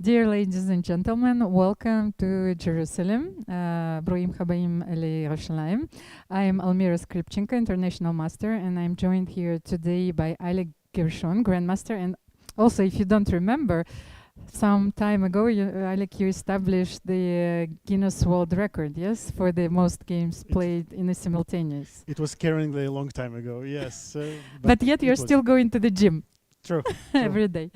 Dear ladies and gentlemen, welcome to Jerusalem. Broim Habaim Ele Yerushalayim. I am Almira Skripchenko, International Master, and I'm joined here today by Alik Gershon, Grandmaster. And also, if you don't remember, some time ago, Alik, you established the Guinness World Record, yes, for the most games played in a simultaneous. It was scarily a long time ago, yes. But yet you're still going to the gym. True. Every day.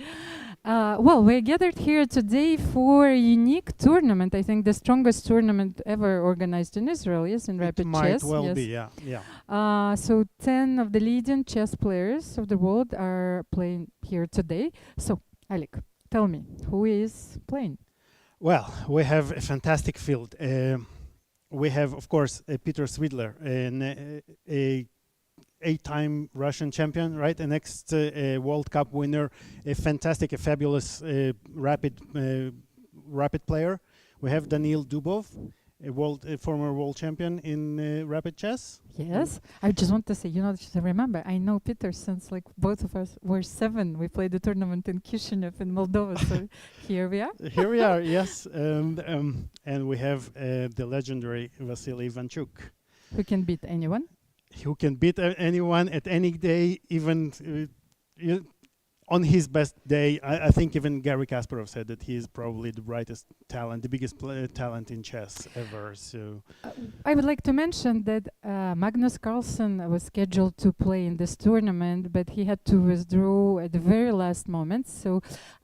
Well, we're gathered here today for a unique tournament. I think the strongest tournament ever organized in Israel, yes, in rapid chess. It might well be, yeah. So 10 of the leading chess players of the world are playing here today. So, Alik, tell me, who is playing? Well, we have a fantastic field. We have, of course, Peter Svidler, a 8-time Russian champion, right? The next World Cup winner, a fabulous rapid player. We have Daniil Dubov, a former world champion in rapid chess. Yes, I just want to say, just remember, I know Peter since both of us were 7. We played the tournament in Chisinau in Moldova, so here we are. Here we are, yes. And we have the legendary Vasil Ivanchuk. Who can beat anyone? Who can beat anyone at any day, even on his best day. I think even Garry Kasparov said that he is probably the brightest talent, the biggest talent in chess ever. So, I would like to mention that Magnus Carlsen was scheduled to play in this tournament, but he had to withdraw at the very last moment. So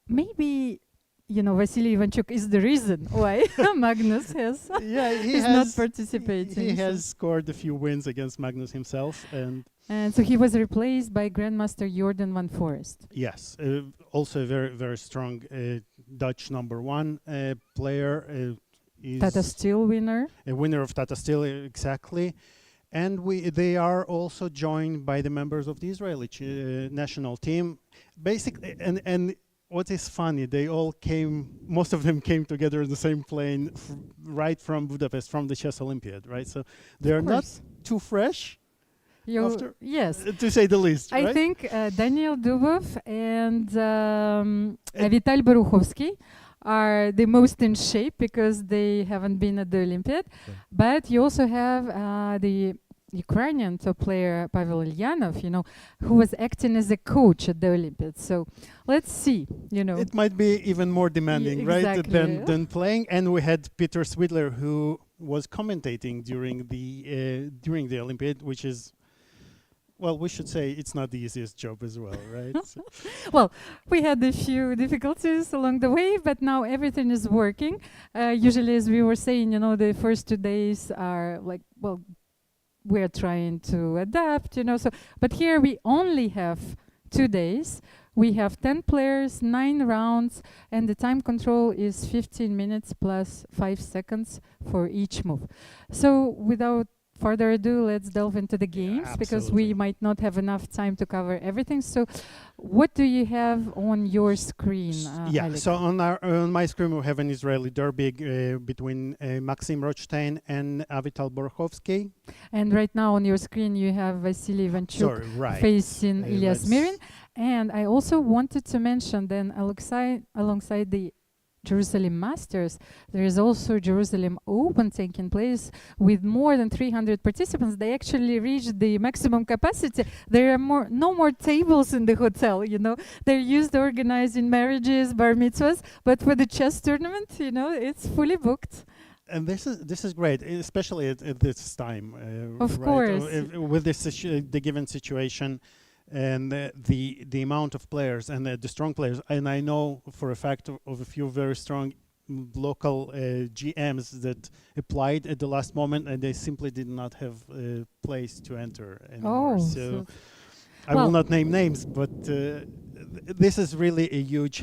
maybe Vasil Ivanchuk is the reason why Magnus is not participating. He has scored a few wins against Magnus himself, and so he was replaced by Grandmaster Jordan van Forest. Yes, also a very, very strong Dutch #1 player. Tata Steel winner. A winner of Tata Steel, exactly. And they are also joined by the members of the Israeli national team. Basically, and what is funny, most of them came together in the same plane right from Budapest, from the Chess Olympiad, right? So they're not too fresh, yes, to say the least, right? I think Daniil Dubov and Vital Beruchovsky are the most in shape because they haven't been at the Olympiad. Okay. But you also have the Ukrainian top player Pavel Ulyanov, who was acting as a coach at the Olympics. So let's see, It might be even more demanding, right, than playing. And we had Peter Svidler, who was commentating during the Olympiad, which is, well, we should say it's not the easiest job as well, right? Well, we had a few difficulties along the way, but now everything is working. Usually, as we were saying, the first 2 days are we're trying to adapt, but here we only have 2 days. We have 10 players, 9 rounds, and the time control is 15 minutes plus 5 seconds for each move. So without further ado, let's delve into the games because we might not have enough time to cover everything. So what do you have on your screen, Alik? So on my screen we have an Israeli derby between Maxim Rothstein and Avital Borkhovsky. And right now on your screen you have Vasil Ivanchuk facing Ilyas Mirin. And I also wanted to mention then alongside the Jerusalem Masters, there is also Jerusalem Open taking place with more than 300 participants. They actually reached the maximum capacity. There are no more tables in the hotel, They're used to organizing marriages, bar mitzvahs, but for the chess tournament, it's fully booked. And this is great, especially at this time. Of course. With the given situation. And the amount of players and the strong players, and I know for a fact of a few very strong local GMs that applied at the last moment, and they simply did not have a place to enter anymore. So I will not name names, but this is really a huge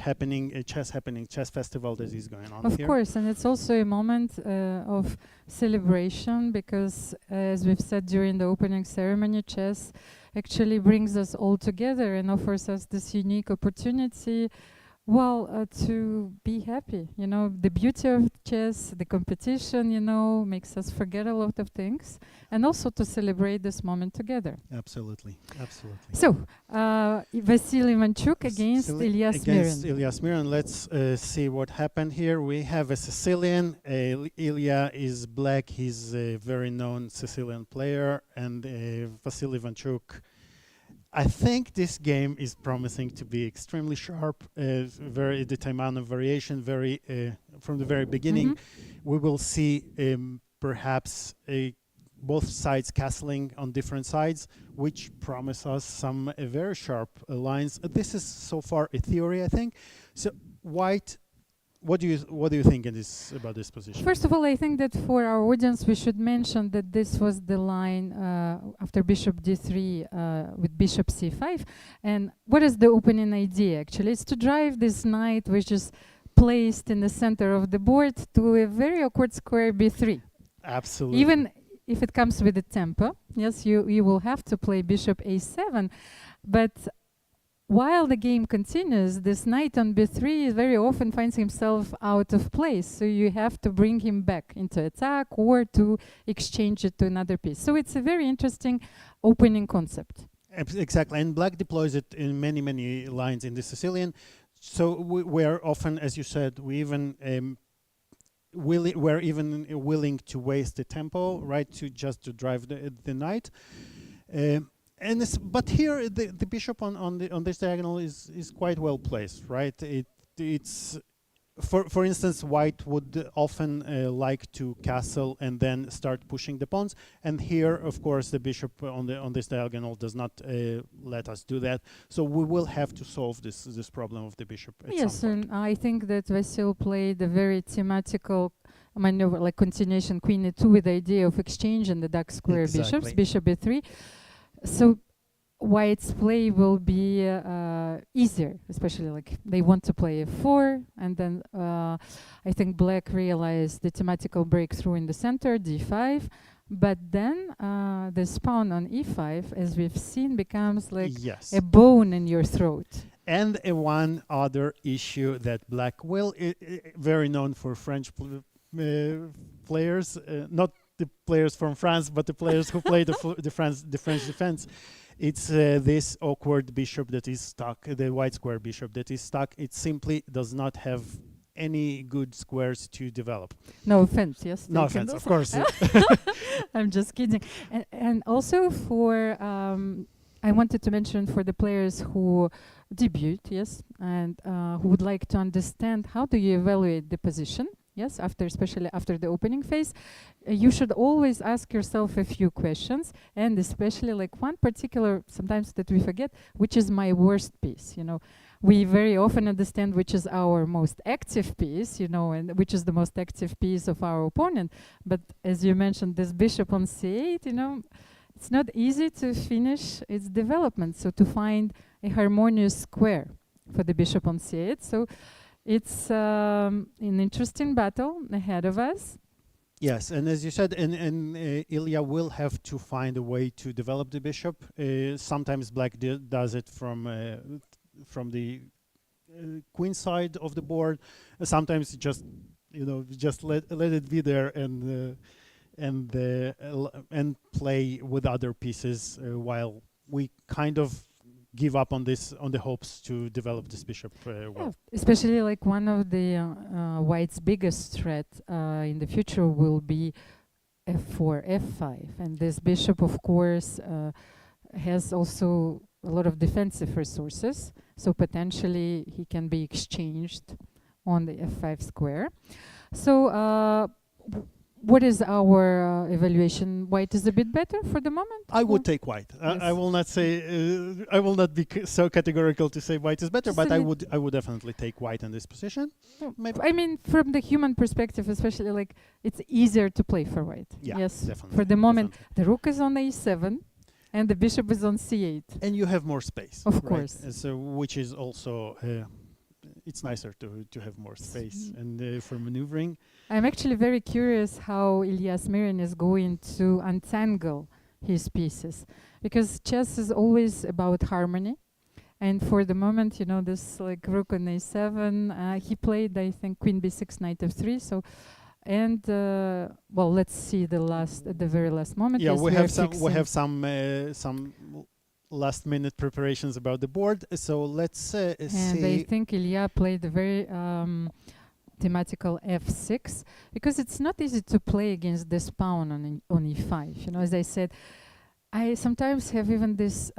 chess festival that is going on here. Of course, and it's also a moment of celebration because, as we've said during the opening ceremony, chess actually brings us all together and offers us this unique opportunity Well, to be happy, the beauty of chess, the competition, makes us forget a lot of things, and also to celebrate this moment together. Absolutely, absolutely. So, Vasil Ivanchuk against Ilyas Against Mirin. Ilyas Mirin. Let's see what happened here. We have a Sicilian. Ilya is black. He's a very known Sicilian player, and Vasil Ivanchuk. I think this game is promising to be extremely sharp. The amount of variation, from the very beginning. We will see perhaps both sides castling on different sides, which promise us some very sharp lines. This is so far a theory, I think. So, White. What do you think about this position? First of all, I think that for our audience, we should mention that this was the line after bishop d3 with bishop c5. And what is the opening idea, actually? It's to drive this knight, which is placed in the center of the board, to a very awkward square b3. Absolutely. Even if it comes with a tempo, yes, you will have to play bishop a7. But while the game continues, this knight on b3 very often finds himself out of place. So you have to bring him back into attack or to exchange it to another piece. So it's a very interesting opening concept. Exactly, and black deploys it in many, many lines in the Sicilian. So we're often, as you said, we're even willing to waste the tempo, right, to drive the knight. But here the bishop on this diagonal is quite well placed, right? It's for instance, White would often like to castle and then start pushing the pawns, and here, of course, the bishop on this diagonal does not let us do that. So we will have to solve this problem of the bishop. Yes, and I think that Vasil played a very thematical maneuver, like continuation queen e2 with the idea of exchanging the dark square bishops, bishop e3. So White's play will be easier, especially like they want to play f4, and then I think black realized the thematical breakthrough in the center, d5, but then this pawn on e5, as we've seen, becomes like a bone in your throat. And one other issue that black will, very known for French players, not the players from France, but the players who play the French defense. It's this awkward bishop that is stuck, the white square bishop that is stuck. It simply does not have any good squares to develop. No offense, yes? No offense, of course. I'm just kidding. And also for, I wanted to mention for the players who debut, yes, and who would like to understand how do you evaluate the position. Yes, especially after the opening phase, you should always ask yourself a few questions, and especially like one particular, sometimes that we forget, which is my worst piece. We very often understand which is our most active piece, and which is the most active piece of our opponent. But as you mentioned, this bishop on c8, it's not easy to finish its development. So to find a harmonious square for the bishop on c8. So it's an interesting battle ahead of us. Yes, and as you said, Ilya will have to find a way to develop the bishop. Sometimes black does it from the queen side of the board. Sometimes just let it be there and play with other pieces while we kind of give up on the hopes to develop this bishop well. Yeah, especially like one of the White's biggest threat in the future will be f4, f5, and this bishop, of course, has also a lot of defensive resources, so potentially he can be exchanged on the f5 square. So what is our evaluation? White is a bit better for the moment? I would take white. Yes. I will not say, I will not be so categorical to say white is better, but I would definitely take white in this position. Maybe. I mean, from the human perspective, especially, like, it's easier to play for white. Yeah, yes, definitely. For the moment, the rook is on a7 and the bishop is on c8. And you have more space. Of course. So, which is also, it's nicer to have more space and for maneuvering. I'm actually very curious how Ilyas Mirin is going to untangle his pieces, because chess is always about harmony, And for the moment, this like rook on a7. He played, I think, queen b6, knight f3. So, and well, let's see at the very last moment. Yeah, Yes, we are have some fixing. some last minute preparations about the board. So let's see. And I think Ilya played a very thematical f6, because it's not easy to play against this pawn on e5. As I said, I sometimes have even this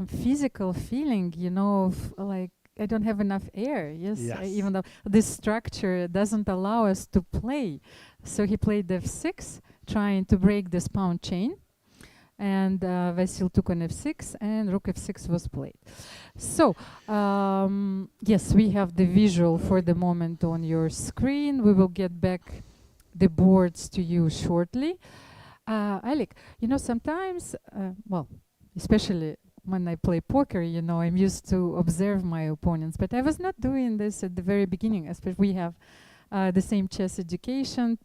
physical feeling, of like I don't have enough air. Yes, Yes. even though this structure doesn't allow us to play. So he played f6, trying to break this pawn chain. And Vasil took on f6, and rook f6 was played. So, yes, we have the visual for the moment on your screen. We will get back the boards to you shortly. Alik, sometimes, well, especially when I play poker, I'm used to observe my opponents, but I was not doing this at the very beginning. Especially we have the same chess education,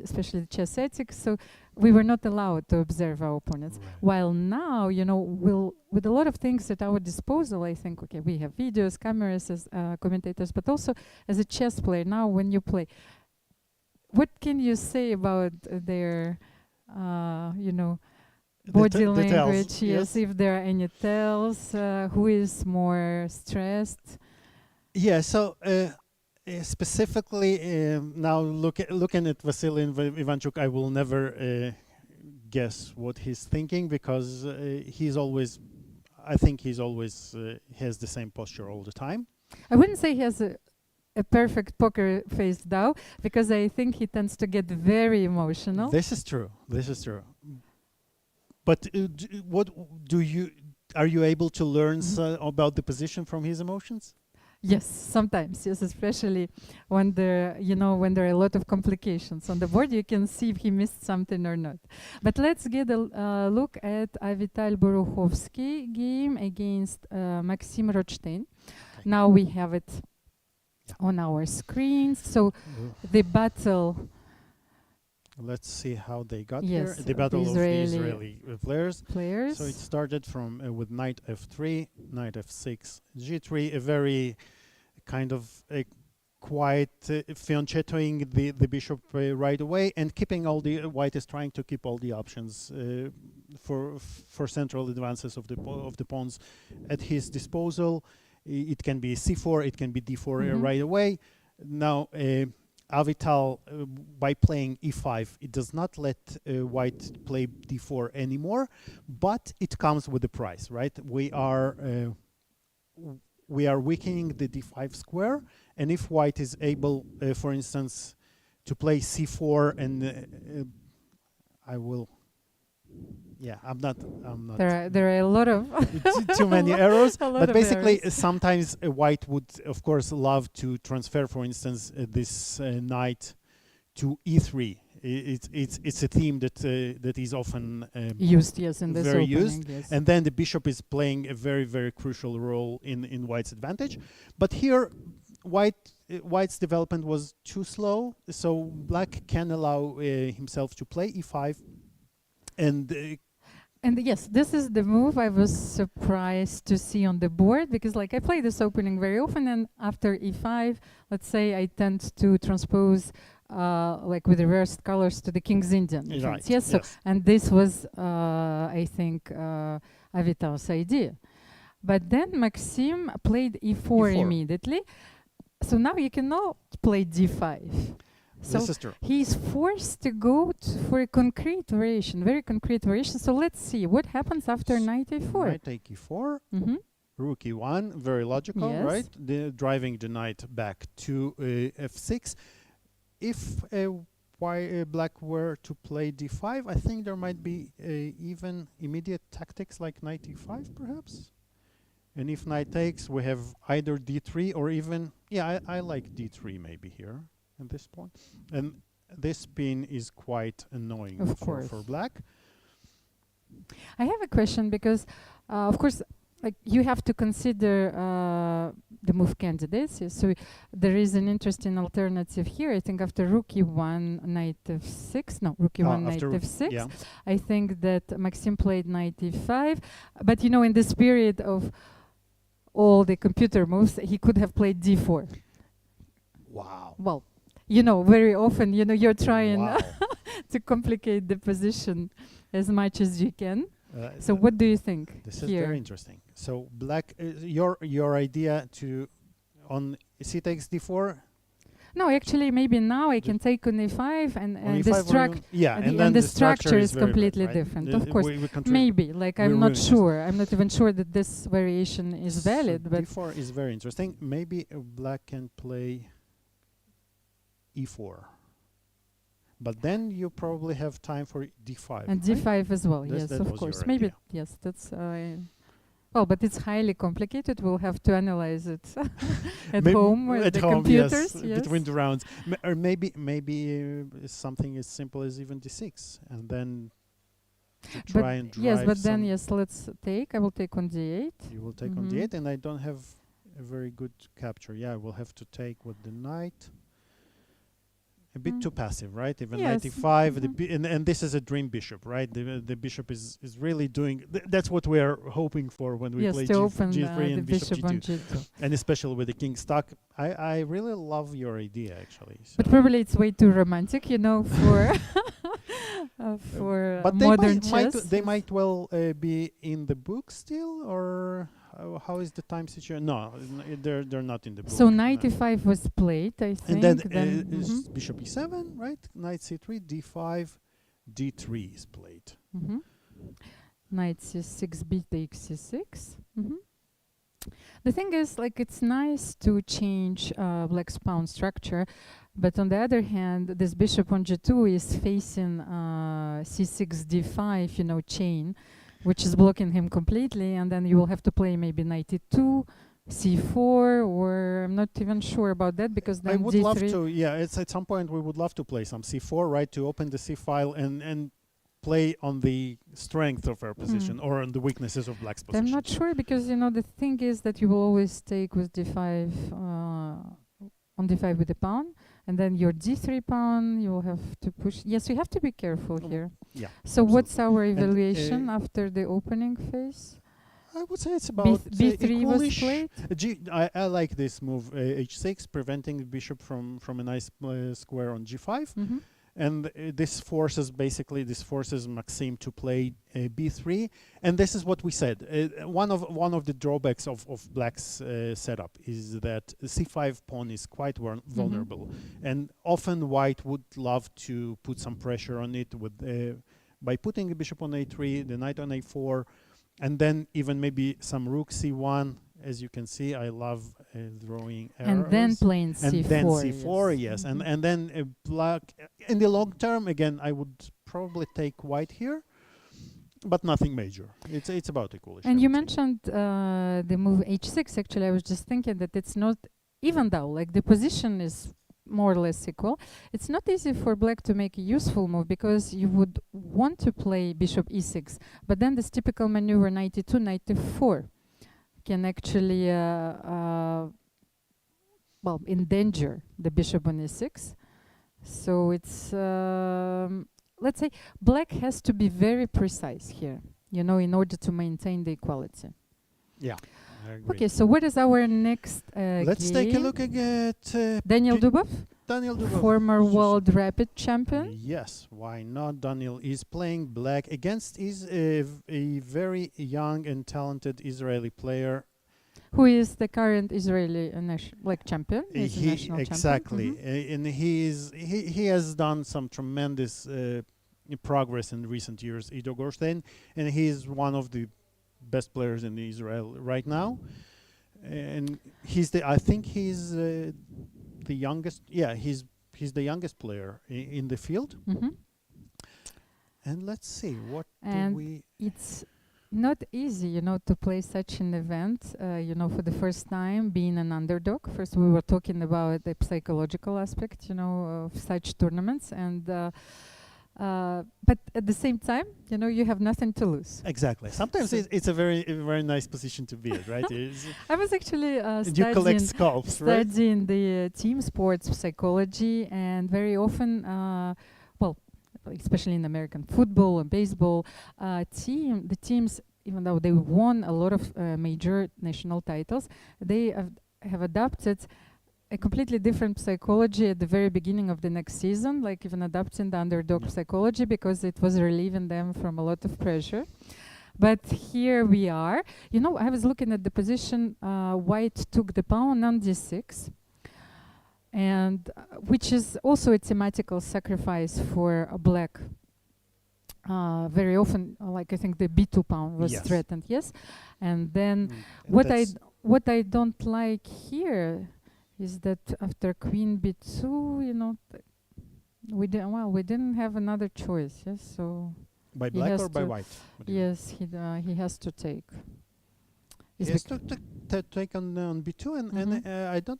especially chess ethics, so we were not allowed to observe our opponents. Right. While now, with a lot of things at our disposal, I think, okay, we have videos, cameras as commentators, but also as a chess player, now when you play, what can you say about their, body language? Yes, if there are any tells, who is more stressed? Yeah, so specifically now looking at Vasil Ivanchuk, I will never guess what he's thinking, because I think he's always has the same posture all the time. I wouldn't say he has a perfect poker face now, because I think he tends to get very emotional. This is true. But are you able to learn about the position from his emotions? Yes, sometimes. Yes, especially when there are a lot of complications on the board, you can see if he missed something or not. But let's get a look at Vital Boruchovsky game against Maxim Rothstein. Okay. Now we have it on our screens. So the battle. Let's see how they got here. The battle of the Israeli players. So it started with knight f3, knight f6, g3, a very kind of a quiet fianchettoing the bishop right away, and keeping all the white is trying to keep all the options for central advances of the pawns at his disposal. It can be c4, it can be d4 right away. Now Avital, by playing e5, it does not let white play d4 anymore, but it comes with a price, right? We are weakening the d5 square, and if white is able, for instance, to play c4, and I will. Yeah, I'm not. There are a lot of too many arrows. But basically, sometimes white would, of course, love to transfer, for instance, this knight to e3. It's a theme that is often used. Yes, in this very opening, used. Yes. And then the bishop is playing a very, very crucial role in white's advantage. But here, white's development was too slow, so black can allow himself to play e5. And yes, this is the move I was surprised to see on the board, because like I play this opening very often, and after e5, let's say I tend to transpose like with reversed colors to the King's Indian. Right. Yes. So, and this was I think Avital's idea. But then Maxim played e4 immediately. So now you cannot play d5. So this is true. He's forced to go for a concrete variation, very concrete variation. So let's see what happens after knight a4. Knight take e4, rook e1, very logical, right? Driving the knight back to f6. If black were to play d5, I think there might be even immediate tactics like knight e5, perhaps. And if knight takes, we have either d3 or even, I like d3 maybe here. At this point, and this pin is quite annoying for black. I have a question, because of course, like you have to consider the move candidates. So there is an interesting alternative here. I think after rook e1, knight f6. No, rook e1, knight f6. Yeah. I think that Maxim played knight e5, but in the spirit of all the computer moves, he could have played d4. Wow. Well, very often, you're trying Wow. to complicate the position as much as you can. So Uh, what do you think This here? is very interesting. So black, your idea to on c takes d4. No, actually, maybe now I The- can take on e5 and on the e5 or structure. yeah, and and the- then and the the structure structure is is very good, completely right? different, of course. We Maybe, like we I'm not ruined this. sure. I'm not even sure that this variation is So valid. But d4 is very interesting. Maybe black can play e4, but then you probably have time for d5. and right? d5 as well. That Yes, was of your course. Maybe idea. yes. That's well, but it's highly complicated. We'll have to analyze it at Maybe home with at the home, computers. yes, between the rounds. Or maybe something as simple as even d6, and then to But try and drive yes, but then some- yes, let's take. I will take on d8. You will take on Mhm. d8, and I don't have a very good capture. Yeah, I will have to take with the knight. A bit Mm. too passive, right? Even Yes. 95, the Mhm. and this is a dream bishop, right? The bishop is really doing. That's what we are hoping for when we Yes, play to open g3 the and bishop bishop on g2, g2. and especially with the king stuck. I really love your idea, actually. But So- probably it's way too romantic, for for But they modern might chess. they Yes. might well be in the book still, or how is the time situation? No, they're not in the book. So no. 95 was played, I think. And then, mhm. is bishop e7, right? Knight c3, d5, d3 is played. Mhm. Knight c6, b takes c6. Mhm. The thing is, like, it's nice to change black's pawn structure, but on the other hand, this bishop on g2 is facing c6, d5, chain, which is blocking him completely, and then you will have to play maybe knight e2, c4, or I'm not even sure about that, because then I would d3. love to, yeah, it's at some point we would love to play some c4, right, to open the c file and play on the strength of our position or on the weaknesses of black's position. I'm not sure, because the thing is that you will always take with d5 on d5 with the pawn, and then your d3 pawn you will have to push. Yes, we have to be careful here. Yeah. So what's our And, evaluation after the opening phase? I would say it's about b3 was equalish. played. I like this move, h6, preventing the bishop from a nice square on g5. Mhm. And this forces Maxim to play b3, and this is what we said. One of the drawbacks of black's setup is that the c5 pawn is quite vulnerable, and often white would love to put some pressure on it with by putting the bishop on a3, the knight on a4, and then even maybe some rook c1. As you can see, I love drawing arrows. And then playing c4. And then c4, yes. Mhm. And then black, in the long term, again, I would probably take white here, but nothing major. It's about equalish. And I you would say. mentioned the move h6. Actually, I was just thinking that it's not, even though like the position is more or less equal, it's not easy for black to make a useful move, because you would want to play bishop e6, but then this typical maneuver knight e2, knight e4 can actually endanger the bishop on e6. So it's let's say black has to be very precise here, in order to maintain the equality. Yeah, I agree. Okay, so what is our next Let's game? take a look at Daniil Dubov, Daniil Dubov. former world rapid champion. Yes, why not? Daniil is playing black against a very young and talented Israeli player. Who is the current Israeli champion? He's a He national exactly, champion. and he has done some tremendous progress in recent years. Ido Gorstein, and he is one of the best players in Israel right now. And I think he's the youngest. Yeah, he's the youngest player in the field. And let's see what And do we. it's not easy, to play such an event, for the first time, being an underdog. First, we were talking about the psychological aspect, of such tournaments, and but at the same time, you have nothing to lose. Exactly. Sometimes So- it's a very nice position to be at, right? I was actually You collect scalps, right? studying the team sports psychology, and very often, especially in American football and baseball, the teams even though they won a lot of major national titles, they have adopted a completely different psychology at the very beginning of the next season, like even adopting the underdog psychology, because it was relieving them from a lot of pressure. But here we are. You know, I was looking at the position. White took the pawn on d6, and which is also a thematical sacrifice for a black. Very often, like I think the b2 pawn was threatened, yes. And then what I don't like here is that after queen b2, you know, we didn't have another choice, yes. So by black or by white? Yes, he has to take. He has to take on b2, and I don't.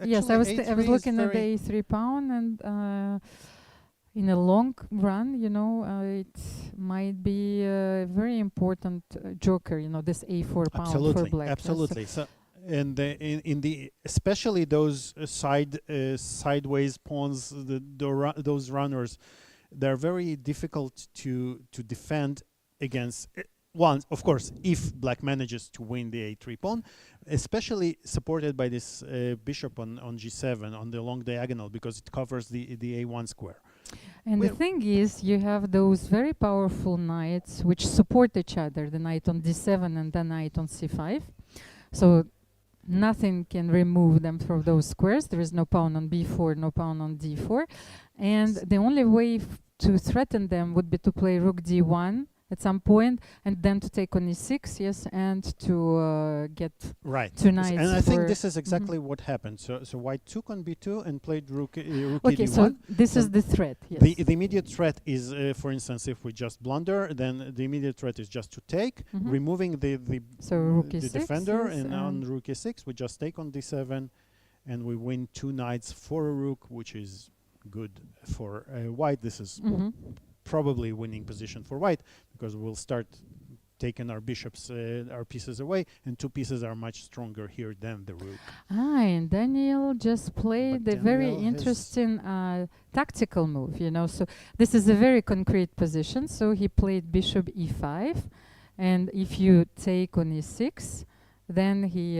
Yes, I was looking at the a3 pawn, and in a long run, you know, it might be a very important joker. You know, this a4 pawn for black. Absolutely. So and in the especially those sideways pawns, those runners, they're very difficult to defend against. One, of course, if black manages to win the a3 pawn, especially supported by this bishop on g7 on the long diagonal, because it covers the a1 square. And the thing is, you have those very powerful knights which support each other, the knight on d7 and the knight on c5. So nothing can remove them from those squares. There is no pawn on b4, no pawn on d4. And the only way to threaten them would be to play rook d1 at some point, and then to take on e6, yes, and to get two knights. And I think this is exactly what happened. So white took on b2 and played rook okay, d1. so this is the threat, yes. The immediate threat is, for instance, if we just blunder, then the immediate threat is just to take, removing the defender, and on rook e6, we just take on d7, and we win two knights for a rook, which is good for white. This is probably winning position for white, because we'll start taking our bishops, our pieces away, and two pieces are much stronger here than the rook. And Daniil just played a very interesting tactical move, you know. So this is a very concrete position. So he played bishop e5, and if you take on e6, then he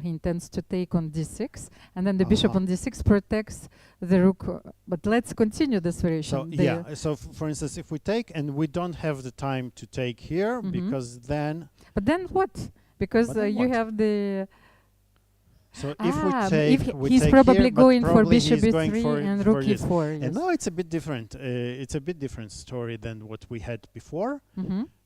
intends to take on d6, and then the bishop on d6 protects the rook. But let's continue this variation. So so for instance, if we take and we don't have the time to take here, because then. But then what? Because you have the. So if we take, he's probably going for bishop e3 and rook e4. Yes. And now it's a bit different. It's a bit different story than what we had before,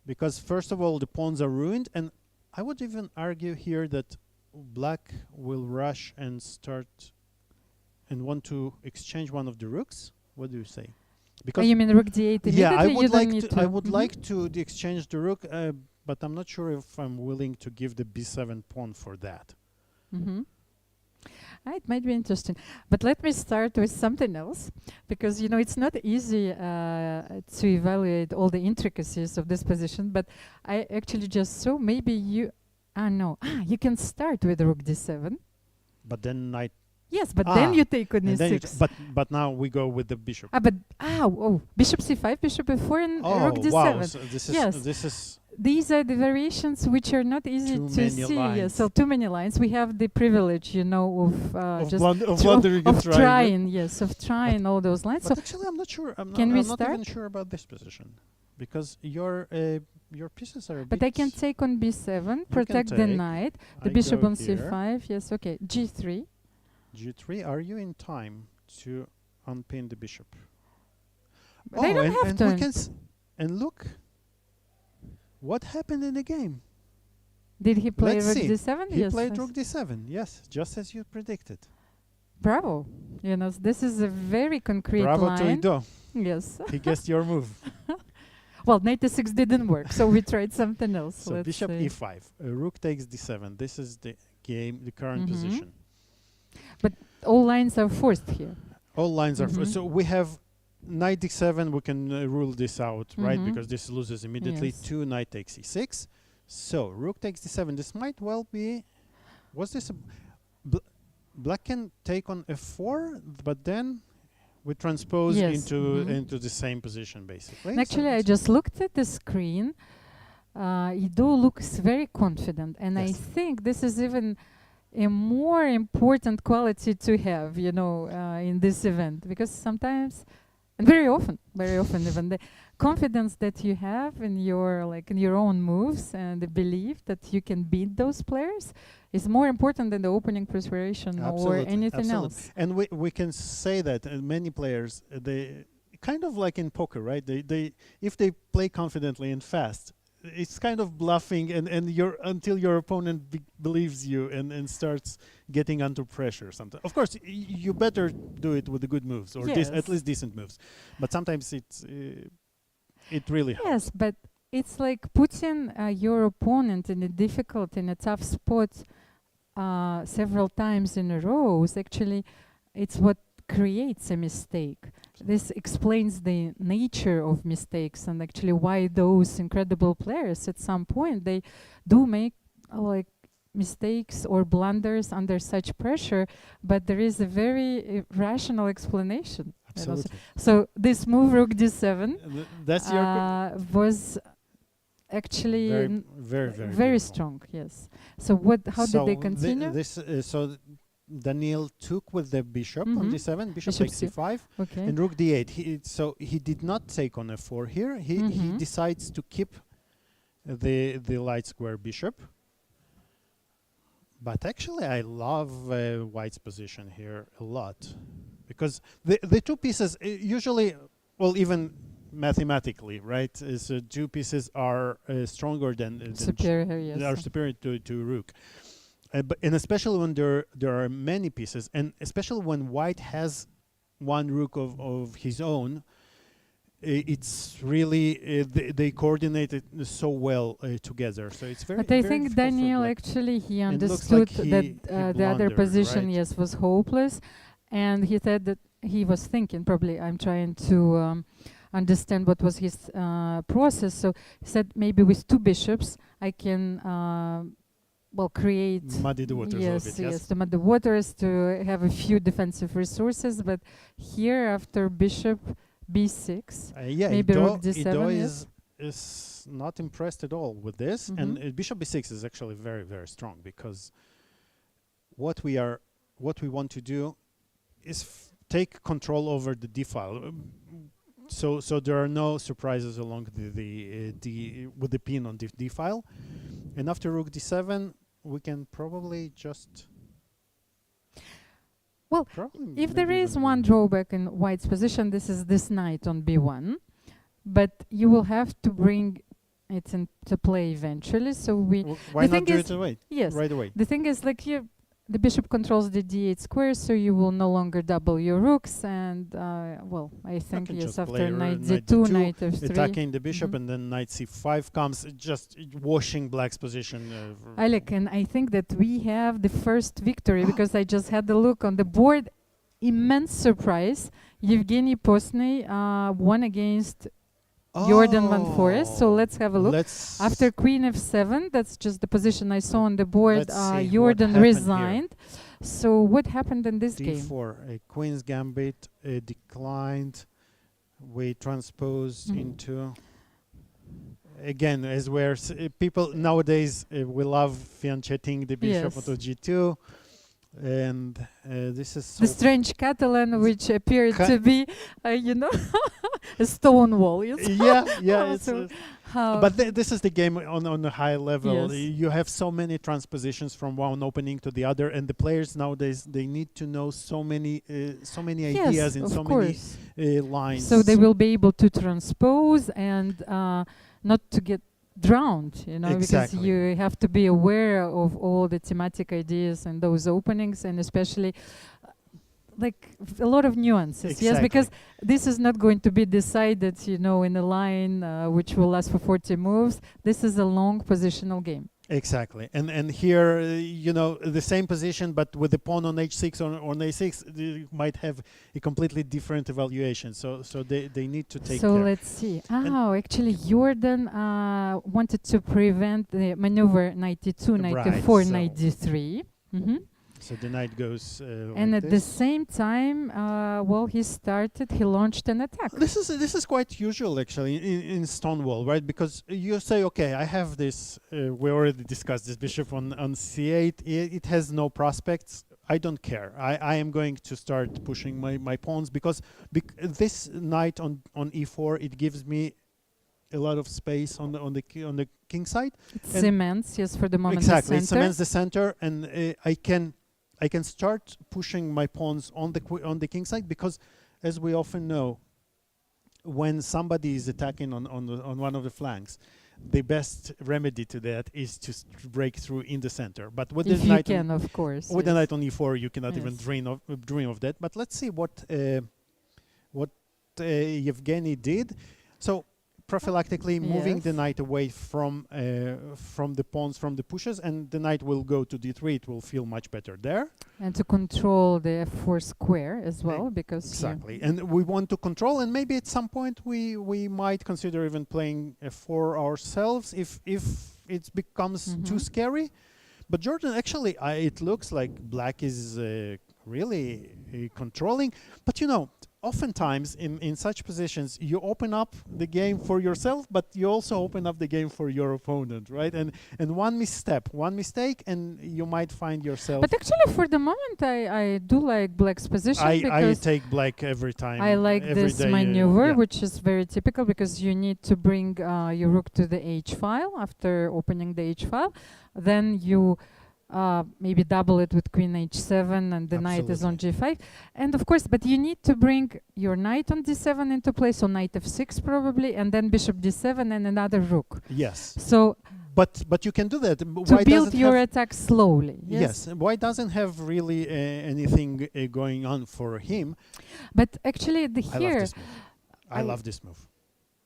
because first of all the pawns are ruined, and I would even argue here that black will rush and start and want to exchange one of the rooks. What do you say? Because you mean rook d8 immediately? Yeah, I would like to exchange the rook, but I'm not sure if I'm willing to give the b7 pawn for that. It might be interesting, but let me start with something else, because you know it's not easy to evaluate all the intricacies of this position. But I actually just saw maybe you you can start with rook d7, but then knight. Yes, but then you take on e6. But now we go with the bishop. Bishop c5, bishop e4, and rook d7. Wow! So this is. These are the variations which are not easy to see. Yes, so too many lines. We have the privilege, you know, of trying all those lines. But actually, I'm not sure. I'm not even sure about this position, because your pieces are. But I can take on b7, protect the knight, the bishop on c5. Yes, okay. g3. G3. Are you in time to unpin the bishop? But I don't have to. We can and look. What happened in the game? Did he play rook d7? He played rook d7, yes, just as you predicted. Bravo. You know, this is a very concrete Bravo line. to Ido. Yes. He guessed your move. Well, knight e6 didn't work, so we tried something else. So bishop e5, rook takes d7. This is the game, the current position. But all lines are forced here. All lines are forced. So we have knight d7, we can rule this out, right? Because this loses immediately. Yes. 2, knight takes e6. So rook takes d7. This might well be. Was this a black can take on f4, but then we transpose into the same position basically. And actually, I just looked at the screen. Ido looks very confident, and I Yes. think this is even a more important quality to have, in this event, because sometimes, and very often even the confidence that you have in your own moves and the belief that you can beat those players is more important than the opening preparation or anything else. And we can say that many players, they kind of like in poker, right? They if they play confidently and fast, it's kind of bluffing, and until your opponent believes you and starts getting under pressure. Sometimes, of course, you better do it with the good moves, or at least decent moves. But sometimes it really helps. Yes, but it's like putting your opponent in a tough spot several times in a row. Actually, it's what creates a mistake. This explains the nature of mistakes, and actually why those incredible players at some point they do make mistakes or blunders under such pressure, but there is a very rational explanation. Absolutely. So this move rook d7 that's your was actually very strong. Yes. So how did they continue? So Daniil took with the bishop on d7, bishop takes c5, okay, and rook d8. So he did not take on f4 here. He decides to keep the light square bishop. But actually, I love White's position here a lot, because the two pieces usually, well, even mathematically, right? So two pieces are stronger than superior. Yes, are superior to rook. And especially when there are many pieces, and especially when White has one rook of his own, it's really they coordinate it so well together. So it's very. But I think Daniil actually he understood that the other position, right? yes, was hopeless, and he said that he was thinking. Probably, I'm trying to understand what was his process. So he said maybe with two bishops I can. Create muddy the waters a little bit, yes, to muddy the waters, to have a few defensive resources. But here, after bishop b6, maybe rook d7, Ido is not impressed at all with this, and bishop b6 is actually very, very strong, because what we want to do is take control over the d file. So there are no surprises along with the pin on the d file, and after rook d7 we can probably just. Well, if there is one drawback in White's position, this is this knight on b1, but you will have to bring it into play eventually. So why not do it away? Yes, right away. The thing is, like, here the bishop controls the d8 square, so you will no longer double your rooks, and I think yes, after knight d2, knight f3, attacking the bishop, and then knight c5 comes, just washing black's position. Alik, and I think that we have the first victory, because I just had a look on the board. Immense surprise! Yevgeny Postny won against Jordan Van Forest. So let's have a look. After queen f7, that's just the position I saw on the board. Jordan resigned. So what happened in this game? d4, queen's gambit declined. We transposed into. Again, as where people nowadays we love fianchetting the bishop onto g2. And this is the strange Catalan, which appeared to be, a stone wall. Yeah. But this is the game on a high level. Yes. You have so many transpositions from one opening to the other, and the players nowadays, they need to know so many ideas in so many lines. So they will be able to transpose and not to get drowned, because you have to be aware of all the thematic ideas and those openings, and especially a lot of nuances. Yes, because this is not going to be decided, in a line which will last for 40 moves. This is a long positional game. Exactly, and here, the same position, but with the pawn on h6 or on a6, they might have a completely different evaluation. So they need to take care. So let's see. Actually, Jordan wanted to prevent the maneuver knight d2, knight d4, knight d3. So the knight goes And like at the this. same time, he launched an attack. This is quite usual actually in Stonewall, right? Because you say, okay, I have this. We already discussed this bishop on c8. It has no prospects. I don't care. I am going to start pushing my pawns because this knight on e4, it gives me a lot of space on the king side. It cements, yes, for the moment. Exactly, the it cements the center, and I can start pushing my pawns on the king side because, as we often know, when somebody is attacking on one of the flanks, the best remedy to that is to break through in the center. But with if the you knight can, of course. with the knight on e4, you cannot even Yes. dream of that. But let's see what Yevgeny did. So prophylactically moving the Yes. knight away from the pawns, from the pushes, and the knight will go to d3. It will feel much better there. And to control the f4 square as well, because Exactly, and we want to control, and maybe at some point we might consider even playing f4 ourselves if it becomes too scary. But Jordan, actually, it looks like black is really controlling. But you know, oftentimes in such positions, you open up the game for yourself, but you also open up the game for your opponent, right? And one misstep, one mistake, and you might find yourself. But actually, for the moment, I do like black's position I because take black every time. I like every this day, maneuver, yeah. which is very typical because you need to bring your rook to the h file after opening the h file. Then you maybe double it with queen h7 and the knight is on g5. And of course, but you need to bring your knight on d7 into play, so knight f6 probably, and then bishop d7 and another rook. Yes. So but you can do that. to Why build does it your have attack slowly. yes. Why doesn't have really anything going on for him? But actually, I love this move. I love this move.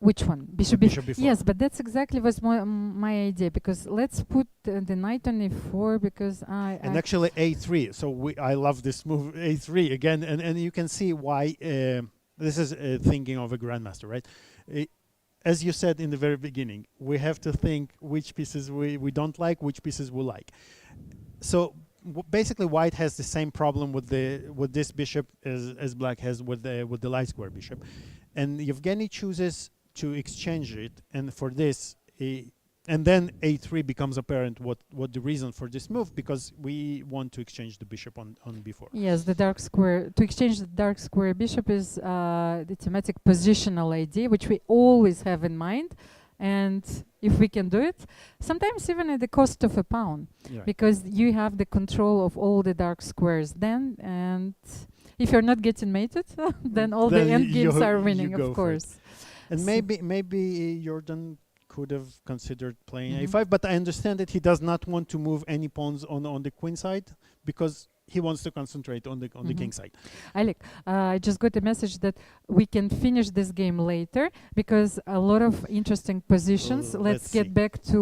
Which one? Bishop Bishop b4. Yes, but that's exactly was my idea, because let's put the knight on e4 because And actually a3. So I love this move a3 again, and you can see why this is thinking of a grandmaster, right? As you said in the very beginning, we have to think which pieces we don't like, which pieces we like. So basically, white has the same problem with this bishop as black has with the light square bishop, and Yevgeny chooses to exchange it, and for this, and then a3 becomes apparent what the reason for this move, because we want to exchange the bishop on b4. Yes, the dark square, to exchange the dark square bishop is the thematic positional idea, which we always have in mind. And if we can do it, sometimes even at the cost of a pawn, Yeah. because you have the control of all the dark squares then, and if you're not getting mated, then all the end games are winning, of course. And maybe Jordan could have considered playing a5, but I understand that he does not want to move any pawns on the queen side because he wants to concentrate on the king side. Alik, I just got a message that we can finish this game later because a lot of interesting positions. Let's get see. back to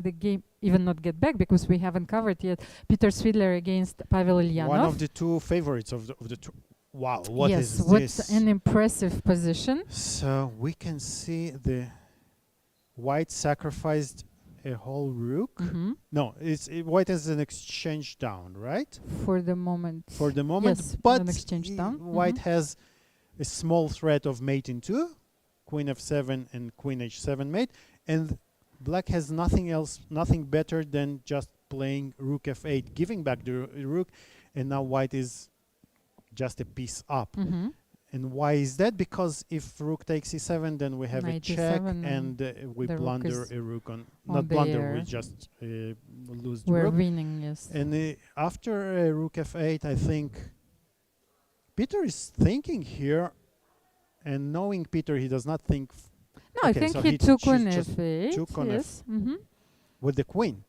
the game, even not get back because we haven't covered yet. Peter Svidler against Pavel Ilyanov. One of the two favorites of the two. Wow, what is yes, this? what's an impressive position. So we can see the white sacrificed a whole rook. No, white has an exchange down, right? For the moment. For the moment, yes, but an exchange down. White has a small threat of mate in two, queen f7 and queen h7 mate, and black has nothing else, nothing better than just playing rook f8, giving back the rook, and now white is just a piece up. And why is that? Because if rook takes e7, then we have a check, and we blunder a rook on not blunder, we just lose the rook. rook. We're winning, yes. And after rook f8, I think Peter is thinking here, and knowing Peter, he does not think. No, okay, I think so he took on f8. Took on yes. With the queen.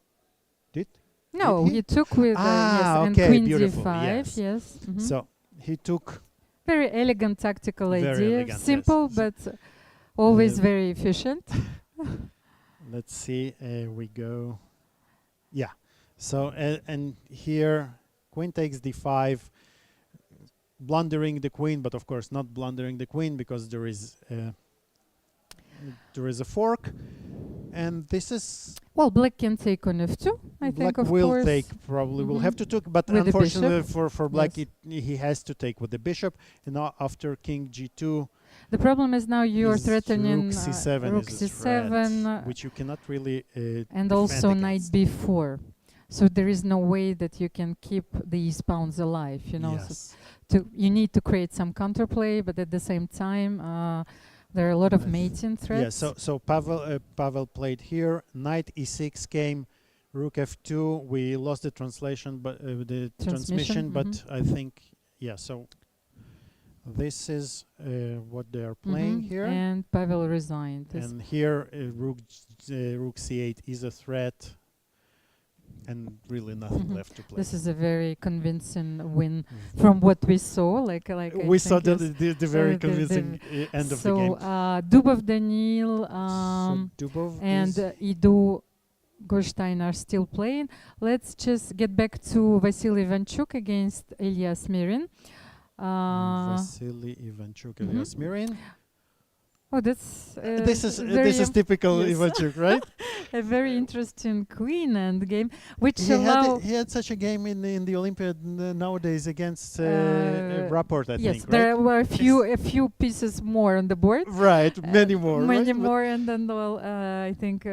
No, Did he? he took with yes, and okay, queen beautiful, d5. Yes. So he took. Very elegant tactical Very idea. elegant, Simple, yes. but always very efficient. Let's see. We go. Yeah. So and here, queen takes d5, blundering the queen, but of course not blundering the queen because there is a fork, and this is Well, black can take on f2, I black think, of will course. take, probably will have to take, but With the unfortunately bishop. for black Yes. he has to take with the bishop, and now after king g2 The problem is now you're is threatening rook c7 rook is a threat, c7, which you cannot really and defend also knight against. b4. So there is no way that you can keep these pawns alive, you know. Yes. So you need to create some counterplay, but at the same time, there are a lot of Yes. mating threats. Yeah, so Pavel played here, knight e6 came, rook f2. We lost the translation, but the transmission, but I think, yeah, so this is what they are playing here. And Pavel resigned. And here rook c8 is a threat, and really nothing left to play. This is a very convincing win from what we saw. Like we saw the very convincing end of the game. So Dubov, Daniil, So Dubov and is Ido Gorstein are still playing. Let's just get back to Vasil Ivanchuk against Elias Mirin. Vasil Ivanchuk, Elias Mirin. Oh, that's this is typical yes. Ivanchuk, right? A very interesting queen endgame, which he he had such a game in the Olympiad nowadays against Rapport, I yes, think, right? there were a few pieces more on the board. Right, many more. Many right? more, and then well, I think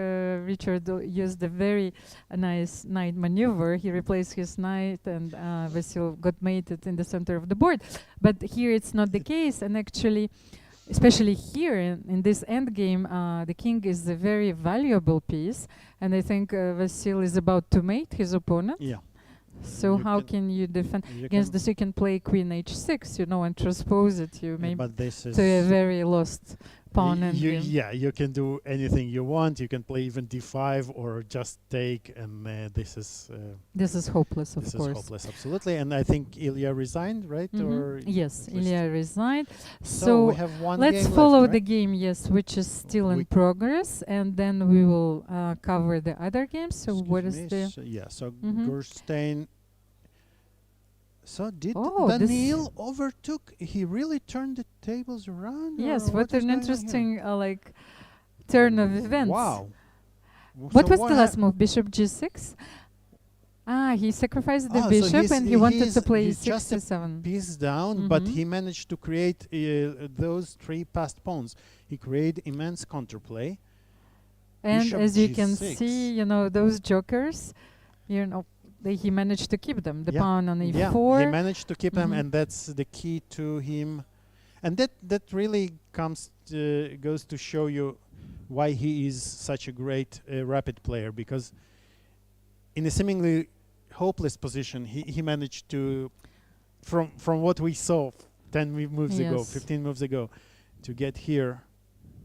Richard used a very nice knight maneuver. He replaced his knight, and Vasil got mated in the center of the board. But here it's not the case, and actually, especially here in this endgame, the king is a very valuable piece, and I think Vasil is about to mate his opponent. Yeah. So how can you defend against this? You can play queen h6, you know, and transpose it. You maybe but this is to a very lost pawn endgame. Yeah, you can do anything you want. You can play even d5 or just take, and this is hopeless, of course. This is hopeless, absolutely. And I think Ilya resigned, right? Or yes, Ilya resigned. So we have one let's game follow left, the right? game, yes, which is still in progress, and then we will cover the other games. So Excuse what is me, the? So Gerstein. So did Oh, Daniil overtook? He really turned the tables around? Yes, or what was an going on here? interesting like turn of events. Wow. What was the last move? Bishop g6. He sacrificed the bishop, and he wanted to play he's e6, just a c7. piece down, but he managed to create those three passed pawns. He created immense counterplay. And Bishop as you can g6. see, you know, those jokers, you know, he managed to keep them. The pawn on e4. Yeah, he managed to keep them, and that's the key to him. And that really goes to show you why he is such a great rapid player, because in a seemingly hopeless position, he managed to, from what we saw 10 moves ago, 15 moves ago, to get here.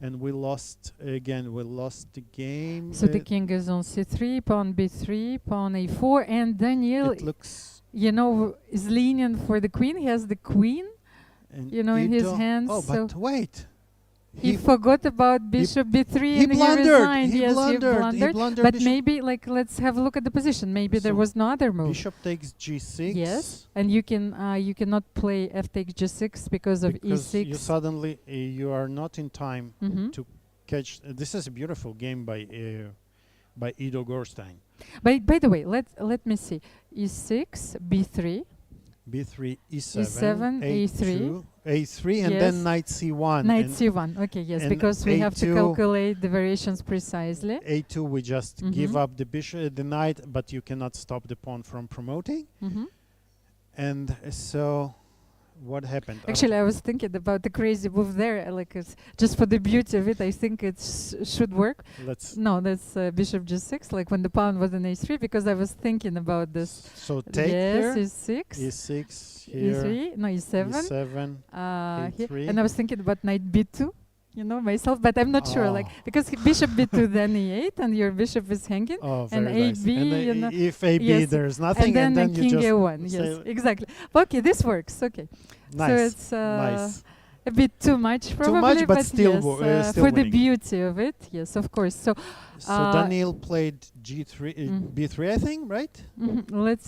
And we lost again. We lost the game. So the king is on c3, pawn b3, pawn a4, and Daniil, it looks, you know, is leaning for the queen. He has the queen, you know, in his hands. Oh, so but wait. he forgot about bishop b3 and blundered. he resigned. He Yes, blundered. He blundered. But Bishop. maybe, like, let's have a look at the position. Maybe there So was no other move. Bishop takes g6. Yes, and you cannot play f takes g6 because of e6. You suddenly you are not in time to catch. This is a beautiful game by Ido Gorstein. By the way, let me see. e6, b3. b3, e7, e7, a3. a3, and then knight c1. Knight c1. Okay, yes, because we have to calculate the variations precisely. a2, we just give up the bishop, the knight, but you cannot stop the pawn from promoting. And so, what happened? Actually, I was thinking about the crazy move there. Like, it's just for the beauty of it, I think it should work. No, that's bishop g6. Like when the pawn was in a3, because I was thinking about this. So take here. e6. e6 here. e3. No, e7. e7. Here. And I was thinking about knight b2. You know, myself, but I'm not sure, like, because bishop b2, then e8, and your bishop is hanging, and nice. ab, you know, if ab, there's nothing, and then you king just a1, yes, exactly. Okay, this works, okay. Nice. So it's nice. a bit too much, probably, too much, but still, yes, still for winning. the beauty of it, yes, of course. So Daniil played g3, b3, I think, right? Let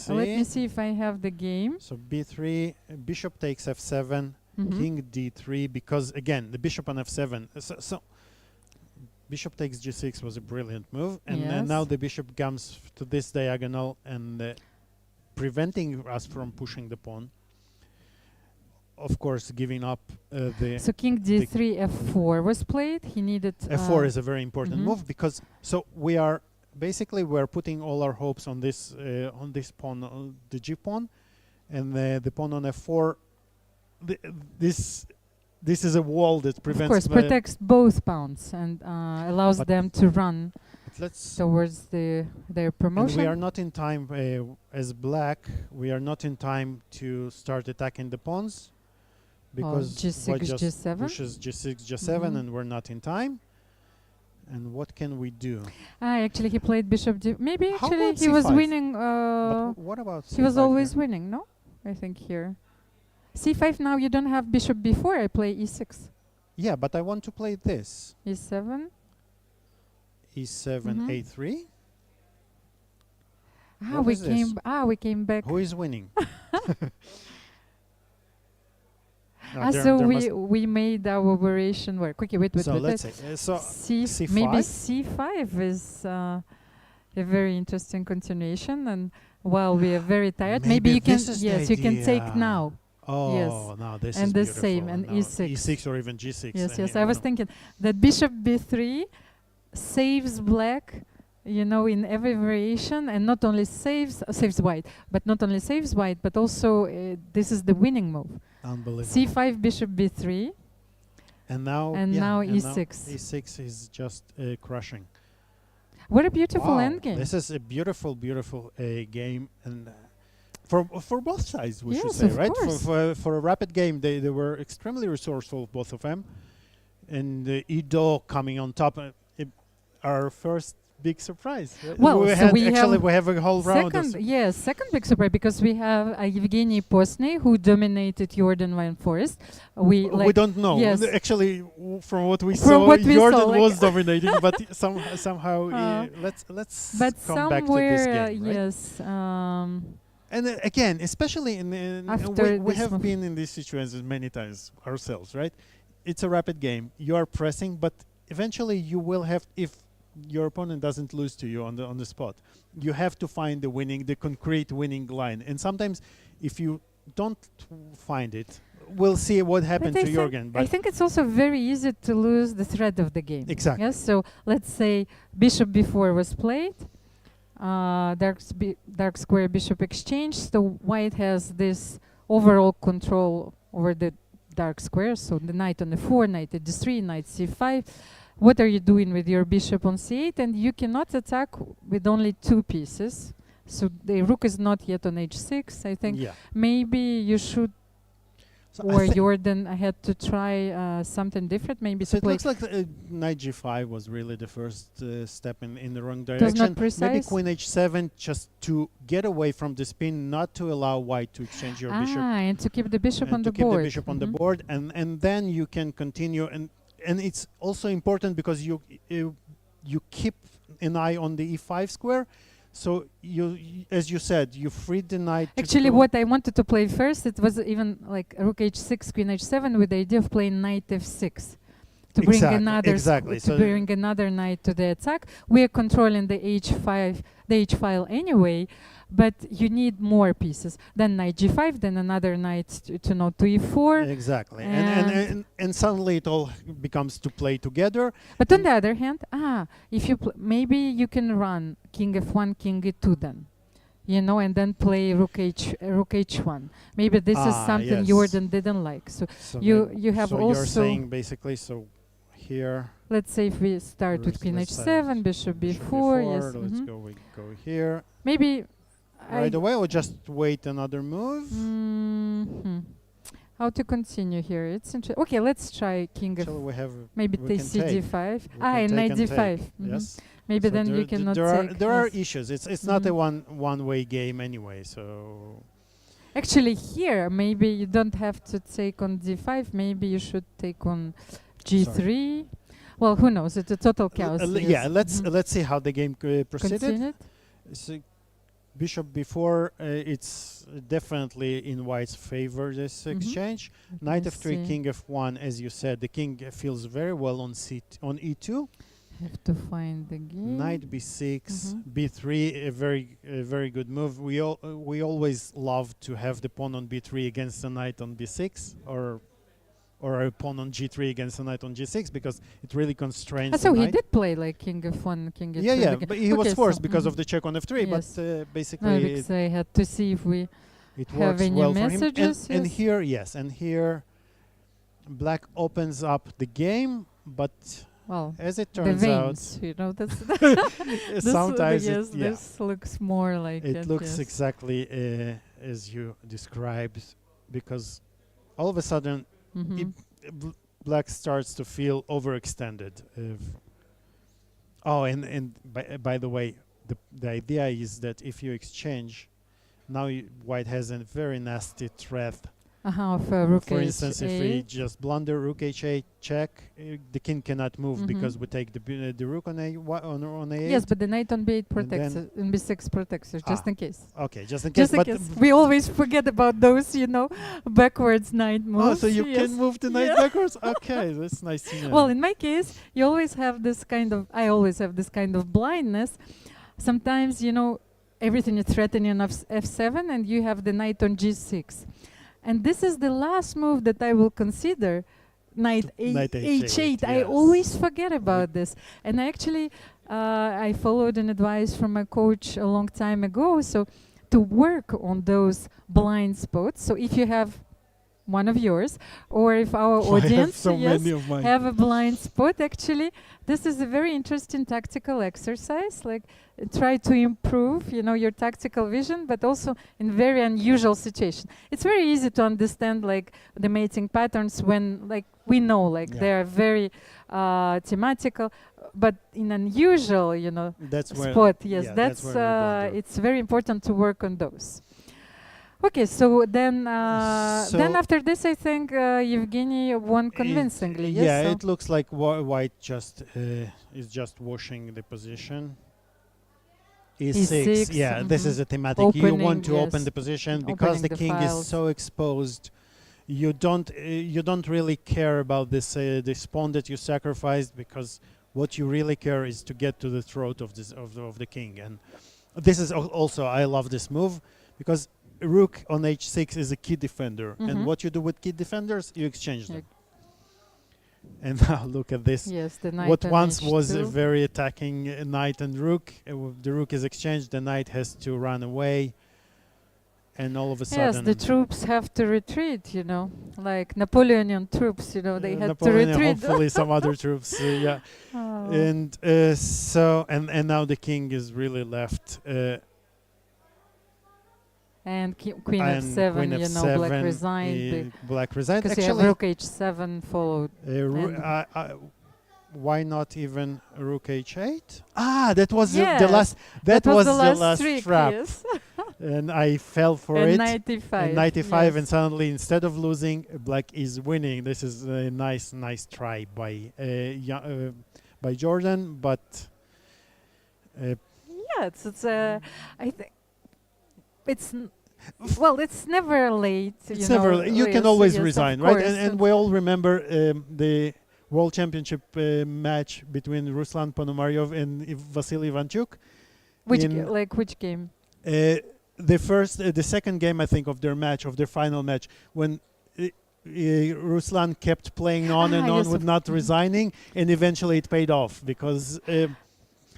me see if I have the game. So b3, bishop takes f7. King d3, because again the bishop on f7. So bishop takes g6 was a brilliant move, and Yes. now the bishop comes to this diagonal and preventing us from pushing the pawn. Of course, giving up the So king d3, f4 was played. He needed f4 is a very important mhm. move, because so we are basically we're putting all our hopes on this pawn, the g pawn, and the pawn on f4. This is a wall that prevents. Of course, protects both pawns and allows But them to run let's towards their and promotion. we are not in time as black. We are not in time to start attacking the pawns because G6, white just G7. pushes g6, g7, Mhm. and we're not in time. And what can we do? Actually, he played bishop d. Maybe How actually about he was C5? winning. But what about He was C5 always here? winning. No, I think here. C5 now you don't have bishop b4. I play e6, Yeah, but I want to play this. e7. E7, Mhm. A3. Ah, What we is this? came. We came back. Who is winning? So we made our operation work. Okay, wait. So let's say C5? Maybe c5 is a very interesting continuation. And while we are very tired, maybe you can. this is the Yes, you can take idea. now. Oh, Yes. now this And is the beautiful. same, and now E6. E6 or even G6. Yes, and yes. I was thinking that bishop b3 saves black, in every variation, and not only saves white, but not only saves white, but also this is the winning move. Unbelievable. c5, bishop b3, And now, and now E6. E6 is just crushing. What a beautiful Wow, endgame. This is a beautiful, beautiful game, and for both sides, we should Yes, say, of right? course. For a rapid game, they were extremely resourceful, both of them. And Ido coming on top, our first big surprise. Well, we so had we actually have we have a whole round. second big surprise, because we have Evgeny Posny, who dominated Jordan Wine Forest. We don't know. Yes. Actually, from what we From saw, what we Jordan saw, like was dominating, but Uh, somehow let's but come back to this game, right? yes. And again, especially in After we this have move. been in these situations many times ourselves, right? It's a rapid game. You are pressing, but eventually you will have, if your opponent doesn't lose to you on the spot, you have to find the concrete winning line. And sometimes, if you don't find it, we'll see what happened to Jorgen. I think it's also very easy to lose the thread of the game. Exactly. Yes. So let's say bishop b4 was played. Dark square bishop exchange. So white has this overall control over the dark square. So the knight on the4, knight at d3, knight c5. What are you doing with your bishop on c8? And you cannot attack with only two pieces. So the rook is not yet on h6. I think maybe you should, or Jordan had to try something different. Maybe so to play. it looks like knight g5 was really the first step in the wrong It was direction. not precise. Maybe queen h7 just to get away from the spin, not to allow white to exchange your bishop. And to keep the bishop on to the keep board. the bishop on the board, and then you can continue. And it's also important because you keep an eye on the e5 square. So as you said, you freed the knight. Actually, what I wanted to play first, it was even like rook h6, queen h7, with the idea of playing knight f6 to bring another knight to the attack. We are controlling the h file anyway, but you need more pieces. Then knight g5, then another knight to e4. Exactly, and suddenly it all becomes to play together. But on the other hand, if you maybe you can run king f1, king e2 then. And then play rook h1. Maybe this is something Jordan didn't like. So you have also. You're saying basically here. Let's say if we start with queen h7, bishop b4. Yes. Let's go here. Maybe right away, or just wait another move. How to continue here? It's interesting. Okay, let's try king of. Maybe take cd5. And knight d5. Yes. Maybe then you cannot take. There are issues. It's not a one-way game anyway. So. Actually, here maybe you don't have to take on d5. Maybe you should take on g3. Well, who knows? It's a total chaos. Let's see how the game proceeded. So bishop b4, it's definitely in white's favor, this exchange. Knight f3, king f1, as you said, the king feels very well on e2. Have to find the game. Knight b6, Mhm. b3, a very good move. We always love to have the pawn on b3 against the knight on b6, or a pawn on g3 against a knight on g6, because it really constrains the So he knight. did play like king f1, king f2. Yeah, beca- but he was okay, forced so, because mhm. of the check on f3. Yes. But No, basically, because I had to see if we it have works any well for him. messages. And Yes. here, yes, and here, black opens up the game, but Well, as it the turns out, veins, you know, that's sometimes yes, yeah, this looks more like it looks yes. exactly as you described, because all of a sudden, Mhm. black starts to feel overextended. And by the way, the idea is that if you exchange, now white has a very nasty threat. Of rook For instance, if we h8. just blunder rook h8 check, the king cannot move Mhm. because we take the rook on on a8. Yes, but the knight on b8 protects then- it, and b6 protects it, just in case. Okay, just in case. Just in But case. We always forget about those, backwards knight moves. oh, so you yes. can move the knight Yeah. backwards? Okay, that's nice to know. Well, in my case, I always have this kind of blindness. Sometimes, everything is threatening of f7 and you have the knight on g6. And this is the last move that I will consider, knight Knight h8. I yes. always forget about this. And actually, I followed an advice from my coach a long time ago. So to work on those blind spots. So if you have one of yours, or if our I have audience so many of mine. have a blind spot, actually, this is a very interesting tactical exercise. Like, try to improve, your tactical vision, but also in very unusual situation. It's very easy to understand, like, the mating patterns when, like, we know, like, Yeah. they are very thematical, but in unusual, That's where spot. Yes, yeah, that's where we blunder. it's very important to work on those. Okay, so then So- after this, I think Evgeny won convincingly. Yes. Yeah, so it looks like white just is just washing the position. E6, E6, yeah, this is a thematic. You Opening, want to open yes. the position because Opening the the king files. is so exposed. You don't really care about this pawn that you sacrificed, because what you really care is to get to the throat of the king. And this is also, I love this move, because rook on h6 is a key defender, Mhm. and what you do with key defenders, you exchange them. Like- And now look at this. yes, the knight What on once was a H2. very attacking knight and rook, the rook is exchanged, the knight has to run away, and all of a Yes, sudden, the troops have to retreat. Like Napoleonian troops. They had Napoleon to and retreat. hopefully some other troops, yeah. Oh. And and now the king is really left. And Queen And f7. Queen Black F7, resigned. Black resigned. Because you have Actually, rook h7 followed. and why not even rook h8? That was Yes, the last. That was the last, last trick, trap, Yes. and I fell for and it. 95. And 95, and yes. suddenly, instead of losing, black is winning. This is a nice try by Jordan, but Yeah, it's I think it's it's never late. it's never. You can always yes, of resign, right? course. And we all remember the World Championship match between Ruslan Ponomaryov and Vasil Ivanchuk. which in- which game? The second game, I think, of their final match, when Ruslan kept playing on and on yes, with of- not resigning, and eventually it paid off, because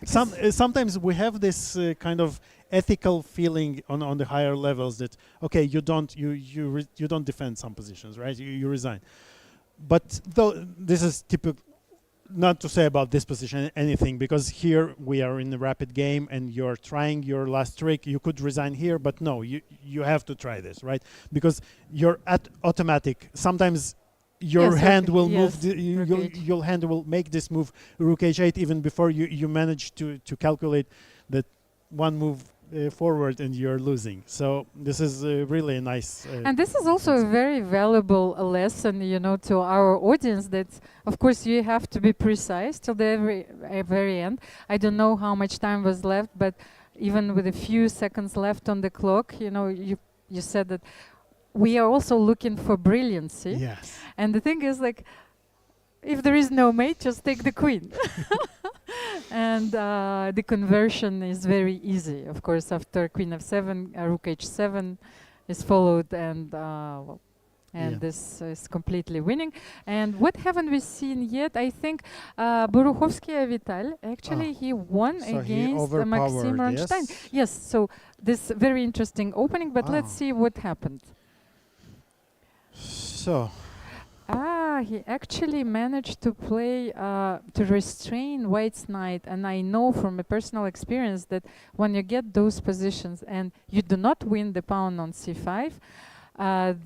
sometimes we have this kind of ethical feeling on the higher levels that, okay, you don't defend some positions, right? You resign. But though this is typical. Not to say about this position anything, because here we are in a rapid game and you're trying your last trick. You could resign here, but no, you have to try this, right? Because you're at automatic. Sometimes your Yes, hand okay, will yes, move. rook h. Your hand will make this move, rook h8, even before you manage to calculate that one move forward, and you're losing. So this is really a nice. And this is also a very valuable lesson, to our audience, that, of course, you have to be precise till the very end. I don't know how much time was left, but even with a few seconds left on the clock, you said that we are also looking for brilliancy. Yes. And the thing is, like, if there is no mate, just take the queen. And the conversion is very easy. Of course, after queen f7, rook h7 is followed, and this is completely winning. And what haven't we seen yet? I think Boruchovsky Vital, actually he won So he against Maxim overpowered, Ronstein. yes? Yes, so this very interesting opening, but let's see what happened. So He actually managed to play, to restrain White's knight, and I know from a personal experience that when you get those positions and you do not win the pawn on c5,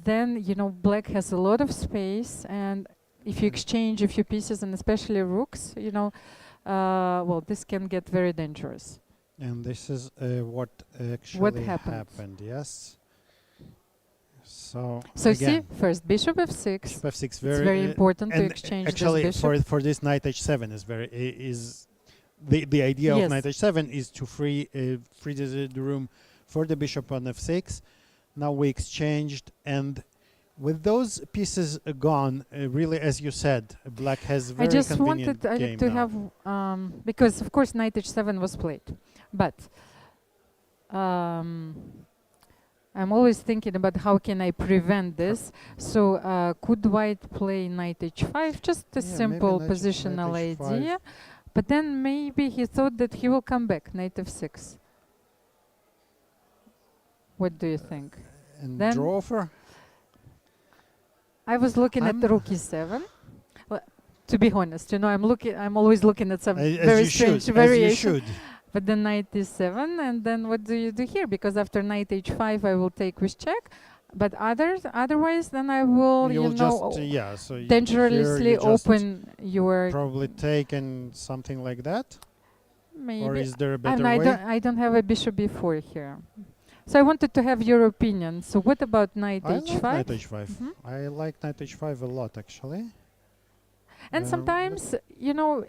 then, you know, Black has a lot of space, and if you exchange a few pieces, and especially rooks, you know, well, this can get very dangerous. and this is what actually happened, yes. So see, again, first bishop f6. bishop f6, It's very important to and exchange actually this bishop. for this knight h7 is very is the idea of knight h7 is to free the room for the bishop on f6. Now we exchanged, and with those pieces gone, really, as you said, Black has very I just convenient wanted game to now. have because of course knight h7 was played, but I'm always thinking about how can I prevent this. So could White play knight h5? Just a simple positional idea. But then maybe he thought that he will come back, knight f6. What do you think? And then draw offer? I was looking at the rook e7. Well, to be honest, you know, I'm always looking at some very strange variation. But then knight e7, and then what do you do here? Because after knight h5, I will take with check. But otherwise, then I will, so dangerously open your. Probably take and something like that. Maybe. Or is there a better way? I don't have a bishop b4 here. So I wanted to have your opinion. So what about knight h5? Like knight h5. I like knight h5 a lot, actually. And sometimes, you know,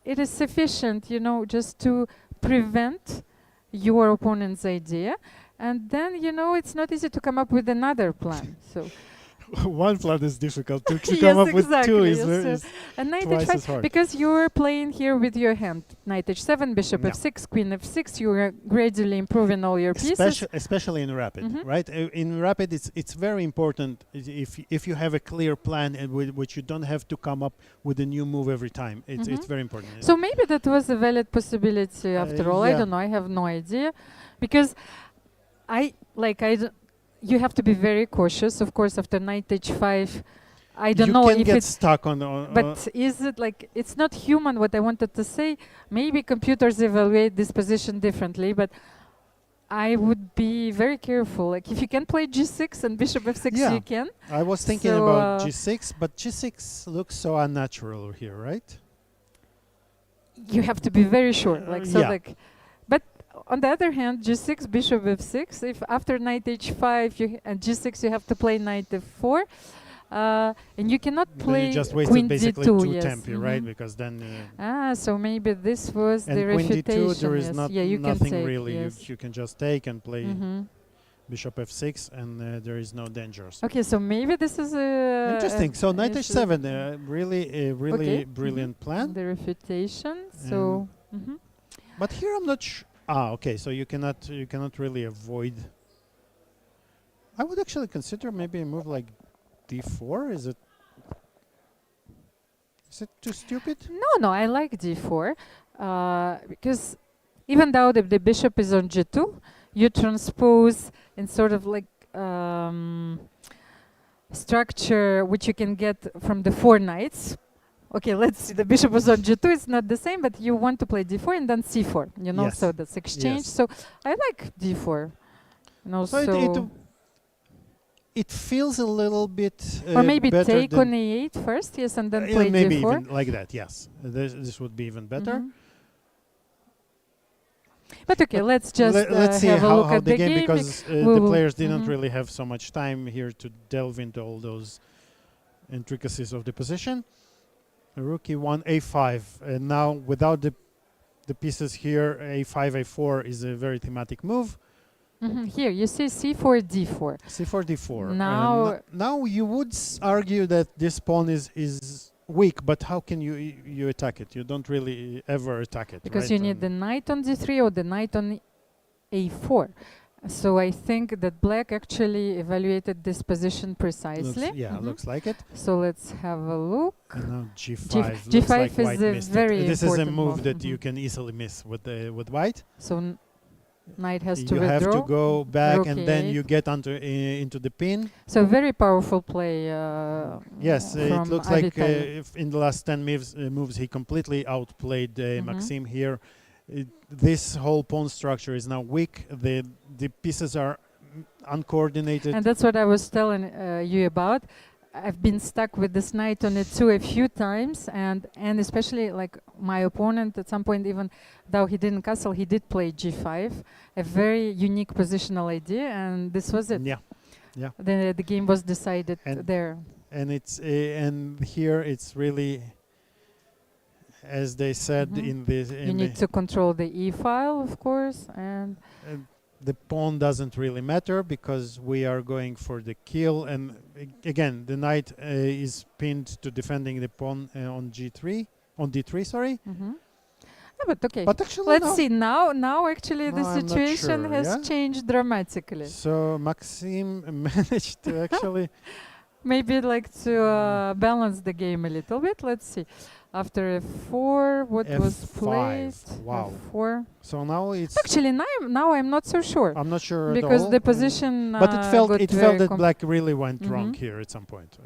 it is sufficient, you know, just to prevent your opponent's idea, and then, you know, it's not easy to come up with another plan. So one plan is difficult to come up with two is and knight twice h5 as hard. because you're playing here with your hand. Knight h7, bishop f6, queen f6. You are gradually improving all your pieces. Especially in rapid, right? In rapid, it's very important if you have a clear plan and which you don't have to come up with a new move every time. It's very important. So maybe that was a valid possibility after all. I don't know. I have no idea, because you have to be very cautious, of course, after knight h5. I don't know if you can get stuck on. But is it like, it's not human? What I wanted to say, maybe computers evaluate this position differently, but I would be very careful. Like if you can play g6 and bishop f6, you can. I was thinking about g6, but g6 looks so unnatural here, right? You have to be very sure. But on the other hand, g6, bishop f6. If after knight h5 and g6, you have to play knight f4, and you cannot play you just queen basically d2. two tempi, right? Because then. So maybe this was the refutation. Queen d2, there is nothing really. Yes. You can just take and play bishop f6, and there is no dangers. Okay, so maybe this is interesting. So knight h7, really brilliant plan. The refutation. So. But here I'm not sure. Okay. So you cannot really avoid. I would actually consider maybe a move like d4. Is it too stupid? No. I like d4 because even though the bishop is on g2, you transpose in sort of like structure which you can get from the 4 knights. Okay, let's see. The bishop was on g2. It's not the same, but you want to play d4 and then c4. You know, so that's exchange. So I like d4. And also, it feels a little bit. Or maybe take on e8 first, yes, and then play maybe d4. Even like that, yes. This would be even better. But okay, let's just let's see have a look how at the game, because the players didn't really have so much time here to delve into all those intricacies of the position. Rook e1, a5, and now without the pieces here, a5, a4 is a very thematic move. Here you see c4, d4. C4, d4. Now you would argue that this pawn is weak, but how can you attack it? You don't really ever attack it, because right? you need the knight on d3 or the knight on a4. So I think that black actually evaluated this position precisely. Looks like it. So let's have a look. And now g5 looks G5 like is white a missed very it. This is a important move move. that you can easily miss with white. So knight has to You withdraw. have to go back, Rook and then you e8. get into the pin. So very powerful play. Yes, it from looks like Avitali. if in the last 10 moves he completely outplayed Mhm. Maxim here. This whole pawn structure is now weak. The pieces are uncoordinated. And that's what I was telling you about. I've been stuck with this knight on e2 a few times, and especially like my opponent at some point, even though he didn't castle, he did play g5, a very unique positional idea, and this was it. Yeah, yeah. The game was decided And there. And it's and here it's really, as they said in this, You need to control the e file, of course, and the pawn doesn't really matter because we are going for the kill. And again, the knight is pinned to defending the pawn on g3, on d3. Sorry. But okay. But actually, let's see now. Actually, the I'm not situation sure, has changed dramatically. So Maxim managed to actually maybe like to balance the game a little bit. Let's see. After f4, what was played? Wow. F4. So now it's actually now I'm not so sure. I'm not sure because at all. the position. But it felt that black really went Mhm. wrong here at some point.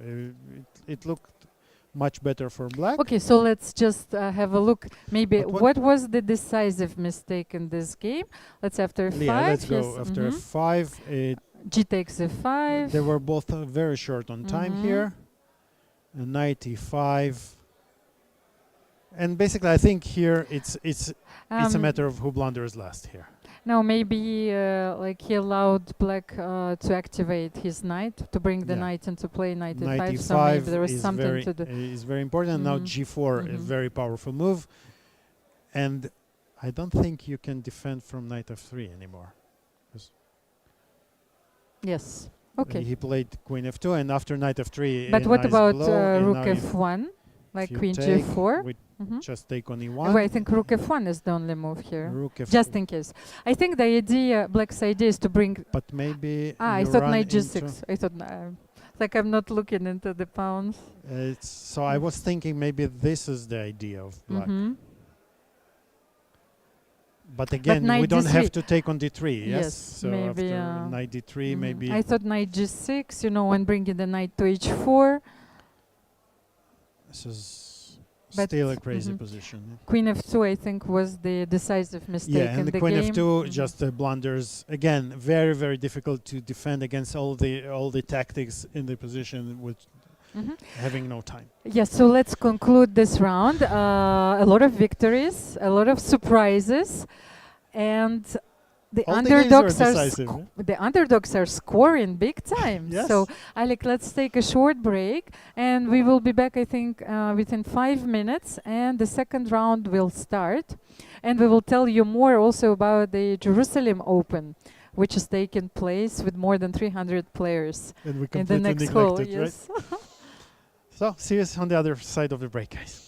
It looked much better for black. Okay, so let's just have a look. Maybe But what was the decisive mistake in this game? Let's after f5. Yeah, let's go yes, after f5. G takes f5. They were both very short on time here. And knight e5. And basically, I think here it's a matter of who blunders last here. No, maybe like he allowed black to activate his knight to bring the knight into play. Knight e5. So maybe there was something to do. Is very important. Now g4, a very powerful move, and I don't think you can defend from knight f3 anymore. Yes. Okay. He played queen f2, and after knight f3. But what about rook now f1, like queen take, g4? we just take on e1. Well, I think rook f1 is the only move here. Rook f just in case. I think the idea, black's idea, is to bring. But maybe. I thought knight g6. I thought. Like I'm not looking into the pawns. So I was thinking maybe this is the idea of black. But again, we don't have to take on d3, yes? So maybe, after knight d3, maybe. I thought knight g6, you know, when bringing the knight to h4. This is still a crazy position. Queen f2, I think, was the decisive mistake in and the the queen game. f2 just blunders. Again, very, very difficult to defend against all the tactics in the position with having no time. Yes, so let's conclude this round. A lot of victories, a lot of surprises, and the underdogs are scoring big time. Yes. So, Alik, let's take a short break, and we will be back, I think, within 5 minutes, and the second round will start. And we will tell you more also about the Jerusalem Open, which is taking place with more than 300 players in the next hall. Yes. Right? So, see us on the other side of the break, guys.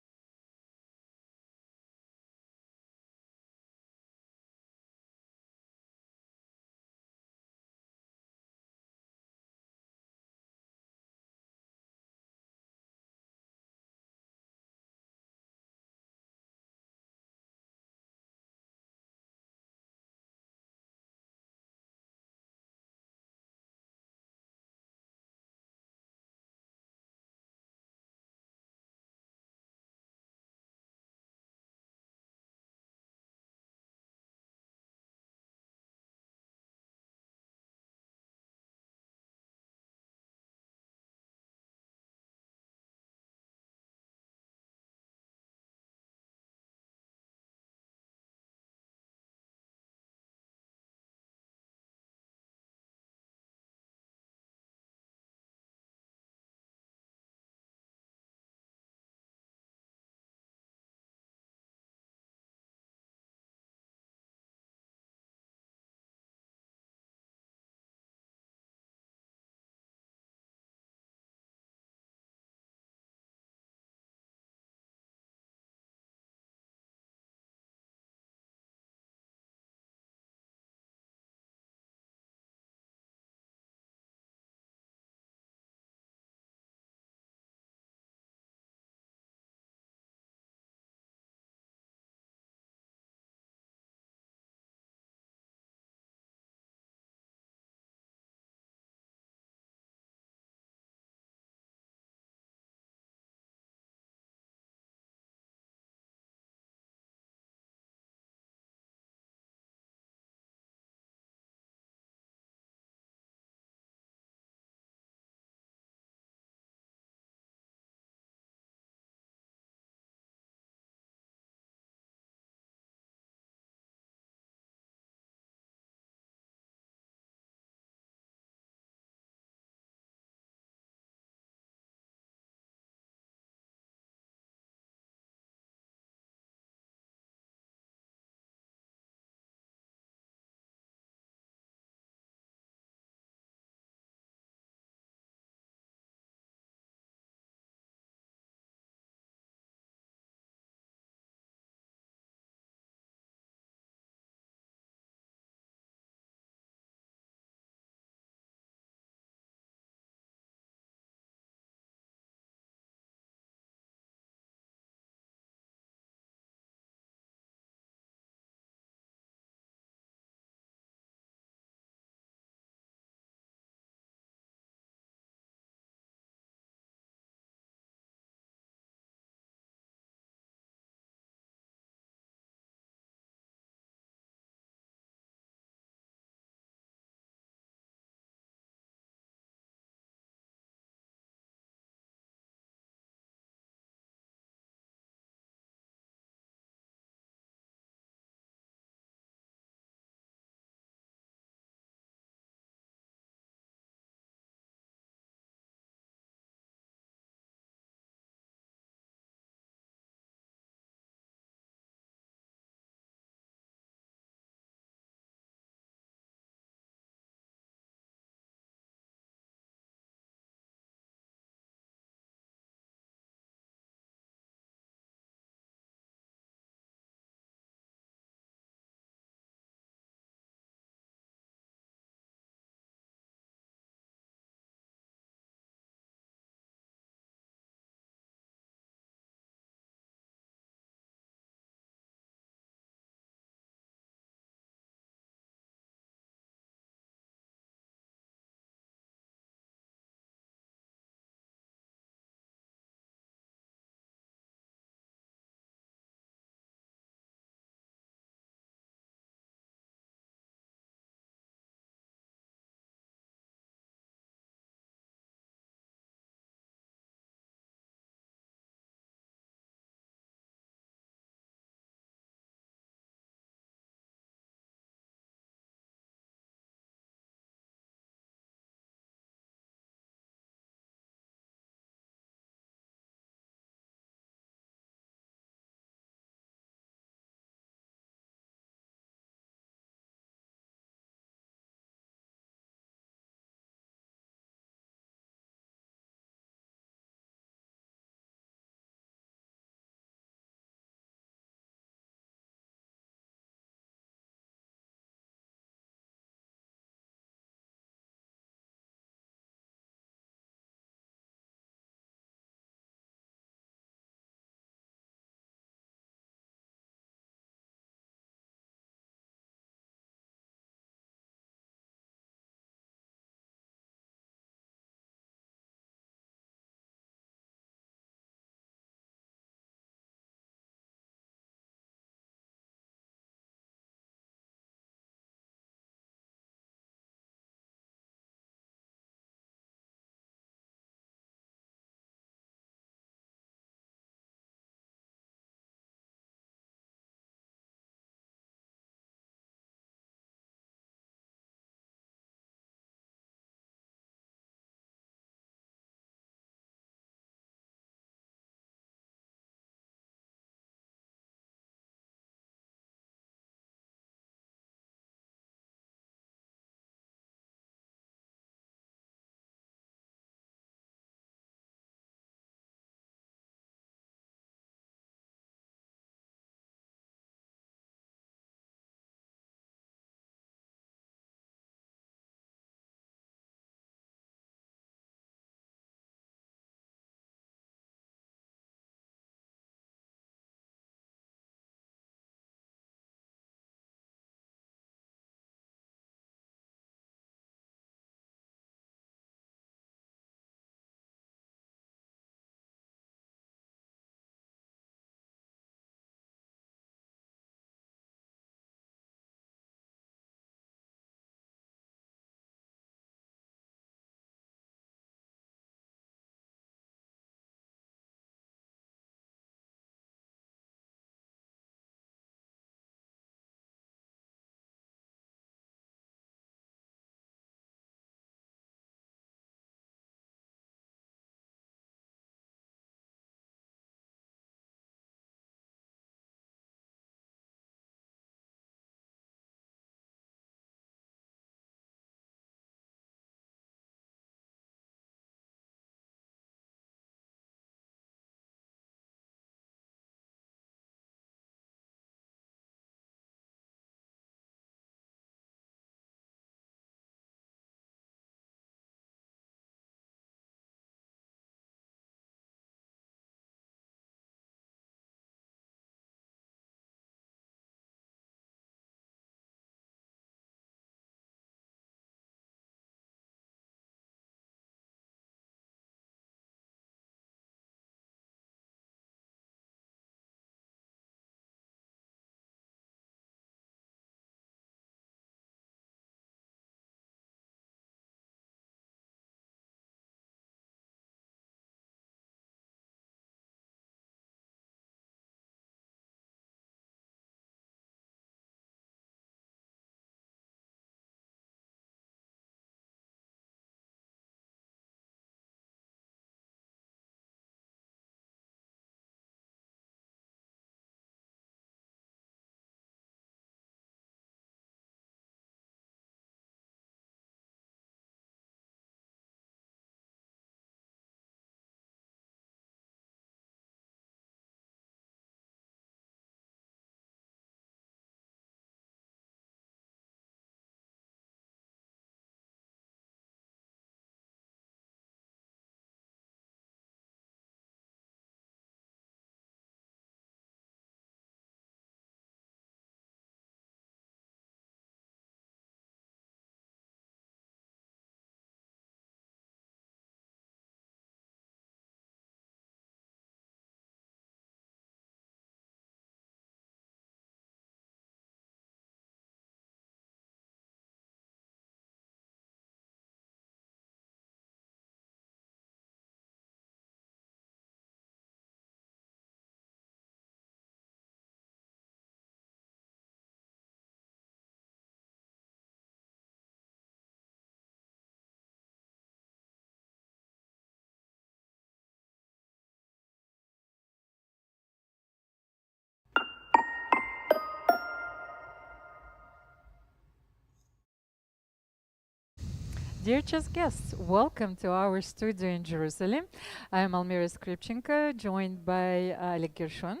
Dear chess guests, welcome to our studio in Jerusalem. I'm Almira Skripchenko, joined by Alik Gershon.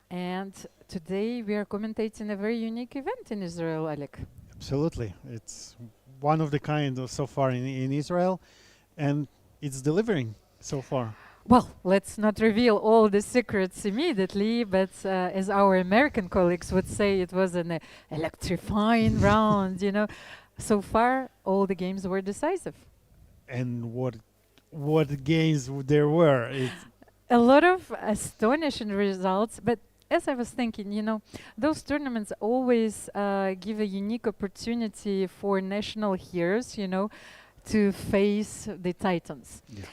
And today we are commentating a very unique event in Israel, Alik. Absolutely. It's one of the kind of so far in Israel, and it's delivering so far. Well, let's not reveal all the secrets immediately, but as our American colleagues would say, it was an electrifying round, you know. So far, all the games were decisive. And what games there were. A lot of astonishing results, but as I was thinking, you know, those tournaments always give a unique opportunity for national heroes, you know, to face the titans. Yeah.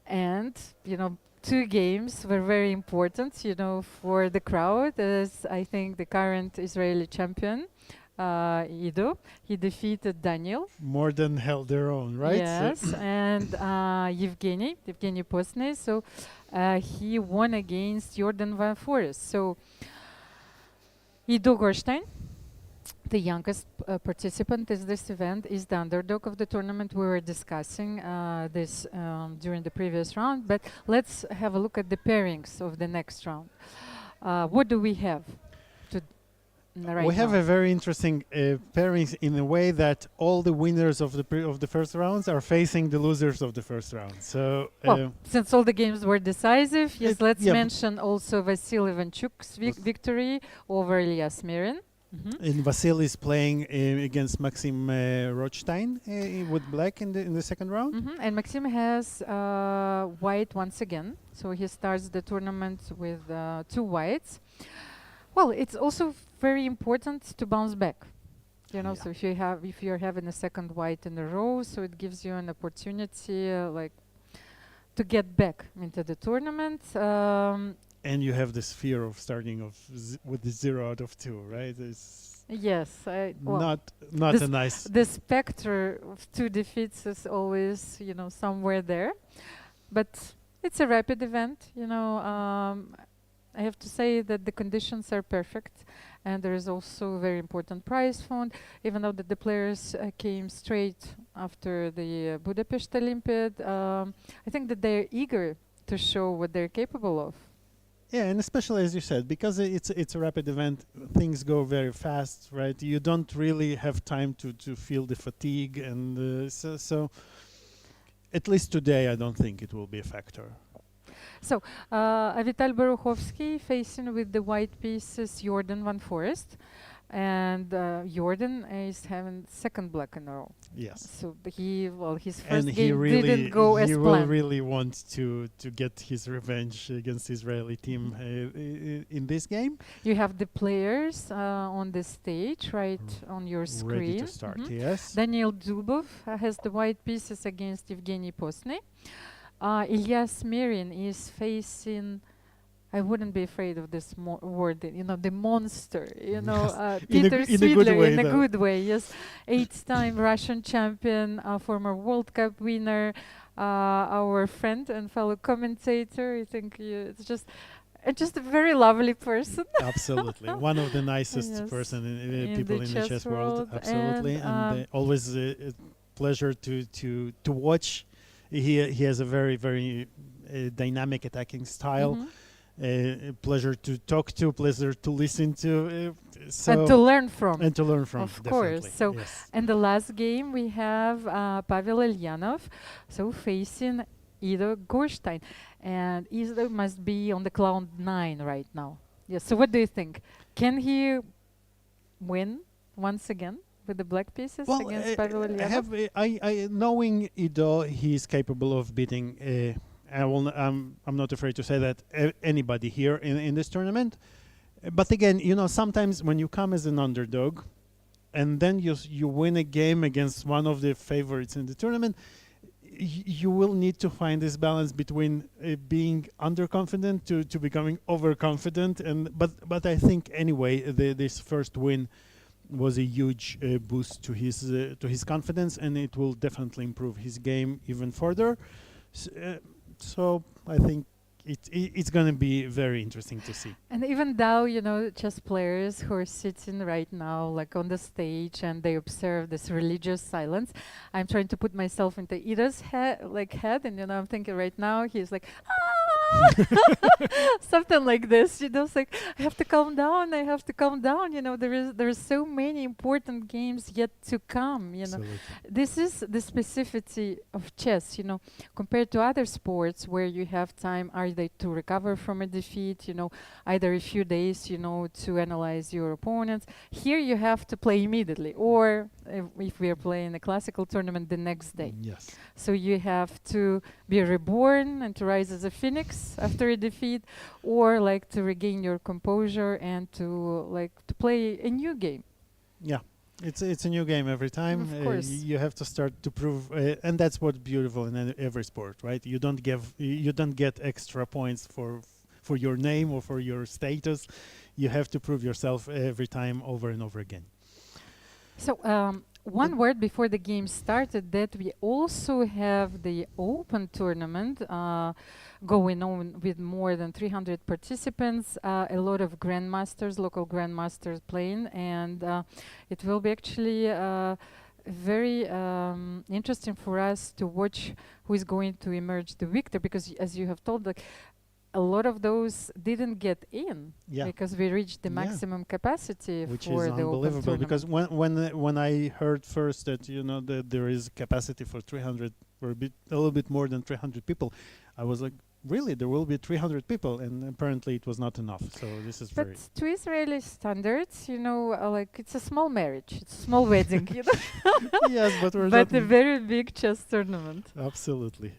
And, you know, two games were very important, you know, for the crowd, as I think the current Israeli champion, Ido, he defeated Daniil. More than held their own, right? Yes, and Evgeny Posny, so he won against Jordan Van Forest. So Ido Gorstein, the youngest participant in this event, is the underdog of the tournament. We were discussing this during the previous round, but let's have a look at the pairings of the next round. What do we have right we have now? a very interesting pairings in a way that all the winners of the first rounds are facing the losers of the first round. So Well, since all the games were decisive, yes, let's yeah, mention also Vasil Ivanchuk's victory over Elias Mirin. and Vasil is playing against Maxim Rothstein with black in the second round. And Maxim has white once again, so he starts the tournament with two whites. Well, it's also very important to bounce back. You know, Yeah. so if you're having a second white in a row, so it gives you an opportunity like to get back into the tournament. And you have this fear of starting with the 0 out of 2, right? It's Yes, well, not a nice. the specter of two defeats is always, you know, somewhere there. But it's a rapid event, you know. I have to say that the conditions are perfect, and there is also a very important prize fund, even though that the players came straight after the Budapest Olympiad. I think that they're eager to show what they're capable of. Yeah, and especially as you said, because it's a rapid event, things go very fast, right? You don't really have time to feel the fatigue, and so at least today, I don't think it will be a factor. So, Avital Boruchovsky facing with the white pieces Jordan Van Forest, and Jordan is having second black in a row. Yes. So his first And he game really didn't go as he will planned. really want to get his revenge against the Israeli team in this game. You have the players on the stage right on your screen. Ready to start, yes. Daniil Dubov has the white pieces against Evgeny Posny. Elias Mirin is facing, I wouldn't be afraid of this word, you know, the monster, you know, Peter Svidler, in a good way, yes. 8-time Russian champion, former World Cup winner, our friend and fellow commentator. I think it's just a very lovely person. Absolutely. One of the nicest Yes. person In people the in the chess world. world. Absolutely. And, And always a pleasure to watch. He has a very, very dynamic attacking style. Pleasure to talk to, pleasure to listen to. And to learn from. And to learn from, Of course. definitely. So, yes. and the last game we have Pavel Elyanov, so facing Ido Gorstein. And Ido must be on the cloud 9 right now. Yes. So what do you think? Can he win once again with the black pieces against Pavel Elyanov? I knowing Ido, he is capable of beating. I'm not afraid to say that anybody here in this tournament. But again, you know, sometimes when you come as an underdog, and then you win a game against one of the favorites in the tournament, you will need to find this balance between being underconfident to becoming overconfident. But I think anyway, this first win was a huge boost to his confidence, and it will definitely improve his game even further. So I think it's going to be very interesting to see. And even though, chess players who are sitting right now, like on the stage, and they observe this religious silence, I'm trying to put myself into Ida's head, and I'm thinking right now he's like, ah! Something like this, it's like, I have to calm down. There is so many important games yet to come. Absolutely. This is the specificity of chess, compared to other sports where you have time either to recover from a defeat, either a few days, to analyze your opponents. Here you have to play immediately, or if we are playing a classical tournament, the next day. Yes. So you have to be reborn and to rise as a phoenix after a defeat, or like to regain your composure and to play a new game. Yeah. It's a new game every time. Of course. You have to start to prove, and that's what's beautiful in every sport, right? You don't get extra points for your name or for your status. You have to prove yourself every time, over and over again. So one word before the game started, that we also have the open tournament going on with more than 300 participants, a lot of grandmasters, local grandmasters playing, and it will be actually very interesting for us to watch who is going to emerge the victor, because as you have told, a lot of those didn't get in because we reached the maximum capacity, which for is the unbelievable. open Because when I heard first that that there is capacity for 300 or a little bit more than 300 people, I was like, really, there will be 300 people, and apparently it was not enough. So this is but very. to Israeli standards, it's a small marriage, it's a small wedding, Yes, but we're but not a very big chess tournament. Absolutely.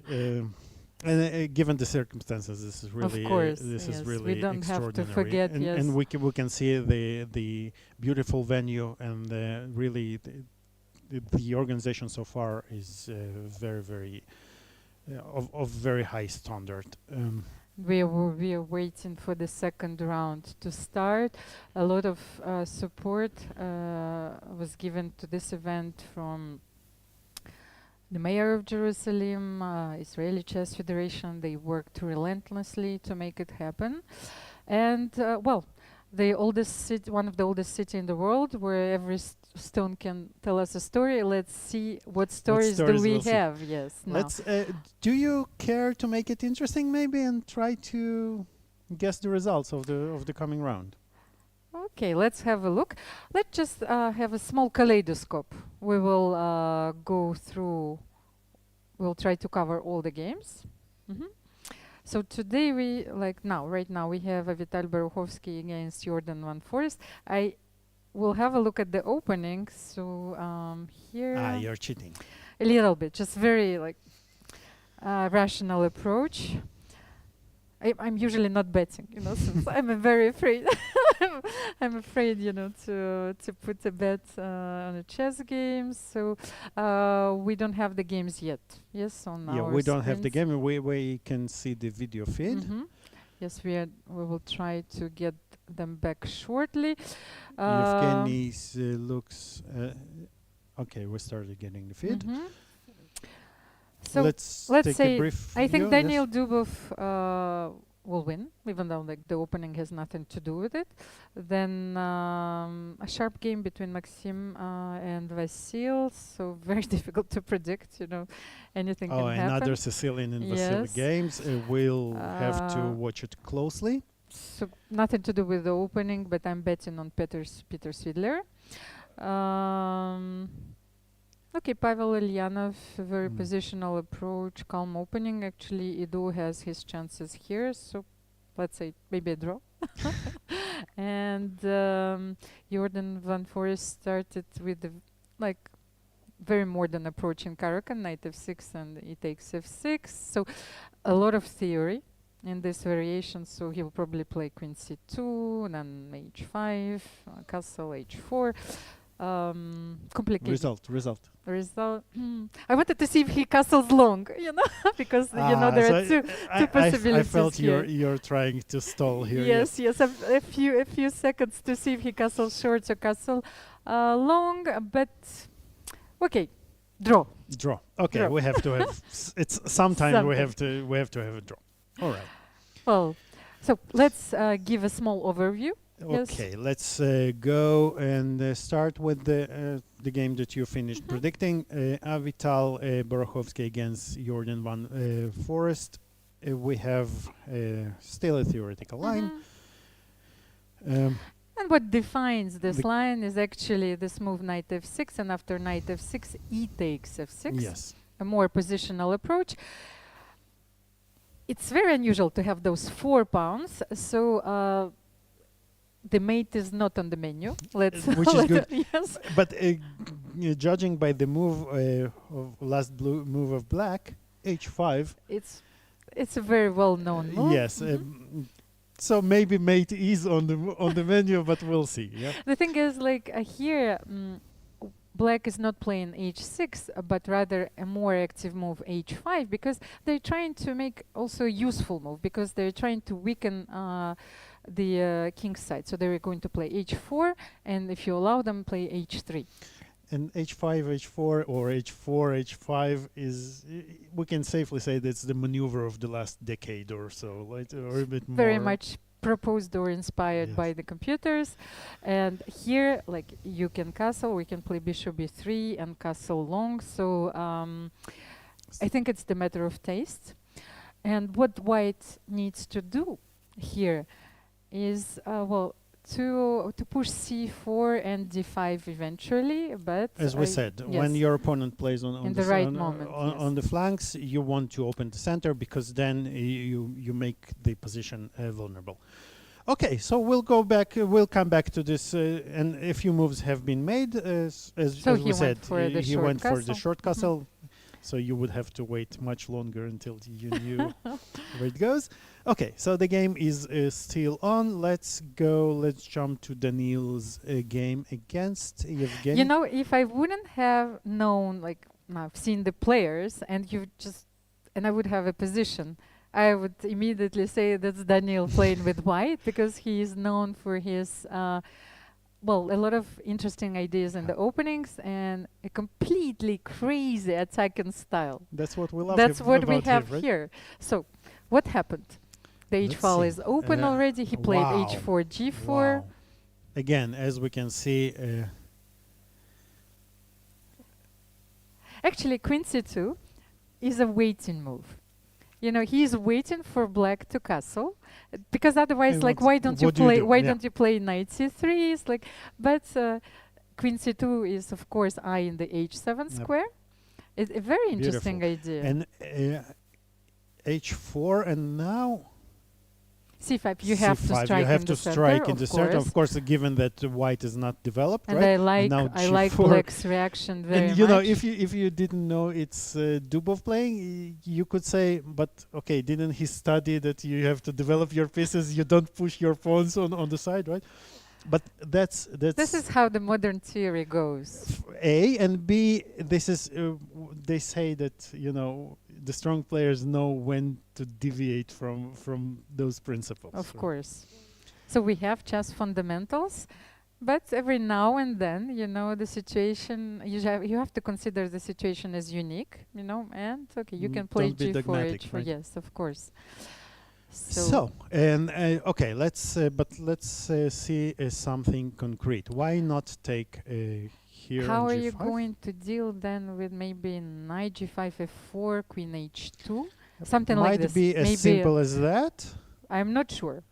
And given the circumstances, this is really Of course, this yes. is really We don't have to extraordinary. forget, and, yes. and we can see the beautiful venue, and really the organization so far is very, very of very high standard. We are waiting for the second round to start. A lot of support was given to this event from the mayor of Jerusalem, Israeli Chess Federation. They worked relentlessly to make it happen. And the oldest city, one of the oldest city in the world, where every stone can tell us a story. Let's see what stories do we have. Yes. Let's. Do you care to make it interesting, maybe, and try to guess the results of the coming round? Okay, let's have a look. Let's just have a small kaleidoscope. We will go through. We'll try to cover all the games. So today right now we have Vital Beruchovsky against Jordan Van Forest. I will have a look at the opening. So here. You're cheating. A little bit, just very rational approach. I'm usually not betting, since I'm very afraid. I'm afraid, to put a bet on a chess game. So we don't have the games yet. Yes, on our we don't have the screens. game. We can see the video feed. Yes, we will try to get them back shortly. Evgeny's looks. Okay, we started getting the feed. So let's say take a brief. I think view. Daniil Dubov will win, even though the opening has nothing to do with it. Then a sharp game between Maxim and Vasil, so very difficult to predict. Anything can happen. Another Sicilian and Vasil games. We'll have to watch it closely. So nothing to do with the opening, but I'm betting on Peter Svidler. Okay, Pavel Ilyanov, very positional approach, calm opening. Actually, Ido has his chances here, so let's say maybe a draw. And Jordan Van Forest started with the very modern approach in Karakan, knight f6 and he takes f6. So a lot of theory in this variation. So he will probably play queen c2, then h5, castle h4. Complicated. Result. I wanted to see if he castles long, because there are two possibilities. I felt here. you're trying to stall here. Yes. A few seconds to see if he castles short or castle long, but okay, draw. Okay, draw. We have to have. It's sometimes we have to have a draw. All right. Well, so let's give a small overview. Yes. Okay, let's go and start with the game that you finished predicting. Avital Borochovsky against Jordan van Forest. We have still a theoretical line. And what defines this The- line is actually this move knight f6, and after knight f6, e takes f6. Yes. A more positional approach. It's very unusual to have those 4 pawns, so the mate is not on the menu. Let's Which is good. Yes. But judging by the move of last blue move of black, h5. It's a very well-known move. Yes. So maybe mate is on the menu, but we'll see. Yeah. The thing is, like here, black is not playing h6, but rather a more active move h5, because they're trying to make also a useful move, because they're trying to weaken the king's side. So they're going to play h4, and if you allow them, play h3. And h5, h4, or h4, h5 is, we can safely say that's the maneuver of the last decade or so, right? Or a bit more. Very much proposed or inspired Yes. by the computers. And here, like, you can castle, we can play bishop b3 and castle long. So I think it's the matter of taste. And what white needs to do here is, well, to push c4 and d5 eventually, but as we said, when yes. your opponent plays on In the s- right on, moment, on yes. the flanks, you want to open the center, because then you make the position vulnerable. Okay, so we'll go back. We'll come back to this, and a few moves have been made. As So we he said, went for the he short went for the castle. short castle. So you would have to wait much longer until you knew where it goes. Okay, so the game is still on. Let's go. Let's jump to Daniil's game against Evgeny. You know, if I wouldn't have known, like, I've seen the players, and I would have a position, I would immediately say that's Daniil playing with white, because he is known for his, well, a lot of interesting ideas in the openings and a completely crazy attacking style. That's what we love. That's what we about have right? here. So, what happened? The Let's h file see. is open already. He played Wow. h4, g4. Wow. Again, as we can see, Actually, queen c2 is a waiting move. You know, he's waiting for black to castle, because otherwise, And like, what's- why don't you what do you play? do? Why Yeah. don't you play knight c3? It's like, but queen c2 is of course eye in the h7 Yep. square. It's a very interesting idea. and h4, and now c5, you have to C5, strike you have in to the center, strike in of the center. course. Of course, given that white is not developed, And right? I Now like G4. black's reaction very And you know, much. if you didn't know it's Dubov playing, you could say, but okay, didn't he study that you have to develop your pieces? You don't push your pawns on the side, right? But that's This is how the modern theory goes. A, and B. This is they say that, you know, the strong players know when to deviate from those principles. Of right? course. So we have chess fundamentals, but every now and then, you know, the situation, you have to consider the situation as unique, you know, and okay, you can play Don't be g4, dogmatic, h4, right? yes, of course. So, and okay, let's see something concrete. Why not take here how on are G5? you going to deal then with maybe knight g5, f4, queen h2? Something like this. Might be as Maybe simple as that. I'm not sure,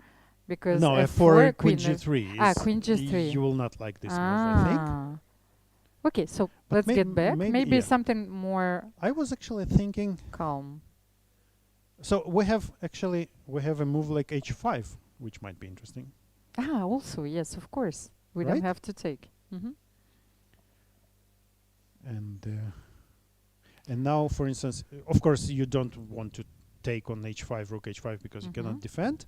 because No, f4, f4, queen F- g3. queen g3. You will not like this move, I think. Okay, so But let's get back. Maybe yeah. something more I was actually thinking. calm. So we have a move like h5, which might be interesting. Also, yes, of course. We Right? don't have to take. And now, for instance, of course, you don't want to take on h5, rook h5, because you cannot defend.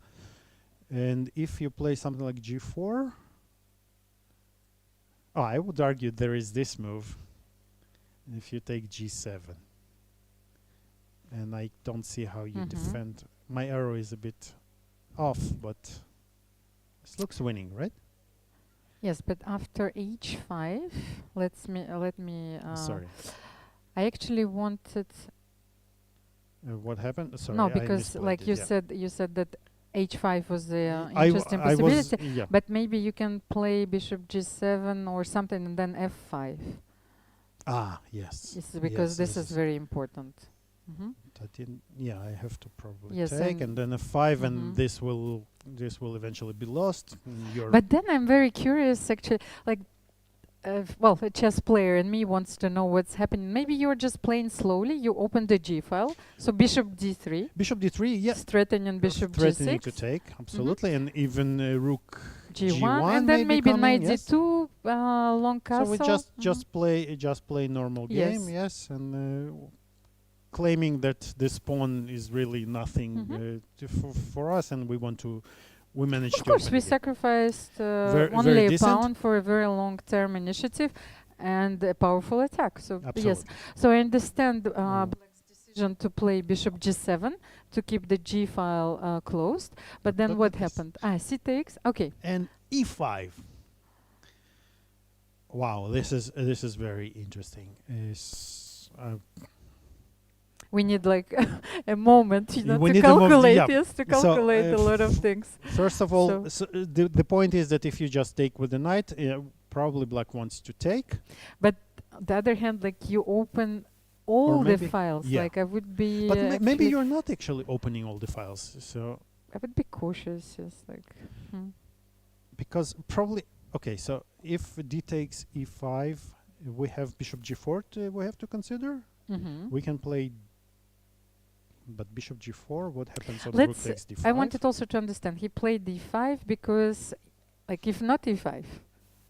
And if you play something like g4, I would argue there is this move. If you take g7, and I don't see how you defend. My arrow is a bit off, but this looks winning, right? Yes, but after h5, let me. Sorry. I actually wanted What happened? Sorry, no, I because misplayed like it, you yeah. said that h5 was the I interesting was possibility. yeah. But maybe you can play bishop g7 or something and then f5. Ah, yes. Yes, because Yes, this this is very important. Mm-hmm. I didn't. Yeah, I have to probably Yes, take, and then f5, Mhm. and this will eventually be lost. Your But then I'm very curious, actually, like, well, a chess player and me wants to know what's happening. Maybe you're just playing slowly. You open the g file, so bishop d3, bishop d3, yeah, threatening bishop threatening g6, to take, absolutely, and even rook g1, G1 and then may be maybe coming, knight yes. d2, long castle. So we just play normal game, yes, and claiming that this pawn is really nothing for us, and we managed Of to. course, win we the game. sacrificed very only a decent. pawn for a very long-term initiative and a powerful attack. So Absolutely. yes, so I understand Mm. Black's decision to play bishop g7 to keep the g file closed. But then what this- happened? Ah, c takes. Okay. And e5. Wow, this is very interesting. We need like a moment, you know, We to need a moment, calculate. yeah. Yes, to So, calculate a lot of things. First of all, So- the point is that if you just take with the knight, probably black wants to take. But on the other hand, like you open all the maybe- files. yeah. Like I would be. But maybe actually- you're not actually opening all the files. So I would be cautious. Yes, like. because probably okay. So if d takes e5, we have bishop g4. We have to consider. Mm-hmm. We can play. But bishop g4, what happens on Let's. rook takes d5? I wanted also to understand. He played d5 because, like, if not e5,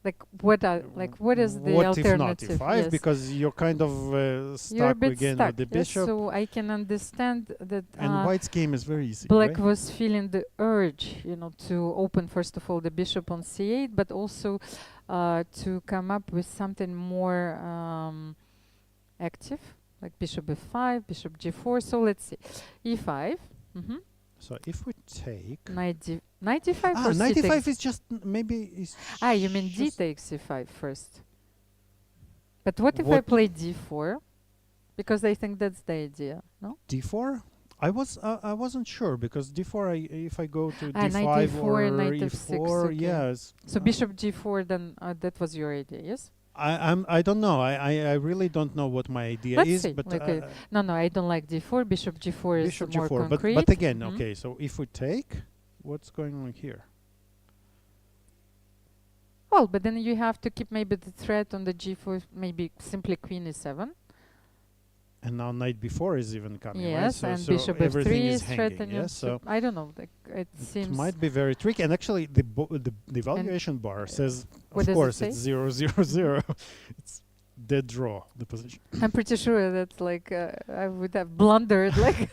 like what is the what alternative? if not e5? Yes. Because you're kind of You're a stuck bit again stuck. with the yes, bishop. so I can understand that And white's game is very easy. Black right? was feeling the urge, you know, to open first of all the bishop on c8, but also to come up with something more active, like bishop f5, bishop g4. So let's see, e5. Mm-hmm. So if we take Knight d5 or knight c e5 takes? is just maybe is You mean d just- takes c5 first? But what if I What- play d4? Because I think that's the idea, no? d4? I wasn't sure because d4 if I go to knight d5 d4 or and knight e4, f6, okay. yes. So bishop g4, then that was your idea, yes? I don't know. I really don't know what my idea Let's is, see, but like, No, I don't like d4. Bishop g4 is bishop more g4. concrete. But again, Mhm. okay. So if we take, what's going on here? Well, but then you have to keep maybe the threat on the g4, maybe simply queen e7. And now knight b4 is even coming. Yes, right? and bishop everything f3 is is hanging. threatening. Yes, so I don't know. Like it it seems. might be very tricky. And actually, the valuation bar says, what of does it course, say? it's 0-0-0. It's dead draw. The position. I'm pretty sure that like I would have blundered like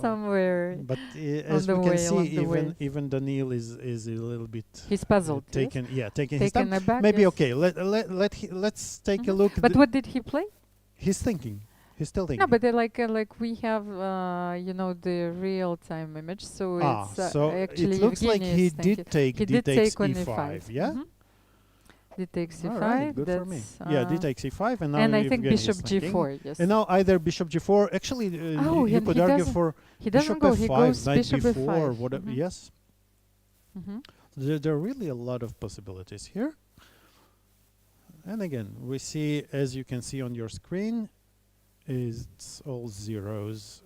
somewhere. But as the we can way, see, along the way. even Daniil is a little bit He's puzzled. yes? taking his time. Taken aback. Maybe yes. okay. Let's take a Mhm. look. But what did he play? He's thinking. He's still thinking. No, but like we have you know the real time image, so it's so actually it looks like Evgeny he is thinking. did take He d did takes take on e5. Yeah. Mhm. D takes e5. All right, good for me. that's, Yeah, d takes e5, and now and I think Evgeny is bishop thinking. g4. Yes. And now either bishop g4. Actually, Oh, you and could he argue doesn't for he bishop doesn't go. He f5, goes knight bishop b4, f5. whatever. Mhm. Yes, Mhm. there are really a lot of possibilities here. And again, we see, as you can see on your screen, it's all zeros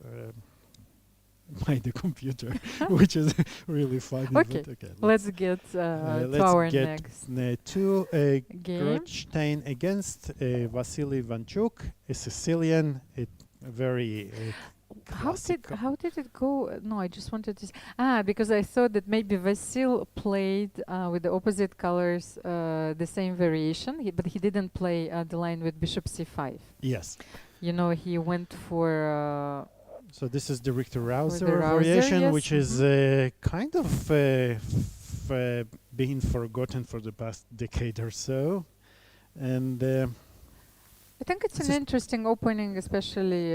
by the computer, which is really funny. Okay, but okay, Let's get to let's our get next to game. Gershon against Vasil Ivanchuk, a Sicilian, a very How did it go? No, I just wanted to. Because I thought that maybe Vasil played with the opposite colors the same variation, but he didn't play the line with bishop c5. yes. You know, he went for. So this is the Richter-Rauser the Rauser, variation, yes, which is kind of being forgotten for the past decade or so, and I think it's It's an a interesting opening, especially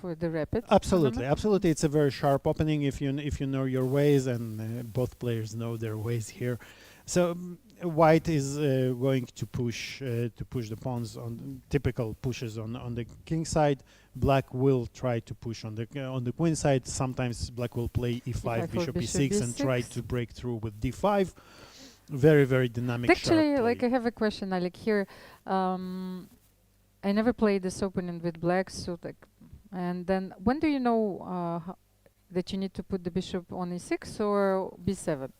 for the rapid. absolutely, tournament. absolutely, it's a very sharp opening if you know your ways, and both players know their ways here. So white is going to push the pawns on typical pushes on the king side. Black will try to push on the queen side. Sometimes black will play e5, E5 or bishop bishop e6, and try B6. to break through with d5. Very, very dynamic. Actually, sharp like I play. have a question, Alik. Here, I never played this opening with black, so like, and then when do you know that you need to put the bishop on e6 or b7?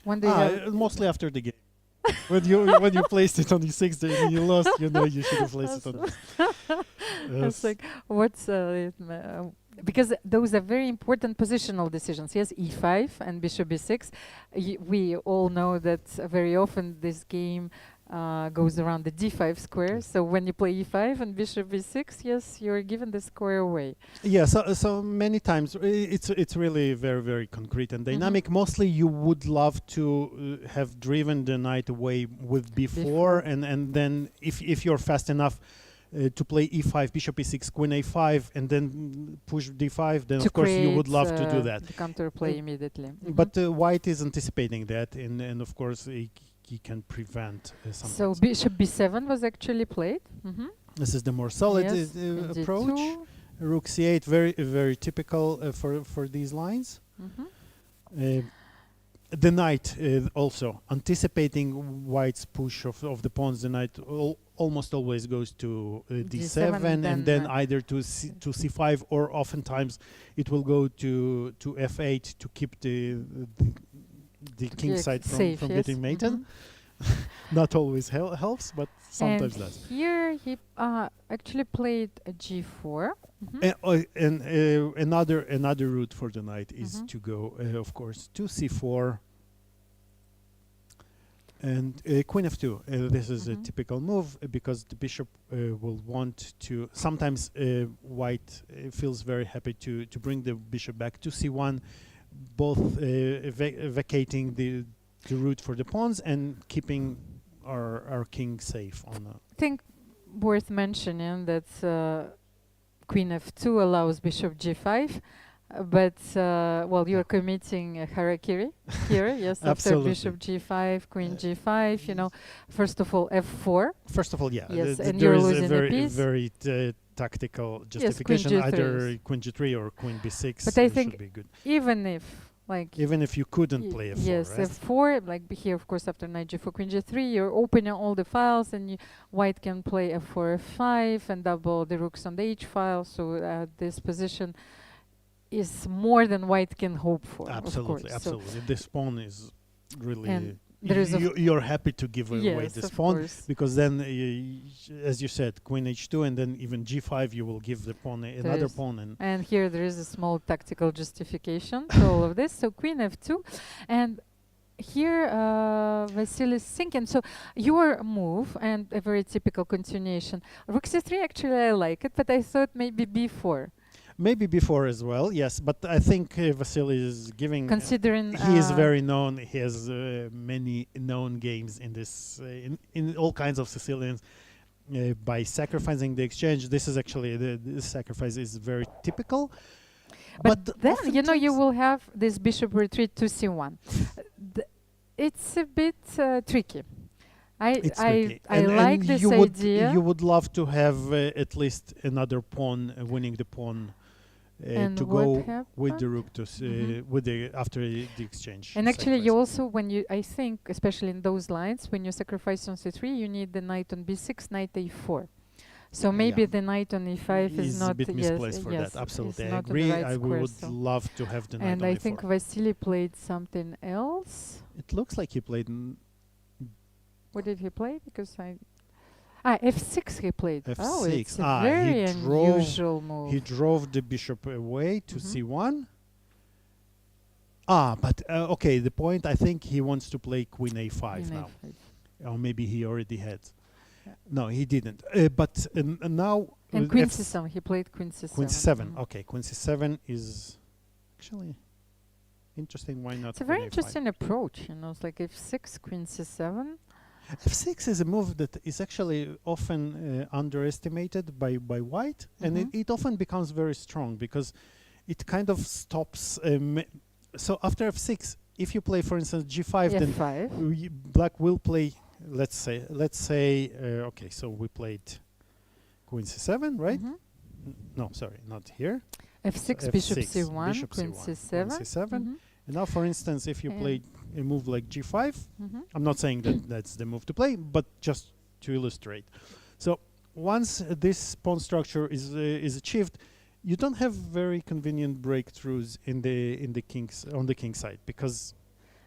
When do you have Mostly after the game. when you placed it on e6 and you lost, you know you should have placed it on. It's like what's because those are very important positional decisions. Yes, e5 and bishop b6. We all know that very often this game goes around the d5 square. So when you play e5 and bishop b6, yes, you're given the square away. Yeah, so many times it's really very, very concrete and dynamic. Mostly you would love to have driven the knight away with b4, and then if you're fast enough to play e5, bishop e6, queen a5, and then push d5, then To of course you would love to do create, that. the counterplay immediately. But white is anticipating that, and of course he can prevent something. So bishop b7 was actually played. This is the more solid Yes, and approach. d2. Rook c8, very typical for these lines. The knight also anticipating white's push of the pawns. The knight almost always goes to d7 and then either to c5, or oftentimes it will go to f8 to keep the king side from getting mated. Not always helps, but sometimes and does. Here he actually played a g4. And another route for the knight is to go, of course, to c4 and queen f2. This is a typical move because the bishop will want to. Sometimes white feels very happy to bring the bishop back to c1, both vacating the route for the pawns and keeping our king safe on. I think worth mentioning that queen f2 allows bishop g5, but well, you're committing a harakiri here. Yes, after bishop g5, queen g5. You know, first of all f4. First of all, yeah. Yes, and there you're is losing a a piece. very tactical justification. Yes, queen either queen g3 or queen b6. But I should think be good. even if you couldn't play f4, yes, right? f4, like here, of course, after knight g4, queen g3, you're opening all the files, and white can play f4, f5, and double the rooks on the h file. So this position is more than white can hope for. Absolutely, of course. absolutely. So this pawn is really. And there is you're happy to give away yes, this of pawn course. because then, as you said, queen h2, and then even g5, you will give the pawn another pawn. And here there is a small tactical justification to all of this. So queen f2, and here Vasil is thinking. So your move and a very typical continuation. Rook c3, actually I like it, but I thought maybe b4. Maybe before as well, yes, but I think Vasil is giving. Considering he is very known. He has many known games in this in all kinds of Sicilians by sacrificing the exchange. This is actually the sacrifice is very typical. But then you will have this bishop retreat to c1. It's a bit tricky. I like this idea. You would love to have at least another pawn, winning the pawn to go with the rook to with the after the exchange. And actually, you also I think especially in those lines when you sacrifice on c3, you need the knight on b6, knight a4. So maybe the knight on e5 is not a bit misplaced for that. Absolutely, I agree. I would love to have the knight on and I think Vasily played something else. It looks like he played. What did he play? Because f6 he played. F6. Oh, it's a very unusual move. He drove the bishop away to c1. But okay, the point, I think he wants to play queen a5 now. Or maybe he already had. Yeah. No, he didn't. But now... And queen c7. He played queen c7. Queen c7. Okay, queen c7 is actually interesting. Why not? It's a very interesting approach. It's like f6, queen c7. f6 is a move that is actually often underestimated by white, and it often becomes very strong because it kind of stops. So after f6, if you play, for instance, g5, then f5. black will play. Let's say. Okay, so we played queen c7, right? No, sorry, not here. f6, bishop c1, queen c7. c7. And now, for instance, if you play a move like g5, I'm not saying that that's the move to play, but just to illustrate. So once this pawn structure is achieved, you don't have very convenient breakthroughs on the king side, because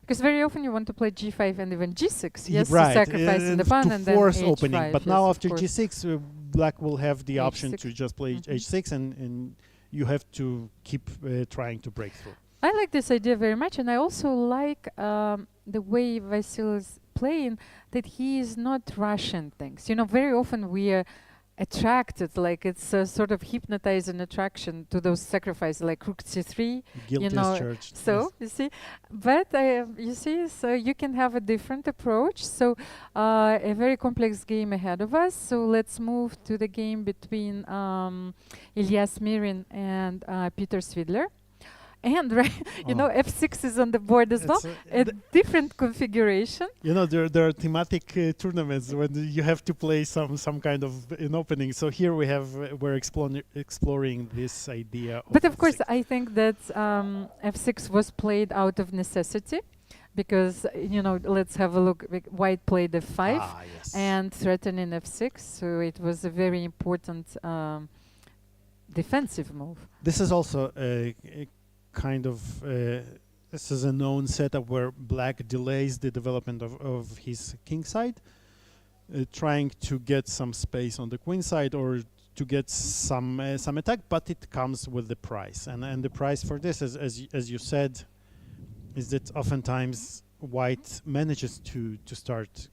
very often you want to play g5 and even g6, yes, right, to sacrifice the pawn and then force h5. opening. But now yes, after g6, black will have the option h6. to just play h6, and you have to keep trying to break through. I like this idea very much, and I also like the way Vasil is playing, that he is not rushing things. You know, very often we are attracted, like it's a sort of hypnotizing attraction to those sacrifices, like rook c3. Guilty you know, as charged. so you see, but you see, so you can have a different approach. So a very complex game ahead of us. So let's move to the game between Ilyas Mirin and Peter Svidler. And you know, f6 is on the board as well. A different configuration. You know, there are thematic tournaments when you have to play some kind of an opening. So here we're exploring this idea. But of course, I think that f6 was played out of necessity, because you know, let's have a look. White played f5 yes. and threatening f6, so it was a very important defensive move. This is also a kind of this is a known setup where black delays the development of his king side, trying to get some space on the queen side or to get some attack, but it comes with the price, and the price for this is, as you said, is that oftentimes white manages to start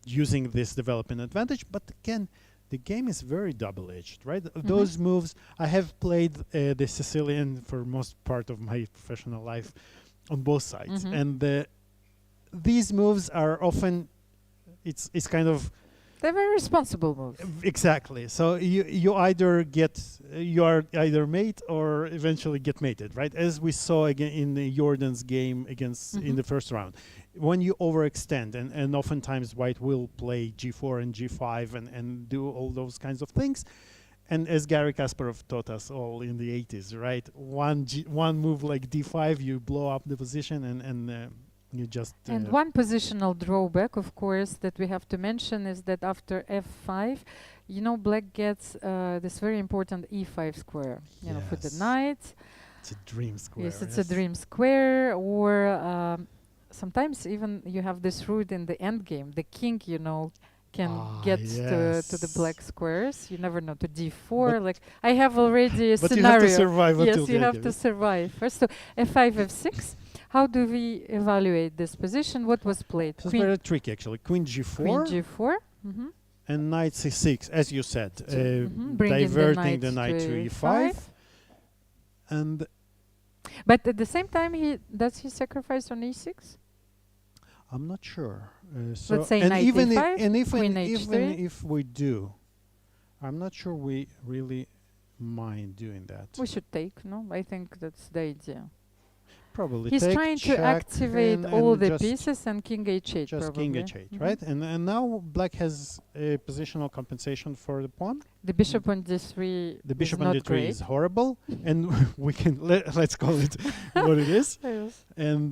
using this development advantage, but again, the game is very double-edged, right? Those moves, I have played the Sicilian for most part of my professional life on both sides, and these moves are often, it's kind of, they're very responsible moves. Exactly. So you either are either mate or eventually get mated, right? As we saw again in the Jordan's game against in the first round. When you overextend, and oftentimes white will play g4 and g5 and do all those kinds of things. And as Garry Kasparov taught us all in the 80s, right? One move like d5, you blow up the position, and you just... and one positional drawback, of course, that we have to mention is that after f5, you know, black gets this very important e5 square, you know, for the knight. It's a dream square. Yes, it's a dream square, or sometimes even you have this route in the endgame. The king, you know, can get to the black squares. You never know, to d4. But like, I have already a scenario. But you have to survive until yes, you have to survive. First, so f5, f6. How do we evaluate this position? What was played? It's very tricky, actually. Queen g4. Queen g4. And knight c6, as you said, diverting the knight to e5. And but at the same time, does he sacrifice on e6? I'm not sure. So let's say knight even e5, even if we do, I'm not sure we really mind doing that. We should take, no? I think that's the idea. Probably he's trying to activate all the pieces, and king h8 just probably. King h8, right? And now black has a positional compensation for the pawn. The bishop on d3. The bishop on d3 is horrible, and we can let's call it what it is. Yes. And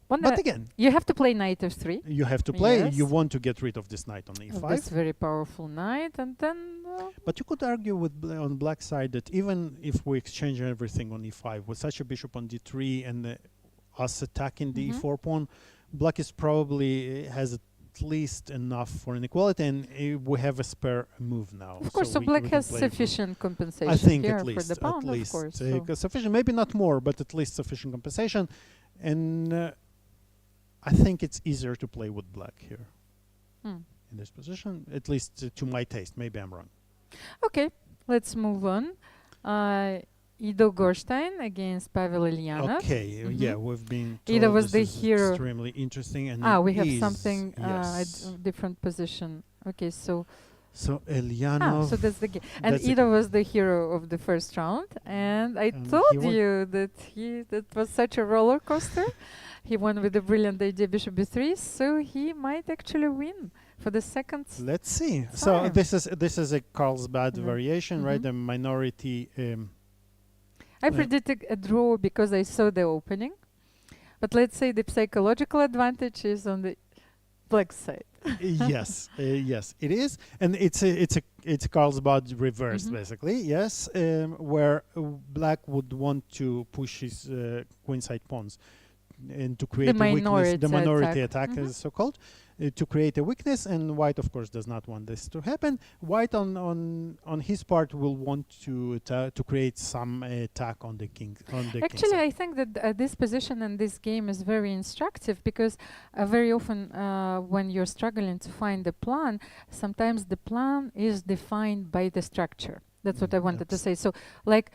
but again, you have to play knight f3. You have to play. Yes. You want to get rid of this knight on e5. This very powerful knight, and then. But you could argue on black side that even if we exchange everything on e5 with such a bishop on d3 and us attacking the e4 pawn, black is probably has at least enough for an equality, and we have a spare move now. Of course, so black has sufficient compensation. I think here at least, for the pawn, at least of course, sufficient. Maybe not more, but at least sufficient compensation. And I think it's easier to play with black here in this position, at least to my taste. Maybe I'm wrong. Okay, let's move on. Ido Gorstein against Pavel Ilyanov. Okay, yeah, we've been told Ido was the hero. Extremely interesting, and we have something a different position. Okay, so So So Elyanov, that's the game. And that's the Ida game. was the hero of the first round. And I And he told won. you that was such a roller coaster. He won with a brilliant idea, bishop b3, so he might actually win for the second Let's see. So time. this is a Carlsbad Yeah. variation, right? Mhm. A minority. I predicted a draw because I saw the opening. But let's say the psychological advantage is on the black side. Yes, yes, it is, and it's a Carlsbad reversed Mhm. basically. Yes, where Black would want to push his queenside pawns and to create a weakness. The minority attack Mhm. is so called. To create a weakness, and White, of course, does not want this to happen. White, on his part, will want to create some attack on the king. Actually, side. I think that this position in this game is very instructive because very often when you're struggling to find a plan, sometimes the plan is defined by the structure. That's what I wanted to say. So, like,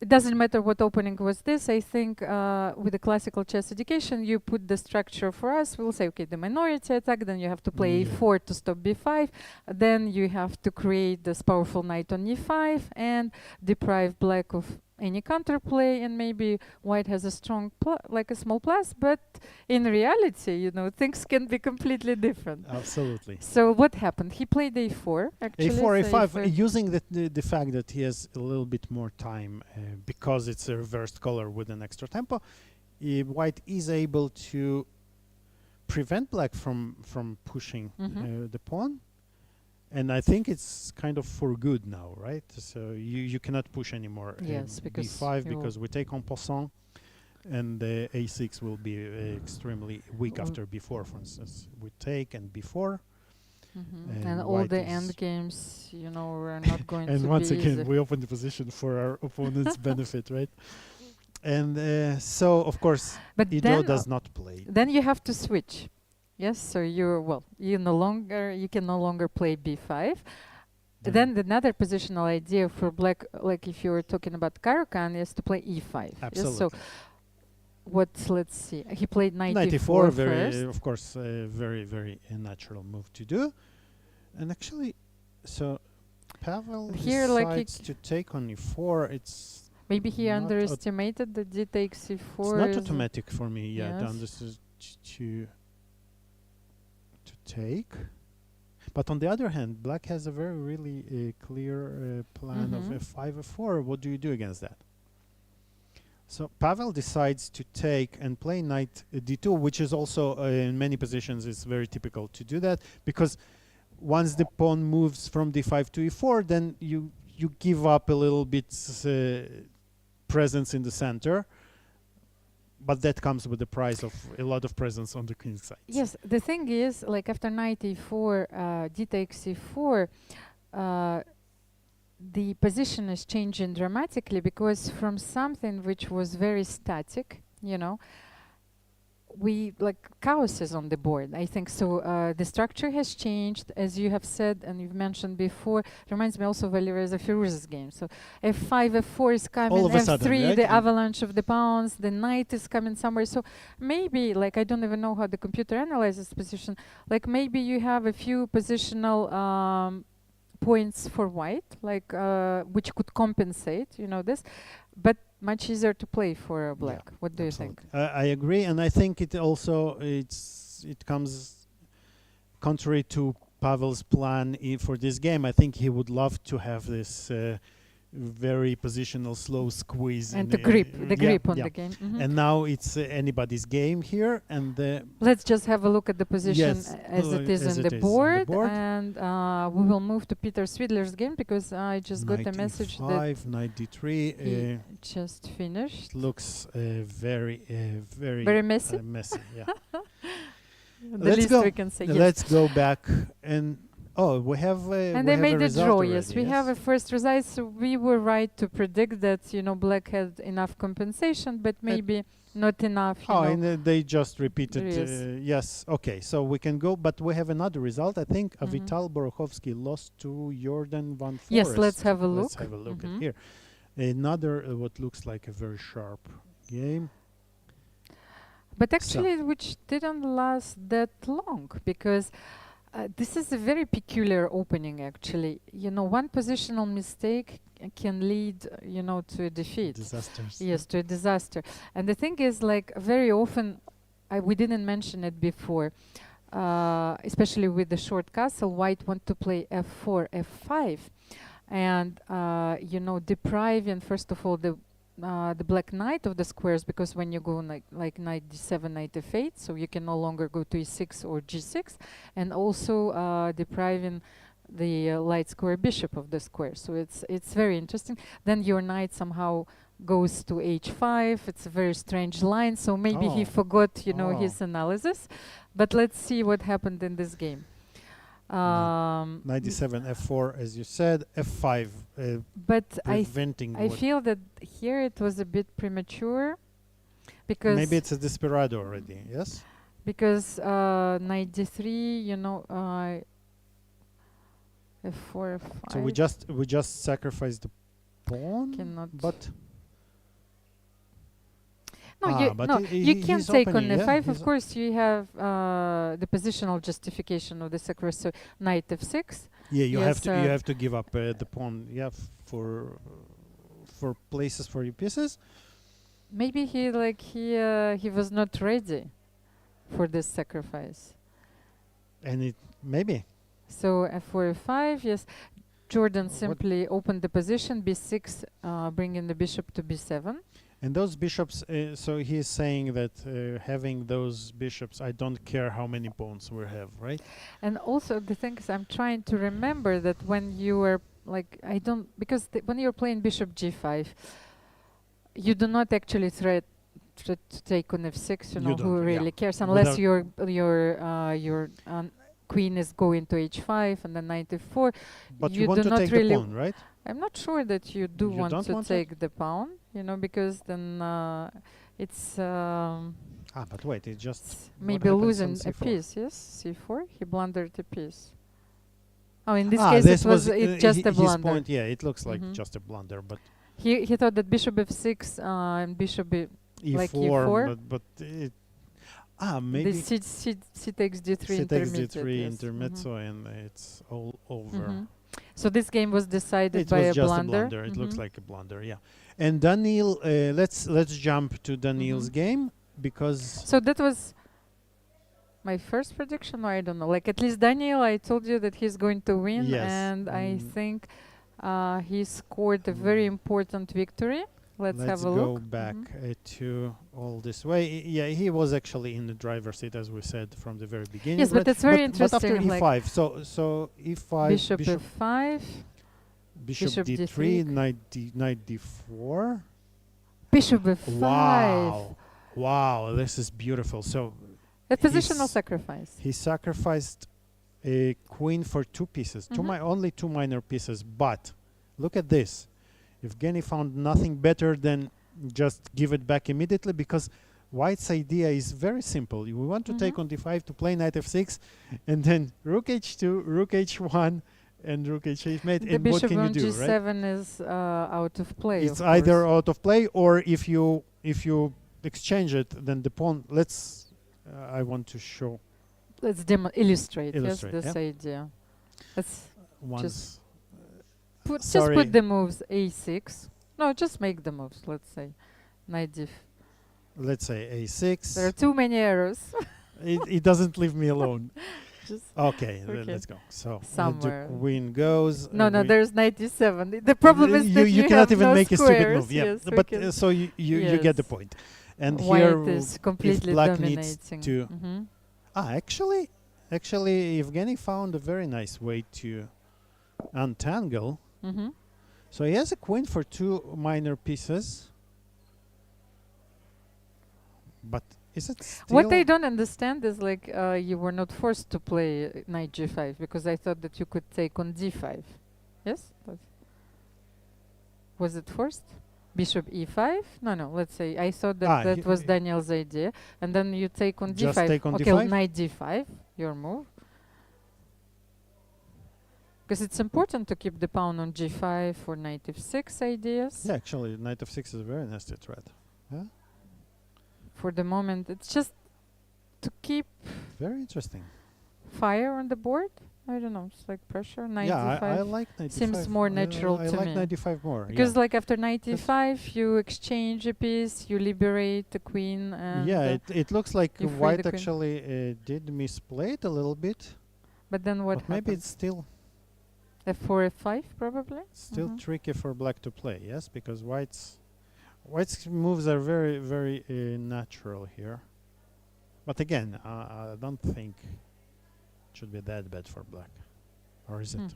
it doesn't matter what opening was this. I think with the classical chess education, you put the structure for us. We'll say, okay, the minority attack, then you have to play a4 to stop b5. Then you have to create this powerful knight on e5 and deprive black of any counterplay, and maybe white has a strong like a small plus, but in reality, you know, things can be completely different. Absolutely. So what happened? He played a4 actually. A4, so A5, using the fact that he has a little bit more time because it's a reversed color with an extra tempo, White is able to prevent black from pushing the pawn. And I think it's kind of for good now, right? So you cannot push anymore. Yes, because b5 because we take en passant, and the a6 will be extremely weak after b4, for instance. We take and b4. And all the end games, you know, are not going to be And once again, easy. we open the position for our opponent's benefit, right? And so, of course, But Ido then, does not play. then you have to switch. Yes, so you can no longer play b5. Then another positional idea for black, like if you were talking about Caro-Kann, is to play e5. Absolutely. Yes, so let's see. He played knight e4 e4 very, first. of course, very, very natural move to do. And actually, so Pavel Here, like decides to take on e4. It's maybe he not underestimated the d takes e4. it's not automatic for me. Yeah, Yes. this is to take. But on the other hand, black has a very really clear plan of f5, f4. What do you do against that? So Pavel decides to take and play knight d2, which is also in many positions it's very typical to do that, because once the pawn moves from d5 to e4, then you give up a little bit presence in the center. But that comes with the price of a lot of presence on the queen side. Yes, the thing is, like after knight e4, d takes e4, the position is changing dramatically, because from something which was very static, you know, we like chaos is on the board. I think so. The structure has changed, as you have said and you've mentioned before. Reminds me also of Almira's Firuza's game. So f5, f4 is coming, all of a f3, sudden, right? the avalanche of the pawns, the knight is coming somewhere. So maybe, like, I don't even know how the computer analyzes position. Like maybe you have a few positional points for white, like which could compensate, you know, this, but much easier to play for black. Yeah, What do you think? I agree, and I think it also it comes contrary to Pavel's plan for this game. I think he would love to have this very positional slow squeeze And the grip on the game. And now it's anybody's game here, and let's just have a look at the position as it is on the board, and we will move to Peter Svidler's game, because I just got a message that knight d3 he just finished. Looks very messy. Messy, yeah. The least we can say. Yes. Let's go back and. Oh, we have and they made a draw. Already, yes, we have a first result. So we were right to predict that, you know, black had enough compensation, but maybe not enough. And they just repeated. Yes. Yes. Okay, so we can go, but we have another result. I think Vital Borokhovsky lost to Jordan van Forest. Yes, let's have a look. Let's have a look at here. Another what looks like a very sharp game. But actually, which didn't last that long, because This is a very peculiar opening, actually. You know, one positional mistake can lead, to a defeat. Disasters. Yes, to a disaster. And the thing is, like, very often, we didn't mention it before, especially with the short castle, white want to play f4, f5, and, depriving, first of all, the black knight of the squares, because when you go like knight d7, knight f8, so you can no longer go to e6 or g6, and also depriving the light square bishop of the square. So it's very interesting. Then your knight somehow goes to h5. It's a very strange line, so maybe he forgot, his analysis. But let's see what happened in this game. Knight d7, f4, as you said, f5. But preventing I feel that here it was a bit premature, because maybe it's a desperado already. Yes. Because knight d3, f4, f5. So we just sacrificed the pawn. Cannot. But no, you can take on f5. He's Of course, you have the positional justification of the sacrifice. So knight f6. yeah, you Yes, have to give up the pawn. Yeah, for places for your pieces. Maybe he was not ready for this sacrifice. And it maybe. So f4, f5. Yes, Jordan simply opened the position b6, bringing the bishop to b7. And those bishops, so he is saying that having those bishops, I don't care how many pawns we have, right? And also the thing is, I'm trying to remember that when you are because when you're playing bishop g5, you do not actually try to take on f6. You Who don't, really yeah. cares, unless Without your queen is going to h5 and then knight f4. But you you want do to not take really the pawn, right? I'm not sure that you do You want don't to want take the pawn, because then it's But wait, it just maybe what happens losing on a c4? piece. Yes, c4. He blundered a piece. Oh, in this Ah, case, this it was just a his blunder. point. Yeah, it looks like Mhm. just a blunder, but He thought that bishop f6 and bishop like e4, e4. but it The maybe c takes d3 c takes intermediate. d3 Yes. intermezzo, and it's all over. Mhm. So this game was decided It by was a just blunder. a blunder. It looks Mhm. like a blunder, yeah. And Daniil, let's jump to Daniil's Mhm. game, because So that was my first prediction, or I don't know. Like, at least Daniil, I told you that he's going to win, Yes. and I Mm. think he scored a very important victory. Let's have a go look. back Mhm. to all this way. Yeah, he was actually in the driver's seat, as we said from the very beginning. Yes, but right? it's very But after interesting. Like e5, so e5, bishop f5, bishop bishop d3, d3, knight d4. bishop f5. Wow, this is beautiful. So A positional he's- sacrifice. he sacrificed a queen for two pieces, Mhm. only two minor pieces. But look at this. Evgeny found nothing better than just give it back immediately, because White's idea is very simple. We want to take Mhm. on d5 to play knight f6, and then rook h2, rook h1, and rook h8 mate. The And what bishop can you on do, right? g7 is out of play. It's of either course. out of play, or if you exchange it, then the pawn. I want to show Let's illustrate. Illustrate, Yes, this yeah. idea. Let's once. just Sorry. put the moves a6. No, just make the moves. Let's say knight d. Let's say a6. There are too many arrows. it doesn't leave me alone. Just Okay, Okay. let's go. So Somewhere. the queen goes. no, we- there's knight d7. The problem is that you you cannot have even no make a squares. stupid move. Yeah, Yes, we but can- so you get the Yes. point. And White here is completely black needs dominating. to- Mhm. actually, Evgeny found a very nice way to untangle. Mhm. So he has a queen for two minor pieces. But is it still? What I don't understand is like you were not forced to play knight g5, because I thought that you could take on d5. Yes? Was it forced? Bishop e5? No. Let's say I thought that that was Daniil's idea, and then you take on Just d5. take on Okay, d5? knight d5, your move. Because it's important to keep the pawn on g5 for knight f6 ideas. Yeah, actually, knight f6 is a very nasty threat. Yeah, For the moment, it's just to keep very interesting. fire on the board. I don't know. It's like pressure. 95 I like 95. seems more natural I to like me. 95 more. Because like after 95, you exchange a piece, you liberate the queen, and it looks like you free the white queen. actually did misplay it a little bit. But then what But maybe happens? it's still F4, F5 probably. tricky for black to play. Yes, because white's moves are very very natural here. But again, I don't think it should be that bad for black, or is it?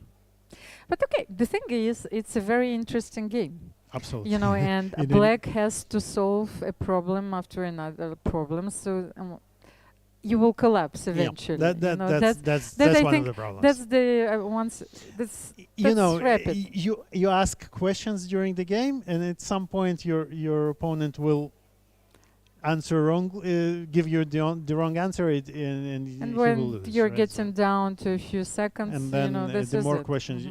But okay, the thing is, it's a very interesting game. Absolutely. You know, and It black has to solve a problem after another problem, so you will collapse eventually. You know, that's I one think of the problems. that's the once that's you know, rapid. you ask questions during the game, and at some point your opponent will answer wrong, give you the wrong answer, and he will when lose. you're right? getting down to a few seconds, and then you know, this the is more it. questions,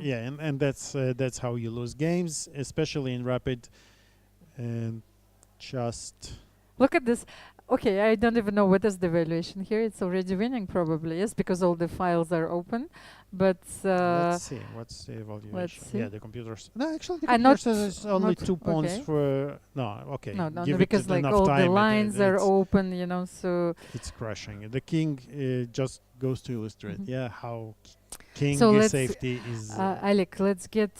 and that's how you lose games, especially in rapid. And just Look at this. Okay, I don't even know what is the valuation here. It's already winning probably, yes, because all the files are open. But let's see what's the evaluation. let's see. Yeah, the computers. No, actually, the I computer not- says it's only not- 2 points okay. for. No, okay. no, give it because like enough all time, the lines are it's, open, you know, so it's crashing. The king just goes to illustrate. Mhm. Yeah, how king So let's, safety is. Alik, let's get.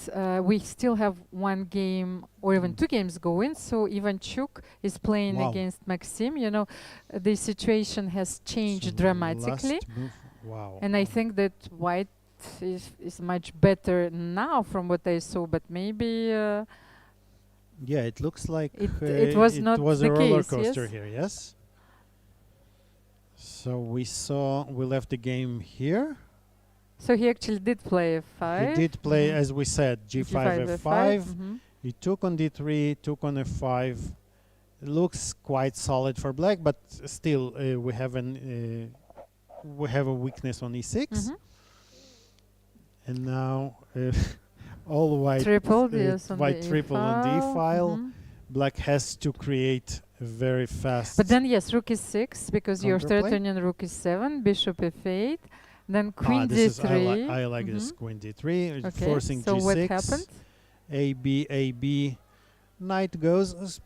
We still have one game or even 2 games going. So Ivanchuk is playing Wow. against Maxim. You know, the situation has changed so dramatically, last move, wow. and I think that white is much better now from what I saw. But maybe Yeah, it looks like it was not a the roller case, coaster yes? here. Yes. So we left the game here. So he actually did play F5. He did play, Mhm. as we said, G5, G5, F5. mhm. He took on D3, took on F5. It looks quite solid for black, but still we have a weakness on E6, Mhm. and now all white Tripled, yes, on white the triple on the E file. Mhm. Black has to create a very fast. But then yes, rook is 6 because you're Counterplay. threatening rook is 7, bishop f8, then queen this d3. is I like this Mhm. queen D3, Okay, forcing so G6. what happened? A B. Knight goes.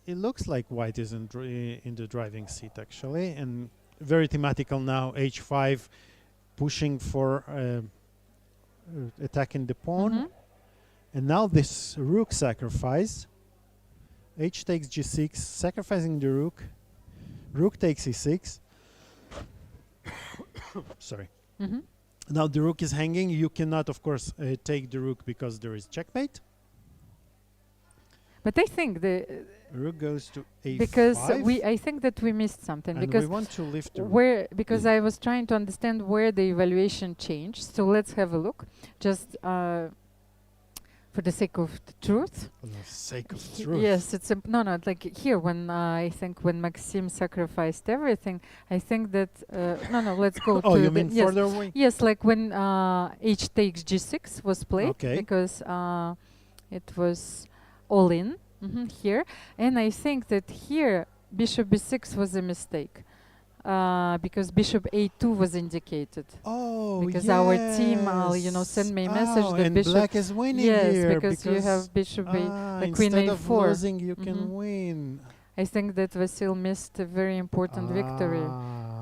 It looks like white is in the driving seat actually, and very thematical now. H5, pushing for attacking the pawn, Mhm. and now this rook sacrifice. H takes G6, sacrificing the rook. Rook takes E6. Sorry. Mhm. Now the rook is hanging. You cannot, of course, take the rook because there is checkmate. But I think Rook goes to A5. because I think that we missed something and because we want to lift the rook. because I was trying to understand where the evaluation changed. So let's have a look, just for the sake of the truth. For the sake of truth. Yes, it's no, like here when I think when Maxim sacrificed everything, I think that no, let's go Oh, to you the mean yes, further away? yes, like when H takes G6 was played Okay. because it was all in here, and I think that here Bishop B6 was a mistake. Because Bishop A2 was indicated. Oh, Because our team, sent me a message that and Bishop. black is winning Yes, here because you have Bishop A, like Queen instead of A4. losing, you Mhm. can win. I think that Vasil missed a very important victory.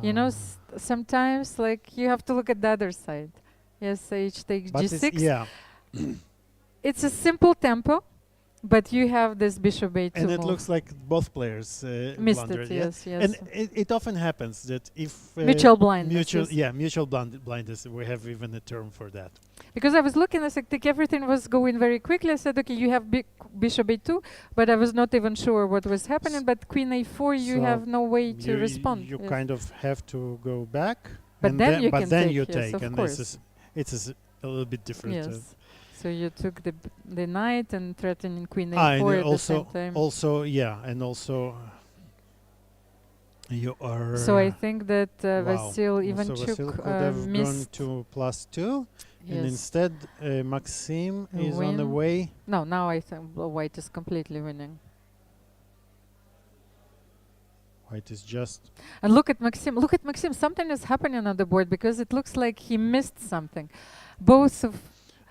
You know, sometimes like you have to look at the other side. Yes, H takes But G6. yeah, It's a simple tempo, but you have this Bishop A2 and it move. looks like both players Missed blundered. it, Yeah? yes, yes. And it often happens that if Mutual blindness. yes. mutual blindness. We have even a term for that. Because I was looking, I said, like, everything was going very quickly. I said, okay, you have Bishop A2, but I was not even sure what was happening. But Queen A4, you So have no way to respond. You yes. kind of have to go back. But and then you but can then take, you yes, take, of and course. it's a little bit different. Yes. So you took the knight and threatening Queen And A4 at the also, same time. also, yeah, and also you are. So I think that wow. Vasil So Ivanchuk Vasil could have gone missed. to +2, and Yes. instead Maxim is on the Win. way. No, now I think white is completely winning. White is just... And look at Maxim. Look at Maxim. Something is happening on the board because it looks like he missed something. Both of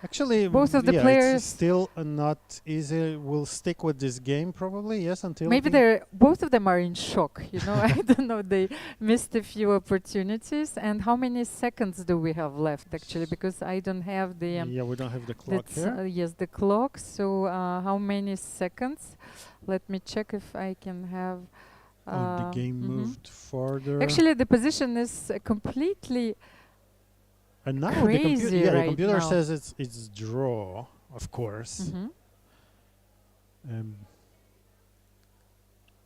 Actually, both of the yeah, players. it's still not easy. We'll stick with this game probably, yes, until... Maybe they're both of them are in shock. You know, I don't know. They missed a few opportunities. And how many seconds do we have left actually? Because I don't have the. Yeah, we don't have the clock That's, here. yes, the clock. So how many seconds? Let me check if I can have. The game moved further. Actually, the position is completely and now crazy the right computer now. says it's draw, of course.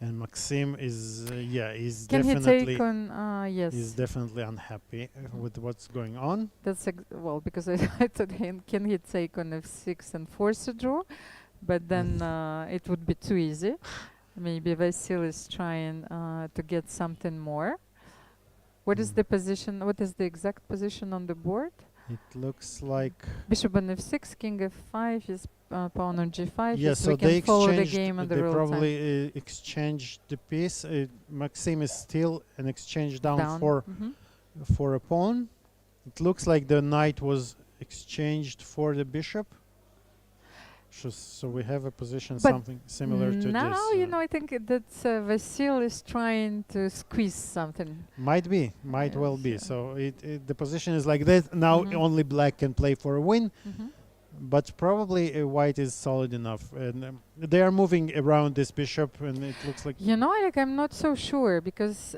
And Maxim is is Can definitely he take on? Yes. is definitely unhappy with what's going on. That's well because I thought can he take on f6 and force a draw, but then it would be too easy. Maybe Vasil is trying to get something more. What is the position? What is the exact position on the board? It looks like Bishop on f6, king f5 is pawn on g5. yes. Yes, So we can they follow the exchanged. game on the They real time. probably exchanged the piece. Maxim is still an exchange down. For a pawn. It looks like the knight was exchanged for the bishop. So we have a position But something similar to this. Now, you know, I think that Vasil is trying to squeeze something. Might be, might well be. Yes. So the position is like that. Now only black can play for a win, but probably white is solid enough. And they are moving around this bishop, and it looks like... You know, like I'm not so sure because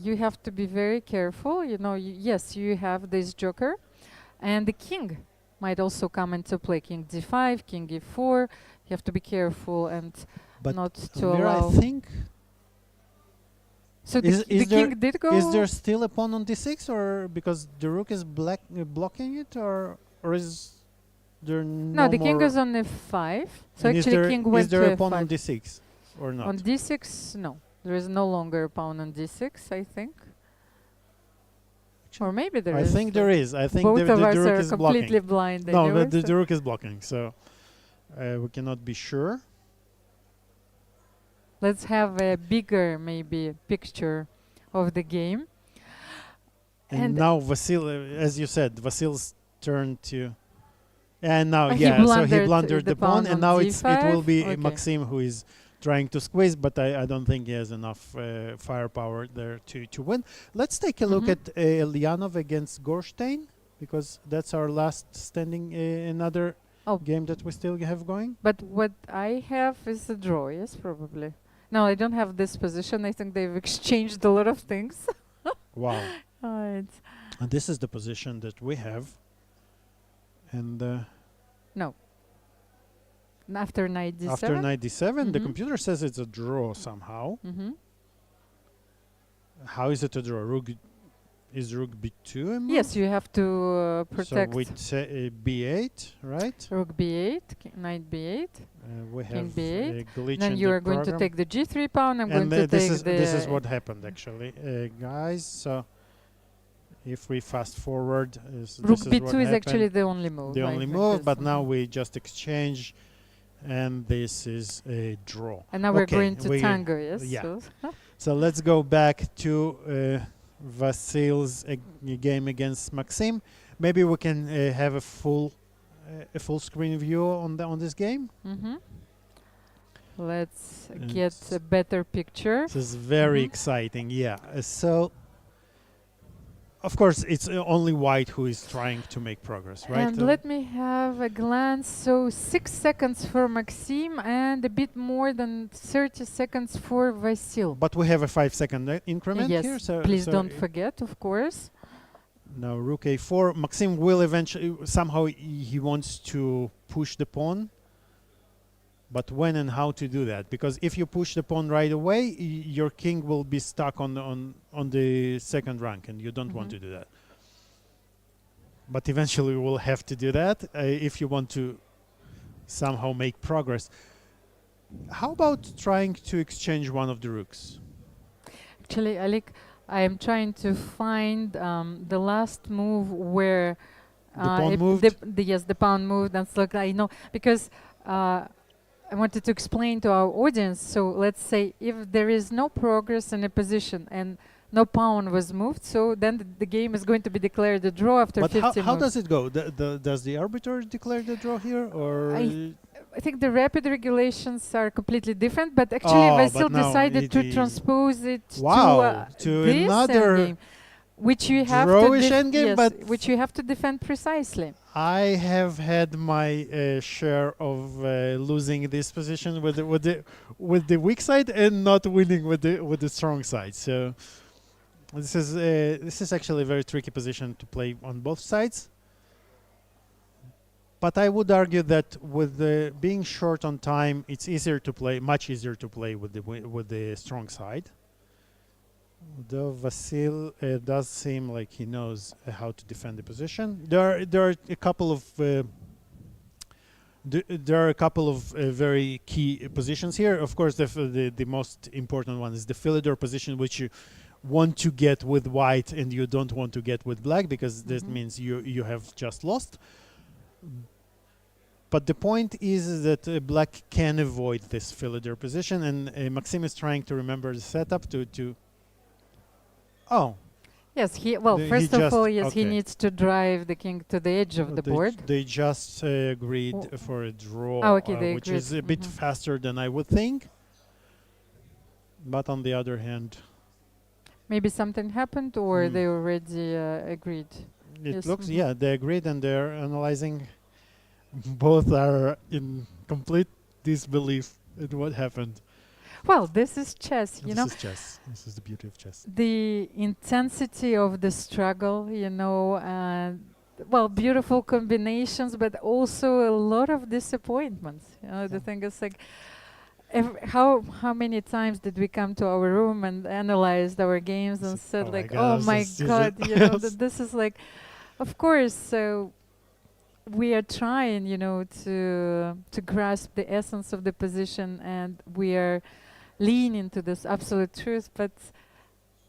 you have to be very careful. You know, yes, you have this joker, and the king might also come into play. King d5, king e4. You have to be careful and But not to Almira, allow. I think... So Is the there- king did go. Is there still a pawn on d6, or because the rook is blocking it, or is there no No, the king more- is on f5. So And actually, king went is there to a pawn on f5. d6 or not? On d6, no. There is no longer a pawn on d6, I think. Or maybe there I is. think there is. I think Both the of us rook are is completely blocking. blind. No, anyway, the so- rook is blocking, so we cannot be sure. Let's have a bigger, maybe, picture of the game. And now Vasil, as you said, Vasil's turn to... And now, He so he blundered blundered the the pawn, pawn and on now it will d5. be Okay. Maxim who is trying to squeeze, but I don't think he has enough firepower there to win. Let's take a look at Lyanov against Gorstein, because that's our last standing another game that we still have going. But what I have is a draw, yes, probably. No, I don't have this position. I think they've exchanged a lot of things. Wow. Right. And this is the position that we have. And no. After knight d7? After knight d7, the computer says it's a draw somehow. How is it a draw? Is rook b2 a move? Yes, you have to protect. So with b8, right? Rook b8, knight b8, we king have b8. a glitch Then in you the are going to program. take the g3 pawn. I'm going to this take is the... this is what happened actually, guys. So if we fast forward, Rook this is b2 what is happened. actually the only move. The I only think move, is- but now we just exchange, and this is a draw. And now we're Okay, going to tango, yes? Yeah. So So let's go back to Vasil's game against Maxim. Maybe we can have a full screen view on this game. let's And get a better picture. This is very exciting, yeah. So, of course, it's only white who is trying to make progress, right? And let me have a glance. So 6 seconds for Maxim and a bit more than 30 seconds for Vasil. But we have a 5-second increment Yes, here. So please so don't forget, of course. Now rook a4. Maxim will eventually, somehow he wants to push the pawn. But when and how to do that? Because if you push the pawn right away, your king will be stuck on the second rank, and you don't want to do that. But eventually you will have to do that if you want to somehow make progress. How about trying to exchange one of the rooks? Actually, Alik, I am trying to find the last move where The pawn if moved? yes, the pawn moved. That's like I know because I wanted to explain to our audience. So let's say if there is no progress in a position and no pawn was moved, so then the game is going to be declared a draw after But 50 how moves. does it go? Does the arbiter declare the draw here, or? I think the rapid regulations are completely different, but actually Oh, Vasil but now decided to it- transpose it Wow, to to this another endgame, which you have drawish to endgame, yes, but which you have to defend precisely. I have had my share of losing this position with the weak side and not winning with the strong side. So this is actually a very tricky position to play on both sides. But I would argue that with being short on time, it's much easier to play with the strong side. Though Vasil does seem like he knows how to defend the position. There are a couple of very key positions here. Of course, the most important one is the Philidor position, which you want to get with white and you don't want to get with black, because this means you have just lost. But the point is that black can avoid this Philidor position, and Maxim is trying to remember the setup to. Oh. Yes, he first of all, yes, he needs to drive the king to the edge of the board. They just agreed for a draw, Oh, okay, which is a bit faster than I would think. But on the other hand, maybe something happened, or they already agreed. It looks, yeah, they agreed and they're analyzing. Both are in complete disbelief at what happened. Well, this is chess, you know. This is chess. This is the beauty of chess. The intensity of the struggle, you know, and well, beautiful combinations, but also a lot of disappointments. You know, the thing is like, how many times did we come to our room and analyzed our games and said like, oh my God, you know, this is like, of course, so we are trying, you know, to grasp the essence of the position, and we are leaning to this absolute truth, but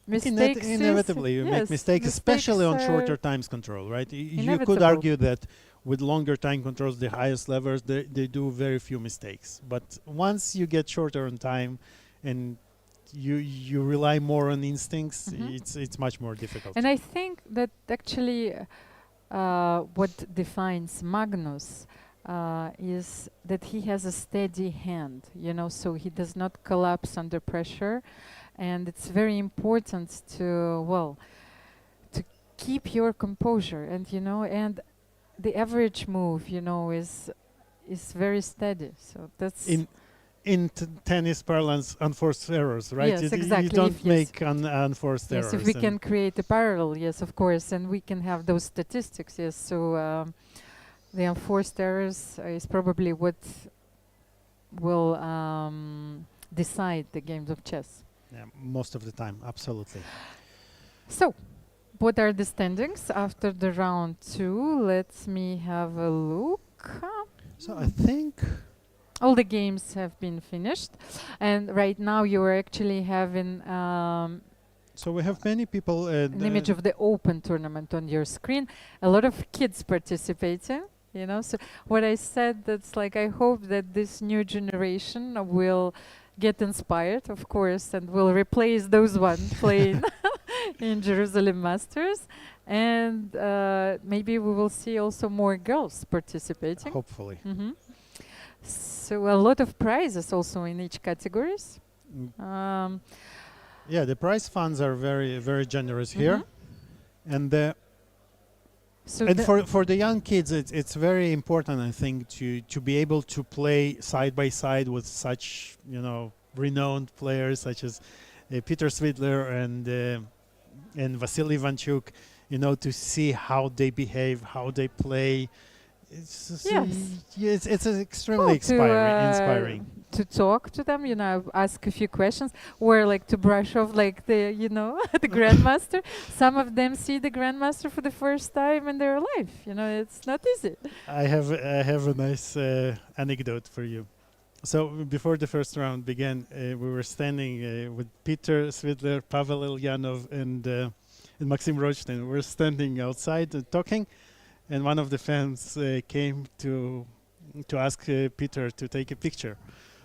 mistakes inevitably you make mistakes, especially on shorter times control, right? You could argue that with longer time controls, the highest levels, they do very few mistakes. But once you get shorter on time and you rely more on instincts, it's much more difficult. And I think that actually what defines Magnus is that he has a steady hand, you know, so he does not collapse under pressure. And it's very important to keep your composure, and, you know, and the average move, you know, is very steady. So that's in tennis parlance, unforced errors, right? Yes, exactly. You don't make unforced errors. Yes, if we can create a parallel, yes, of course, and we can have those statistics, yes. So the unforced errors is probably what will decide the games of chess. Yeah, most of the time, absolutely. So, what are the standings after the round 2? Let me have a look. So I think all the games have been finished, and right now you are actually having so we have many people. An image of the open tournament on your screen. A lot of kids participating, you know. So what I said, that's like, I hope that this new generation will get inspired, of course, and will replace those ones playing in Jerusalem Masters. And maybe we will see also more girls participating. Hopefully. So a lot of prizes also in each categories. Yeah, the prize funds are very, very generous here, and for the young kids, it's very important, I think, to be able to play side by side with such, you know, renowned players such as Peter Svidler and Vasil Ivanchuk, you know, to see how they behave, how they play. It's extremely inspiring. To talk to them, you know, ask a few questions, or like to brush off like the, you know, the grandmaster. Some of them see the grandmaster for the first time in their life. You know, it's not easy. I have a nice anecdote for you. So before the first round began, we were standing with Peter Svidler, Pavel Ilyanov, and Maxim Rochstein. We were standing outside talking. And one of the fans came to to ask Peter to take a picture.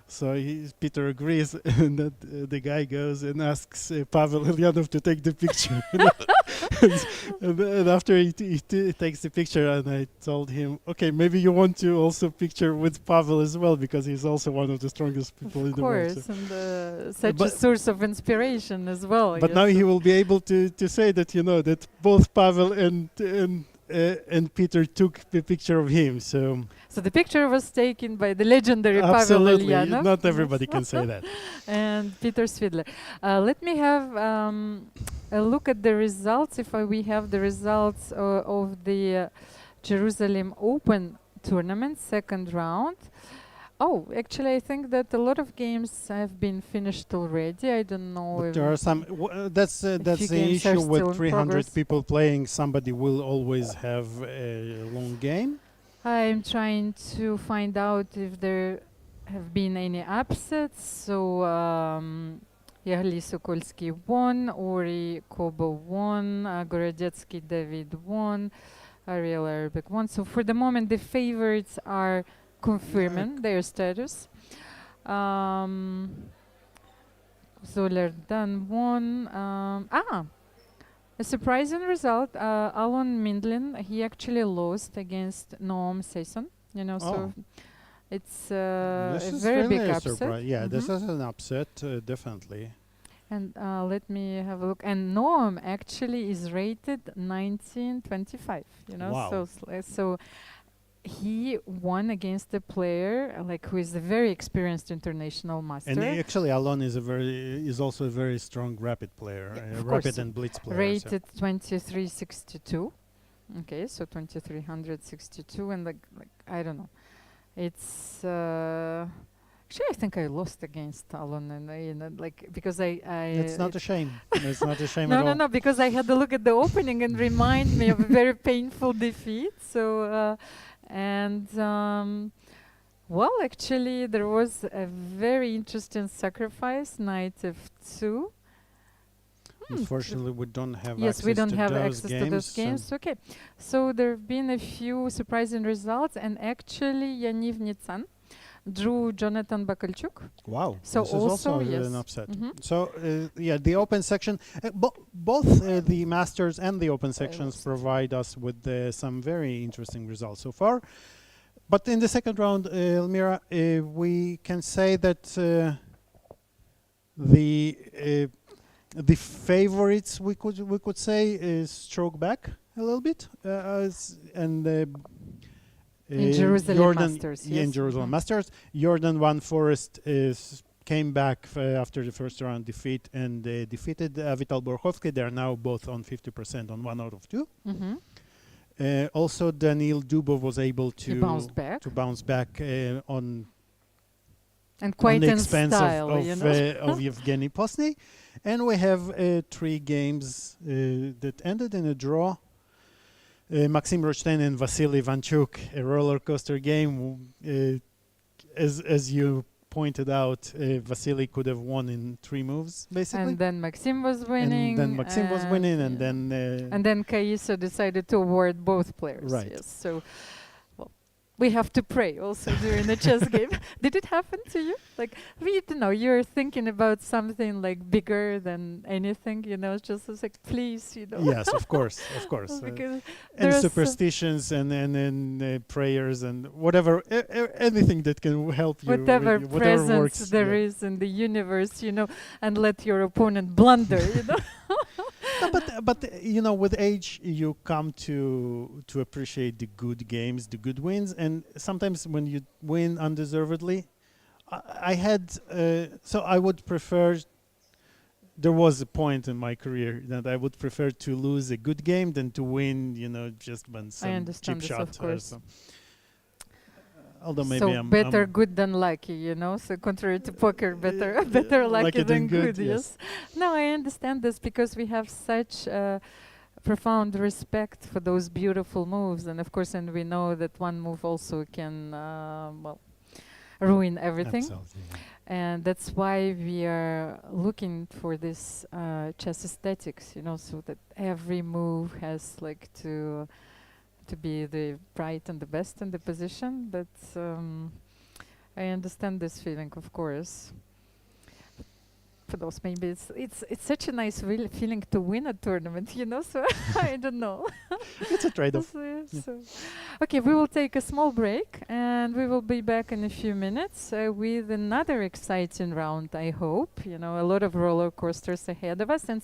So Peter agrees, and that, the guy goes and asks Pavel Ilyanov to take the picture. And after he takes the picture, and I told him, okay, maybe you want to also picture with Pavel as well, because he's also one of the strongest people in the world. Of course, and such a source of inspiration as well. But now he will be able to say that, that both Pavel and Peter took the picture of him. So the picture was taken by the legendary Pavel absolutely, Ilyanov. not everybody can say that. And Peter Svidler. Let me have a look at the results. If we have the results of the Jerusalem Open tournament, second round. Oh, actually, I think that a lot of games have been finished already. I don't know. But there are some. That's the games are issue still with in 300 progress. people playing. Somebody will always have a long game. I'm trying to find out if there have been any upsets. So, Yahli Sokolsky won, Ori Kobo won, Gorodetsky David won, Ariel Arabic won. So, for the moment, the favorites are confirming their status. Zoller Dan won. A surprising result. Alon Mindlin, he actually lost against Noam Seyson. So it's a This is very really big a upset. surprise. Yeah, this is an upset, definitely. And let me have a look. And Noam actually is rated 1925. Wow. So he won against a player who is a very experienced international master. And actually, Alon is also a very strong rapid player, rapid and blitz player. Rated 2362. Okay, so 2362, and I don't know. It's actually I think I lost against Alon, and because I. It's not a shame. It's not a shame at all. No, because I had to look at the opening and remind me of a very painful defeat. So. Well, actually, there was a very interesting sacrifice, knight f2. Unfortunately, we don't have yes, access we don't to have those access games, to those games. Okay, so there have been a few surprising results, and actually, Yaniv Nitsan drew Jonathan Bakalchuk. Wow, so this is also yes. an upset. So, the open section, both the Masters and the open sections provide us with some very interesting results so far. But in the second round, Almira, we can say that the favorites, we could say, stroke back a little bit, in Jerusalem Masters, yes. In Jerusalem Masters, Jordan Van Forest came back after the first round defeat and defeated Vital Borkhovsky. They are now both on 50% on 1 out of 2. Also, Daniil Dubov was able to bounce back on quite the in expense style, of Yevgeny Posny. And we have 3 games that ended in a draw. Maxim Rochtain and Vasil Ivanchuk, a roller coaster game. As you pointed out, Vasily could have won in 3 moves, basically. And then Maxim was winning. And then Kaiso decided to award both players. Right. Yes. So, well, we have to pray also during the chess game. Did it happen to you? You're thinking about something bigger than anything, just please, Yes, of course. Because and superstitions and prayers and whatever, anything that can help you. Whatever presence works, there is in the universe, and let your opponent blunder, No, but with age you come to appreciate the good games, the good wins, and sometimes when you win undeservedly, I would prefer. There was a point in my career that I would prefer to lose a good game than to win, just when some cheap shot. Of course. Although maybe I'm better good than lucky, So contrary to poker, better lucky than good. Yes. No, I understand this because we have such profound respect for those beautiful moves, and of course, and we know that one move also can ruin everything. Absolutely. And that's why we are looking for this chess aesthetics, so that every move has to to be the right and the best in the position, but I understand this feeling, of course. For those, maybe it's such a nice feeling to win a tournament, you know. So I don't know. It's a trade-off. So, okay, we will take a small break, and we will be back in a few minutes with another exciting round. I hope, you know, a lot of roller coasters ahead of us. And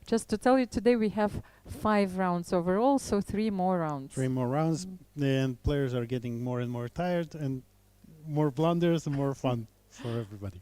just to tell you, today we have 5 rounds overall, so 3 more rounds. 3 more rounds, and players are getting more and more tired, and more blunders and more fun for everybody.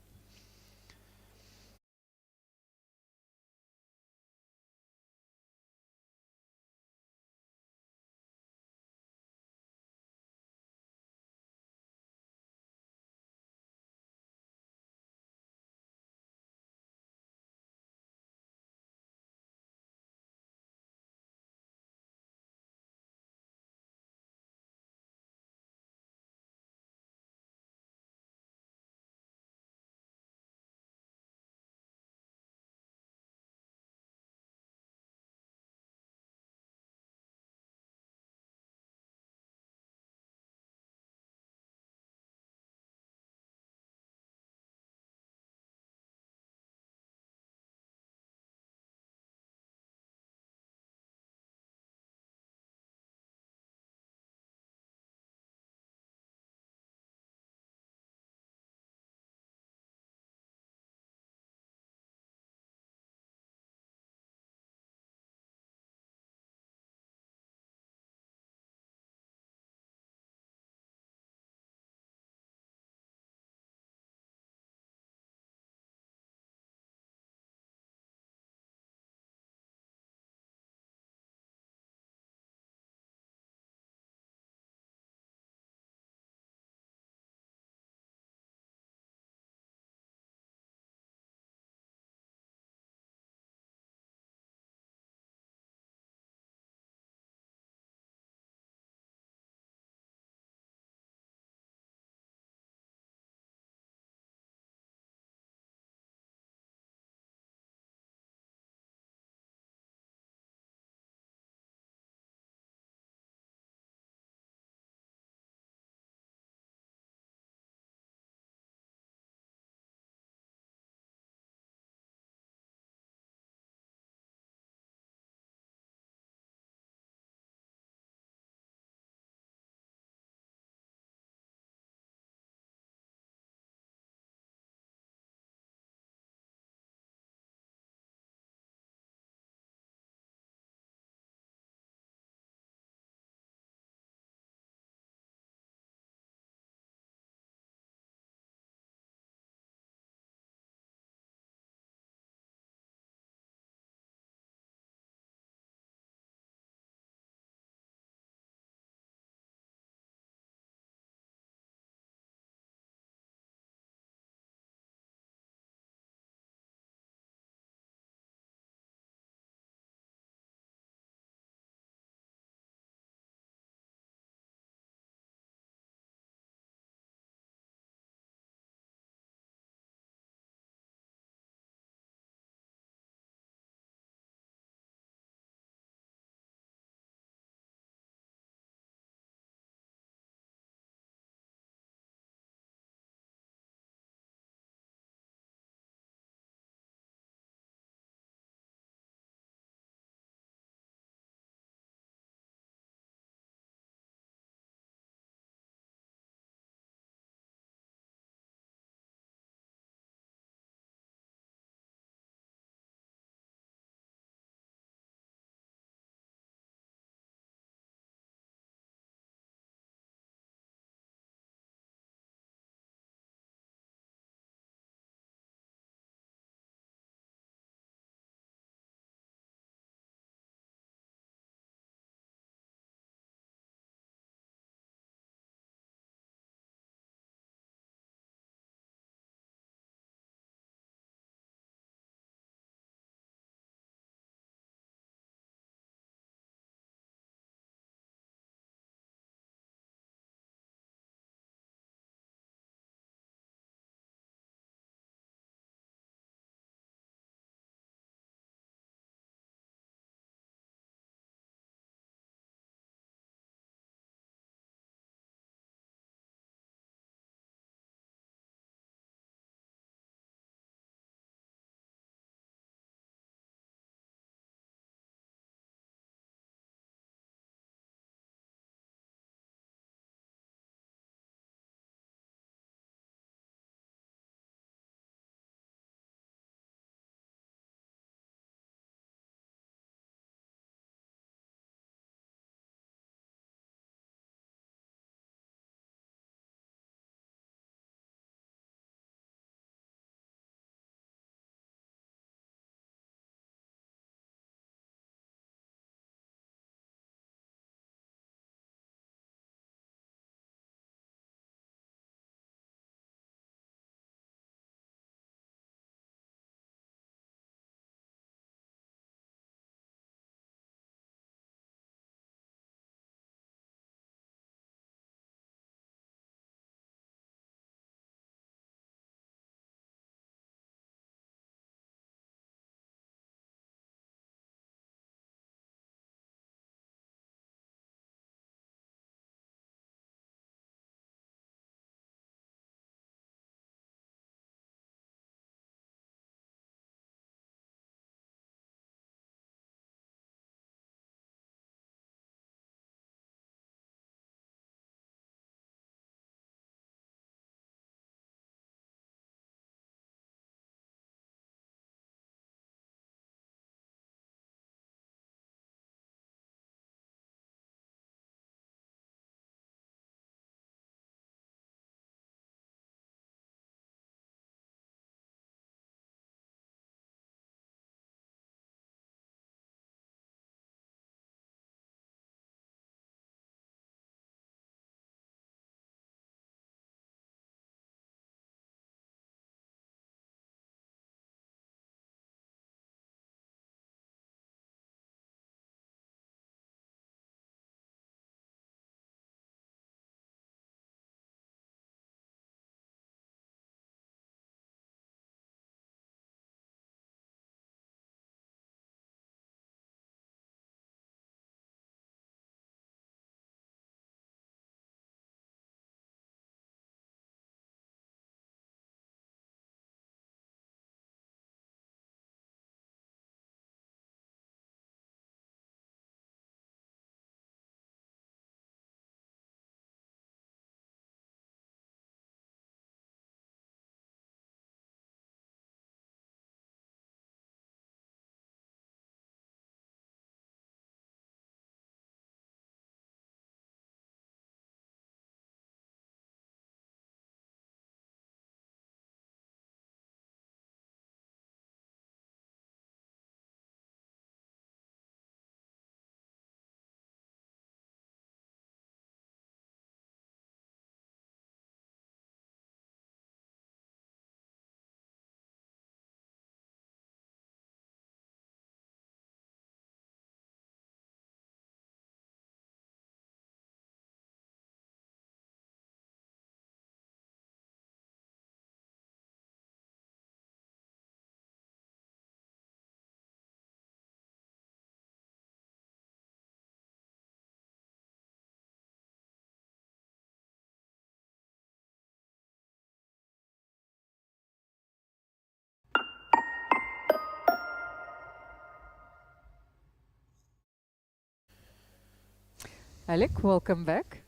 Alik, welcome back.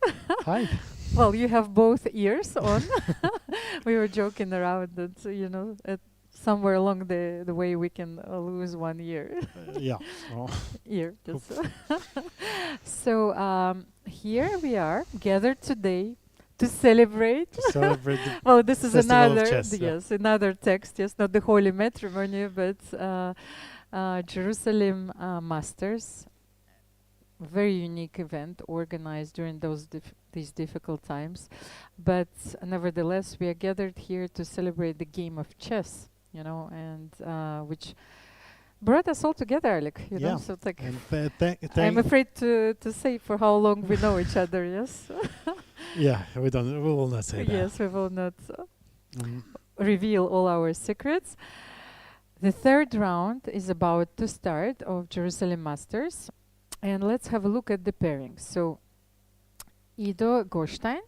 Hi. Well, you have both ears on. We were joking around that, somewhere along the way we can lose one ear. Yeah. Oh, Ear. Just so here we are gathered today to celebrate. to celebrate the Well, this is Festival of another Chess, yeah. yes, another text. Yes, not the Holy Matrimony, but Jerusalem Masters. Very unique event organized during these difficult times, but nevertheless we are gathered here to celebrate the game of chess, and which brought us all together, Alik. Yeah. So it's like And I'm afraid to say for how long we know each other. Yes. yeah, we will not say that. Yes, we will not Mm. reveal all our secrets. The third round is about to start of Jerusalem Masters. And let's have a look at the pairings. So, Ido Goldstein,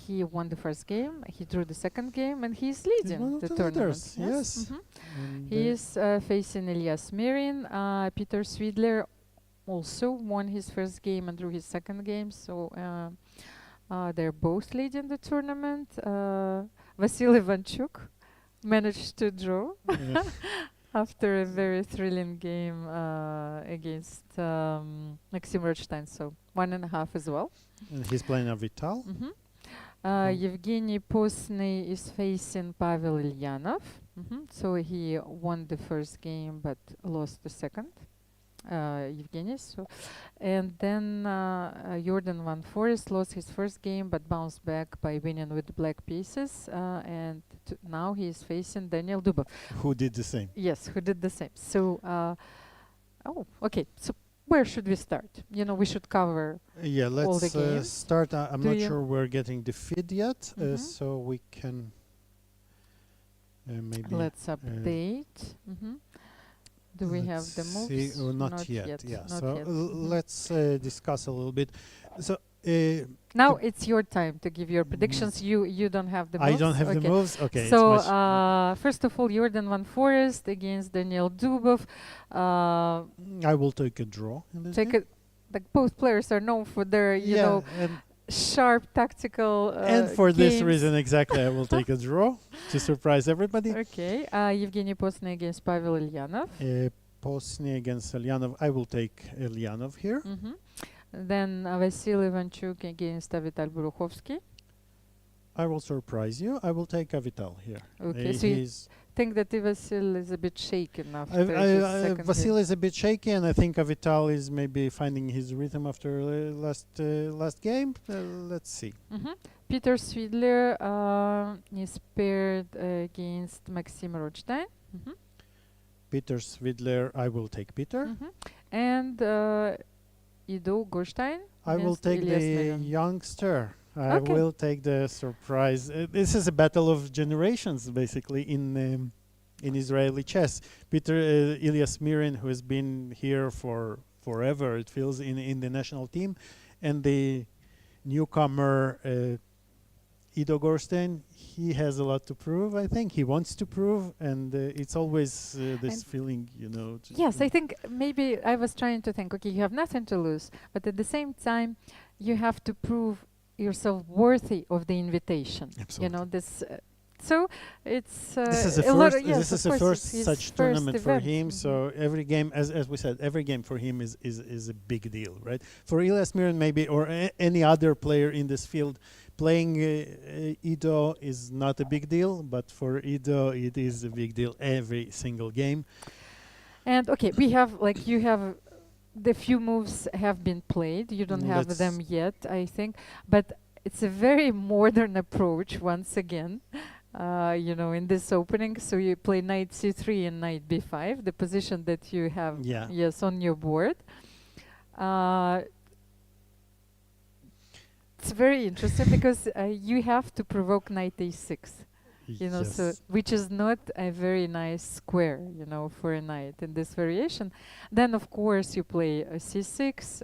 he won the first game, he drew the second game, and he's leading one of the the tournament. leaders, yes. And, He is facing Elias Mirin. Peter Svidler also won his first game and drew his second game, so they're both leading the tournament. Vasil Ivanchuk managed to draw. yeah. After a very thrilling game against Maxim Rothstein, so 1.5 as well. And he's playing a Vital. Evgeny Posny is facing Pavel Ilyanov. So he won the first game but lost the second. Evgeny. And then Jordan Van Forest lost his first game but bounced back by winning with black pieces. And now he is facing Daniil Dubov. Who did the same. Yes, who did the same. So, okay. So where should we start? We should cover Yeah, all the let's games. start. I'm Do not you- sure we're getting the feed yet, Mhm. so we can maybe. Let's update. Do we have the let's moves? see. Not yet. Yeah. Not So yet. let's discuss a little bit. So Now it's your time to give your predictions. You don't have the moves. I don't have Okay. the moves. Okay. So it's much first of all, Jordan Van Forest against Daniil Dubov. I will take a draw in this Take game. it. Like both players are known for their, and, sharp tactical. and for this games. reason exactly, I will take a draw to surprise everybody. Okay. Evgeny Posny against Pavel Ilyanov. Posny against Elyanov. I will take Elyanov here. Then Vasil Ivanchuk against Vital Burukovsky. I will surprise you. I will take Avital here. Okay, so you think that Vasil is a bit shaken after his second Vasil game. is a bit shaky, and I think Avital is maybe finding his rhythm after last game. Let's see. Peter Svidler is paired against Maxim Rothstein. Peter Svidler. I will take Peter. And Ido Goldstein. I will against take Elias the Mirin. youngster. I Okay. will take the surprise. This is a battle of generations, basically, in Israeli chess. Peter Elias Mirin, who has been here for forever, it feels, in the national team, and the newcomer Ido Goldstein. He has a lot to prove. I think he wants to prove, and it's always this And feeling, Yes, I think maybe I was trying to think, okay, you have nothing to lose, but at the same time, you have to prove yourself worthy of the invitation. Absolutely. This. So it's This is the a lot first. of- yes, This of is the course, first it's his such first tournament for event. him. So every game, as we said, every game for him is a big deal, right? For Elias Mirin, maybe, or any other player in this field, playing Ido is not a big deal, but for Ido, it is a big deal every single game. And okay, we have you have the few moves have been played. You don't have Let's- them yet, I think, but it's a very modern approach once again. In this opening, so you play knight c3 and knight b5, the position that you have, Yeah. yes, on your board. It's very interesting because you have to provoke knight a6. So Yes. which is not a very nice square, for a knight in this variation. Then of course you play a c6,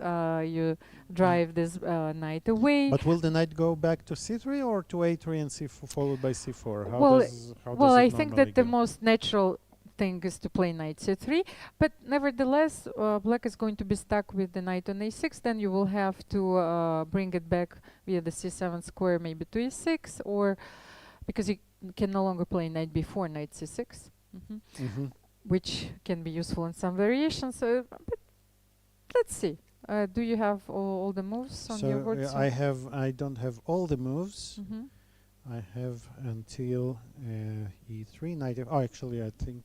you drive this knight away. But will the knight go back to c3 or to a3 and c4 followed by c4? How Well, does well, it I think normally that the go? most natural thing is to play knight c3, but nevertheless, black is going to be stuck with the knight on a6. Then you will have to bring it back via the c7 square, maybe to e6, or because you can no longer play knight b4, knight c6, which can be useful in some variations. But let's see. Do you have all the moves on your board? I don't have all the moves. I have until e3, knight. Oh, actually, I think.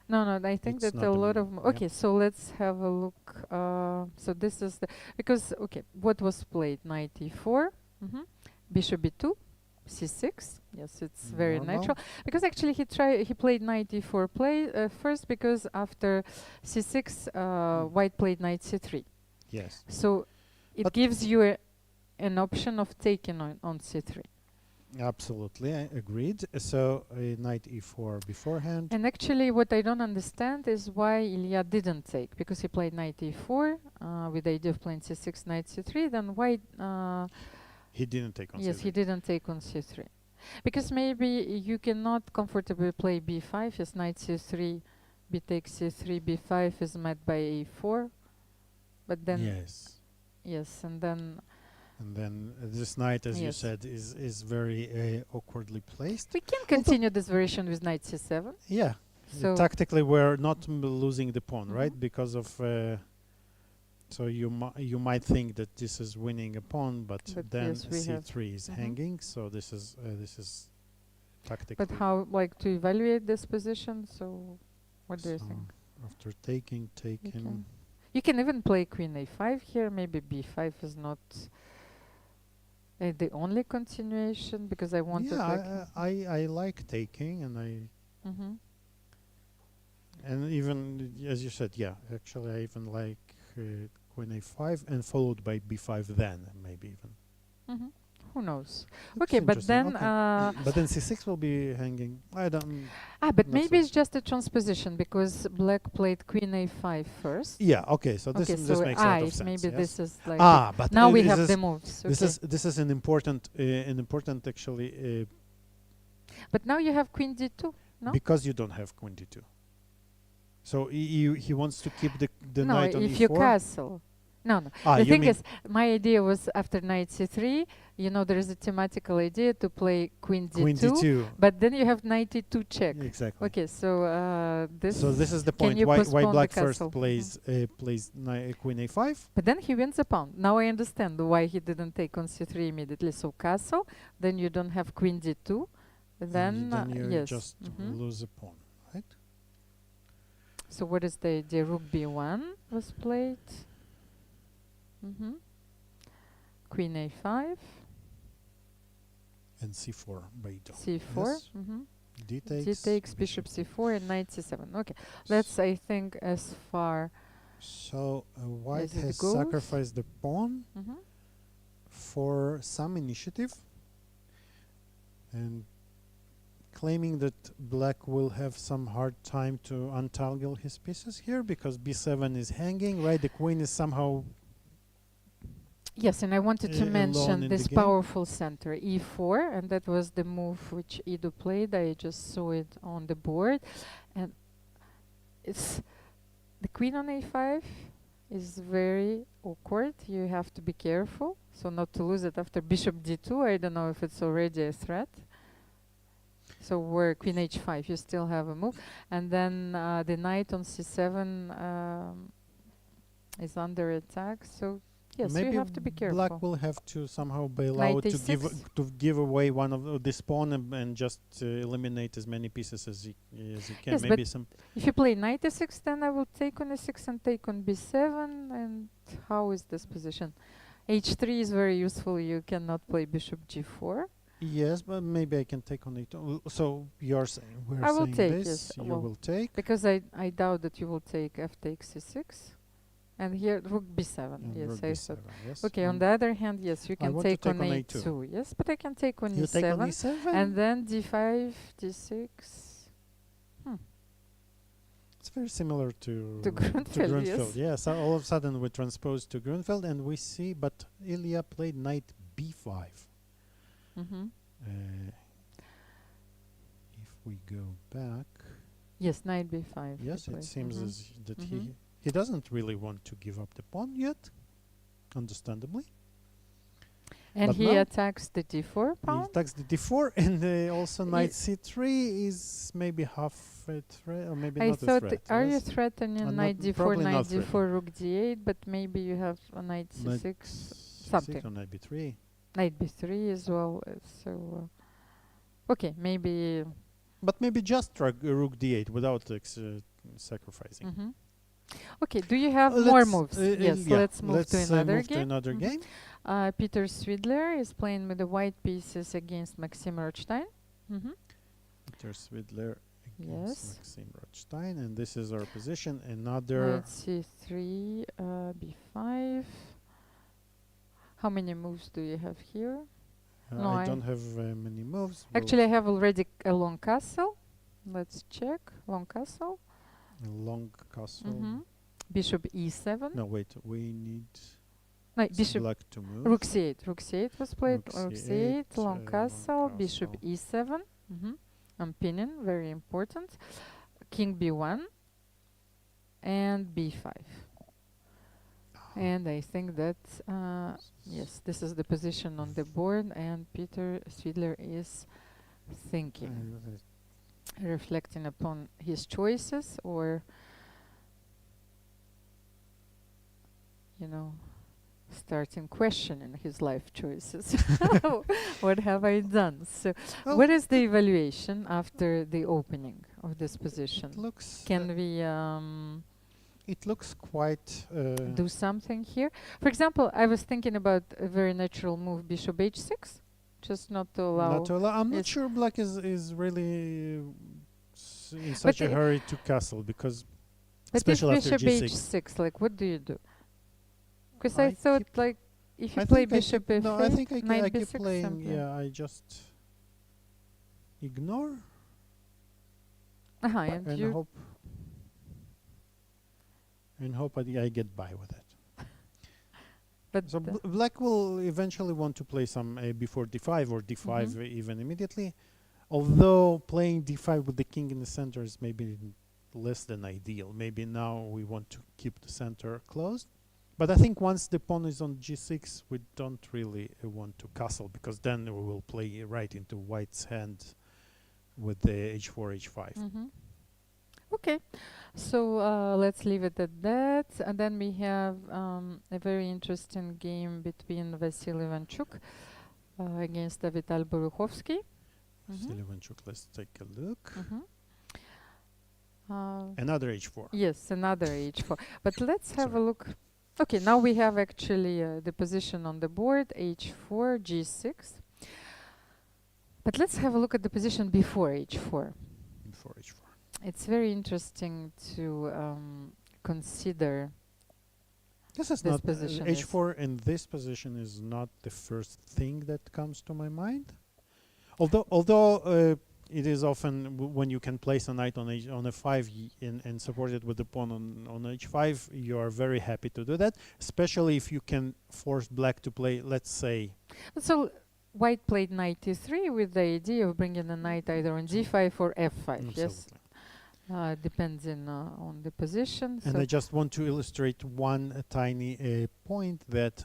No, I think It's that not a the lot of. m- Okay, so let's have a look. So this is the because what was played? Knight e4, bishop b2, c6. Yes, it's very Normal. natural. Because actually he played knight e4 first, because after c6, white played knight c3. Yes. So it But gives you an option of taking on c3. Absolutely, I agreed. So knight e4 beforehand. And actually, what I don't understand is why Ilya didn't take, because he played knight e4 with the idea of playing c6, knight c3. Then why? He didn't take on Yes, c3. he didn't take on c3, because maybe you cannot comfortably play b5. Yes, knight c3, b takes c3, b5 is met by a4, but then Yes. and then. And then this knight, as you Yes. said, is very awkwardly placed. We can continue this variation with knight c7. Yeah. So Tactically, we're not losing the pawn, right? Mhm. Because of. So you might think that this is winning a pawn, but then yes, we have. c3 is hanging. So this is tactically. But how, like, to evaluate this position? So, what do you So think? after taking, You can even play queen a5 here. Maybe b5 is not the only continuation, because I want Yeah, I like taking, and and even as you said, yeah, actually I even like queen a5 and followed by b5 then maybe even. Who knows? Looks Okay, but interesting. then but then c6 will be hanging. I don't. but not maybe so- it's just a transposition, because black played queen a5 first. Yeah. Okay. So this Okay, this so makes a lot of sense. maybe yes? this is like But now we this have is the moves. Okay. this is an important actually But now you have queen d2. No. because you don't have queen d2. So he wants to keep the No, knight on if e4. you castle. No. The you thing mean is, my idea was after knight c3, there is a thematical idea to play queen d2, queen d2. but then you have knight e2 check. Exactly. Okay, so this. So this is the can point. you Why postpone the black first castle? plays queen a5? But then he wins a pawn. Now I understand why he didn't take on c3 immediately. So castle, then you don't have queen d2, then you yes. just lose a pawn, right? So what is the idea? Rook b1 was played. Queen a5. And c4 by Dom. c4. Yes. D takes. D takes bishop c4 and knight c7. Okay, that's I think as far. So white as it has goes. sacrificed the pawn for some initiative, and claiming that black will have some hard time to untangle his pieces here because b7 is hanging, right? The queen is somehow. Yes, and I wanted to alone mention in this the game. powerful center, e4, and that was the move which Ido played. I just saw it on the board, and it's the queen on a5 is very awkward. You have to be careful, so not to lose it after bishop d2. I don't know if it's already a threat. So where queen h5, you still have a move, and then the knight on c7 is under attack. So. Yes, Maybe you have to be careful. black will have to somehow bail Knight out a6. to give away one of this pawn and just eliminate as many pieces as he can. Yes, Maybe but some. if you play knight a6, then I will take on a6 and take on b7. And how is this position? h3 is very useful. You cannot play bishop g4. Yes, but maybe I can take on it. So you're saying I will saying take, this. yes. You Well, will take. Because I doubt that you will take f takes c6. And here rook b7. And Yes, rook I b7, thought. yes. Okay, on the other hand, yes, you can want to take on take on a2. a2. Yes, but I can take on You take on e7. e7. And then d5, d6. It's very similar to Grunfeld, yes. Yeah, so all of a sudden we transpose to Grunfeld and we see, but Ilya played knight b5. If we go back Yes, knight b5. Yes, it seems Mhm. as that Mhm. he doesn't really want to give up the pawn yet, understandably. And But he now attacks the d4 he pawn. attacks the d4, and also knight I- c3 is maybe half a threat, or maybe I not a thought, threat. are you Yes, threatening not knight d4, probably knight not threatening. d4, rook d8, but maybe you have a knight Knight c6, c6 something. or knight b3. Knight b3 as well. Okay, maybe. But maybe just rook d8 without sacrificing. Mhm. Okay, do you have more Let's moves? Yes, yeah, let's move to another move to game. another Mhm. game. Peter Svidler is playing with the white pieces against Maxim Rothstein. Mhm. Peter Svidler against Yes. Maxim Rothstein, and this is our position. Another Knight c3, b5. How many moves do you have here? No, I don't have many moves. Actually, I have already a long castle. Let's check. Long castle. Long castle. Mhm. Bishop e7. No, wait. We need No, bishop. black to move. Rook c8. Rook c8 was played. Rook Rook c8, c8. Long castle. Bishop castle. e7. I'm pinning. Very important. King b1 and b5. And I think that yes, this is the position on the board, and Peter Svidler is thinking, reflecting upon his choices, or starting questioning his life choices. What have I done? So, Well, what is the evaluation after the opening of this position? It looks. Can we It looks quite. do something here? For example, I was thinking about a very natural move, bishop h6, just not to allow. Not to allow. I'm not Yes. sure black is really in such a hurry to castle, because But if especially after bishop g6. h6, like, what do you do? Because I I thought, keep- like, if you I play think I bishop keep- f8, No, I think I knight keep b6 playing. something. Yeah, I just ignore And and you. hope I get by with it. But So black will eventually want to play some before d5 or d5 even immediately. Although playing d5 with the king in the center is maybe less than ideal. Maybe now we want to keep the center closed. But I think once the pawn is on g6, we don't really want to castle, because then we will play right into white's hand with the h4, h5. Okay, so let's leave it at that. And then we have a very interesting game between Vasil Ivanchuk against Vital Boruchovsky. Vasil Ivanchuk, let's take a look. Uh, Another h4. Yes, another h4. But let's have a look. Okay, now we have actually the position on the board, h4, g6. But let's have a look at the position before h4. Before h4. It's very interesting to consider This is this not position h4 in this position is not the first thing that comes to my mind. Although it is often when you can place a knight on f5 and support it with the pawn on h5, you are very happy to do that, especially if you can force black to play, let's say. So white played knight e3 with the idea of bringing a knight either on d5 or f5. Yes, depending on the position. And so I just want to illustrate one tiny point that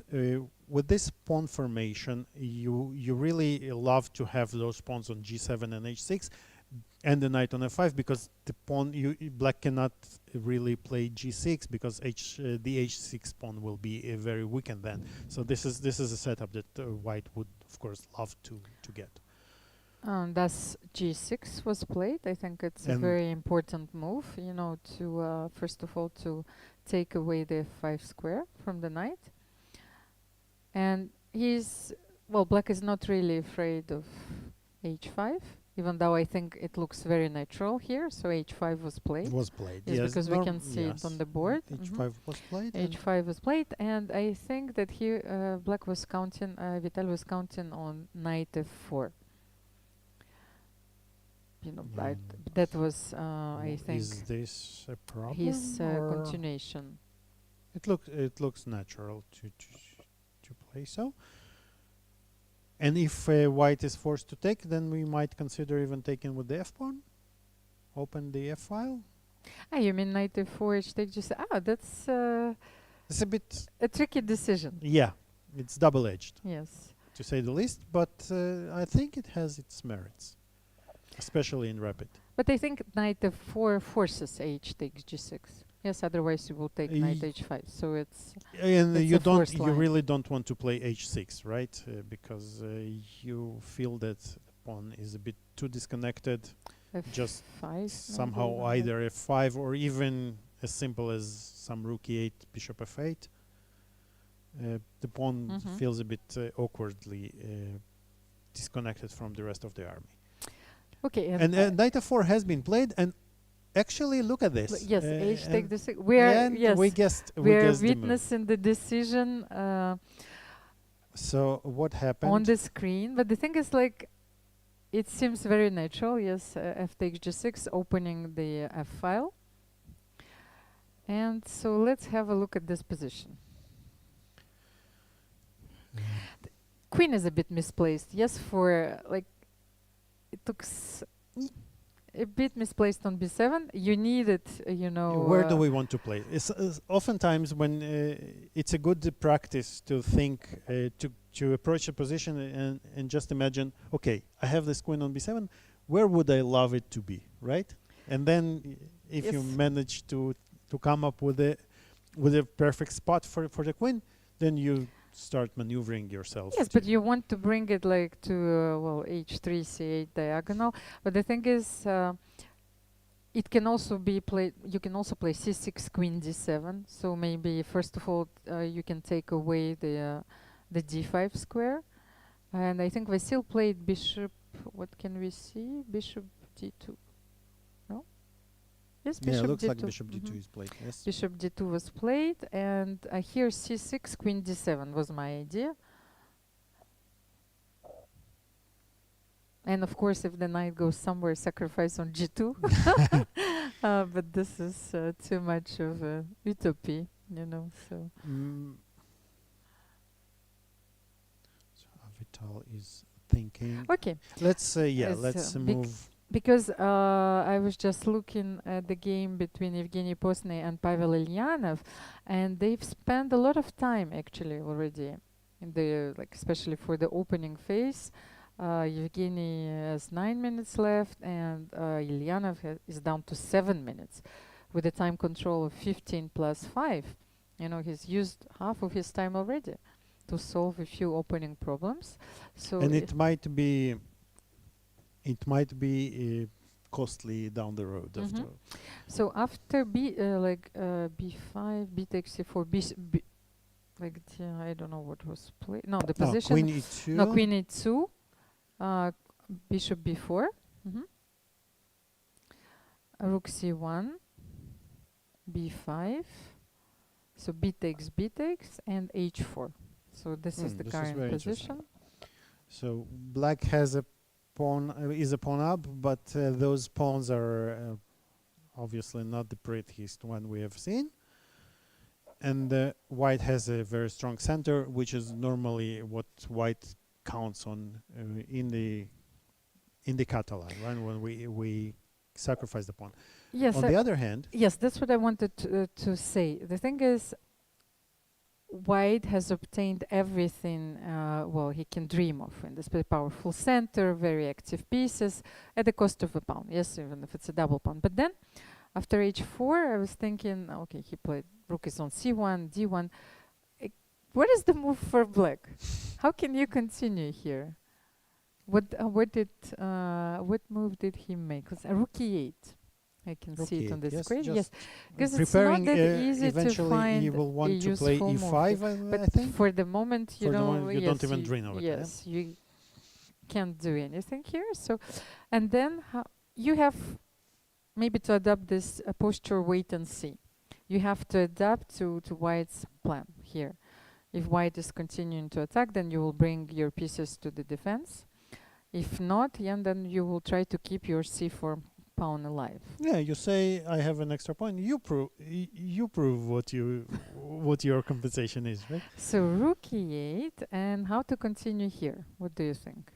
with this pawn formation, you really love to have those pawns on g7 and h6 and the knight on f5, because the pawn black cannot really play g6 because the h6 pawn will be very weakened then. So this is a setup that white would of course love to get. thus g6 was played. I think it's a very important move, to first of all to take away the f5 square from the knight. And black is not really afraid of h5, even though I think it looks very natural here. So h5 was played. Yes, because we can see it on the board. h5 was played. h5 was played, and I think that here black was counting, Vital was counting on knight f4. That was, I think, is this a problem? His continuation. It looks natural to play so. And if white is forced to take, then we might consider even taking with the f pawn. open the F file. Ah, you mean knight f4, h takes just... Ah, that's It's a bit, a tricky decision. yeah, it's double-edged, Yes. to say the least, but I think it has its merits, especially in rapid. But I think knight f4 forces h takes g6. Yes, otherwise you will take knight Y- h5. So it's... And It's you a forced you line. really don't want to play h6, right? Because you feel that the pawn is a bit too disconnected. Just f5 somehow maybe, either f5 or even as simple as some rook e8, bishop f8. The pawn Mhm. feels a bit awkwardly disconnected from the rest of the army. Okay, And knight f4 has been played, and actually look at this. yes, h take and- the 6. We are, and yes, we guessed we are guessed the move. witnessing the decision So what happened? on the screen. But the thing is, like, it seems very natural. Yes, f takes g6, opening the f file. And so let's have a look at this position. Queen is a bit misplaced. Yes, for like it looks a bit misplaced on b7. You needed, you know. Where do we want to play? It's oftentimes when it's a good practice to think to approach a position and just imagine, okay, I have this queen on b7. Where would I love it to be, right? And then if you Yes. manage to come up with a perfect spot for the queen, then you start maneuvering yourself. Yes, but you want to bring it like to well, h3, c8 diagonal. But the thing is, it can also be played. You can also play c6, queen d7. So maybe first of all, you can take away the d5 square. And I think Vasil played bishop. What can we see? Bishop d2. No. Yes, Yeah, bishop looks d2. like bishop d2 Mhm. is played. Yes. Bishop d2 was played, and here c6, queen d7 was my idea. And of course, if the knight goes somewhere, sacrifice on g2. But this is too much of a utopia, you know. So So Vital is thinking. okay, Let's say As, let's bec- move. because I was just looking at the game between Evgeny Posney and Pavel Ilyanov, and they've spent a lot of time actually already in the especially for the opening phase. Evgeny has 9 minutes left, and Ilyanov is down to 7 minutes, with a time control of 15 plus 5. You know, he's used half of his time already to solve a few opening problems. So And it might be costly down the road after. So after b5, b takes c4, I don't know what was played. No, the position. Queen e2. No, queen e2, bishop b4, rook c1, b5. So b takes, and h4. So this is the This is current very interesting. position. So black has a pawn is a pawn up, but those pawns are obviously not the prettiest one we have seen. And white has a very strong center, which is normally what white counts on in the Catalan, right? When we sacrifice the pawn. Yes, On the other hand, yes, that's what I wanted to say. The thing is, white has obtained everything well he can dream of in this very powerful center, very active pieces at the cost of a pawn. Yes, even if it's a double pawn. But then after h4, I was thinking, okay, he played rook is on c1, d1. What is the move for black? How can you continue here? What move did he make? Rook e8. I can rook see it on the e8, screen. just Yes, because it's not preparing, that easy to eventually find he will want a to play useful e5, move. I But think. for the moment, you For the know, moment, you yes, don't even dream of it, yeah? Yes, you can't do anything here. So, and then you have maybe to adapt this posture wait and see. You have to adapt to white's plan here. If white is continuing to attack, then you will bring your pieces to the defense. If not, then you will try to keep your c4 pawn alive. Yeah, you say I have an extra pawn. You prove what your compensation is, right? So rook e8, and how to continue here? What do you think?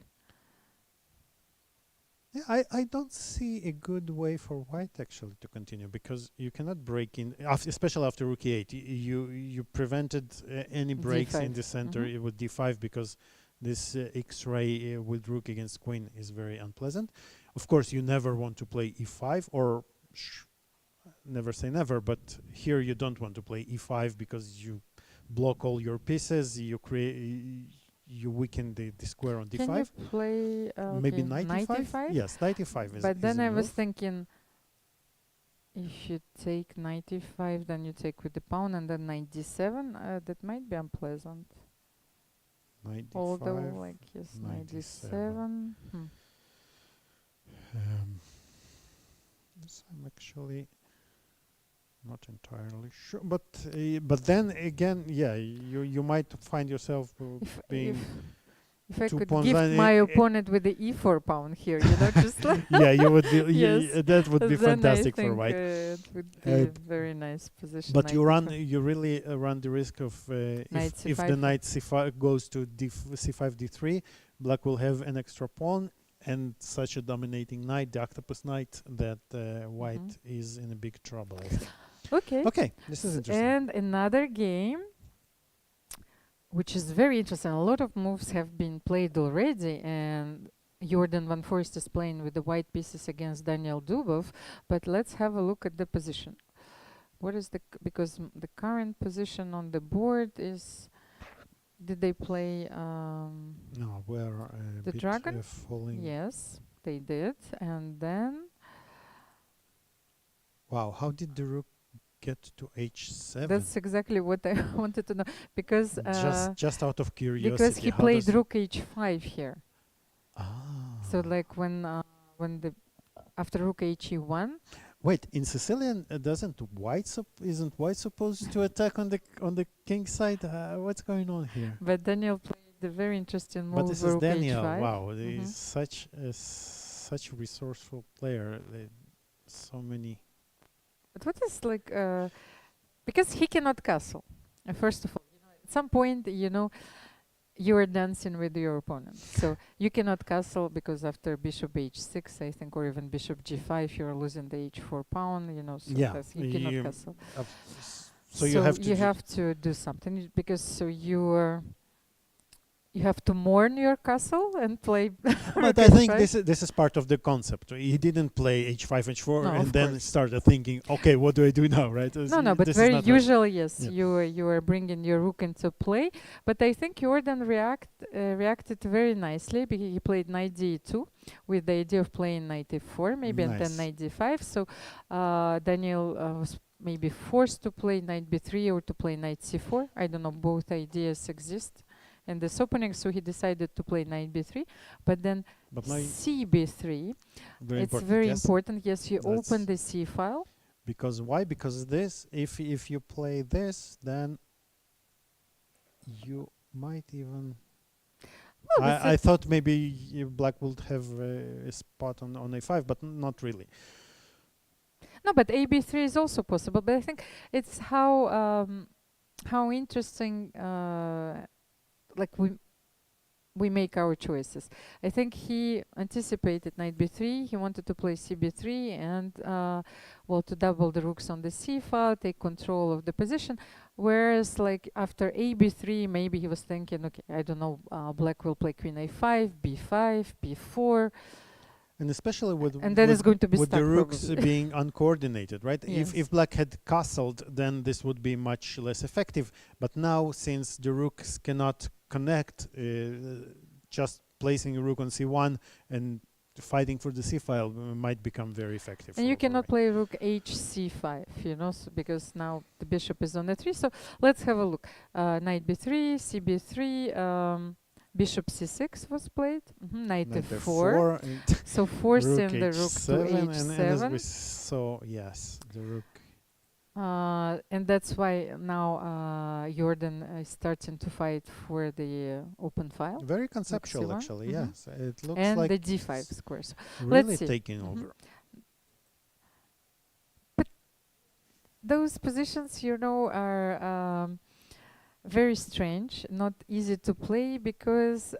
Yeah, I don't see a good way for white actually to continue, because you cannot break in, especially after rook e8. You prevented any breaks in d5. the center with d5, because this X-ray with rook against queen is very unpleasant. Of course, you never want to play e5, or never say never, but here you don't want to play e5 because you block all your pieces. You create, you weaken the square on Can you d5. play Maybe okay, knight knight e5. e5? Yes, knight e5 But is then a I was move. thinking, if you take knight e5, then you take with the pawn, and then knight d7. That might be unpleasant. Knight Although, d5, like, yes, knight knight d7. d7. This I'm actually not entirely sure, but then again, yeah, you might find yourself If being if I 2 could pawns gift down. my opponent with the e4 pawn here, just like Yeah, you would be. yes, That would be then I fantastic for think white. it would be Uh, a very nice position. But Knight e5. you really run the risk of Knight if c5. the knight c5 goes to c5 d3, black will have an extra pawn and such a dominating knight, the octopus knight, that white is in a big trouble, I think. Okay. Okay, this is interesting. And another game, which is very interesting. A lot of moves have been played already, and Jordan Van Forst is playing with the white pieces against Daniil Dubov. But let's have a look at the position. What is because the current position on the board is, did they play No, we're the bit dragon? falling. Yes, they did. And then Wow, how did the rook get to h7? that's exactly what I wanted to know, because just out of curiosity. because he how played does rook h5 here. Ah. So like when the after rook he1. Wait, in Sicilian, isn't white supposed to attack on the king side? What's going on here? But Daniel played a very interesting move. But this is rook Daniel. h5. Wow, he's such a resourceful player. So many. But what is like because he cannot castle. First of all, at some point, you are dancing with your opponent. So you cannot castle, because after bishop h6, I think, or even bishop g5, you're losing the h4 pawn, so Yeah, thus you cannot castle. So you have to do something, because you have to mourn your castle and play. But I think this is part of the concept. He didn't play h5, h4, No, and of then course. started thinking, okay, what do I do now, right? No, but This is very not usually, yes, Yeah. you are bringing your rook into play. But I think Jordan reacted very nicely, because he played knight d2 with the idea of playing knight e4, maybe, and then Nice. knight d5. So Daniel was maybe forced to play knight b3 or to play knight c4. I don't know, both ideas exist in this opening, so he decided to play knight b3. But then But now cb3, very it's important. very Yes. important. Yes, you That's- open the c file. Because why? Because this, if you play this, then you might even. Well, I thought maybe black would have a spot on a5, but not really. No, but AB3 is also possible. But I think it's how interesting, like we make our choices. I think he anticipated knight b3. He wanted to play cb3 and to double the rooks on the c file, take control of the position. Whereas, like after ab3, maybe he was thinking, okay, I don't know, black will play queen a5, b5, b4. And especially And then it's going to be with stuck the rooks probably. being uncoordinated, right? Yes. If black had castled, then this would be much less effective. But now, since the rooks cannot connect, just placing a rook on c1 and fighting for the c file might become very effective. And you for cannot white. play rook hc5, because now the bishop is on a3. So let's have a look. Knight b3, cb3, bishop c6 was played. Knight f4. So forcing the rook to h7. And as we saw, yes, the rook. And that's why now Jordan is starting to fight for the open file. Very conceptual, c1. actually. Yes, it looks And like the d5 squares. really Let's see. taking over. But those positions, are very strange, not easy to play, because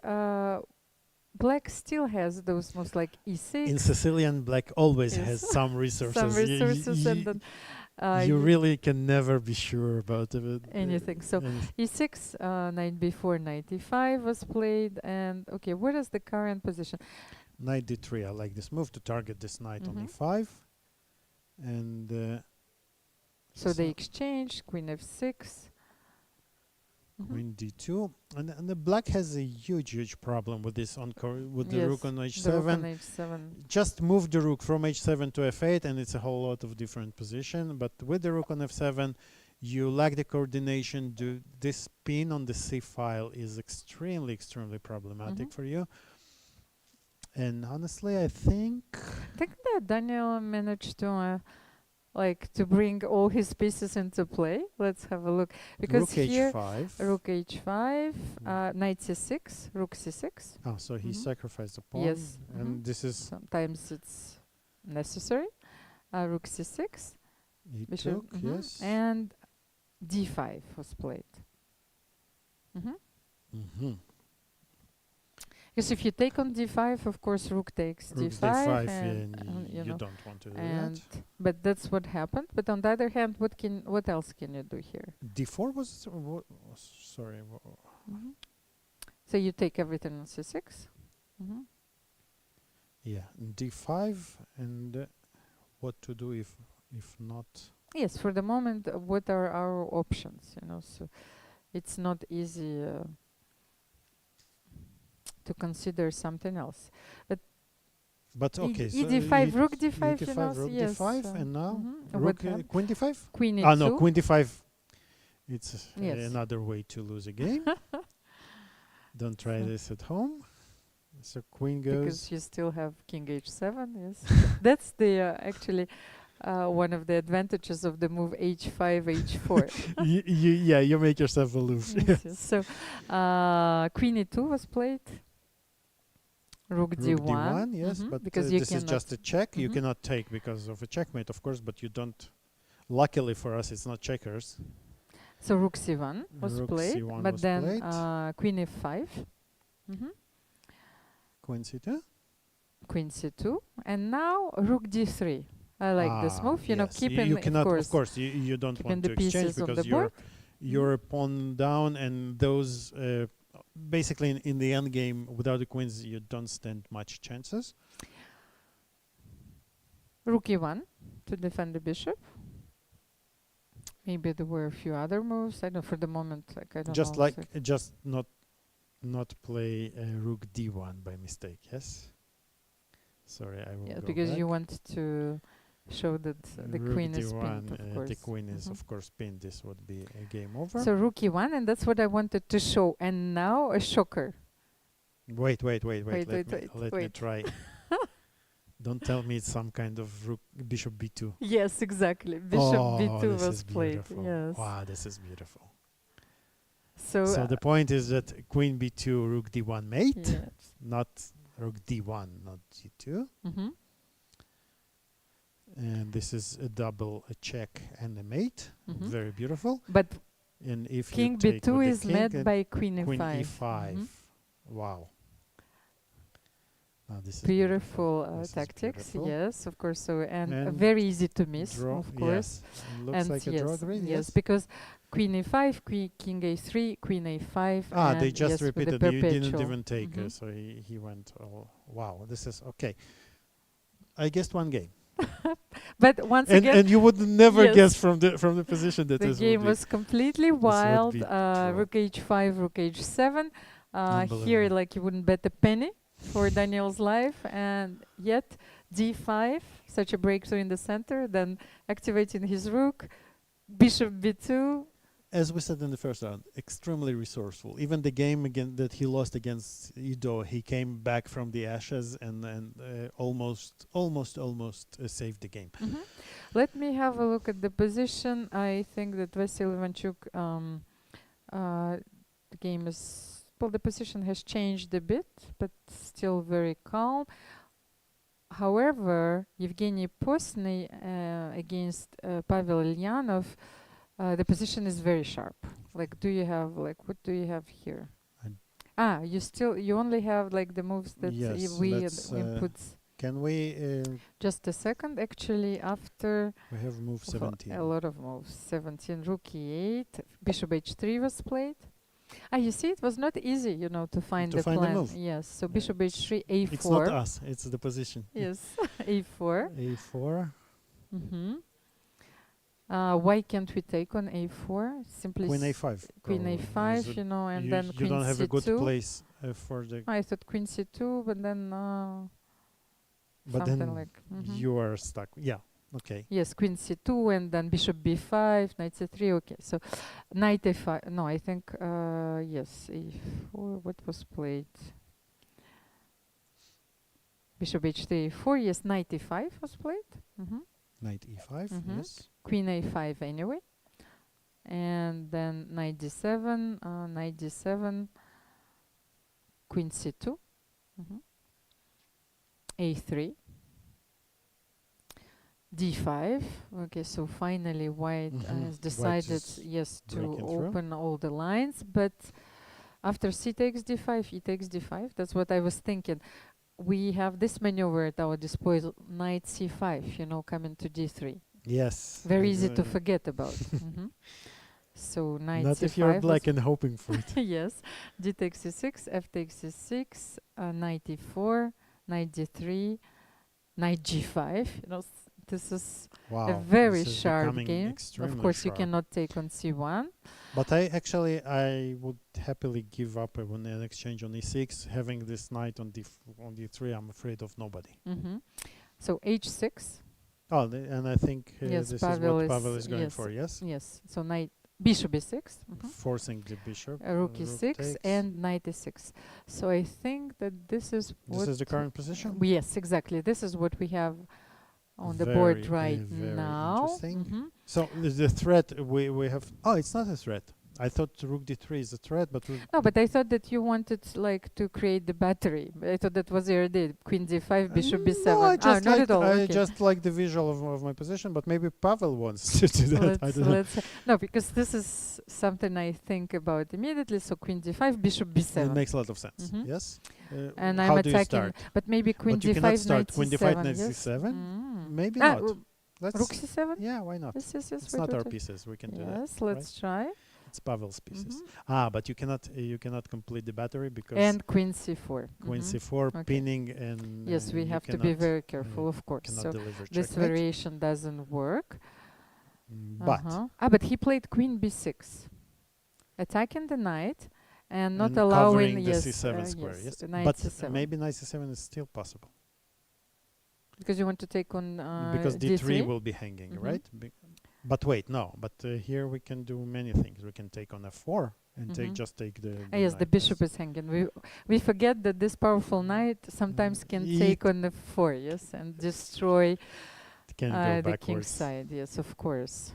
black still has those moves like e6. In Sicilian, black always Yes. has some resources. Some resources, and then you y- really can never be sure about it. anything. So e6, knight b4, knight e5 was played, and okay, what is the current position? Knight d3. I like this move to target this knight on Mhm. e5, and So they exchange, queen f6. Mhm. queen d2, and the black has a huge problem with this with the Yes, rook on the rook h7. on h7. Just move the rook from h7 to f8, and it's a whole lot of different position. But with the rook on f7, you lack the coordination. This pin on the c file is extremely problematic Mhm. for you. And honestly, I think I think that Daniel managed to to bring all his pieces into play. Let's have a look, because rook here h5. rook h5, knight c6, rook c6. Oh, so he Mhm. sacrificed the pawn. Yes. And Mhm. this is Sometimes it's necessary. Rook c6, he bishop, took, yes. and d5 was played. Mhm. Mm-hmm. Because if you take on d5, of course, rook takes Rook d5, d5, and you know, don't want to do and that. but that's what happened. But on the other hand, what else can you do here? d4 was sorry. Mhm. So you take everything on c6. Mhm. Yeah, d5, and what to do if not? Yes, for the moment, what are our options? So it's not easy to consider something else. But okay, so d5, rook d5, d5, rook yes. d5, and now What rook happened? queen d5. Queen e2. Ah no, queen d5. It's Yes. another way to lose a game. Don't try So this at home. So queen because goes. you still have king h7. Yes, that's the actually one of the advantages of the move h5, h4. You make yourself aloof. Yes. So queen e2 was played. Rook Rook d1. d1, yes, but because you this is cannot. just a check. You Mhm. cannot take because of a checkmate, of course, but you don't. Luckily for us, it's not checkers. So rook c1 was Rook played, c1 but was then played. queen f5. Queen c2. Queen c2, and now rook d3. I like this move. Yes. Keeping you cannot, of course, you don't keeping want the to exchange pieces on because the board. you're a pawn down, and those basically in the end game without the queens you don't stand much chances. Rook e1 to defend the bishop. Maybe there were a few other moves. I don't. For the moment, I don't Just know. like just not play rook d1 by mistake. Yes. Sorry, I will Yeah, go because back. you want to show that the Rook queen is d1, pinned, of course. the queen is of course pinned. This would be a game over. So rook e1, and that's what I wanted to show. And now a shocker. Wait. Let me Wait. try. Don't tell me it's some kind of rook bishop b2. Yes, exactly. Bishop b2 this was is played. beautiful. Yes. Wow, this is beautiful. So the point is that queen b2, rook d1 mate, yes. not rook d1, not g2. And this is a double, a check and a mate. Very beautiful. But And if king you take b2 with is the king met and by queen e5. queen e5. Wow. This is Beautiful This is tactics, beautiful. yes, of course. So and And very easy to miss, draw, of course. yes. It looks And like a yes, draw grid, yes, because queen e5, king a3, queen a5. They and just yes, with the repeated. You didn't perpetual. even take. So he went. Oh, wow, this is okay. I guessed one game, But once again, and you would never yes, guess from the position that the this game would be. was completely would wild. be draw. Rook h5, rook h7. Here, Unbelievable. like you wouldn't bet a penny for Daniil's life, and yet d5, such a breakthrough in the center, then activating his rook, bishop b2. As we said in the first round, extremely resourceful. Even the game again that he lost against Ido, he came back from the ashes and almost saved the game. Let me have a look at the position. I think that Vasil Ivanchuk, the game is, well, the position has changed a bit, but still very calm. However, Evgeny Postny against Pavel Ilyanov, the position is very sharp. Like, do you have, like, what do you have here? You only have like the moves that Yes, we let's, input. can we, Just a second. Actually, after we have move a 17. lot of moves. 17, rook e8, bishop h3 was played. You see, it was not easy, to find the plan. move. Yes. So Yeah, bishop h3, a4. It's not us, it's the position. Yes, a4. A4. Mm-hmm. Why can't we take on a4? Simply Queen a5. queen probably. a5, Is it- and you, then you queen don't have a good c2. place for the. I thought queen c2, but then But something then like. you are stuck. Yeah. Okay. Yes, queen c2 and then bishop b5, knight c3. Okay, so knight a5. No, I think yes, a4. What was played? Bishop h3, a4. Yes, knight e5 was played. Knight e5. Yes. Queen a5 anyway. And then knight d7, queen c2, a3, d5. Okay, so finally white has decided, is yes, to breaking through. open all the lines, but after c takes d5, e takes d5, that's what I was thinking. We have this maneuver at our disposal, knight c5, coming to d3. Yes. Very easy to forget about. So knight Not c5 if you're was black and hoping for it. yes, d takes c6, f takes c6, knight e4, knight d3, knight g5. This is Wow. a very this is sharp becoming game. Of extremely course, you sharp. cannot take on c1. But I would happily give up on an exchange on e6. Having this knight on d3, I'm afraid of nobody. So h6. Oh, and I think Yes, this Pavel is what Pavel is- is going yes. for. Yes. Yes. So knight bishop e6. Forcing the bishop. Rook e6 takes. and knight e6. So I think that this is This is the current position. Yes, exactly. This is what we have on the board right very now. interesting. So the threat we have. Oh, it's not a threat. I thought rook d3 is a threat, but No, but I thought that you wanted to create the battery. I thought that was your idea. Queen d5, bishop b7. No, I just not like at all. I Okay. just like the visual of my position, but maybe Pavel wants to do that. I don't know. No, because this is something I think about immediately. So queen d5, bishop b7. It makes a lot of sense. Mhm. Yes. And how I'm do you attacking. start? But maybe queen But you d5, cannot start knight queen d5, c7. knight Yes? c7. Maybe Ah, not. Let's. rook c7? Yeah, why not? Yes, yes, yes. It's wait, not wait, our wait. pieces. We can do that. Yes, let's try. It's Pavel's pieces. But you cannot complete the battery because And queen c4. queen c4 Okay. pinning and Yes, we you have to be cannot- very careful, of course. cannot So deliver this checkmate. variation doesn't work. But But he played queen b6, attacking the knight and not and allowing covering the c7 square. yes, Yes, knight but c7. maybe knight c7 is still possible Because you want to take on because d3 d3. will be hanging, Mhm. right? But wait, no. But here we can do many things. We can take on f4 and Mhm. take the. Yes, the knight bishop as- is hanging. We forget that this powerful knight sometimes can take on the 4, yes, and destroy can go the king's backwards. side. Yes, of course.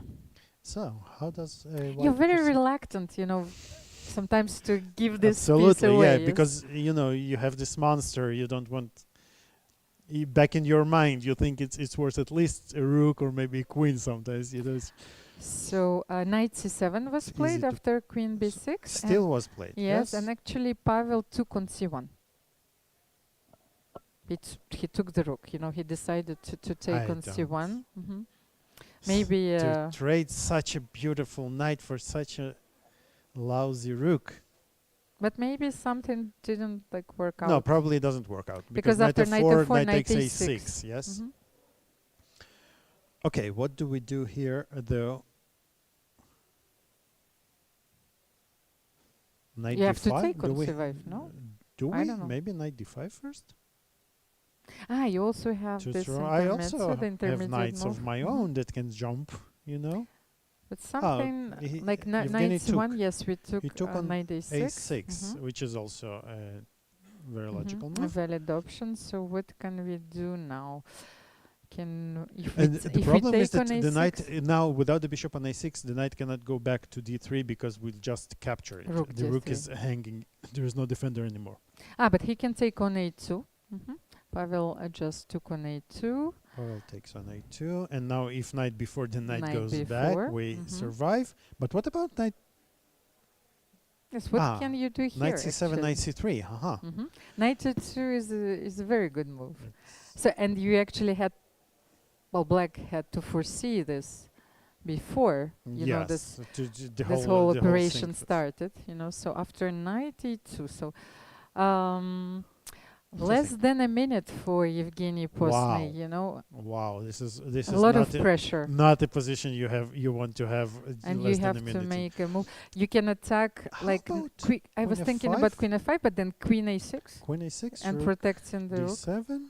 So how does You're white very proceed? reluctant, sometimes to give this piece Absolutely, away. yeah, yes? because you have this monster. You don't want. Back in your mind, you think it's worth at least a rook or maybe a queen. Sometimes So knight c7 was It's played easy to after queen b6. still was played. Yes, and actually Pavel took on c1. He took the rook. He decided to take I on don't. c1. Maybe to trade such a beautiful knight for such a lousy rook. but maybe something didn't work out. No, probably it doesn't work out Because knight after knight f4, f4, knight knight takes a6. a6. Yes. Mhm. Okay, what do we do here though? Knight You have to d5? take Do on we- c5, no? Do I we? don't know. Maybe knight d5 first? You also have To this throw- I intermezzo, also the have intermediate knights move. of my Mhm. own that can jump, But something like Evgeny knight c1, took. yes, we took He took on knight a6. a6, Mhm. which is also a very logical A move. valid option. So what can we do now? If And we the if we problem is take that on the knight a6, now without the bishop on a6, the knight cannot go back to d3 because we'll just capture it. Rook The rook d3. is hanging. There is no defender anymore. but he can take on a2. Pavel just took on a2. Pavel takes on a2, and now if knight before the knight Knight goes b4, back, we mhm. survive. But what about knight? Yes, what Ah, can you do here? knight c7, knight actually? c3. Haha. Knight e2 is a very good move. So, and you actually had, well, black had to foresee this before, you know, Yes, this whole the operation thing. started, you know. So after knight e2, so less Interesting. than a minute for Evgeny Postny, Wow. you know, Wow, this is a lot not of pressure. not a position you want to have And less you than have a to minute in. make a move. You can attack How like about I was queen thinking about f5? queen f5, but then queen a6 Queen a6, and rook protecting the rook. d7,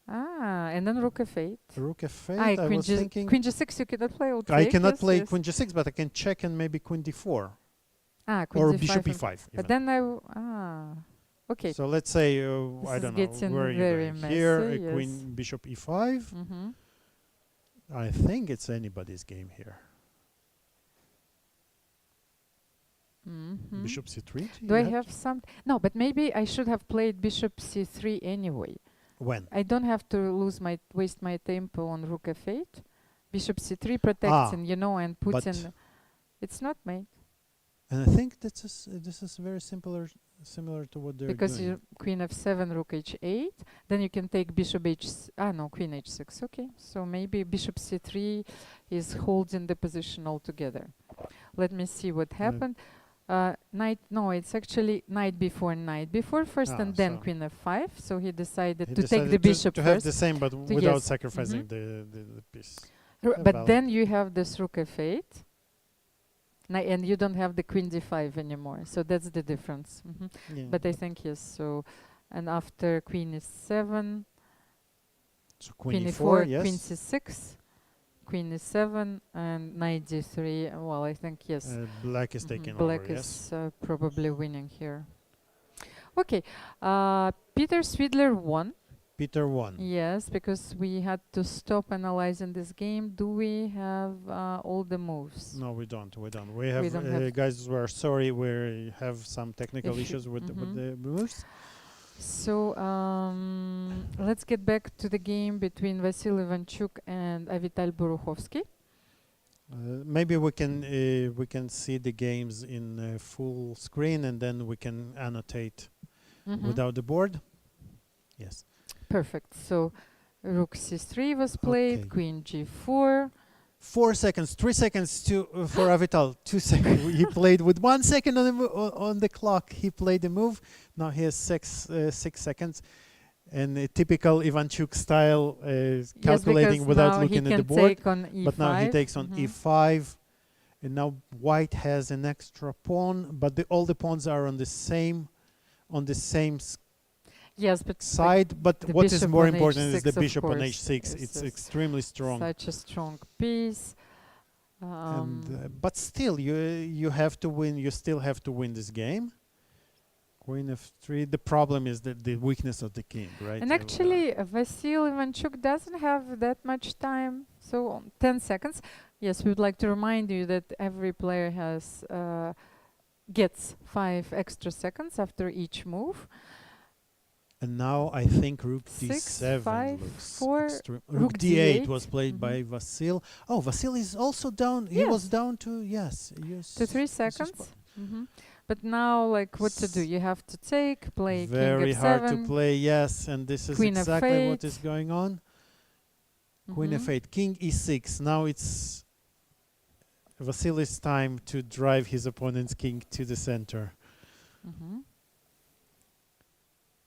And then rook f8. rook f8. Ah, I was thinking queen g6 you cannot play. I cannot yes, play yes. queen g6, but I can check and maybe queen d4 Queen or d5 bishop and- e5. But even. then okay. So let's say This I is don't know getting where are you very going here. messy, A queen yes. bishop e5. I think it's anybody's game here. Bishop c3. Do I have some? No, but maybe I should have played bishop c3 anyway. When? I don't have to waste my tempo on rook f8. Bishop c3 protecting, you know, and Putin. It's not mate. And I think this is very similar to what they're Because doing. queen f7, rook h8, then you can take bishop queen h6. Okay, so maybe bishop c3 is holding the position altogether. Let me see what happened. It's actually knight before first, and then queen f5. So he decided to take the bishop to first. have the same, but without sacrificing the piece. But then you have this rook f8. And you don't have the queen d5 anymore, so that's the difference. Yeah. But I think yes. So, and after queen e7, So queen queen e4, e4, yes. queen c6, queen e7, and knight d3. Well, I think yes. Black is taking Black over, yes. is probably winning here. Okay, Peter Svidler won. Peter won. Yes, because we had to stop analyzing this game. Do we have all the moves? No, we don't. We don't. We have, don't have guys. We're sorry. We have some technical issues with the moves. So let's get back to the game between Vasil Ivanchuk and Avital Boruchovsky. Maybe we can see the games in full screen, and then we can annotate without the board. Yes. Perfect. So rook c3 was played, queen g4. 4 seconds, 3 seconds for Avital. 2 seconds. He played with 1 second on the clock. He played the move. Now he has 6 seconds. And a typical Ivanchuk style, calculating without looking at the board. But now he takes on e5. And now white has an extra pawn, but all the pawns are on the same side. But what is more important is the bishop on h6. It's extremely strong. Such a strong piece. But still, you have to win. You still have to win this game. Queen f3. The problem is the weakness of the king, right? And actually, Vasil Ivanchuk doesn't have that much time. So 10 seconds. Yes, we would like to remind you that every player gets 5 extra seconds after each move. And now I think rook 6, d7 5, looks 4, rook d8 was played by Vasil. Oh, Vasil is also down. He was down to to 3 seconds. But now, like, what to do? You have to play very king f7. hard to play, yes, and this is queen exactly f8. what is going on. Queen f8, king e6. Now it's Vasily's time to drive his opponent's king to the center.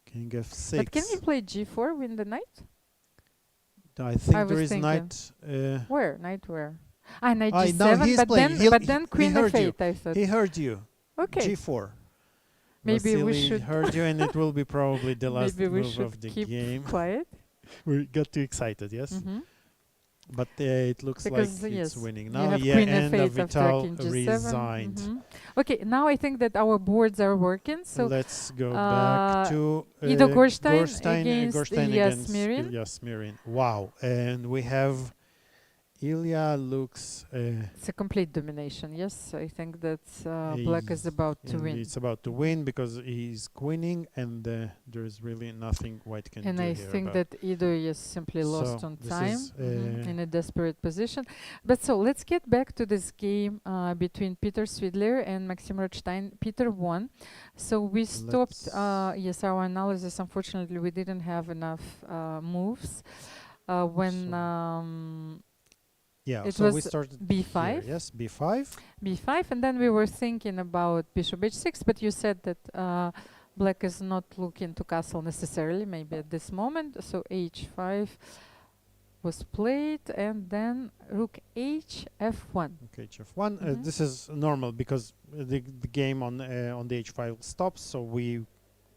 King f6. But can he play g4, win the knight? I think there is knight. Where? Knight where? Knight no, g7, but then queen f8, I thought. He heard you. Okay. g4. Maybe we should heard you, and it will be probably the last move of the keep game. Quiet. We got too excited, yes. But it looks because like it's winning you now. have Yeah, queen and f8 Avital after king g7. resigned. Okay, now I think that our boards are working. So let's go back to Ido Gorstein against Gorstein Ilyas against Mirin. Ilyas Mirin. Wow, and we have Ilya looks. It's a complete domination. Yes, I think that black is about to win. It's about to win because he's queening, and there is really nothing white can And do I here. think that either is simply lost So on this time is, in a desperate position. But so let's get back to this game between Peter Svidler and Maxim Rothstein. Peter won. So we stopped. Yes, our analysis. Unfortunately, we didn't have enough moves when. Yeah, it so was we started b5. here, yes, b5. b5, and then we were thinking about bishop h6, but you said that black is not looking to castle necessarily, maybe at this moment. So h5 was played, and then rook h f1. Okay, f1. This is normal because the game on the h5 stops, so we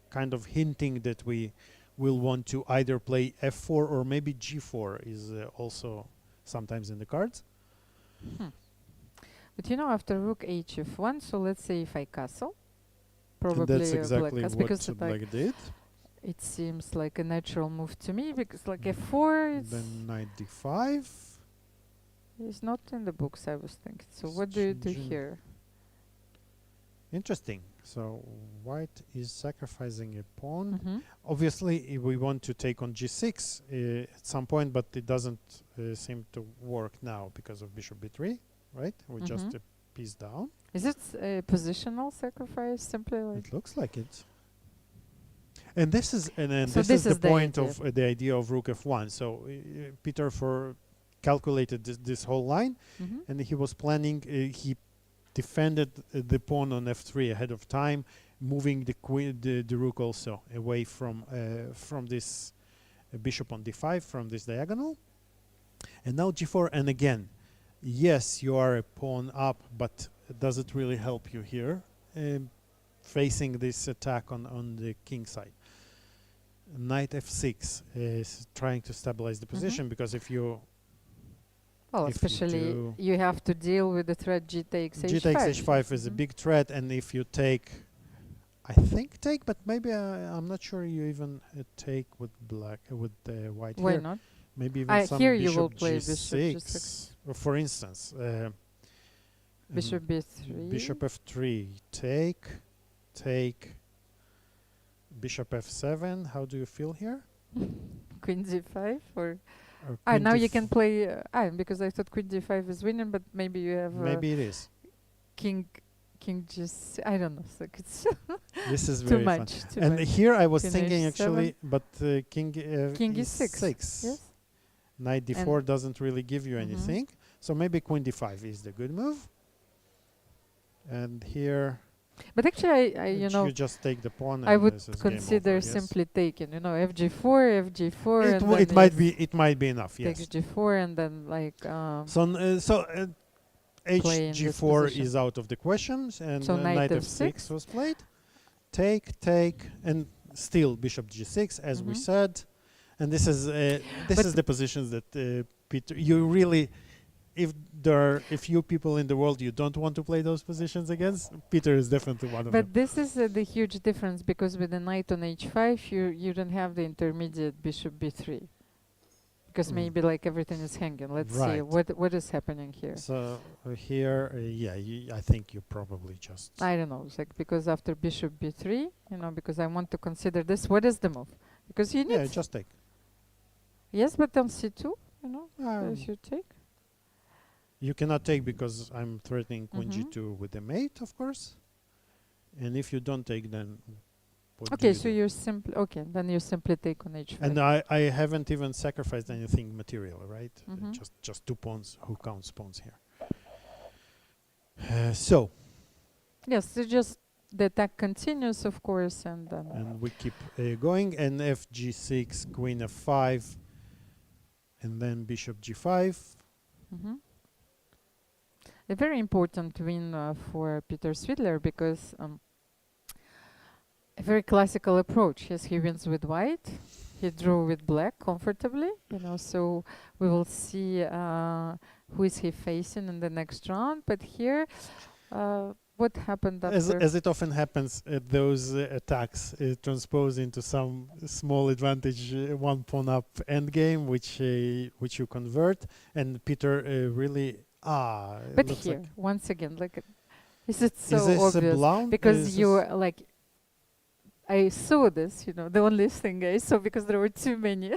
kind of hinting that we will want to either play f4 or maybe g4 is also sometimes in the cards. But you know, after rook h f1, so let's say if I castle, probably and that's exactly black, what because black did. it seems like a natural move to me, because like f4, it's Then knight d5. it's not in the books, I was thinking. So what do you do here? Interesting. So white is sacrificing a pawn. Obviously, we want to take on g6 at some point, but it doesn't seem to work now because of bishop b3, right? We just a piece down. Is it a positional sacrifice, simply like? It looks like it. And this is So this is the point idea. of the idea of rook f1. So Peter calculated this whole line, and he was planning. He defended the pawn on f3 ahead of time, moving the rook also away from this bishop on d5, from this diagonal. And now g4, and again, yes, you are a pawn up, but does it really help you here, facing this attack on the king side? Knight f6 is trying to stabilize the position, because if you well, especially you have to deal with the threat g takes h5. G takes h5 is a big threat, and if you take, I think take, but maybe I'm not sure you even take with black with white. Why here. not? Maybe even some here bishop you will play g6, bishop g6. or for instance, Bishop b3. Bishop f3, take, bishop f7. How do you feel here? Queen d5 or queen now you can play because I thought queen d5 is winning, but maybe you have maybe it is king just I don't know. So it's this is too very much. fun. Too And much. here I was Queen thinking h7. actually, but king e6. Yes. Knight d4 doesn't really give you anything, so maybe queen d5 is the good move. And here, but actually, you just take the pawn. I and would this is consider game over, simply taking, fg4, fg4. It might be enough. Yes. Takes g4 and then like. So hg4 position. is out of the questions, and So knight knight f6 was played. Take, and still bishop g6, as we said. And this is the positions that Peter. You really, if there are a few people in the world you don't want to play those positions against, Peter is definitely one of them. But this is the huge difference, because with the knight on h5, you don't have the intermediate bishop b3, because maybe like everything is hanging. Let's see what is happening here. So here, I think you probably just. I don't know. It's like, because after bishop b3, because I want to consider this. What is the move? Because you need. Just take. Yes, but on c2, if you take. You cannot take because I'm threatening queen g2 with the mate, of course. And if you don't take, then. Okay, so you're simply then you simply take on h5. And I haven't even sacrificed anything material, right? Just 2 pawns. Who counts pawns here? So. Yes, so just the attack continues, of course, and we keep going. And fg6, queen f5, and then bishop g5. A very important win for Peter Svidler, because a very classical approach. Yes, he wins with white. He drew with black comfortably. So we will see who is he facing in the next round. But here, what happened As, after? as it often happens, those attacks transpose into some small advantage, one pawn up endgame, which you convert, and Peter really it But looks here, like. once again, like, is it Is so this a obvious? blown? Because you're like, I saw this, the only thing I saw, because there were too many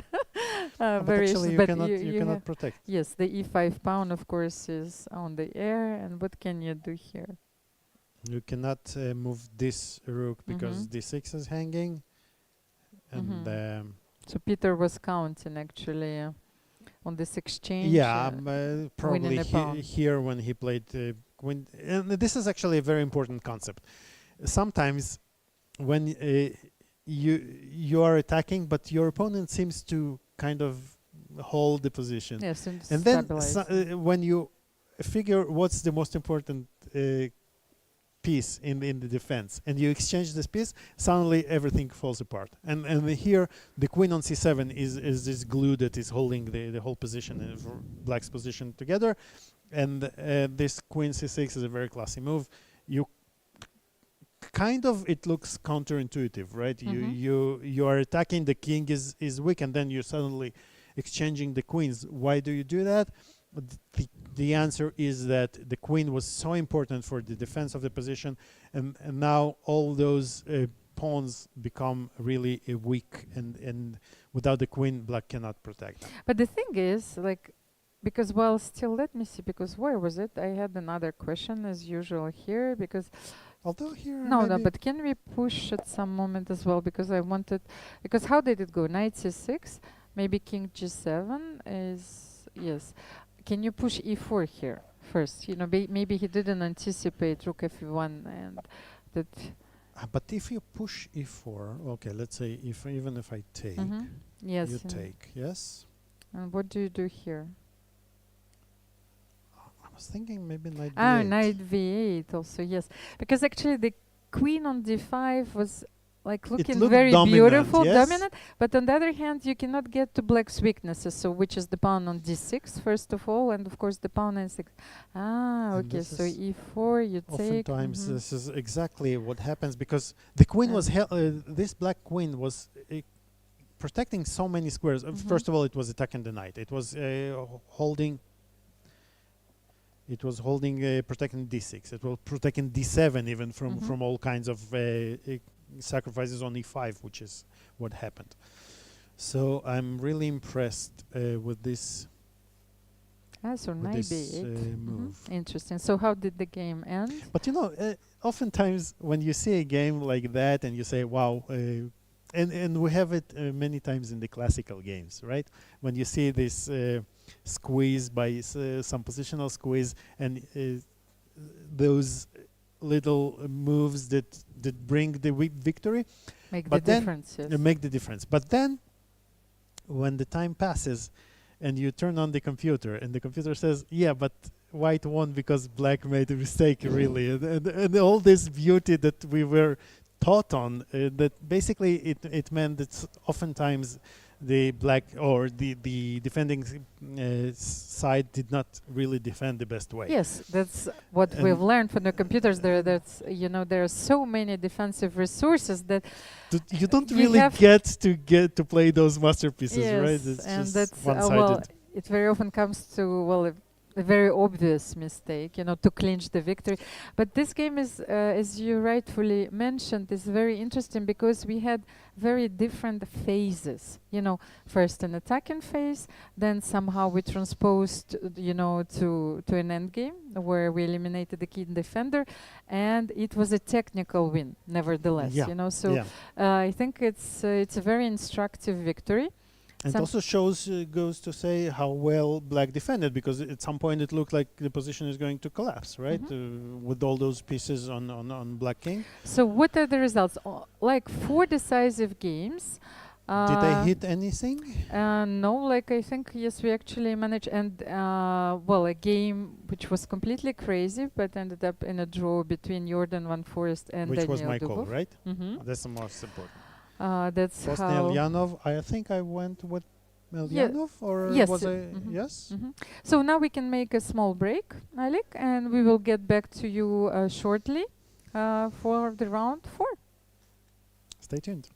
But variations. actually, But you cannot protect. yes, the e5 pawn, of course, is on the air. And what can you do here? You cannot move this rook because d6 is hanging, and So Peter was counting actually on this exchange. yeah, probably winning a pawn. here when he played queen. And this is actually a very important concept. Sometimes when you are attacking, but your opponent seems to kind of hold the position. Yes, And then stabilize. when you figure what's the most important piece in the defense, and you exchange this piece, suddenly everything falls apart. And here the queen on c7 is this glue that is holding the whole position, black's position together. And this queen c6 is a very classy move. You kind of, it looks counterintuitive, right? You are attacking, the king is weak, and then you're suddenly exchanging the queens. Why do you do that? The answer is that the queen was so important for the defense of the position, and now all those pawns become really weak, and without the queen, black cannot protect. But the thing is, like, because, well, still, let me see, because where was it? I had another question as usual here, because Although here, no, maybe but can we push at some moment as well? Because I wanted, because how did it go? Knight c6, maybe king g7 is, yes. Can you push e4 here first? Maybe he didn't anticipate rook f1 and that. but if you push e4, okay, let's say even if I take, Yes. you take, yes. And what do you do here? I was thinking maybe knight Ah, d8. knight v8 also, yes. Because actually the queen on d5 was like looking very beautiful, yes. dominant. But on the other hand, you cannot get to black's weaknesses, so which is the pawn on d6 first of all, and of course the pawn on e6. Ah, And okay. So e4 you take. Oftentimes this is exactly what happens, because the queen was this black queen was protecting so many squares. First of all, it was attacking the knight. It was holding. It was holding, protecting d6. It was protecting d7 even from all kinds of sacrifices on e5, which is what happened. So I'm really impressed with this. So knight b8 move. Interesting. So how did the game end? But oftentimes when you see a game like that and you say, "Wow," and we have it many times in the classical games, right? When you see this squeeze by some positional squeeze, and those little moves that bring the victory, Make but the then difference. Yes. make the difference. But then, when the time passes, and you turn on the computer, and the computer says, "Yeah, but white won because black made a mistake," really, and all this beauty that we were taught on, that basically it meant that oftentimes the black or the defending side did not really defend the best way. Yes, that's what we've learned from the computers. There are so many defensive resources that you don't you really get to play those masterpieces, yes, right? It's and just that's one-sided. it very often comes to a very obvious mistake, to clinch the victory. But this game is, as you rightfully mentioned, is very interesting because we had very different phases. First an attacking phase, then somehow we transposed, to an endgame where we eliminated the key defender, and it was a technical win, nevertheless. So I think it's a very instructive victory. And also goes to say how well black defended, because at some point it looked like the position is going to collapse, right? With all those pieces on black king. So what are the results? Like 4 decisive games. Did I hit anything? No, I think, yes, we actually managed. And, a game which was completely crazy, but ended up in a draw between Jordan Van Forest and Which Daniil was my Dubov. call, right? That's the most important. That's Bosnia Ulyanov, I think I went with Melyanov, or Yes. was I? Mhm. Yes. Mhm. So now we can make a small break, Alik, and we will get back to you shortly for the round 4. Stay tuned.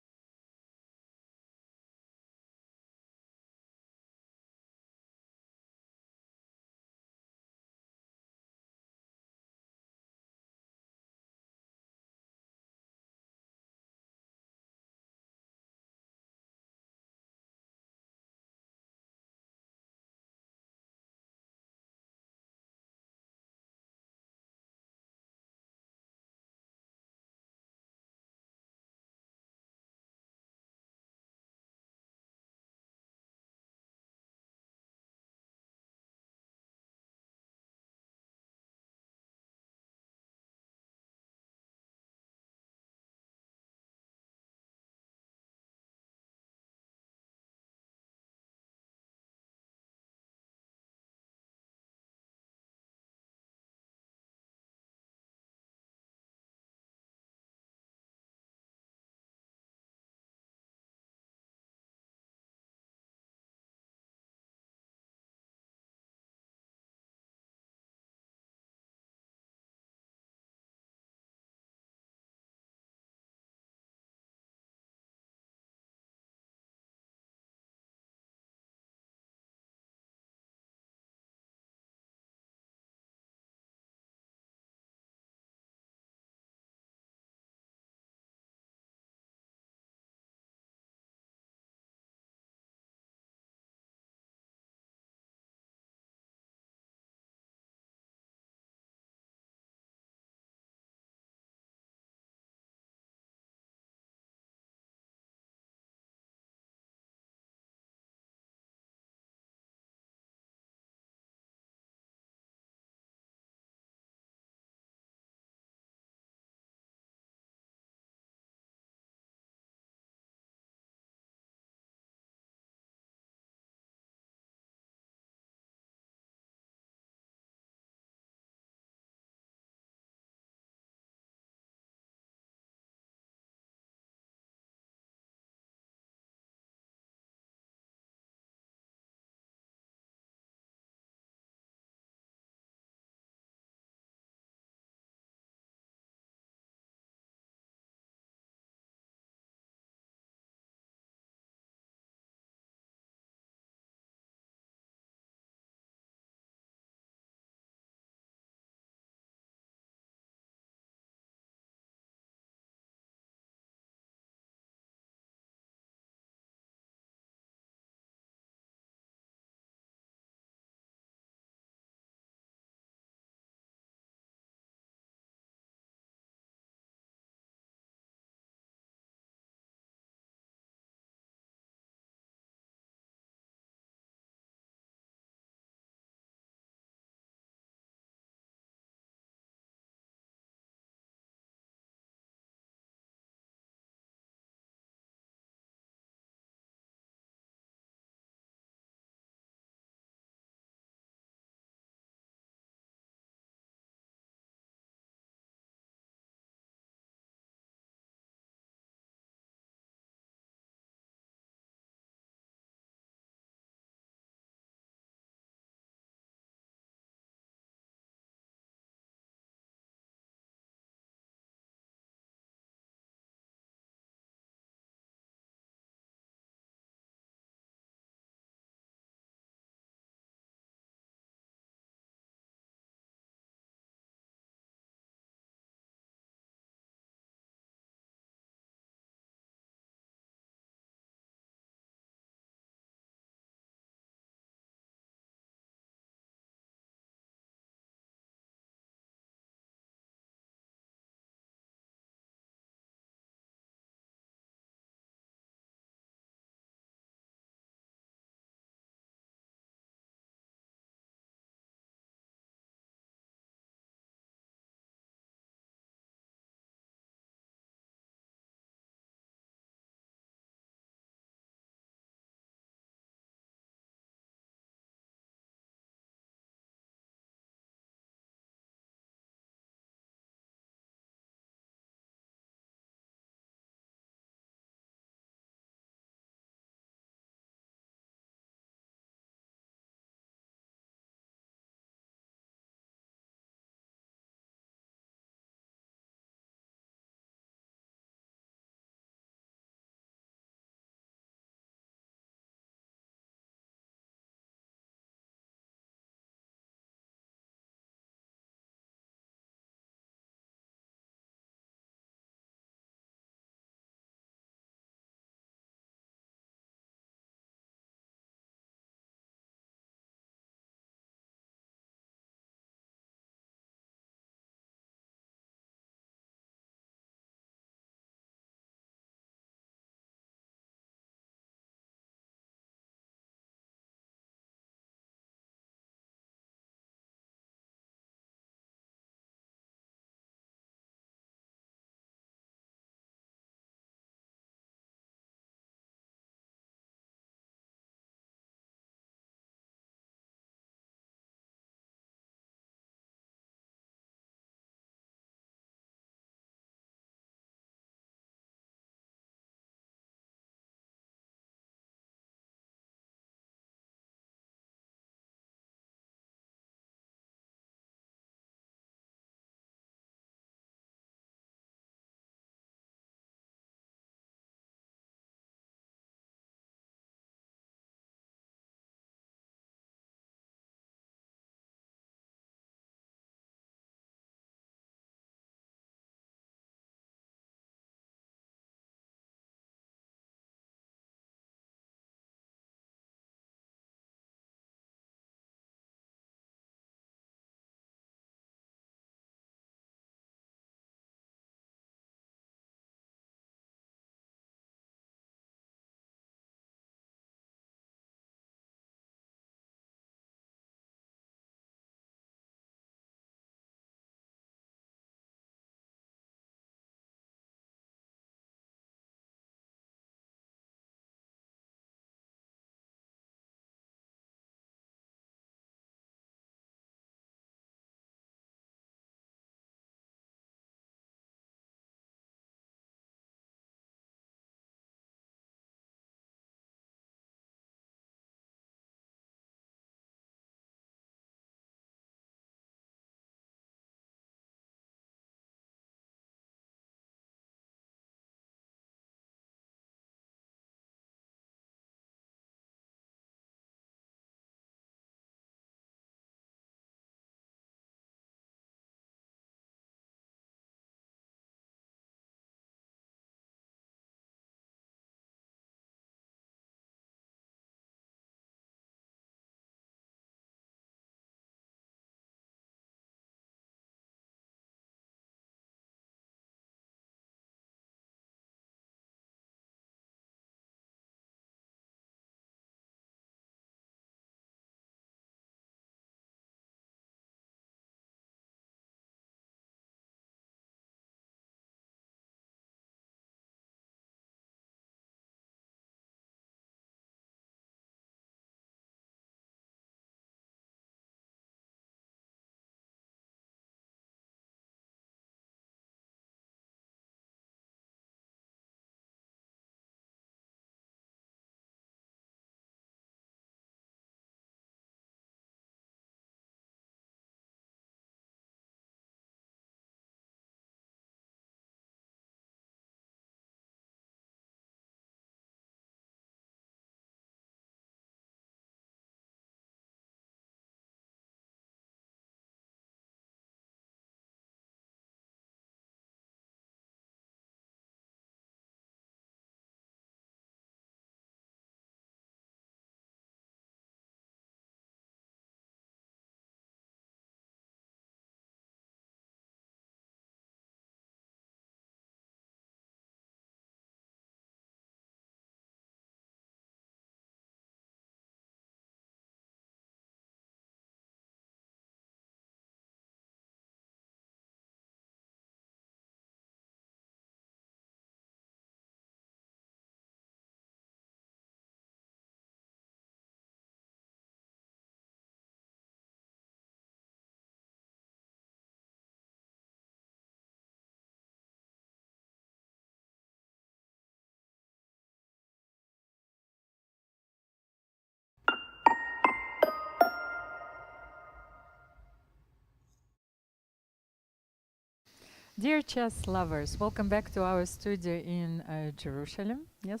Dear chess lovers, welcome back to our studio in Jerusalem. Yes,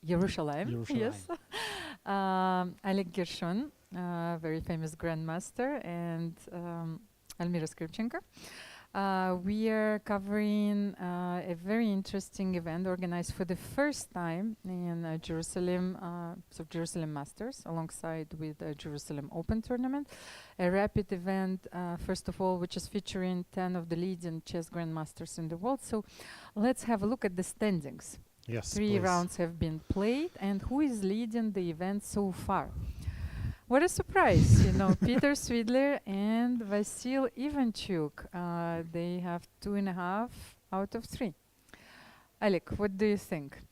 Jerusalem. Yes. Alik Gershon, very famous grandmaster, and Almira Skripchenko. We are covering a very interesting event organized for the first time in Jerusalem, so Jerusalem Masters, alongside with the Jerusalem Open tournament, a rapid event, first of all, which is featuring 10 of the leading chess grandmasters in the world. So let's have a look at the standings. Yes, Three please. rounds have been played, and who is leading the event so far? What a surprise, Peter Svidler and Vasil Ivanchuk. They have 2.5 out of 3. Alik, what do you think?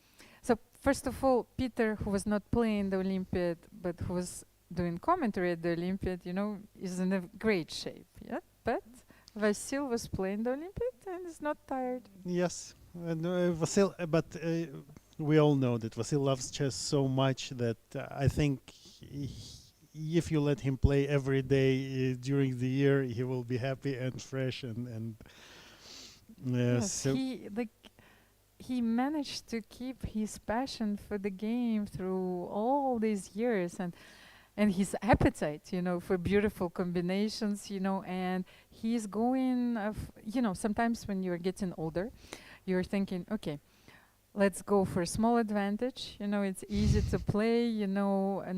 So first of all, Peter, who was not playing the Olympiad, but who was doing commentary at the Olympiad, is in a great shape, yeah? But Vasil was playing the Olympiad and is not tired. Yes, and Vasil, but we all know that Vasil loves chess so much that I think if you let him play every day during the year, he will be happy and fresh and Yes, so he managed to keep his passion for the game through all these years, and his appetite, for beautiful combinations, and he's going, sometimes when you're getting older, you're thinking, okay, let's go for a small advantage, it's easy to play, and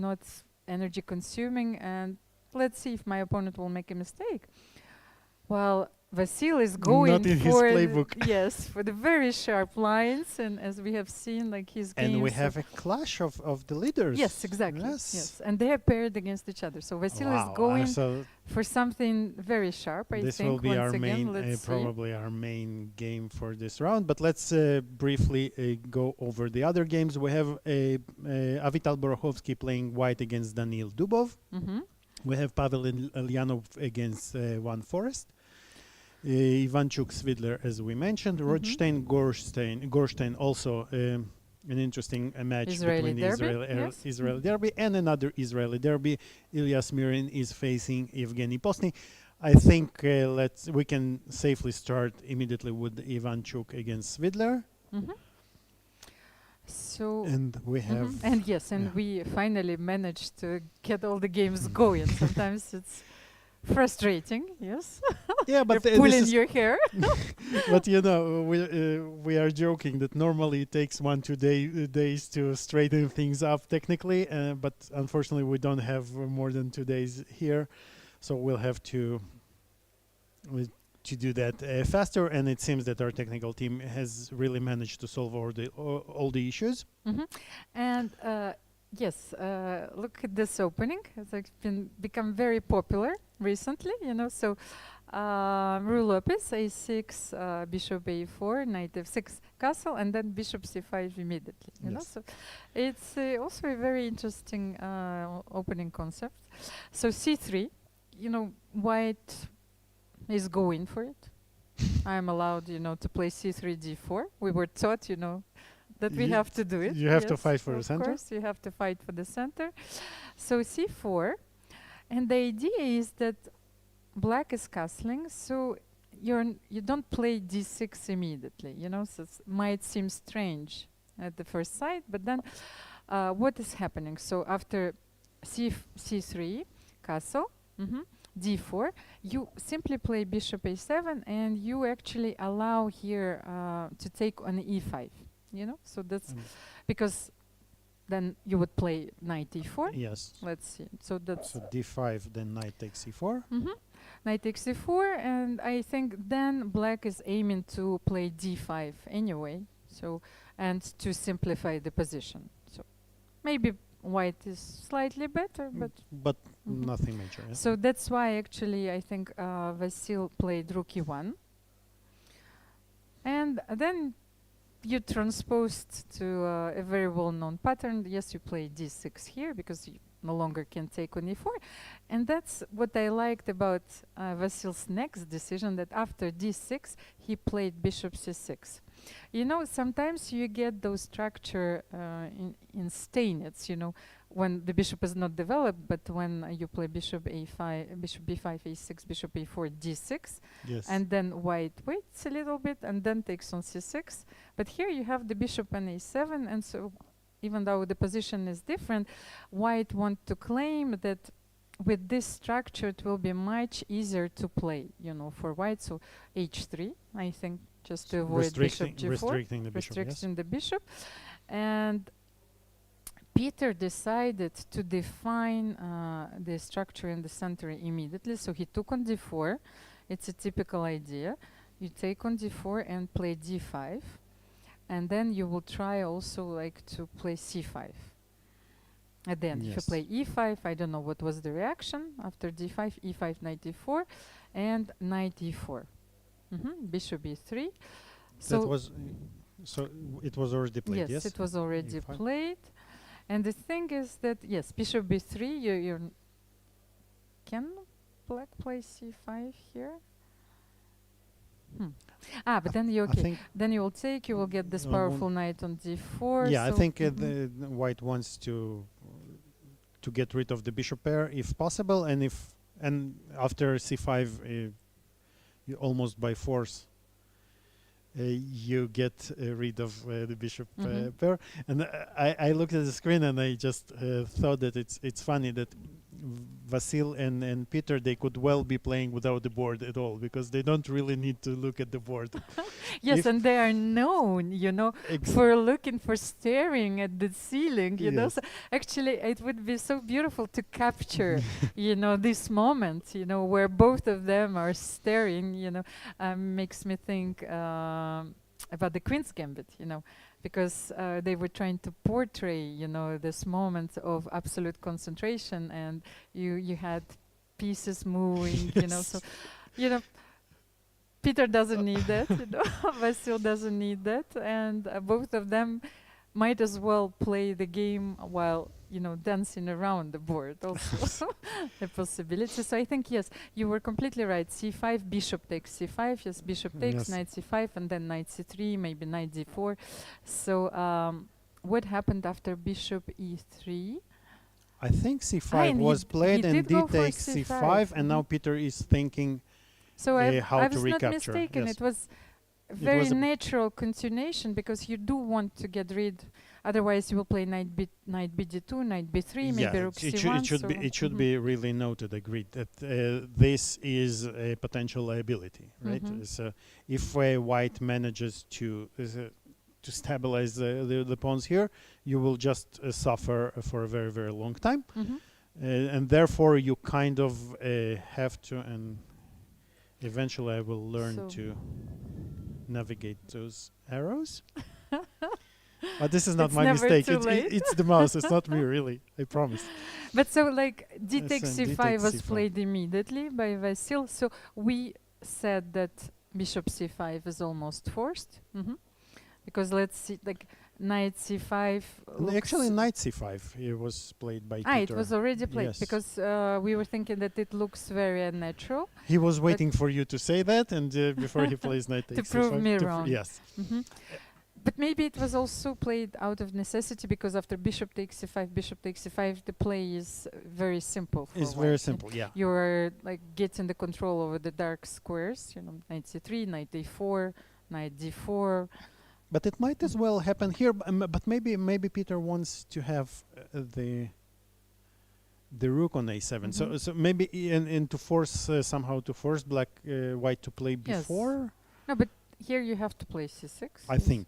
not energy consuming, and let's see if my opponent will make a mistake. Well, Vasil is going not in his for playbook. yes, for the very sharp lines, and as we have seen, like his games. And we have a clash of the leaders. Yes, exactly. Yes, and they are paired against each other. So Vasil is going so for something very sharp. I this think will be once our again, main, let's see. probably our main game for this round. But let's briefly go over the other games. We have Avital Borokhovsky playing white against Daniil Dubov. Mm-hmm. We have Pavel Elyanov against Van Forest. Ivanchuk Svidler, as we mentioned. Rodstein Gorstein also an interesting match Israeli between the derby, Israeli derby and another Israeli derby. Ilyas Mirin is facing Evgeny Postny. I think we can safely start immediately with Ivanchuk against Svidler. Mm-hmm. So And we have and yes, and we finally managed to get all the games going. Sometimes it's frustrating, yes. yeah, but You're pulling your hair. but we are joking that normally it takes 1-2 days to straighten things up technically, but unfortunately we don't have more than 2 days here, so we'll have to do that faster. And it seems that our technical team has really managed to solve all the issues. Mm-hmm. And yes, look at this opening. It's become very popular recently, So Rui Lopez, a6, bishop a4, knight f6, castle, and then bishop c5 immediately. So it's also a very interesting opening concept. So c3, white is going for it. I'm allowed, to play c3, d4. We were taught, that we have to do it. You have to fight for the center. Of course, you have to fight for the center. So c4, and the idea is that black is castling, so you don't play d6 immediately, so it might seem strange at the first sight, but then what is happening? So after c3, castle, d4, you simply play bishop a7, and you actually allow here to take on e5, so that's because then you would play knight e4. Yes. Let's see. So that's so d5, then knight takes e4. Knight takes e4, and I think then black is aiming to play d5 anyway. So and to simplify the position. So maybe white is slightly better, but nothing major. Yeah? So that's why actually I think Vasil played rook e1, and then you transposed to a very well-known pattern. Yes, you play d6 here because you no longer can take on e4, and that's what I liked about Vasil's next decision, that after d6 he played bishop c6. Sometimes you get those structure in stainets, when the bishop is not developed, but when you play bishop a5, bishop b5, a6, bishop a4, d6, Yes. and then white waits a little bit and then takes on c6. But here you have the bishop on a7, and so even though the position is different, white want to claim that with this structure it will be much easier to play, for white. So h3, I think, just to avoid bishop g4, restricting the bishop. Yes. restricting the bishop. And Peter decided to define the structure in the center immediately. So he took on d4. It's a typical idea. You take on d4 and play d5. And then you will try also like to play c5. At the end, if you Yes. play e5, I don't know what was the reaction after d5, e5, knight d4, and knight e4. Bishop e3. That was so it was already played. Yes, it was already E5. played. And the thing is that, yes, bishop b3, can black play c5 here? But then you I think then you will take, you will get this Uh, powerful knight on d4. yeah, I so think the white wants to get rid of the bishop pair if possible, and after c5, you almost by force you get rid of the bishop pair. And I looked at the screen and I just thought that it's funny that Vasil and Peter, they could well be playing without the board at all, because they don't really need to look at the board. Yes, and they are known, for looking, for staring at the ceiling, Yes. So actually, it would be so beautiful to capture, this moment, where both of them are staring, makes me think about the Queen's Gambit, because they were trying to portray, this moment of absolute concentration, and you had pieces moving, so, Peter doesn't need that, Vasil doesn't need that, and both of them might as well play the game while, dancing around the board also. A possibility. So I think, yes, you were completely right. c5, bishop takes c5, yes, bishop takes, Yes. knight c5, and then knight c3, maybe knight d4. So what happened after bishop e3? I think c5 and was he played, and did d go for takes c5, and now Peter is thinking So how I to was not recapture. mistaken. Yes. It was very was a- natural continuation, because you do want to get rid. Otherwise, you will play knight bd2, knight b3, maybe rook c1. It should be really noted, agreed, that this is a potential liability, right? So if white manages to stabilize the pawns here, you will just suffer for a very, very long time. And therefore you kind of have to, and eventually I will learn to navigate those arrows. But this is not It's my never mistake. too late. It's the mouse. It's not me, really. I promise. But so, like, d Yes, takes and d c5 takes was c5. played immediately by Vasil. So we said that bishop c5 is almost forced. Because let's see, like, knight c5 looks Actually, knight c5 it was played by Peter. it was already played, Yes. because we were thinking that it looks very unnatural. He was waiting for you to say that, and before he plays knight takes To prove c5, me wrong. Yes. But maybe it was also played out of necessity, because after bishop takes c5, bishop takes c5, the play is very simple. For It's white. very simple, yeah. You are like getting the control over the dark squares. Knight c3, knight a4, knight d4. But it might as well happen here. But maybe Peter wants to have the rook on a7. So maybe and to force somehow to force white to play Yes. b4. No, but here you have to play c6. I think.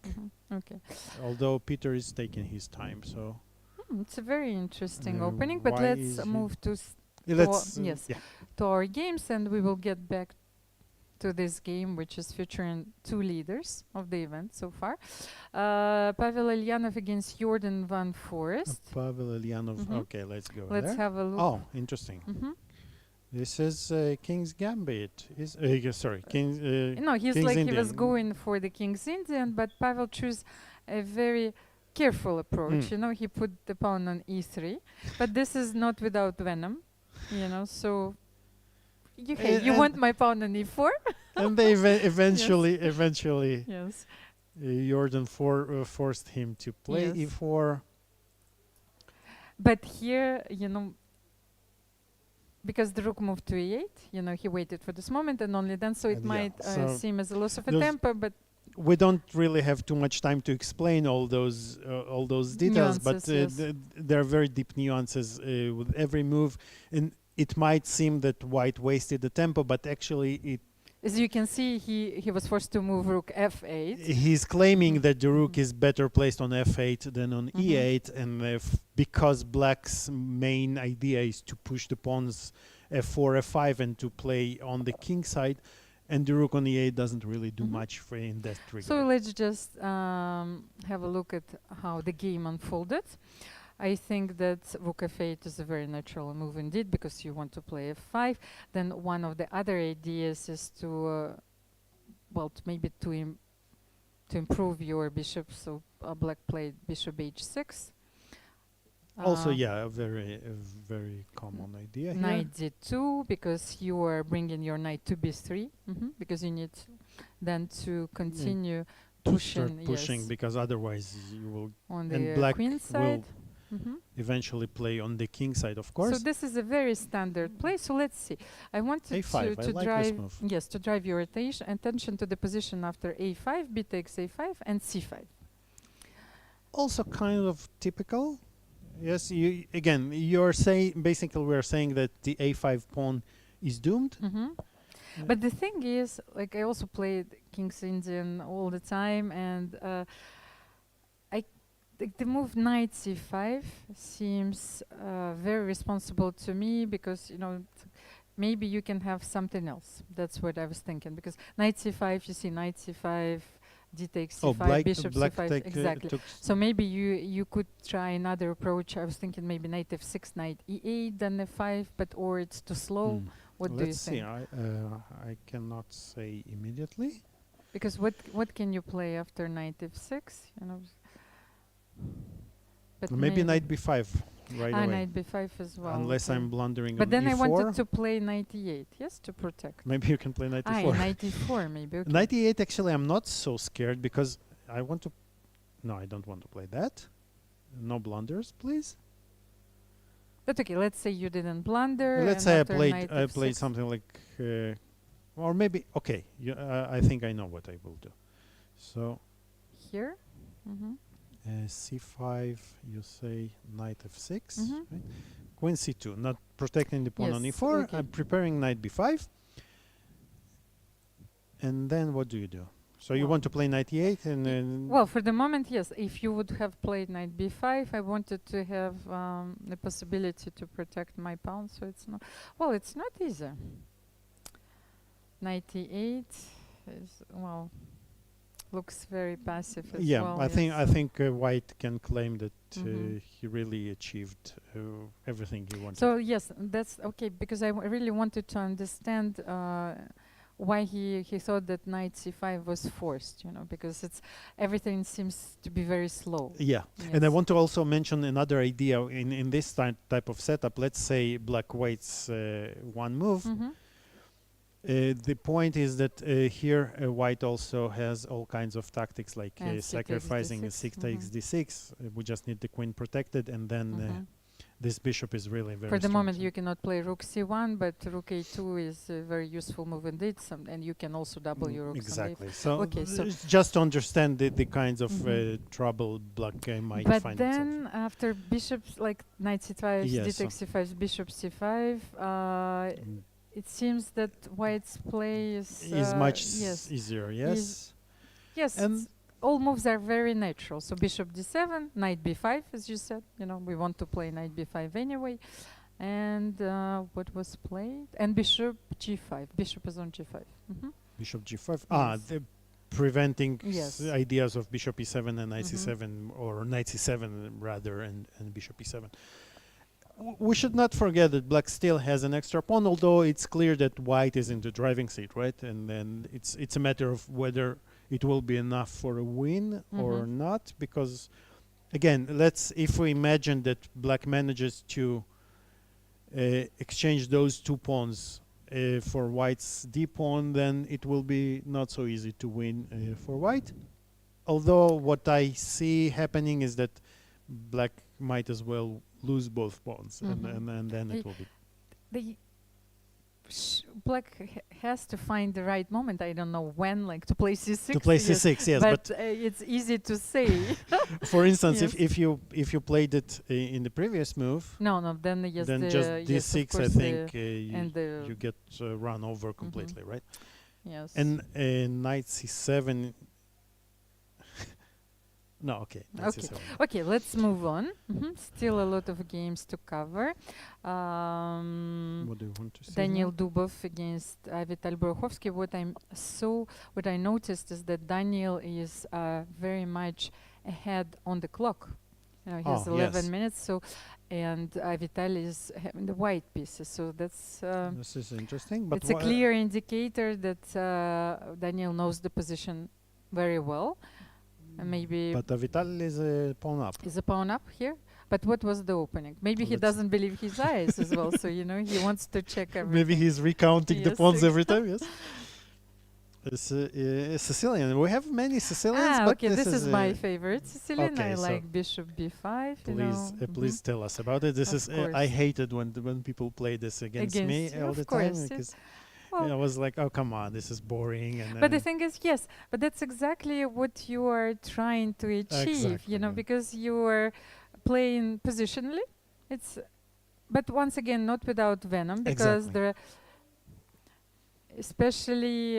Okay. Although Peter is taking his time, so It's a very interesting Uh, opening. But why let's is he- move to let's yes. yeah. to our games, and we will get back to this game, which is featuring two leaders of the event so far. Pavel Ilyanov against Jordan Van Forest. Pavel Ilyanov. Okay, let's go Let's there. have a look. Oh, interesting. This is King's Gambit. Sorry, King's. No, he's King's like he was Indian. going for the King's Indian, but Pavel chose a very careful approach. He put the pawn on e3, but this is not without venom. So you want my pawn on e4? And they eventually, Yes. Jordan forced him to play Yes. e4. But here, because the rook moved to e8, he waited for this moment and only then, so it And yeah, might so seem as a loss of a those- tempo, but we don't really have too much time to explain all those details, but Nuances, yes. there are very deep nuances with every move, and it might seem that white wasted the tempo, but actually as you can see, he was forced to move rook f8. he's claiming Mhm. that the rook Mhm. is better placed on f8 than on Mhm. e8, and because black's main idea is to push the pawns f4, f5, and to play on the king side, and the rook on e8 doesn't really do Mhm. much for in that regard. So let's just have a look at how the game unfolded. I think that rook f8 is a very natural move indeed, because you want to play f5. Then one of the other ideas is to, maybe to improve your bishop. So black played bishop h6. Also, yeah, a very common idea here. Knight d2, because you are bringing your knight to b3, because you need then to continue To start pushing, pushing, yes, because otherwise you will on and the black queen will side. Mhm. eventually play on the king side, of So course. this is a very standard play. So let's see. I wanted A5, I to like this drive, move. yes, to drive your attention to the position after a5, b takes a5, and c5. Also kind of typical. Yes, you're saying basically we're saying that the a5 pawn is doomed. But the thing is, like, I also played King's Indian all the time, and the move knight c5 seems very responsible to me, because maybe you can have something else. That's what I was thinking, because knight c5, you see knight c5, d takes c5, bishop c5, exactly. So maybe you could try another approach. I was thinking maybe knight f6, knight e8, then f5, or it's too slow. What do you think? Let's see. I cannot say immediately. Because what can you play after knight f6? But Maybe knight b5 right away. knight b5 as well. Unless I'm blundering But on then e4. I wanted to play knight e8, yes, to protect. Maybe you can play knight e4. Knight e4 maybe. Okay. Knight e8, actually, I'm not so scared, because I want to... No, I don't want to play that. No blunders, please. But okay, let's say you didn't blunder. Let's and say after knight I played f6 something like... or maybe... Okay, I think I know what I will do. So... here. c5, you say knight f6, right? Mhm. Queen c2, not protecting the pawn on Yes, e4. okay. I'm preparing knight b5. And then what do you do? So you want to play knight e8 and then... Well, for the moment, yes. If you would have played knight b5, I wanted to have the possibility to protect my pawn. So it's not... Well, it's not easy. Knight e8 is, looks very passive as well. I think white can claim that Mhm. he really achieved everything he wanted. So yes, that's okay, because I really wanted to understand why he thought that knight c5 was forced, because everything seems to be very slow. Yeah, and I want to also mention another idea in this type of setup. Let's say black waits one move. The point is that here white also has all kinds of tactics, like sacrificing a 6 takes d6. We just need the queen protected, and then this bishop is really very For the strong. moment, you cannot play rook c1, but rook a2 is a very useful move indeed, and you can also double your rook. Exactly. So, okay, so just to understand the kinds of trouble black might find But then after bishops, like knight c5, Yes, d takes c5, bishop c5, it seems that white's play is much yes, easier. Yes. yes. And all moves are very natural. So bishop d7, knight b5, as you said. We want to play knight b5 anyway. And what was played? And bishop g5. Bishop is on g5. Bishop g5. Yes. The preventing Yes. ideas of bishop e7 and knight c7, or knight c7 rather, and bishop e7. We should not forget that black still has an extra pawn, although it's clear that white is in the driving seat, right? And then it's a matter of whether it will be enough for a win or not, because again, if we imagine that black manages to exchange those two pawns for white's d pawn, then it will be not so easy to win for white. Although what I see happening is that black might as well lose both pawns, Mhm. and then He- it will be The black has to find the right moment. I don't know when, like to play c6. to play Yes, c6. Yes, but but it's easy to say. for instance, Yes. if you played it in the previous move, No, then yes, then just yes, of d6, I course, think and the you get run over completely, right? yes. And knight c7. No, okay. Knight Okay. c7. Okay, let's move on. Still a lot of games to cover. What do you want to say? Daniil now? Dubov against Vital Borokhovsky. What I noticed is that Daniil is very much ahead on the clock. You know, he has 11 yes. minutes. So, and Vital is having the white pieces. So that's This is interesting, but it's a clear indicator that Daniil knows the position very well. And maybe but Vital is a pawn up. is a pawn up here. But what was the opening? Maybe he Let's- doesn't believe his eyes as well. So, you know, he wants to check everything. Maybe he's recounting the Yes, pawns every time. Yes. It's Sicilian. We have many Sicilians, but okay, this is my uh, favorite Sicilian. okay, I so like bishop b5. please, please tell us about it. This Of is course. I hated when people play this against me Against you, all of the course, time yes. because Well, I was like, oh come on, this is boring. And but the then thing is, yes, but that's exactly what you are trying to achieve, Exactly, you know, yeah. because you are playing positionally. It's, but once again, not without venom, because Exactly. there, especially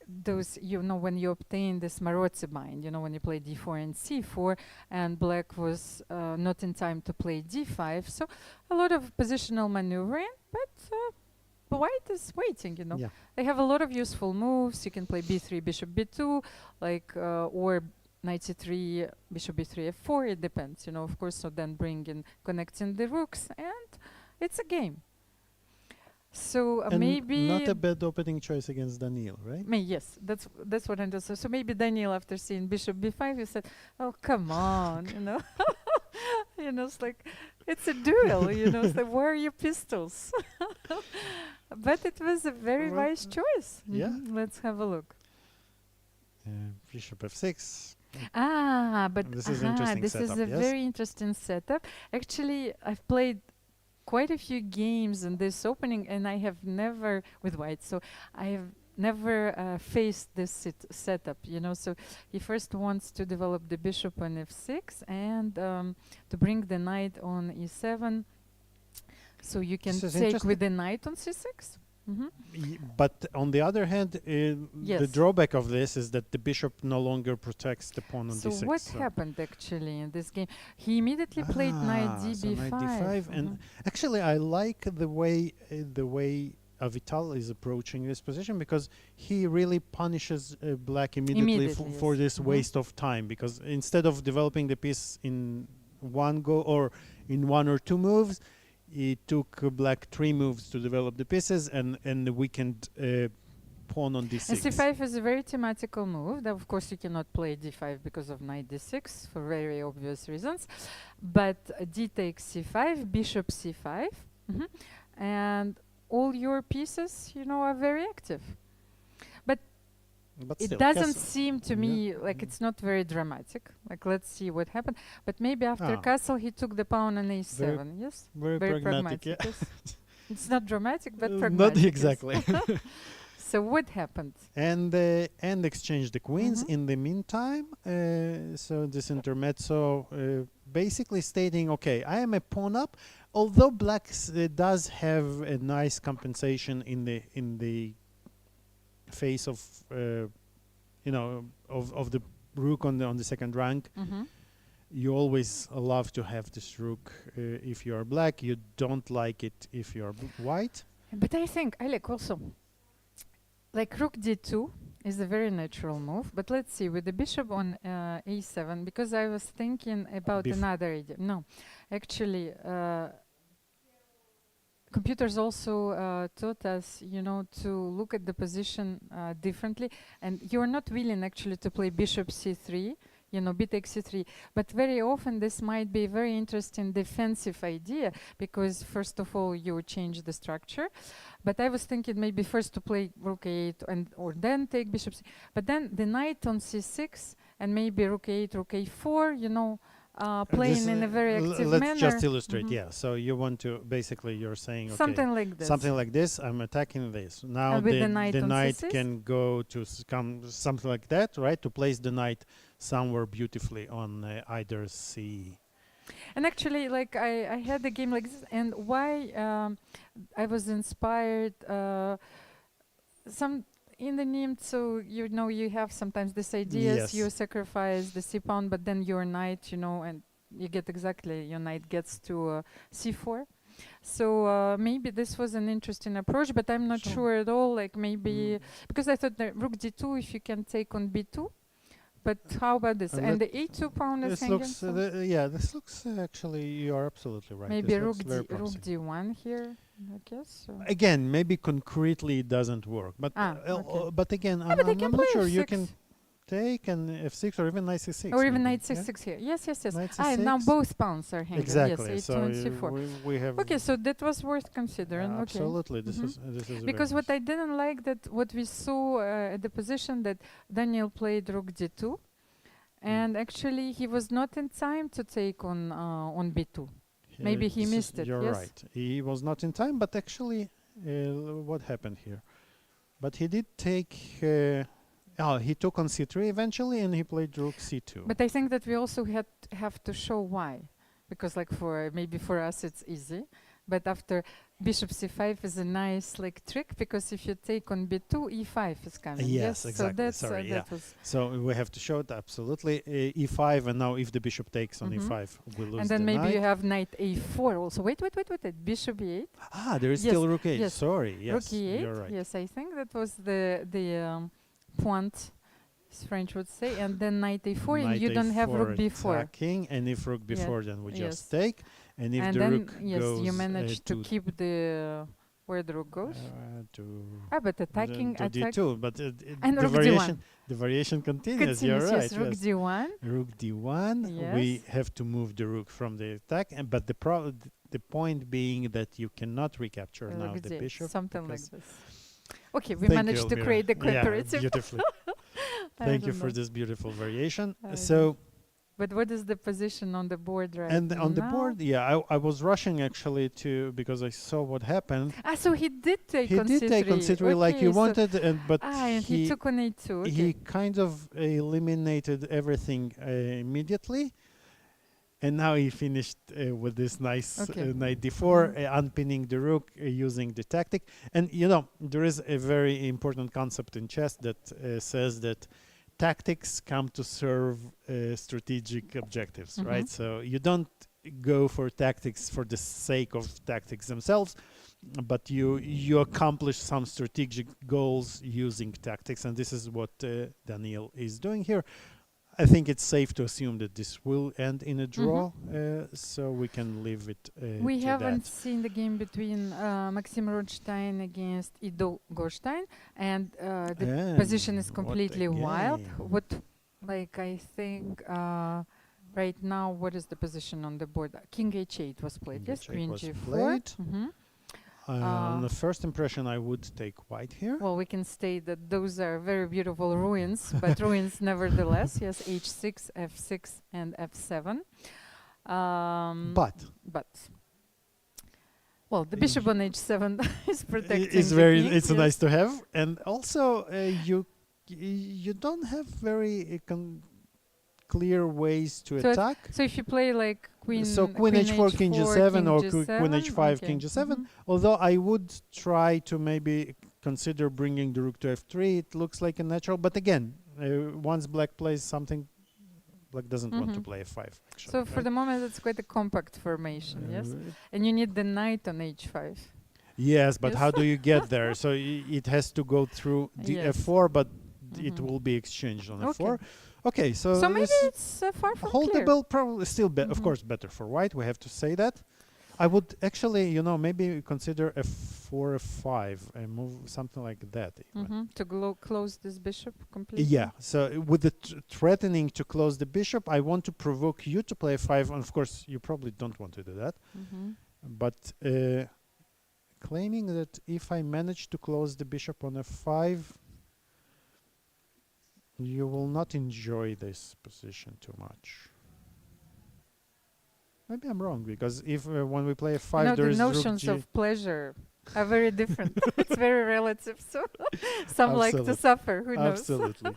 those, you know, when you obtain this Marozzi bind, you know, when you play d4 and c4, and black was not in time to play d5, so a lot of positional maneuvering, but white is waiting, you know. yeah. They have a lot of useful moves. You can play b3, bishop b2, like or knight c3, bishop b3, f4. It depends, you know. Of course, so then bring in connecting the rooks, and it's a game. So And maybe not a bad opening choice against Daniil, right? yes, that's what I do. So maybe Daniil, after seeing bishop b5, he said, "Oh, come on, you know." You know, it's like it's a duel. You know, it's like, where are your pistols? But it was a very Well, wise choice. yeah. Let's have a look. Bishop f6. But This is interesting this is setup, a yes? very interesting setup. Actually, I've played quite a few games in this opening, and I have never with white. So I have never faced this setup. You know, so he first wants to develop the bishop on f6 and to bring the knight on e7. So you can This is take interesting. with the knight on c6. But on the other hand, the Yes. drawback of this is that the bishop no longer protects the pawn on So d6. what happened actually in this game? He immediately played knight So db5. knight d5, and actually I like the way Vital is approaching this position, because he really punishes black immediately, Immediately, for yes. this waste of time, because instead of developing the piece in one go or in one or two moves, it took black 3 moves to develop the pieces and the weakened pawn on d6. And c5 is a very thematical move. That of course you cannot play d5 because of knight d6 for very obvious reasons. But d takes c5, bishop c5, and all your pieces, you know, are very active. But It still, doesn't castle- seem to me like it's not very dramatic. Like, let's see what happened. But maybe after Ah. castle, he took the pawn on a7. Yes, very pragmatic, yeah. Yes. It's not dramatic, but Not pragmatic. yes. exactly. So what happened? and exchange the queens. Mhm. In the meantime, so this intermezzo basically stating, okay, I am a pawn up, although black does have a nice compensation in the face of you know, of the rook on the second rank. You always love to have this rook if you are black. You don't like it if you are white. But I think, Alik, also, like rook d2 is a very natural move. But let's see, with the bishop on a7, because I was thinking about another idea. No, actually, computers also taught us, you know, to look at the position differently. And you're not willing actually to play bishop c3, you know, b takes c3. But very often this might be a very interesting defensive idea, because first of all, you change the structure. But I was thinking maybe first to play rook a8 or then take bishop c. But then the knight on c6 and maybe rook a8, rook a4, you know, playing in a very active let's manner. just illustrate. Mhm. Yeah. So you want to basically you're saying okay, Something like this. something like this. I'm attacking this. Now And with the the knight on knight c6. can go to come something like that, right? To place the knight somewhere beautifully on either c. And actually, like I had a game like this, and why I was inspired. Some in the Nimmt, so you know you have sometimes this ideas. Yes. You sacrifice the c pawn, but then your knight, you know, and you get exactly your knight gets to c4. So maybe this was an interesting approach, but I'm not sure at all. Like maybe because I thought that rook d2, if you can take on b2. But how about this? And the a2 pawn is This hanging. looks, So yeah, this looks actually, you are absolutely right. maybe This rook looks very d rook promising. d1 here, I guess. So. Again, maybe concretely it doesn't work, but Okay. but again, Yeah, but I I'm can not play sure you f6. can take an f6 or even knight c6. Or even maybe, knight c6 here. Yes, yes, yes. Knight And now c6. both pawns are hanging. Exactly. Yes, a2 So and c4. we have Okay, so that was worth considering. Okay. absolutely. This Mhm. is Because very what I didn't like that what we saw at the position that Daniil played rook d2, and actually he was not in time to take on b2. Maybe he missed it. You're Yes. right. He was not in time, but actually, what happened here? But he did take. He took on c3 eventually, and he played rook c2. But I think that we also have to show why, because like maybe for us it's easy, but after bishop c5 is a nice like trick, because if you take on b2, e5 is coming. Yes, exactly. So that's Sorry, that was. So we have to show it absolutely. E5, and now if the bishop takes on e5, we lose. And then the maybe knight. you have knight a4 also. Wait. Bishop e8. There is Yes, still rook e8. yes. Sorry, yes, Rook e8. you're right. Yes, I think that was the point, as French would say, and then knight a4, and Knight you don't have rook A4 b4. attacking, and if rook b4, then we Yes. just take, and if And the then rook yes, goes you manage to to keep the where the rook goes. to But attacking to attack d2, but and the rook variation d1 the variation continues. You're continues. right. Yes, rook d1. Rook d1. We Yes. have to move the rook from the attack, and but the point being that you cannot recapture now Rook the d8, bishop. something like because- this. Okay, we Thank managed you, to Almira. create the Yeah, cooperative. beautifully. I Thank you don't for know. this beautiful variation. I So. But what is the position on the board right And on the now? board, yeah, I was rushing actually because I saw what happened. So he did take He on did c3. take on c3 like you so wanted, but and he took on a2. Okay. he kind of eliminated everything immediately. And now he finished with this nice knight d4, unpinning the rook using the tactic. And you know, there is a very important concept in chess that says that tactics come to serve strategic objectives, right? So you don't go for tactics for the sake of tactics themselves, but you accomplish some strategic goals using tactics, and this is what Daniil is doing here. I think it's safe to assume that this will end in a draw, so we can leave it We to haven't that. seen the game between Maxim Rothstein against Ido Gorstein, and the position is completely wild. What, like, I think right now, what is the position on the board? King h8 was played. King Yes, h8 queen was g4. played. On the first impression, I would take white here. Well, we can state that those are very beautiful ruins, but ruins nevertheless. Yes, h6, f6, and f7. But well, the bishop on h7 is protecting. It's the very king, it's yes. nice to have, and also you don't have very clear ways to attack. So if you play like queen h4, king g7, or queen h5, king g7. Although I would try to maybe consider bringing the rook to f3. It looks like a natural, but again, once black plays something, black doesn't want to play f5. Actually, so for the moment, it's quite a compact formation, yes, and you need the knight on h5. Yes, but how do you get there? So it has to go through the f4, but it will be exchanged on f4. Okay, so maybe it's far from holdable, probably still, of course, better for white. We have to say that. I would actually, maybe consider f4, f5, and move something like that. To close this bishop completely. Yeah. So with the threatening to close the bishop, I want to provoke you to play f5, and of course, you probably don't want to do that. But claiming that if I manage to close the bishop on f5, you will not enjoy this position too much. Maybe I'm wrong, because if when we play You f5, know, there the is rook notions g. of pleasure are very different. It's very relative. So some like to Absolute- suffer. Who knows? Absolutely.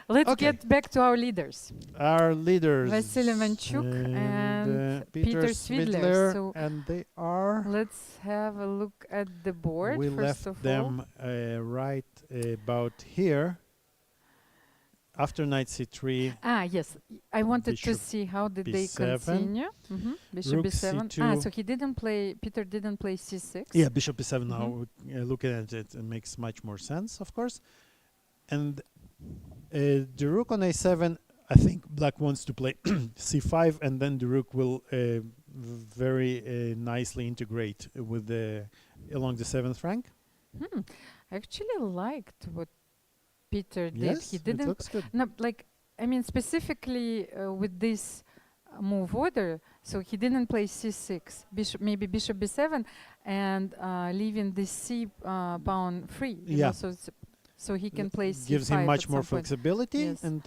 Let's Okay. get back to our leaders. Our leaders. Vasil Ivanchuk and Peter Peter Svidler. Svidler, So and they are. let's have a look at the board We first left of all. them right about here. After knight c3, Ah, yes. I wanted to Bishop see how did they b7. continue. Bishop Rook b7. c2. Ah, so he didn't play. Peter didn't play c6. Yeah, bishop b7 now. Looking at it, it makes much more sense, of course. And the rook on a7, I think black wants to play c5, and then the rook will very nicely integrate with the along the 7th rank. I actually liked what Peter did. Yes, He it didn't. looks good. No, like I mean specifically with this move order. So he didn't play c6, maybe bishop b7, and leaving the c pawn free. You know, so he can play c5. Gives him much at more some point. flexibility. Yes. And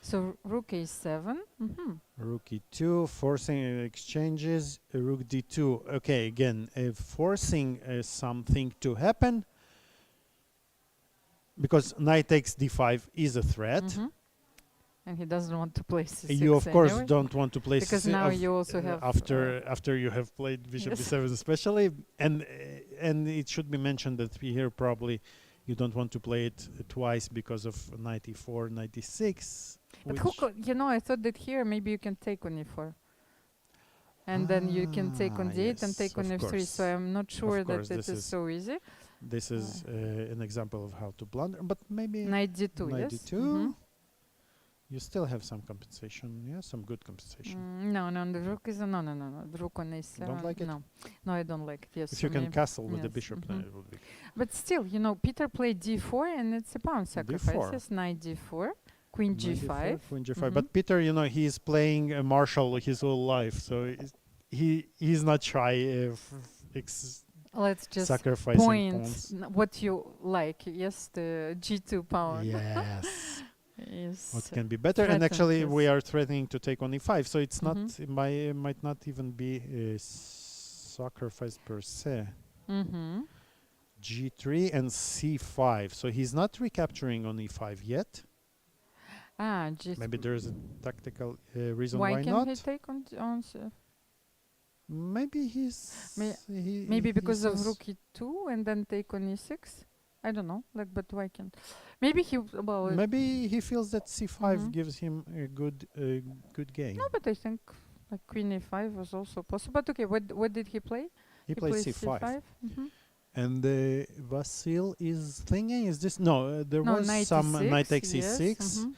So rook a7. rook e2, forcing exchanges. Rook d2. Okay, again, forcing something to happen, because knight takes d5 is a threat. And he doesn't want to play c6. You of course anyway. don't want to play Because now you also have after you have played bishop yes. b7 especially, and it should be mentioned that here probably you don't want to play it twice because of knight e4, knight e6. But you know, I thought that here maybe you can take on e4. And then you can take on d8 and yes, take on of f3. course. So I'm not sure that course, it this is is so easy. This is an example of how to blunder, but maybe Knight d2, knight yes? d2. You still have some compensation, yeah, some good compensation. No, the rook is no. The rook on a7. Don't like it? No, I don't like it. Yes, If you can castle with the yes, bishop, then it would be. But still, you know, Peter played d4, and it's a pawn sacrifice. D4. Yes, knight d4, queen Knight g5. d4, queen g5. But Peter, you know, he's playing a marshal his whole life, so he's not shy of Let's just sacrificing point pawns. what you like. Yes, the g2 pawn. Yes. Is What can be better? And actually, threatened, we yes. are threatening to take on e5, so it's not. It might not even be a sacrifice per se. G3 and c5. So he's not recapturing on e5 yet. Ah, Maybe there's a tactical reason why why can not. he take on Maybe he's maybe he because of says- rook e2 and then take on e6. I don't know. Like, but why can't? Maybe he well. Maybe he feels that c5 gives him a good game. No, but I think like queen a5 was also possible. But okay, what did he play? He plays plays c5. And Vasil is thinking, is this? No, there No, was knight some e6, knight takes yes, e6,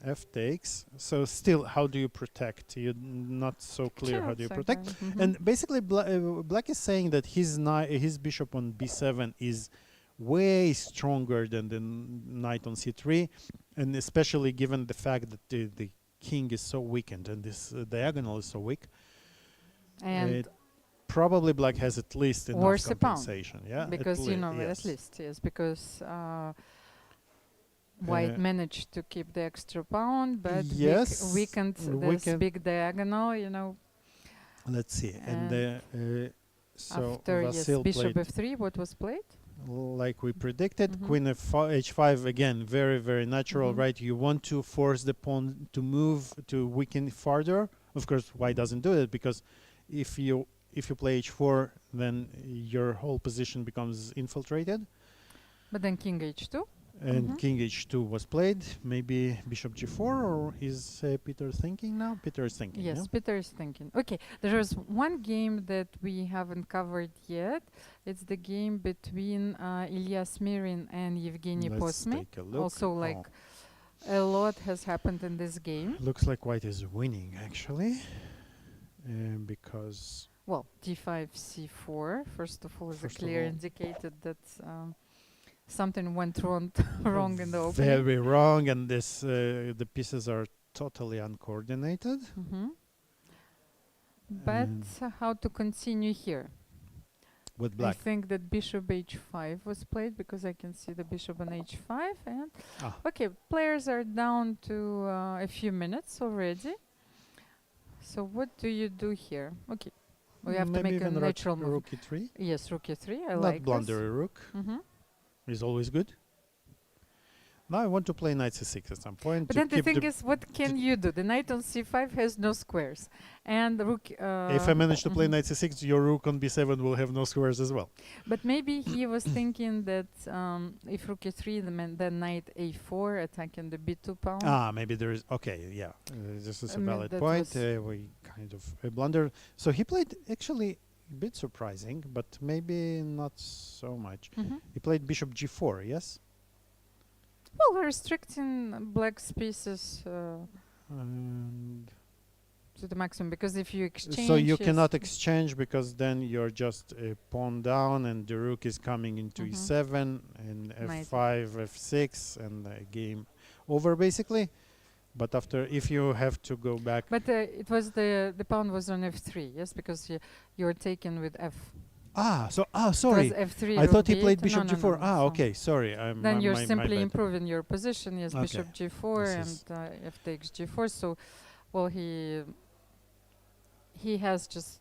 f takes. So still, how do you protect? You're not so clear how do you protect. And basically, Black is saying that his bishop on b7 is way stronger than the knight on c3, and especially given the fact that the king is so weakened and this diagonal is so weak. And probably Black has at least enough worse a pawn, compensation. Yeah, because you know yes. at least yes, because White managed to keep the extra pawn, but yes, weakened this big diagonal. You know. Let's see. And so after Vasil bishop played f3, what was played? like we predicted. Queen h5 again, very natural, right? You want to force the pawn to move to weaken farther. Of course, White doesn't do it, because if you play h4, then your whole position becomes infiltrated. But then king h2. And king h2 was played. Maybe bishop g4, or is Peter thinking now? Peter is thinking. Yes, yeah? Peter is thinking. Okay, there is one game that we haven't covered yet. It's the game between Ilya Smirin and Evgeny Let's Posmy. take a look. Also, like a lot has happened in this game. Looks like White is winning, actually, because well, d5, c4. First of all, is a clear indicator that something went wrong in the opening. Very wrong, and this the pieces are totally uncoordinated. But how to continue here? With Black. I think that bishop h5 was played, because I can see the bishop on h5. And okay, players are down to a few minutes already. So what do you do here? Okay, we have to Maybe make a even natural move. rook e3. Yes, rook e3. I Not like blunder this. a rook. Mm-hmm. Is always good. Now I want to play knight c6 at some point. But to then the keep thing is, what can you do? The knight on c5 has no squares, and the rook. if I manage to play mhm. knight c6, your rook on b7 will have no squares as well. But maybe he was thinking that if rook e3, then knight a4 attacking the b2 pawn. Maybe there is. Okay, yeah, this is a I mean, valid that point. was- We kind of blunder. So he played actually a bit surprising, but maybe not so much. Mhm. He played bishop g4. Yes. Well, restricting black's pieces And to the maximum, because if you exchange, so you yes. cannot exchange because then you're just a pawn down and the rook is coming into Mhm. e7 and Knight. f5, f6 and game over basically. But after, if you have to go back, But it was the pawn was on f3, yes, because you're taken with f. sorry, It was f3. I thought he rook played b8. bishop No, no, g4. no, so Okay, sorry. Then you're my simply bad. improving your position. Yes, Okay. bishop g4 This and is- f takes g4. So, well, he has just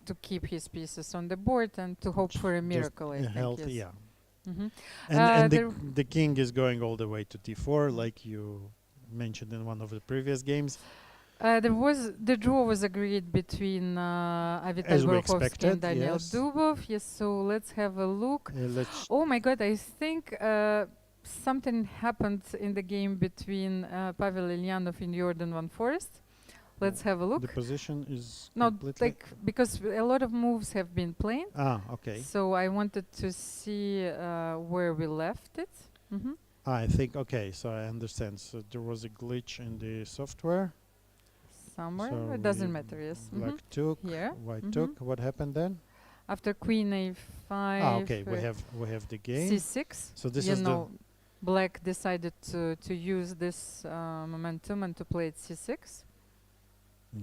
to keep his pieces on the board and to hope for a miracle. I think. Healthy, Yes. yeah. Mhm. And there- the king is going all the way to d4, like you mentioned in one of the previous games. The draw was agreed between Avital As we Gorokhovsky expected, and Daniil yes. Dubov. Yes, so let's have a look. Let's Oh my God, I think something happened in the game between Pavel Ilyanov and Jordan Van Forest. Let's have a look. The position is No, completely. like because a lot of moves have been played. Okay. So I wanted to see where we left it. Mm-hmm. I think okay. So I understand. So there was a glitch in the software. Somewhere. So It doesn't we- matter, yes. Black Mhm. took. Here. White Mhm. took. What happened then? After queen a5. Okay. We have the game. c6. So this you is know, black decided to use this momentum and to play at c6.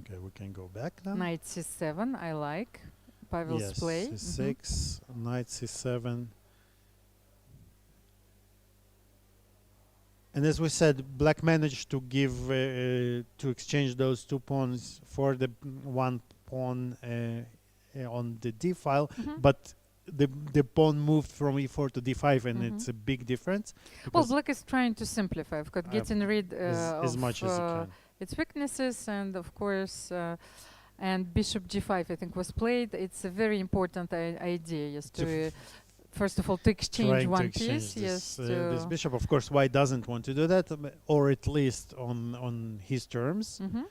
Okay. We can go back now. Knight c7, I like. Pavel's Yes. play. c6. Knight c7. And as we said, black managed to give to exchange those two pawns for the one pawn on the d file, Mhm. but the pawn moved from e4 to d5, and Mhm. it's a big difference. Well, because black is trying to simplify, of course, getting rid as of much as it can. its weaknesses, and of course, and bishop g5, I think, was played. It's a very important idea, yes, To to first of all to exchange Trying to one exchange piece, this, yes, this to bishop. Of course, white doesn't want to do that, or at least on his terms. Mhm.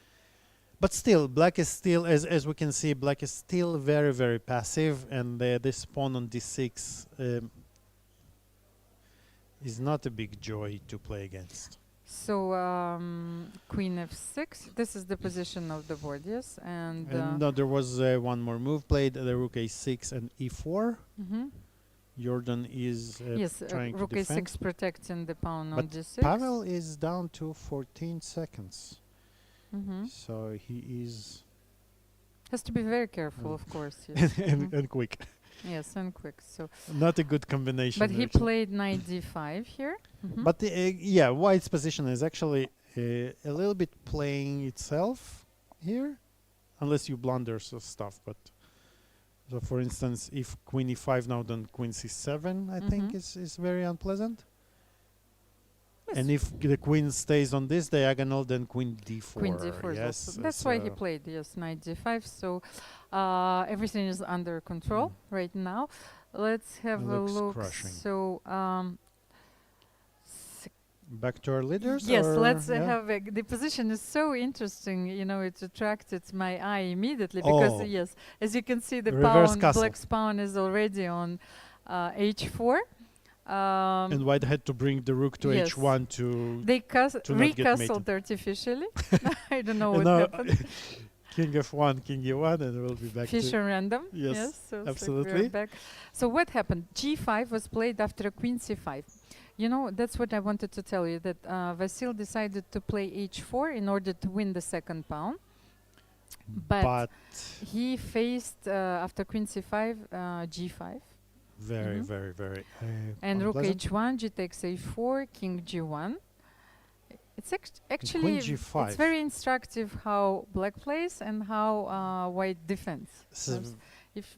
But still, black is still, as we can see, black is still very, very passive, and this pawn on d6 is not a big joy to play against. So queen f6. This is the position of the board, yes, and No, there was one more move played, the rook a6 and e4. mhm. Jordan is Yes, trying rook to defend. a6 protecting the pawn on But d6. Pavel is down to 14 seconds, Mhm. so he is Has to be very careful, Mm. of course. Yes. and, Mhm. and quick. Yes, and quick. So, Not a good combination. but he actually. played knight d5 here. Mhm. But yeah, white's position is actually a little bit playing itself here, unless you blunder stuff. But so, for instance, if queen e5 now, then queen c7, I think Mhm. is very unpleasant. Yes. And if the queen stays on this diagonal, then queen d4. Queen d4 is yes, also. That's why he so- played, yes, knight d5. So everything is under control right now. Let's have a looks look. crushing. So Back to our leaders. yes, or- let's yeah? have the position is so interesting. You know, it attracted my eye immediately because Oh. yes, as you can see, the Reverse pawn, castle. black's pawn is already on h4. And white had to bring the rook to yes. h1 to. They to not get recastled artificially. I don't know what And now happened. king f1, king e1, and we'll be back to. Fisher random. Yes, so it's like absolutely. we're back. So what happened? G5 was played after queen c5. You know, that's what I wanted to tell you, that Vasil decided to play h4 in order to win the second pawn. But he faced, after queen c5, g5. very, Mhm. very, very. And rook unpleasant. h1, g takes a4, king g1. It's Queen actually G5. it's very instructive how black plays and how white defends. So If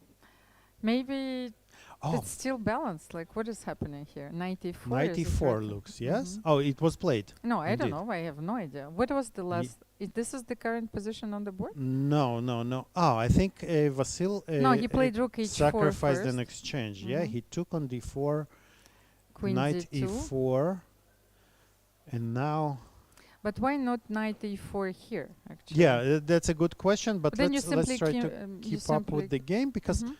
maybe oh, it's still balanced. Like what is happening here? 94. is it 94 right? looks, yes? Mhm. Oh, it was played. No, I don't Indeed. know. I have no idea. What was the last? This is the current position on the board. No, no, no. Oh, I think Vasil No, he played rook h4 sacrificed first. an exchange. Yeah, Mhm. he took on d4, Queen knight d2. e4, and now. But why not knight e4 here? Actually. Yeah, that's a good question. But Then you let's simply try you to keep up with the game because Mhm.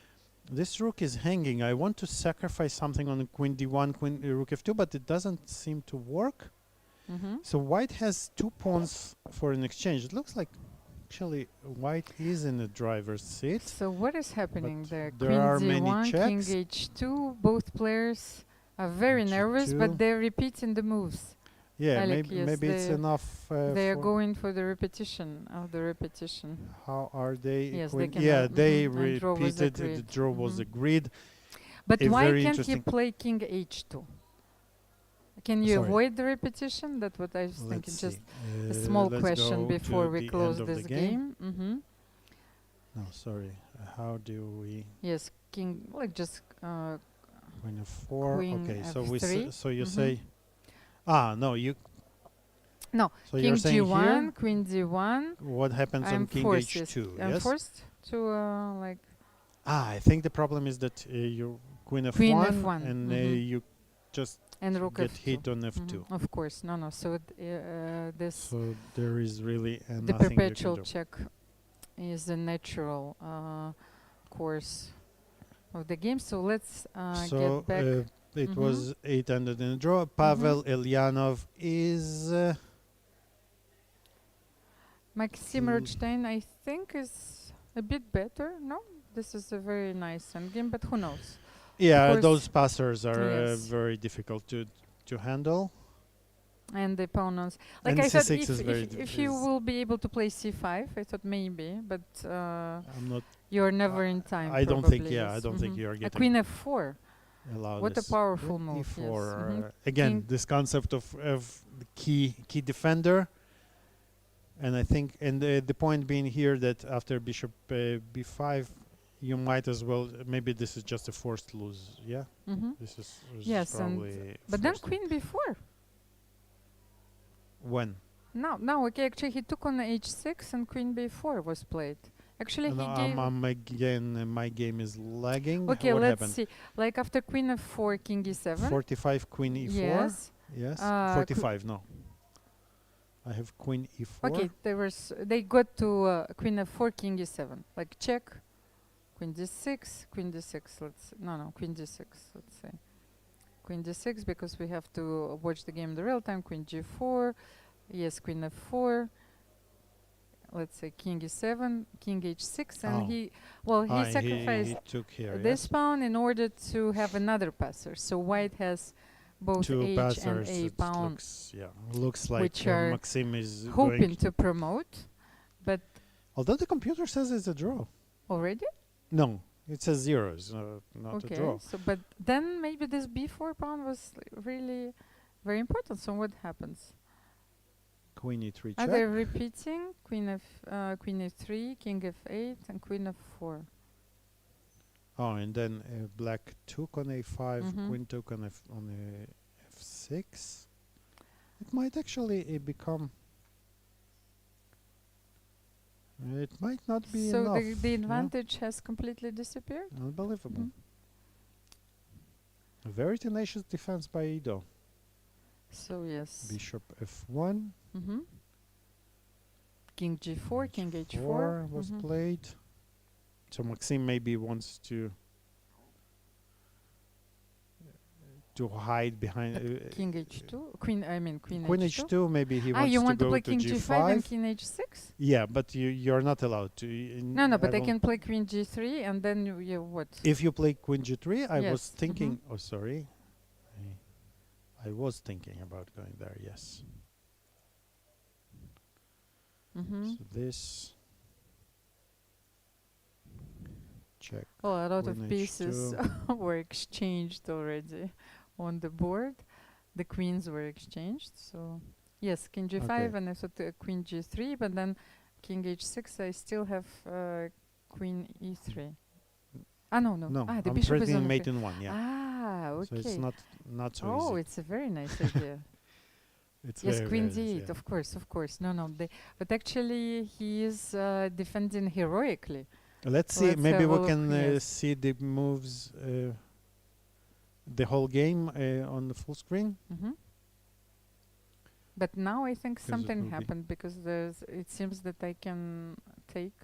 this rook is hanging. I want to sacrifice something on the queen d1, queen rook f2, but it doesn't seem to work. Mhm. So white has 2 pawns for an exchange. It looks like actually white is in the driver's seat. So what is happening But there? there Queen are many d1, king checks. h2. Both players are very nervous, G2. but they're repeating the moves. Yeah, Alik, yes, maybe it's enough. They are for going for the repetition of the repetition. how are they? Yes, queen- they can. yeah, they And draw was repeated. The agreed. draw was Mhm. agreed. But A why very can't he interesting- play king h2? Can you Sorry. avoid the repetition? That's what I was thinking. Let's Just see. a small Let's question go before to we the close end of this the game. game. No, sorry. How do we? Yes, king, like just Queen f4. Queen Okay, so f3. so you Mhm. say. No, you. No, So king you're saying g1, here, queen d1. what happens I'm on king forced, h2? I'm Yes. forced to like I think the problem is that your queen f1, Queen f1, and mhm. you just and rook get f2. hit on f2. Of course, no. So this So there is really the nothing you can perpetual do. check is the natural course of the game. So let's So get back. it Mhm. was 8-ended in a draw. Pavel Elyanov is. Maxim Rothstein, I think, is a bit better. No, this is a very nice endgame, but who knows? Yeah, course, those passers are yes. very difficult to handle. And the opponents, like And I said, C6 is very if you will be able to play c5, I thought maybe, but I'm not you're never in time. I don't think. probably, Yeah, I yes. don't think Mhm. you're A getting queen f4. allowed. What a this. powerful Queen move. E4. Yes. Mhm. Again, King- this concept of the key defender, and I think, and the point being here that after bishop b5, you might as well. Maybe this is just a forced lose. Yeah, Mhm. this is Yes, and probably. but then forced queen b4. when. No. Okay, actually he took on h6 and queen b4 was played. Actually, No, he gave. I'm again. My game is lagging. Okay, what let's happened? see. Like after queen f4, king e7. 45 queen e4. Yes. Yes. Uh, 45. No. I have queen e4. Okay, they got to queen f4, king e7. Like check, queen d6, queen d6. Queen d6. Let's say queen d6 because we have to watch the game in the real time. Queen g4, yes, queen f4. Let's say king e7, king h6, and he sacrificed he took here. this Yes. pawn in order to have another passer. So white has both Two h passers. and a It pawn looks like which are Maxim is hoping going. to promote, but Although the computer says it's a draw. already. No, it says zeros, not a Okay, draw. so but then maybe this b4 pawn was really very important. So what happens? Queen e3 Are check. they repeating queen f3, king f8, and queen f4? Oh, and then black took on a5, Mhm. queen took on f6. It might actually become. It might not be So enough. the yeah? advantage has completely disappeared. Unbelievable. Mhm. A very tenacious defense by Ido. So yes. Bishop f1. Mm-hmm. King g4, king h4 4 was played. So Maxim maybe wants to hide behind king h2, queen queen h2. Maybe he wants you to want to go play to king g5 and g5. king h6? Yeah, but you're not allowed to. No, but I don't- can play queen g3 and then you what? If you play queen g3, I was Yes, thinking. Oh, sorry. I was thinking about going there. Yes. Mm-hmm. So this. Check. Well, a lot of Queen pieces h2. were exchanged already on the board. The queens were exchanged. So Yes, king g5, Okay. and I thought queen g3, but then king h6. I still have queen e3. Ah, no, no. No, Ah, the I'm bishop is threatening on mate f3. in one. Yeah. Ah, So it's okay. not so Oh, easy. it's a very nice idea. It's Yes, very queen very easy. d8, of course, of course. No, no. But actually, he is defending heroically. Let's see. Let's Maybe have a we look. can Yes. see the moves, the whole game on the full screen. But now I think 'Cause it something will be happened because it seems that I can take.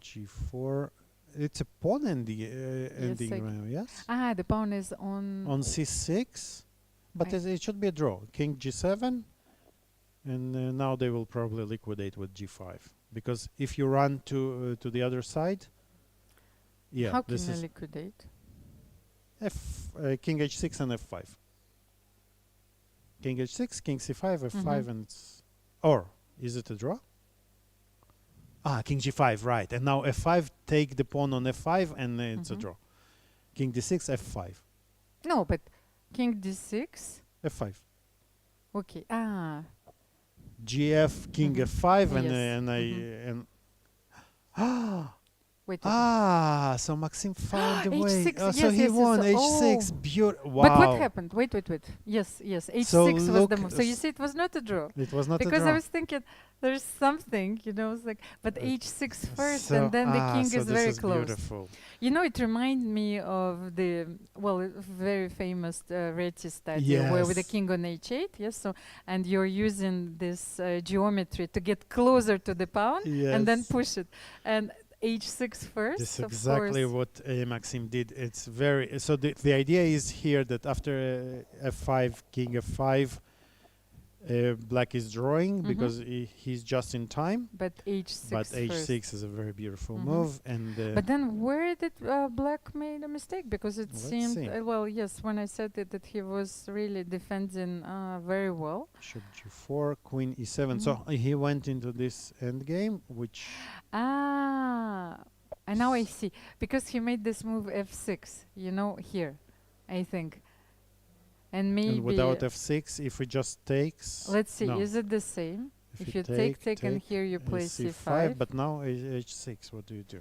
G4. It's a pawn ending. Yes, Yes. Ah, the pawn is on. On C6, but it should be a draw. King G7, and now they will probably liquidate with G5 because if you run to the other side, yeah, How this can I is liquidate? King H6 and F5. King H6, King C5, F5, and it's or is it a draw? Ah, King G5, right. And now F5, take the pawn on F5, and it's a draw. King D6, F5. No, but King D6. F5. Okay. Ah. GF, King F5, Yes. and Wait. so Maxim found the way. H6. So he won H6. Wow. But what happened? Wait. Yes. H6 So was the look, move. So you see, it was not a draw. It was not Because a draw. I was thinking there's something, it's like, but H6 first, So- and then the king so is this very is close. Beautiful. It reminds me of the very famous Reti study where with the Yes. king on h8, yes. So and you're using this geometry to get closer to the pawn and then Yes. push it, and h6 first. This is of exactly course. what Maxim did. It's very so. The idea is here that after F5, King F5, Black is drawing because he's just in time. But h6. But H6 first. is a very beautiful move, and But then where did Black made a mistake? Because it Let's seemed, see. yes, when I said it, that he was really defending very well. Bishop G4, Queen E7. So he went into this endgame, which And now I see. Because he made this move F6, here, I think. And maybe... and without F6, if he just takes... Let's see, no. is it the same? If you take, and here you play C5, but now H6, what do you do?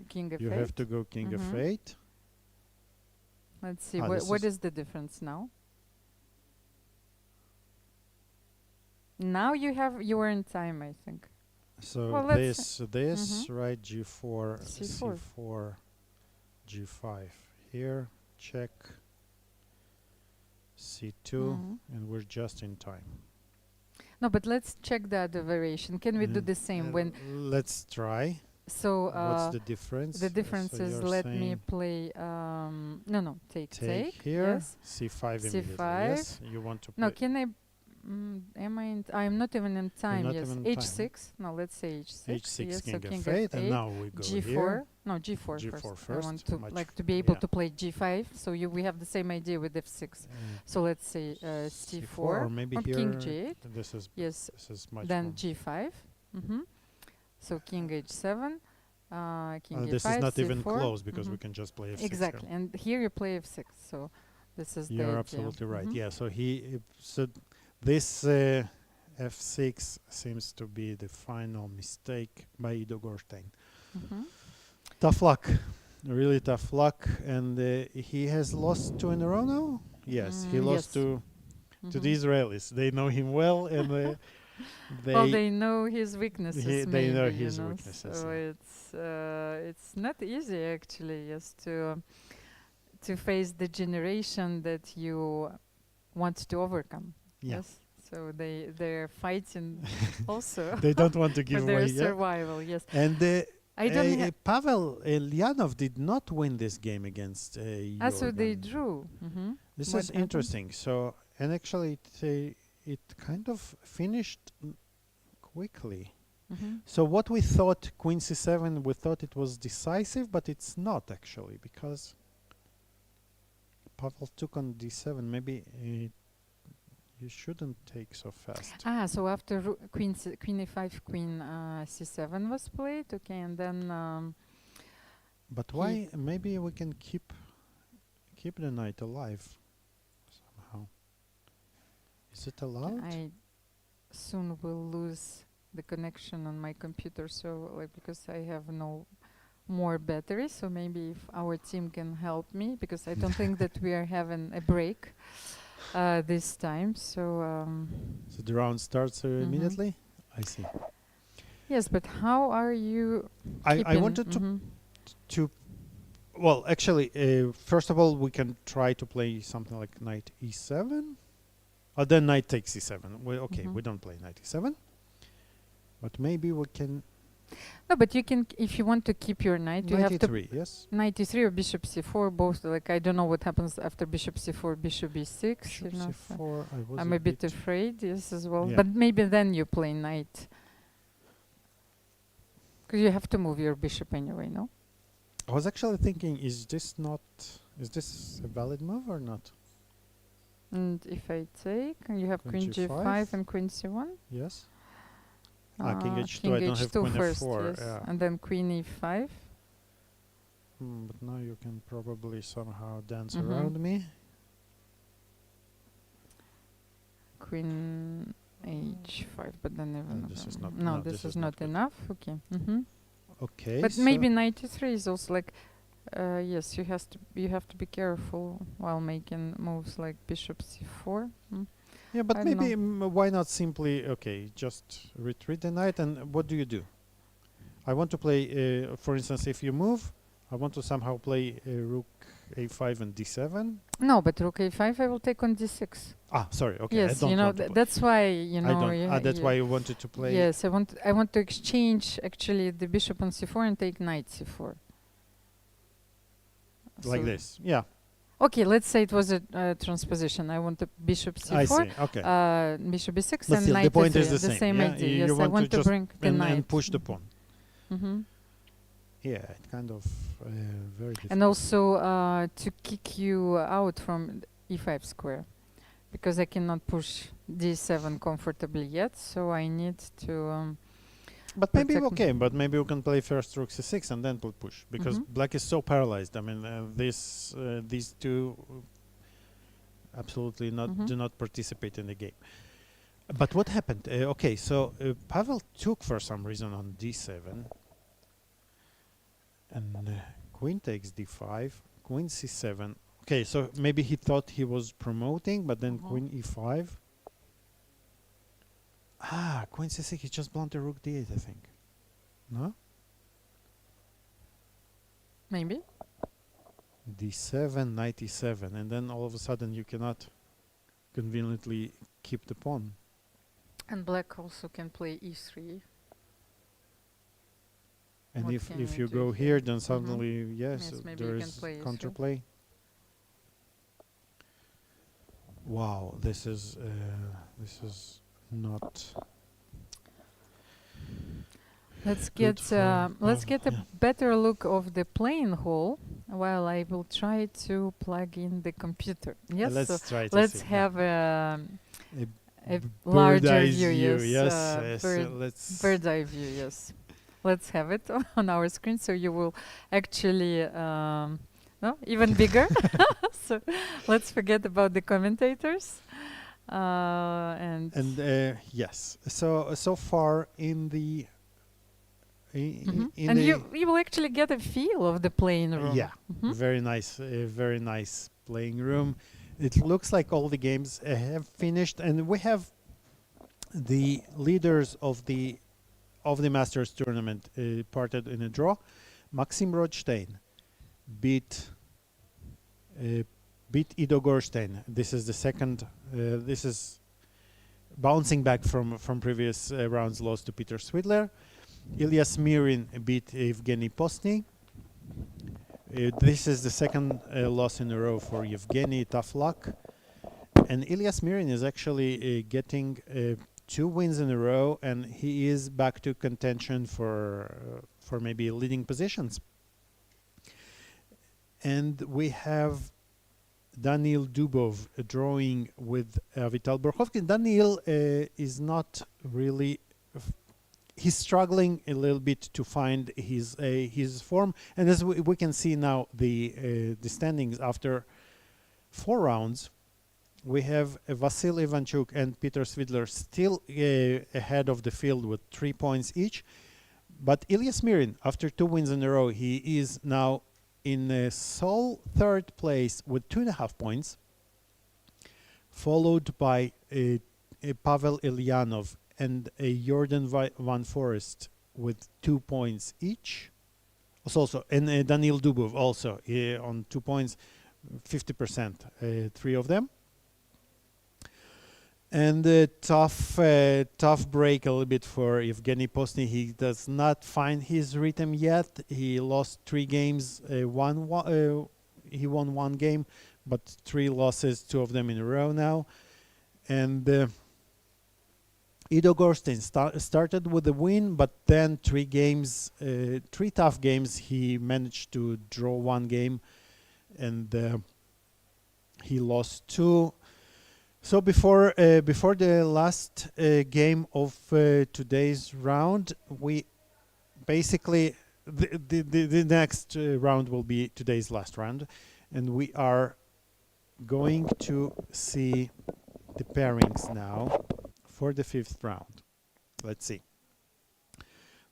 King F8. You have to go King F8. Let's see, this what is the difference now? Now you are in time, I think. So Well, let's this, right, G4, C4. C4, G5 here, check, C2, and we're just in time. No, but let's check the other variation. Can we do the same when... Let's try. So what's the difference? the difference So is, you're let me saying play... take here, yes. C5 immediately, C5. yes? You want to play... No, can I... am I in... I'm not even in time, not yes. even in H6. No, let's say H6. H6, yes, King so King F8, F8. and now we go G4. here. No, G4, G4 first. I want first, to be able to play G5. So we have the same idea with F6. So let's say C4 or maybe here. King G8. This is Yes. This is much Then more. G5. So King H7. King E5. This is not even C4. close because we can just play F6. Exactly, here. and here you play F6. So this is the You're idea. absolutely right. Yeah. So this F6 seems to be the final mistake by Ido Gorstein. Tough luck, really tough luck, and he has lost 2 in a row now. Yes, he lost to the Israelis. They know him well, and they know his weaknesses. they know maybe, his weaknesses. So it's not easy actually, yes, to face the generation that you want to overcome. Yeah. Yes. So they're fighting also. They don't want to give for their away. survival. Yes. And I don't Pavel Elyanov did not win this game against so they Jordan. drew. This What is happened? interesting. So, and actually it kind of finished quickly. So what we thought, Queen C7, we thought it was decisive, but it's not actually, because Pavel took on D7. Maybe you shouldn't take so fast. So after Queen A5, Queen C7 was played, okay, and then... But why? Maybe we can keep the knight alive somehow. Is it allowed? soon will lose the connection on my computer, so like because I have no more battery, so maybe if our team can help me, because I don't think that we are having a break this time. So So the round starts immediately. I see. yes, but how are you I keeping? wanted to well, actually, first of all, we can try to play something like knight e7. Then knight takes e7. Okay, we don't play knight e7, but maybe we can. No, but you can, if you want to keep your knight, you Knight have to e3, yes. knight e3 or bishop c4, both. Like I don't know what happens after bishop c4, bishop b6. Bishop You know, so c4. I was I'm a bit afraid, yes, as well. Yeah. But maybe then you play knight, because you have to move your bishop anyway, no? I was actually thinking, is this a valid move or not? And if I take, and you have Queen queen g5? g5 and queen c1. Yes. King h2. King I don't have h2 queen first, f4. yes, Yeah. and then queen e5. But now you can probably somehow dance around me. Queen h5, but then even this is not. no, this is not good. enough. Okay. Okay. But so maybe knight e3 is also like, yes, you have to be careful while making moves like bishop c4. Yeah, I but don't maybe why not simply just retreat the knight, and what do you do? I want to play, for instance, if you move, I want to somehow play rook a5 and d7. No, but rook a5 I will take on d6. Ah, sorry. Okay, Yes, I don't you know want to play. that's why you know. I don't. That's why you wanted to play. Yes, I want to exchange actually the bishop on c4 and take knight c4. Like So- this. Yeah. Okay, let's say it was a transposition. I want the bishop c4. I see. Okay. Bishop b6 But and still, knight the point e3, is the same. Yeah? idea. You Yes, I want want to just bring the knight and push the pawn. Mhm. Yeah, it kind of very difficult. And also to kick you out from e5 square, because I cannot push d7 comfortably yet. So I need to. But maybe protect okay. But maybe we can play first rook c6 and then push, because Mhm. black is so paralyzed. I mean, these two absolutely Mhm. do not participate in the game. But what happened? Okay, so Pavel took for some reason on d7, and queen takes d5, queen c7. Okay, so maybe he thought he was promoting, but then queen e5. Queen c6. He just blunted rook d8, I think. No? Maybe. d7, knight e7, and then all of a sudden you cannot conveniently keep the pawn. And black also can play e3. And What if can you you do go here? here, then suddenly Yes, maybe there you can is play e3. counterplay. Wow, this is not. Let's Good get for let's Pavel, get a better look of the playing hall while I will try to plug in the computer. Yes, so Let's try to let's see. have a bird's larger eye view. Yes, yes, let's. bird's eye view. Yes, let's have it on our screen so you will actually no, even bigger. So let's forget about the commentators. And Yes, so far in the Mhm. in And the you will actually get a feel of the playing room. yeah, Mhm. very nice playing room. It looks like all the games have finished, and we have the leaders of the Masters tournament parted in a draw. Maxim Rodstein beat Ido Gorstein. This is the second. This is bouncing back from previous rounds loss to Peter Svidler. Ilya Smirin beat Evgeny Postny. This is the second loss in a row for Evgeny. Tough luck. And Ilya Smirin is actually getting 2 wins in a row, and he is back to contention for maybe leading positions. And we have Daniil Dubov drawing with Vital Borkhovkin. Daniil is not really. He's struggling a little bit to find his form, and as we can see now, the standings after 4 rounds. we have Vasil Ivanchuk and Peter Svidler still ahead of the field with 3 points each. But Ilya Smirin, after 2 wins in a row, he is now in sole third place with 2.5 points, followed by Pavel Ilyanov and Jordan Van Forest with 2 points each. And Daniil Dubov also on 2 points, 50%, 3 of them. And tough break a little bit for Evgeny Postny. He does not find his rhythm yet. He lost 3 games. He won 1 game, but 3 losses, 2 of them in a row now. And Ido Gorstein started with a win, but then 3 tough games. He managed to draw 1 game, and he lost 2. So before the last game of today's round, we basically the next round will be today's last round, and we are going to see the pairings now for the 5th round. Let's see.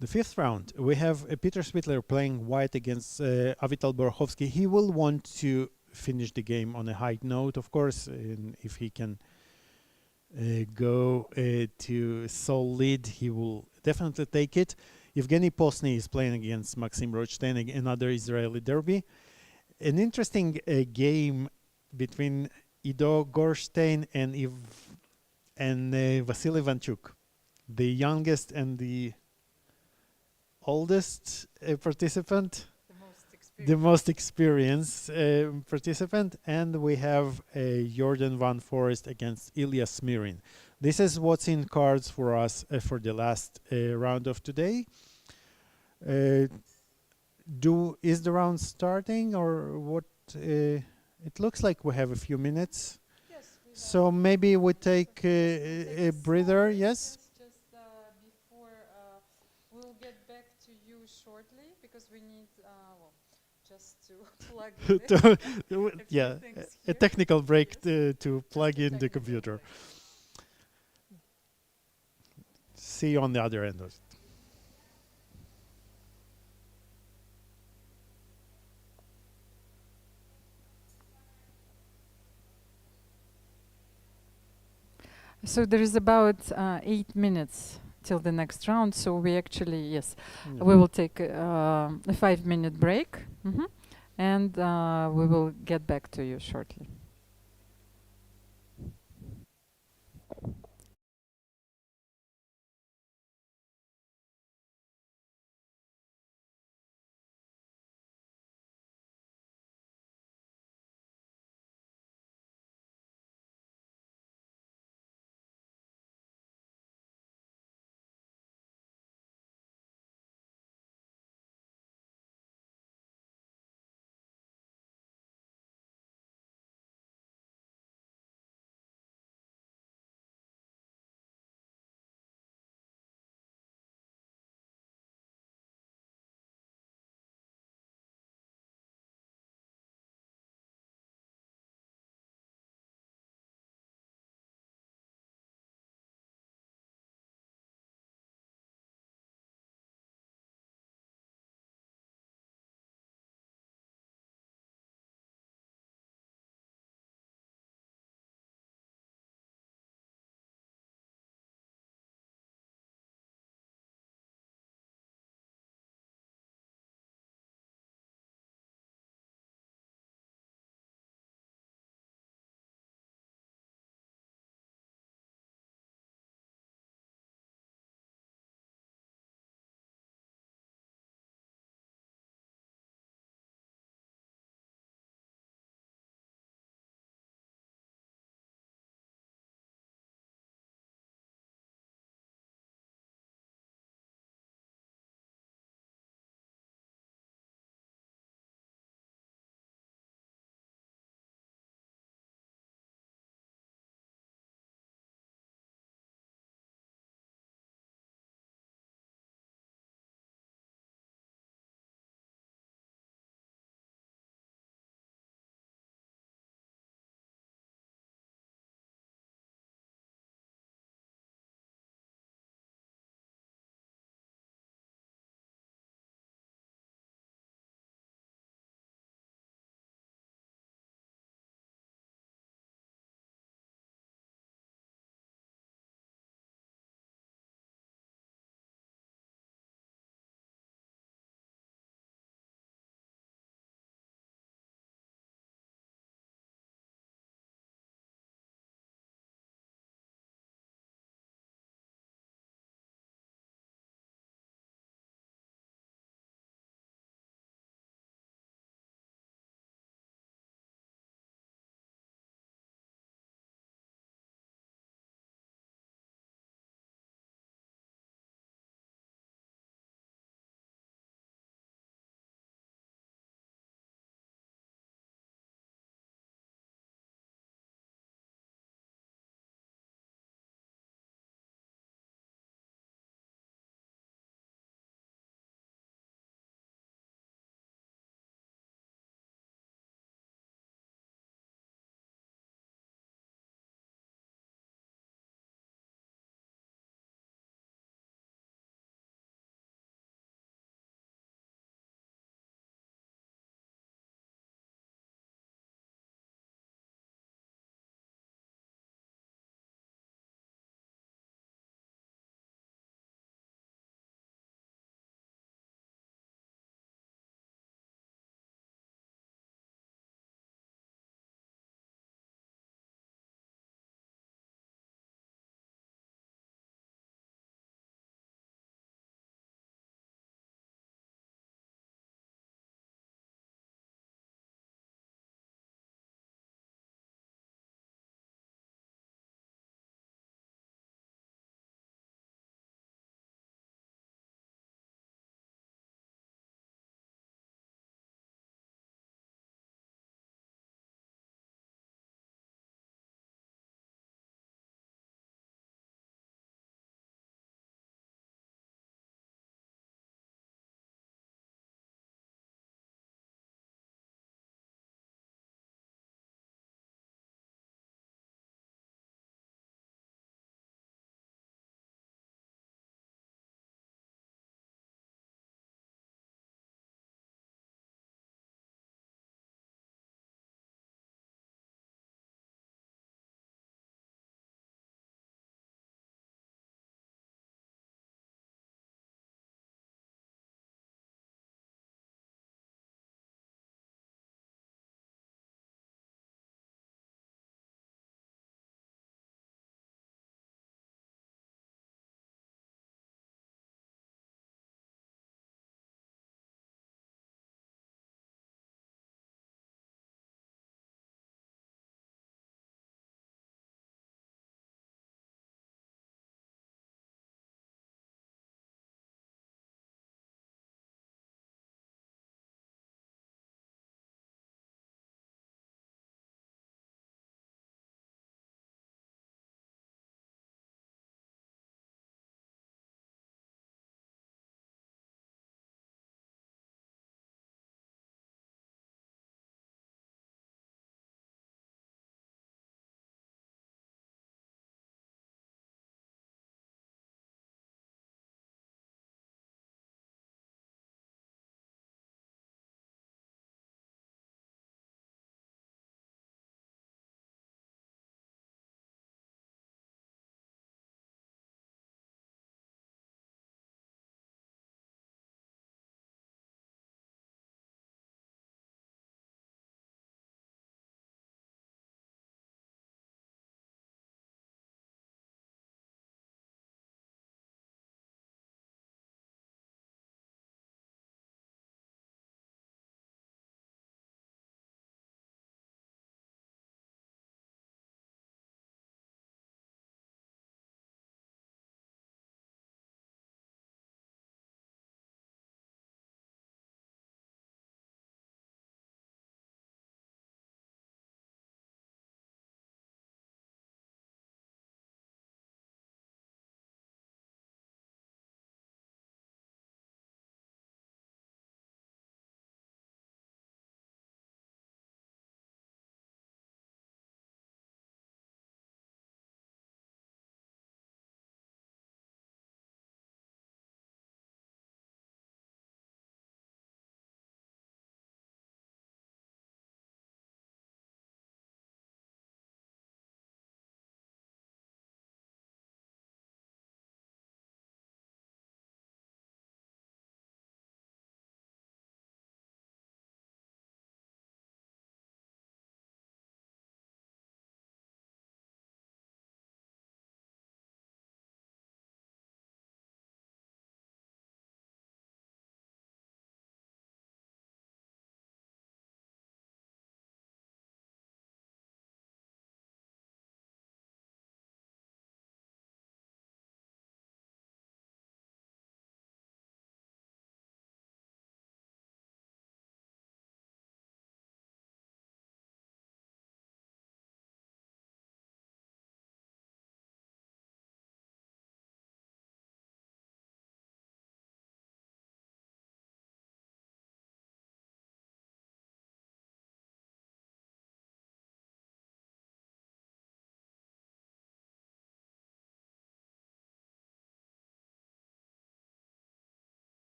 The 5th round, we have Peter Svidler playing white against Avital Borochovsky. He will want to finish the game on a high note, of course, and if he can go to sole lead, he will definitely take it. Evgeny Postny is playing against Maxim Rochstein, another Israeli derby. An interesting game between Ido Gorstein and Vasil Ivanchuk, the youngest and the oldest participant. The most experienced participant, and we have Jordan Van Forest against Ilya Smirin. This is what's in cards for us for the last round of today. Is the round starting or what? It looks like we have a few minutes. Yes, so maybe we take a breather. Yes. Just before we'll get back to you shortly because we need just to plug in Yeah, a technical break to plug in the computer. See you on the other end of it. So there is about 8 minutes till the next round. So we actually, yes, we will take a 5-minute break. And we will get back to you shortly.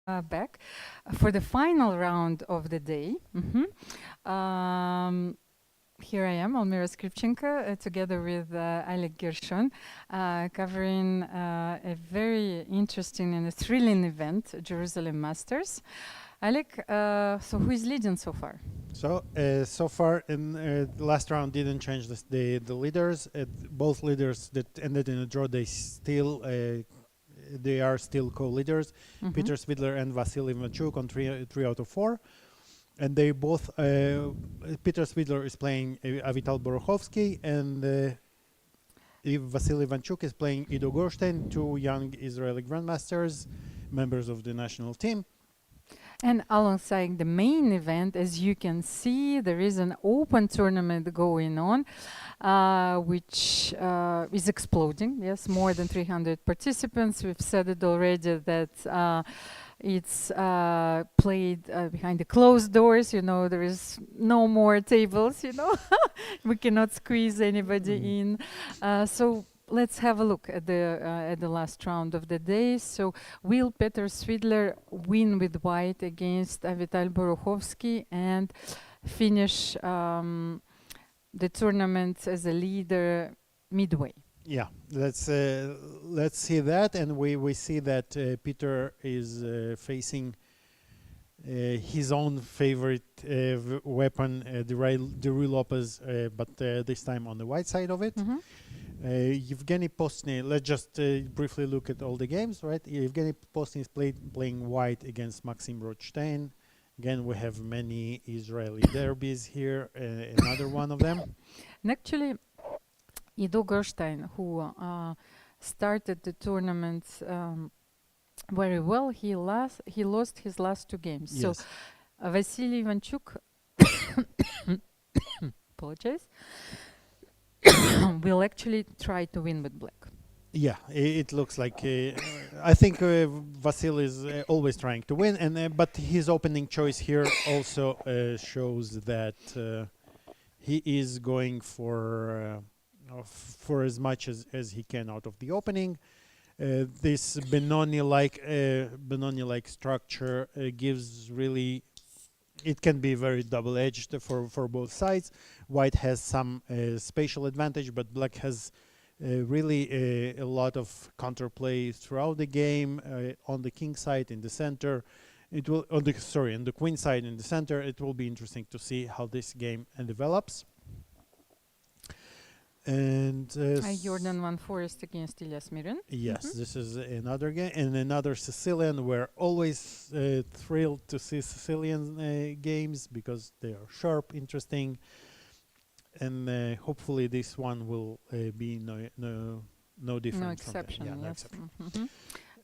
Back for the final round of the day. Here I am, Almira Skripchenko, together with Alik Gershon, covering a very interesting and a thrilling event, Jerusalem Masters. Alik, so who is leading so far? So far in the last round didn't change the leaders. Both leaders that ended in a draw, they are still co-leaders. Peter Svidler and Vasil Ivanchuk on 3 out of 4. And they both, Peter Svidler is playing Avital Borokhovsky, and Vasil Ivanchuk is playing Ido Gorstein, two young Israeli grandmasters, members of the national team. And alongside the main event, as you can see, there is an open tournament going on, which is exploding. Yes, more than 300 participants. We've said it already that it's played behind the closed doors. You know, there is no more tables. You know, we cannot squeeze anybody in. So let's have a look at the last round of the day. So will Peter Svidler win with white against Avital Borokhovsky and finish the tournament as a leader midway? Yeah, let's see that, and we see that Peter is facing his own favorite weapon, Daniil Lopez, but this time on the white side of it. Yevgeny Postny, let's just briefly look at all the games, right? Yevgeny Postny is playing white against Maxim Rothstein. Again, we have many Israeli derbies here, another one of them. And actually, Ido Gershon, who started the tournament very well, he lost his last two games. Yes. So Vasil Ivanchuk, apologize, will actually try to win with black. Yeah, it looks like I think Vasil is always trying to win, and but his opening choice here also shows that he is going for as much as he can out of the opening. This Benoni-like structure gives really. It can be very double-edged for both sides. White has some spatial advantage, but black has really a lot of counterplay throughout the game. On the king side in the center, it will. On the queen side in the center, it will be interesting to see how this game develops. And Jordan Van Forest against Ilyas Mirin. Yes, this is another game, and another Sicilian. We're always thrilled to see Sicilian games because they are sharp, interesting, and hopefully this one will be no different. No exception. From yes. No exception.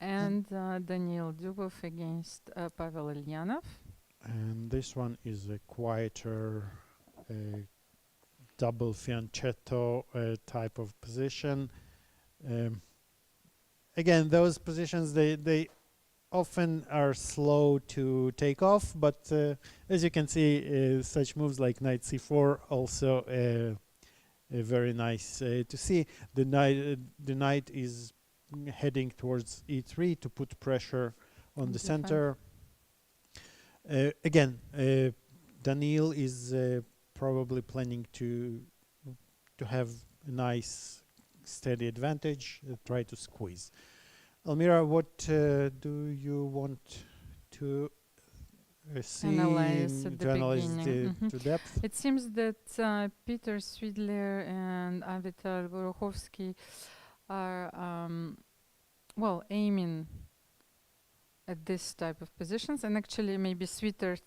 And Daniil Dubov against Pavel Ilyanov. And this one is a quieter double fianchetto type of position. Again, those positions they often are slow to take off, but as you can see, such moves like knight c4 also very nice to see. The knight is heading towards e3 to put pressure on the center. Again, Daniil is probably planning to have a nice steady advantage, try to squeeze. Almira, what do you want to see Analyze at the analyze beginning? to depth? It seems that Peter Svidler and Avital Borokhovsky are aiming at this type of positions, and actually maybe Svidler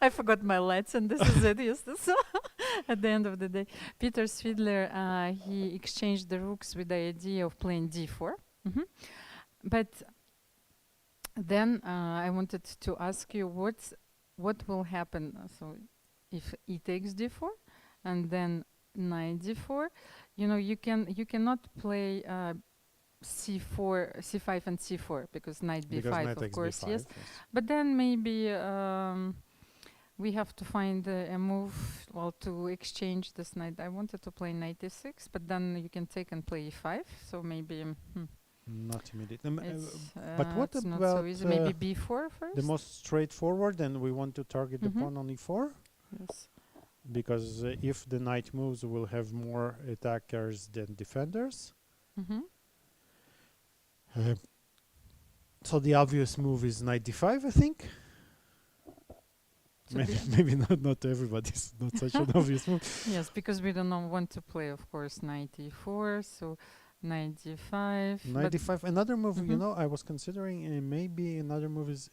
I forgot my lights, and this is it. Yes, this at the end of the day, Peter Svidler he exchanged the rooks with the idea of playing d4. But then I wanted to ask you what will happen. So if e takes d4 and then knight d4, you cannot play c4, c5 and c4 because knight b5 of course, yes. But then maybe we have to find a move to exchange this knight. I wanted to play knight e6, but then you can take and play e5, so maybe Not immediate. But what it's not about so easy. Maybe b4 first. the most straightforward, and we want to target the Mhm. pawn on e4? Yes. Because if the knight moves, we'll have more attackers than defenders. Mm-hmm. So the obvious move is knight d5, I think. So Maybe not everybody's not such an obvious move. Yes, because we don't want to play, of course, knight e4, so knight d5. Knight d5. Another move, you Mhm. know, I was considering maybe another move is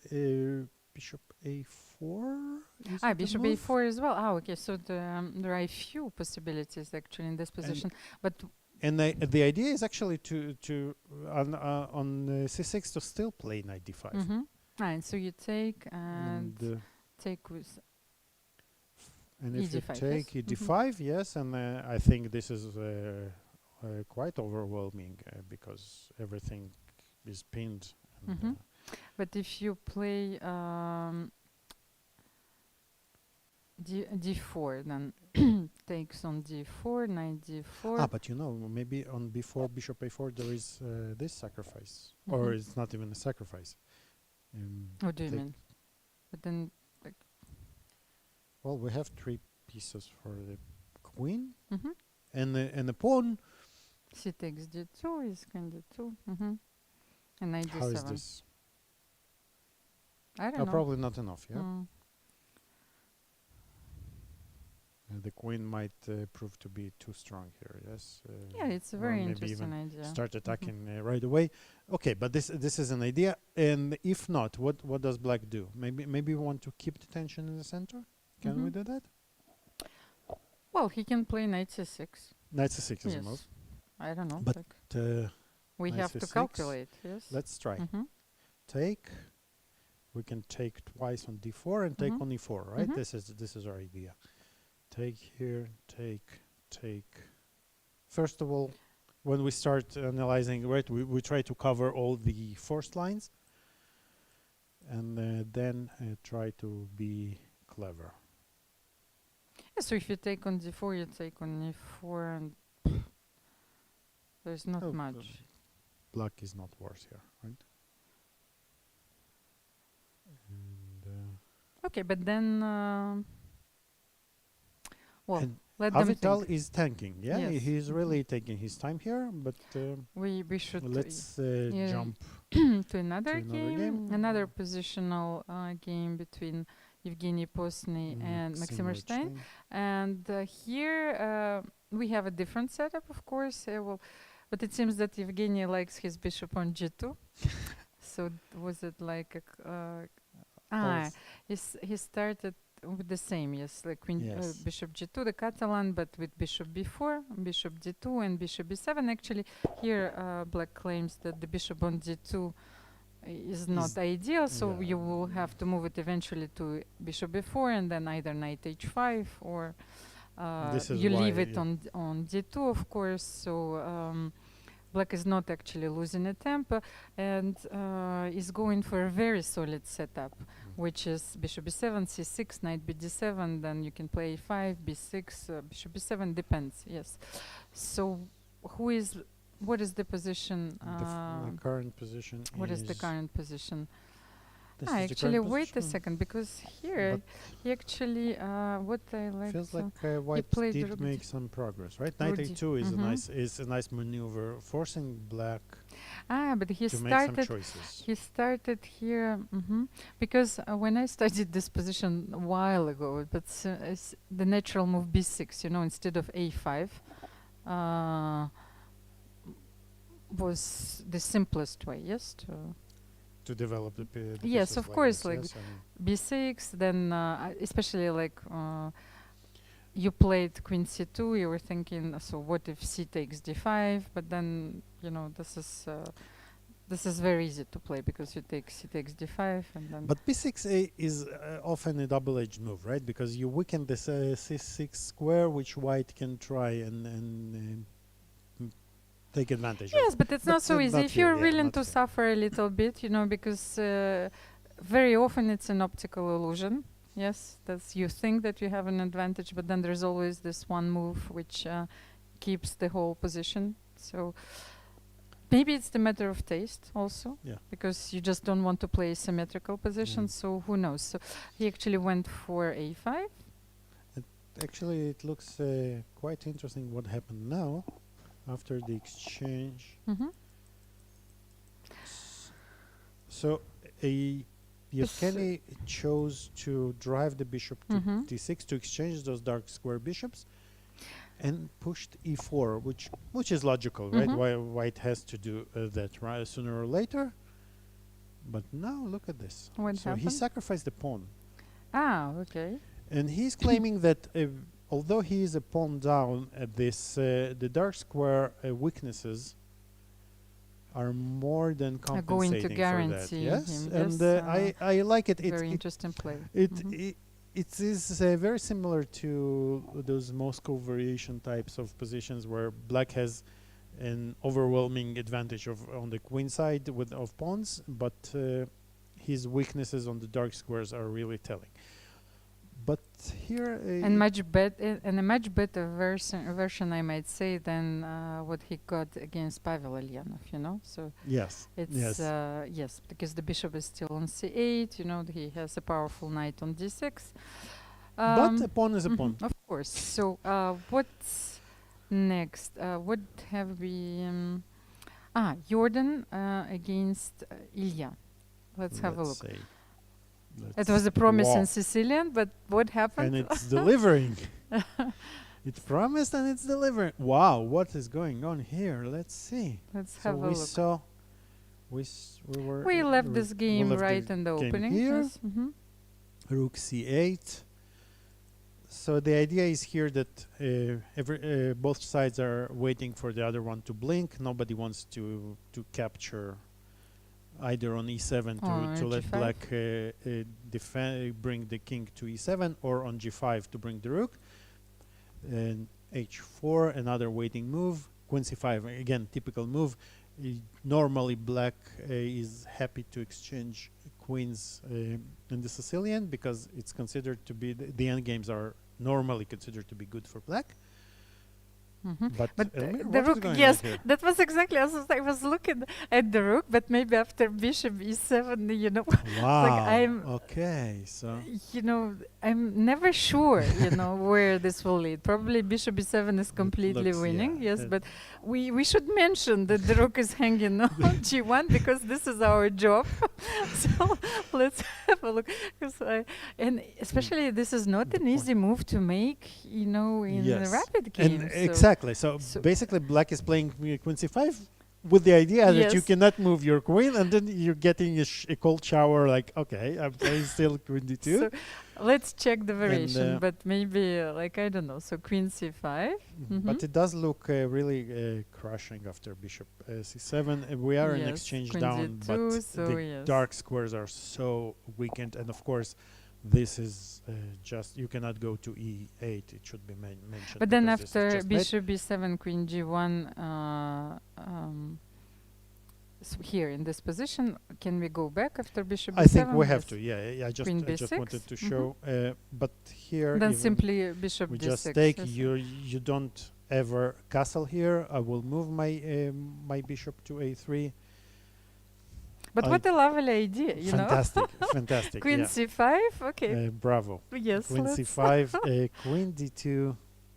bishop a4. Is it a Bishop move? a4 as well. Okay, so there are a few possibilities actually in this position, but And the idea is actually to on c6 to still play knight d5. and so you take and take with and if you e5, take yes? e5, yes, and I think this is quite overwhelming because everything is pinned. And, But if you play d4, then takes on d4, knight d4. but you know, maybe on b4, bishop a4, there is this sacrifice, or it's not even a sacrifice. What do you mean? But then, well, we have 3 pieces for the queen, and the pawn. c takes d2 is kind of 2, and knight d7. How is this? I don't know. Probably not enough. Yeah. The queen might prove to be too strong here. Yes. Yeah, it's a very interesting idea. Start attacking right away. Okay, but this is an idea. And if not, what does black do? Maybe we want to keep the tension in the center. Can we do that? Well, he can play knight c6. Knight c6 is a move. I don't know. But we knight have to c6. calculate. Yes. Let's try. Take. We can take twice on d4 and take on e4, right? This is our idea. Take here, take. First of all, when we start analyzing, right, we try to cover all the forced lines, and then try to be clever. Yeah, so if you take on d4, you take on e4, and there's not much. Black is not worse here, right? And, okay, but then, well, and let them Avital think. is tanking. Yeah, Yes. he's really taking his time here. But we should let's jump to another game. Another positional game between Evgeny Posny and Maxim Erstein. And here we have a different setup, of course. But it seems that Evgeny likes his bishop on g2. So was it like he started with the same, yes, like queen, bishop g2, the Catalan, but with bishop b4, bishop d2, and bishop b7. Actually, here black claims that the bishop on d2 is not ideal, so you will have to move it eventually to bishop b4, and then either knight h5 or you leave it on d2, of course. So black is not actually losing a tempo and is going for a very solid setup, which is bishop b7, c6, knight bd7, then you can play a5, b6, bishop b7, depends, yes. So what is the position? The current position What is the current position? This Actually, wait a second, because here he actually, what I like. Feels like white did make some progress, right? Knight a2 is a nice maneuver, forcing black. But he to started. make some choices. He started here because when I studied this position a while ago, but the natural move b6, instead of a5, was the simplest way, yes. To develop the yes, of course, like b6, then especially like you played queen c2, you were thinking, so what if c takes d5? But then this is very easy to play because you take c takes d5 and then. But b6 is often a double-edged move, right? Because you weaken this c6 square, which white can try and take advantage of. Yes, but it's not so easy. If you're willing to suffer a little bit, because very often it's an optical illusion. Yes, you think that you have an advantage, but then there's always this one move which keeps the whole position. So Maybe it's the matter of taste also, Yeah. because you just don't want to play symmetrical positions. So who knows? So he actually went for a5. Actually, it looks quite interesting what happened now after the exchange. Mm-hmm. So Yevgeny chose to drive the bishop to Mm-hmm. d6 to exchange those dark square bishops, and pushed e4, which is logical, right? Mhm. Why White has to do that right sooner or later. But now look at this. What So he happened? sacrificed the pawn, Ah, okay. and he's claiming that although he is a pawn down at this, the dark square weaknesses are more than Are going to compensating for that. guarantee Yes, him. and Yes, I like it. very interesting play. It Mhm. it is very similar to those Moscow variation types of positions where black has an overwhelming advantage on the queen side of pawns, but his weaknesses on the dark squares are really telling. But here, And a much better version, I might say, than what he got against Pavel Ulyanov. So yes, it's yes, yes, because the bishop is still on c8. He has a powerful knight on d6. but a pawn is a Mhm, pawn. of course. So what's next? What have we? Jordan against Ilya. Let's have a look. say. It was a promise Wow. in Sicilian, but what happened? And it's delivering. It's promised and it's delivering. Wow, what is going on here? Let's see. Let's So have a we look. saw, We left this game left right the in the game opening. here. Yes. Mhm. Rook c8. So the idea is here that both sides are waiting for the other one to blink. Nobody wants to capture either on e7 Or to let G5. black bring the king to e7, or on g5 to bring the rook. And h4, another waiting move. Queen c5, again, typical move. Normally black is happy to exchange queens in the Sicilian because it's considered to be the endgames are normally considered to be good for black. Mhm. But, But Almira, the what is rook, going yes, on here? that was exactly. I was looking at the rook, but maybe after bishop e7, Wow. I'm, okay, so I'm never sure, where this will lead. Probably bishop e7 is completely looks- winning, yeah, yes, it- but we should mention that the rook is hanging on g1 because this is our job. So let's have a look. And especially this is not Good an easy move to make, in Yes. rapid and games. exactly. So, so- basically, black is playing queen c5 with the idea that you Yes. cannot move your queen, and then you're getting a cold shower. Like, okay, I'm playing still queen d2. So let's check the variation, uh, but maybe I don't know. So queen c5. But it does look really crushing after bishop c7. We are in Yes, exchange queen down, d2, but so the yes. dark squares are so weakened, and of course, this is just you cannot go to e8. It should be mentioned. But then because this is after just made. bishop b7, queen g1, here in this position, can we go back after bishop b7? I think we have Yes. to. Yeah. I just Queen I just b6. wanted to Mhm. show, but here Then even simply bishop we d6. just take yes. you don't ever castle here. I will move my my bishop to a3. But I- what a lovely idea, Fantastic, fantastic. Queen yeah. c5, okay. Bravo. Yes, Queen let's, c5, queen d2.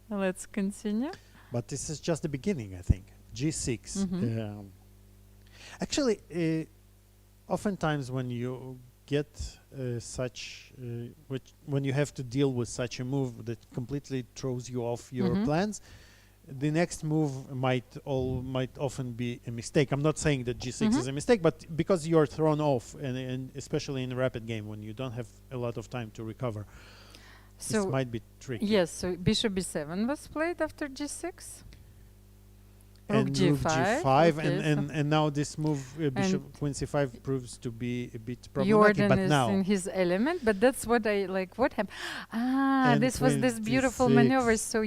let's continue. But this is just the beginning, I think. g6. Mhm. Actually, oftentimes when you get when you have to deal with such a move that completely throws you off your Mhm. plans, the next move might often be a mistake. I'm not saying that g6 is a mistake, but because you're thrown off, and especially in a rapid game when you don't have a lot of time to recover, this So might be tricky. yes, so bishop b7 was played after g6. And Rook g5, okay, and now this move, bishop And queen c5, proves to be a bit problematic. Jordan But is now, in his element, but that's what I like. What happened? And This was queen this beautiful maneuver. d6. So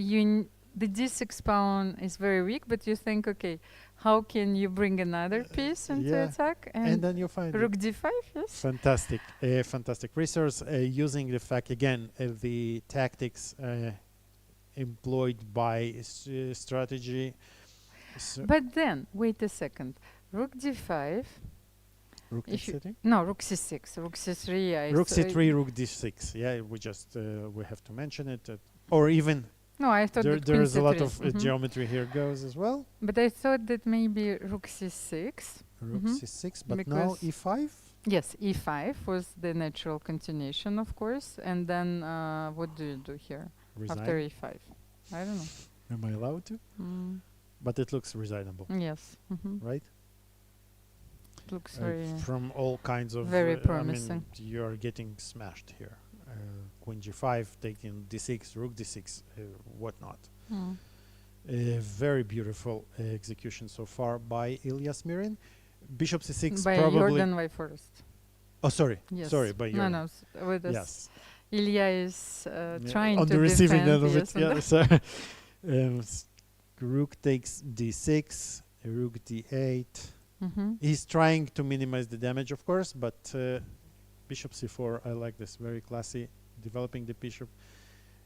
the d6 pawn is very weak, but you think, okay, how can you bring another piece into yeah. attack? and then you find rook d5, yes. fantastic, fantastic resource, using the fact again the tactics employed by strategy. So But then, wait a second. Rook d5. rook If you, d3. no, rook c6, rook c3. Rook c3, rook d6. Yeah, we just we have to mention it. Or even No, I thought that there queen is a lot c3. of geometry here goes as well. But I thought that maybe rook c6. Rook Mhm. c6, but now Because e5. yes, e5 was the natural continuation, of course. And then what do you do here after Resign. e5? I don't know. Am I allowed to? Mm. But it looks resignable, Yes. right? It looks very. From all kinds of very I mean, promising. you are getting smashed here. Queen g5, taking d6, rook d6, whatnot. Mm. Very beautiful execution so far by Ilyas Mirin. Bishop c6 By probably. Jordan Forest. Oh, sorry. Yes. Sorry, by No, Jordan. no. With us. Yes. Ilya is Yeah, trying on to the receiving defend. end of Yes, it. Yeah. So, rook takes d6, rook d8. Mhm. He's trying to minimize the damage, of course, but bishop c4, I like this, very classy, developing the bishop,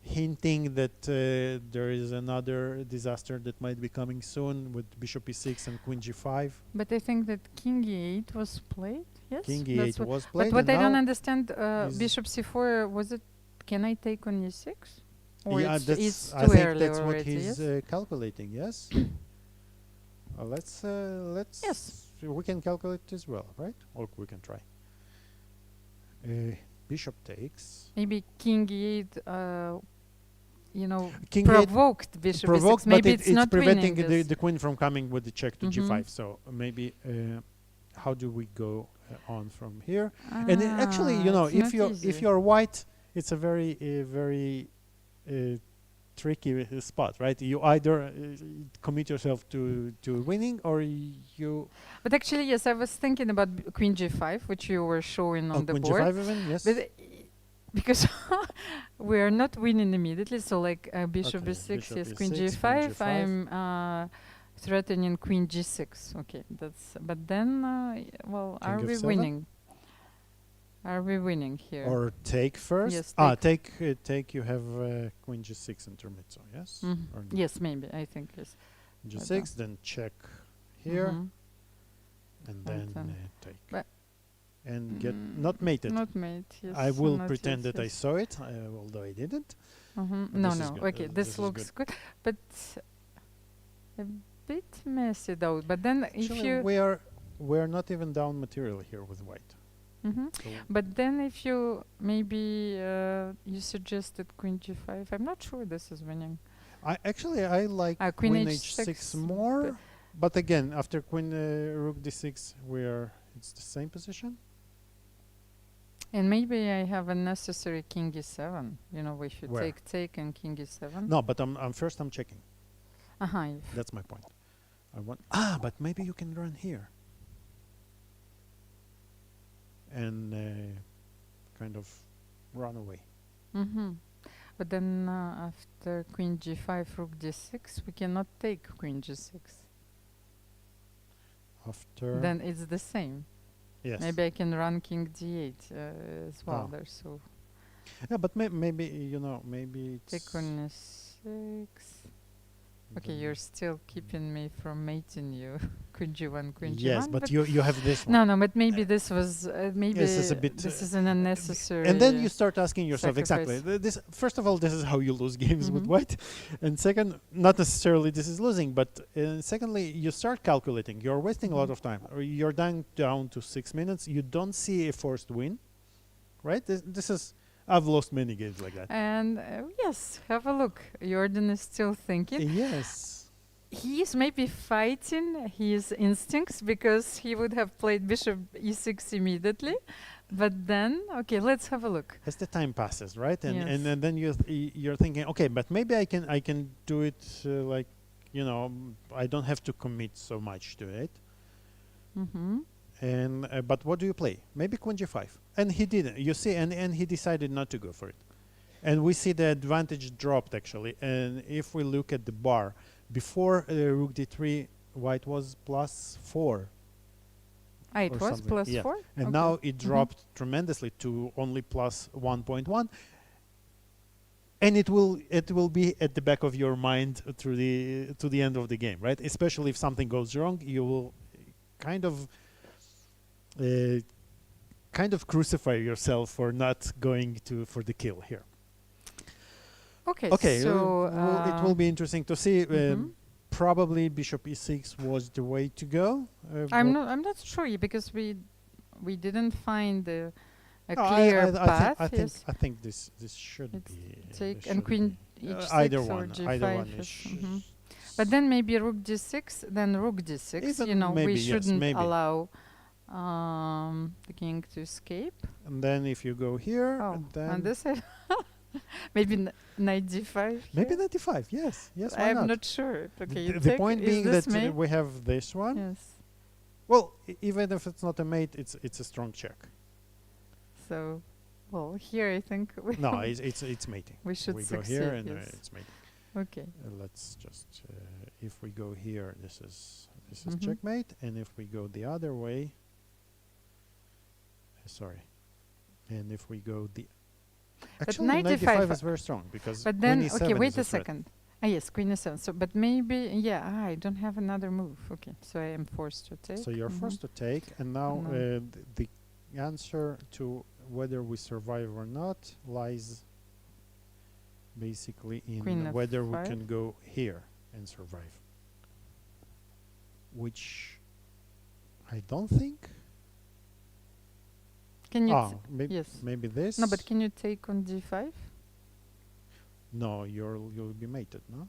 hinting that there is another disaster that might be coming soon with bishop e6 and queen g5. But I think that king e8 was played. Yes. King That's e8 what- was played. But what and I don't now understand, is- bishop c4, was it? Can I take on e6? Or yeah, it's I too think early that's already. what he's Yes. calculating. Yes. Let's. Yes. We can calculate as well, right? Or we can try. Bishop takes. Maybe king e8. You know, King e8 provoked bishop provoked, e6. Maybe but it's not preventing winning the, this. the queen from coming with the check to Mhm. g5. So maybe how do we go on from here? And actually, you know, it's if not you're easy. if you're white, it's a very tricky spot, right? You either commit yourself to winning, or you But actually, yes, I was thinking about queen g5, which you were showing on the queen board. g5 even, yes. But because we are not winning immediately, so like bishop Okay, b6, bishop yes, queen e6, g5, queen g5. I'm threatening queen g6. Okay, that's. But then, well, King are we f7? winning? Are we winning here? Or take first. Yes, Take. You have queen g6 intermezzo, yes. Mhm. Or no? Yes, maybe. I think yes. G6, then check here, Mhm. and And then then- take. but- And get Mm, not mated. Not mate. Yes. I will not pretend yet, that I yes. saw it, although I didn't. Mhm. But No, this is no. good. Okay, This this is looks good, but a bit messy though. But then, if Actually, you. we are not even down material here with white. Mhm. So But then, if you maybe you suggested queen g5, I'm not sure this is winning. I like Queen queen h6, h6 more, but again, after queen rook d6, it's the same position. And maybe I have a necessary king e7. You know, we should Where? take and king e7. No, but I'm first. I'm checking. If That's my point. I want. But maybe you can run here. And kind of run away. But then after queen g5, rook d6, we cannot take queen g6. After. Then it's the same. Yes. Maybe I can run king d8 as well. Oh. There, so Yeah, but maybe maybe it's. take on e6. Okay, then- you're still keeping me from mating you. Queen g1, queen g1. Yes, but you have this one. No, but maybe this was maybe This is a bit, this is an unnecessary. And then you start asking yourself exactly. sacrifice. This first of all, this is how you lose games with Mhm. white, and second, not necessarily this is losing, but secondly, you start calculating. You're wasting a lot Mhm. of time. Or you're down to 6 minutes. You don't see a forced win, right? This is. I've lost many games like that. And yes, have a look. Jordan is still thinking. Yes. He is maybe fighting his instincts because he would have played bishop e6 immediately. But then, okay, let's have a look. As the time passes, right? And Yes. and then you're thinking, okay, but maybe I can do it like, I don't have to commit so much to it. Mm-hmm. And but what do you play? Maybe queen g5, and he didn't. You see, and he decided not to go for it. And we see the advantage dropped actually. And if we look at the bar before rook d3, white was +4. It or was something, plus yeah. 4? And Okay. now it dropped tremendously to only +1.1. and it will be at the back of your mind through the to the end of the game, right? Especially if something goes wrong, you will kind of uh, crucify yourself for not going for the kill here. Okay. Okay, So it will be interesting to see. mhm. Probably bishop e6 was the way to go. I'm but- not sure because we didn't find a No, clear path. I think Yes. I think this should It's be take this and should queen be, h6 either or one, g5 either one is, is. mhm. But then maybe rook d6, then rook d6. Even You know, maybe, we yes, shouldn't maybe. allow the king to escape. And then if you go here, Oh, then on this side, maybe knight d5. maybe here? 95. Yes, yes. Why I'm not? not sure. Okay, you The take- point is being this that mate? we have this one. Yes. Well, even if it's not a mate, it's a strong check. So, well, here I think we No, it's mating. we should We go succeed. here and yes. it's mating. Okay. Let's just if we go here, this is Mhm. checkmate, and if we go the other way, sorry, and if we go the actually 95 is very strong because But queen then, e7 okay, wait is a threat. second. Ah, yes, queen e7. So, but maybe, yeah, I don't have another move. Okay, so I am forced to take. So you're Mhm. forced to take, and now Mhm. the answer to whether we survive or not lies basically in Queen whether we f5. can go here and survive, which I don't think. Can you? Maybe yes. maybe this. No, but can you take on d5? No, you'll be mated, no?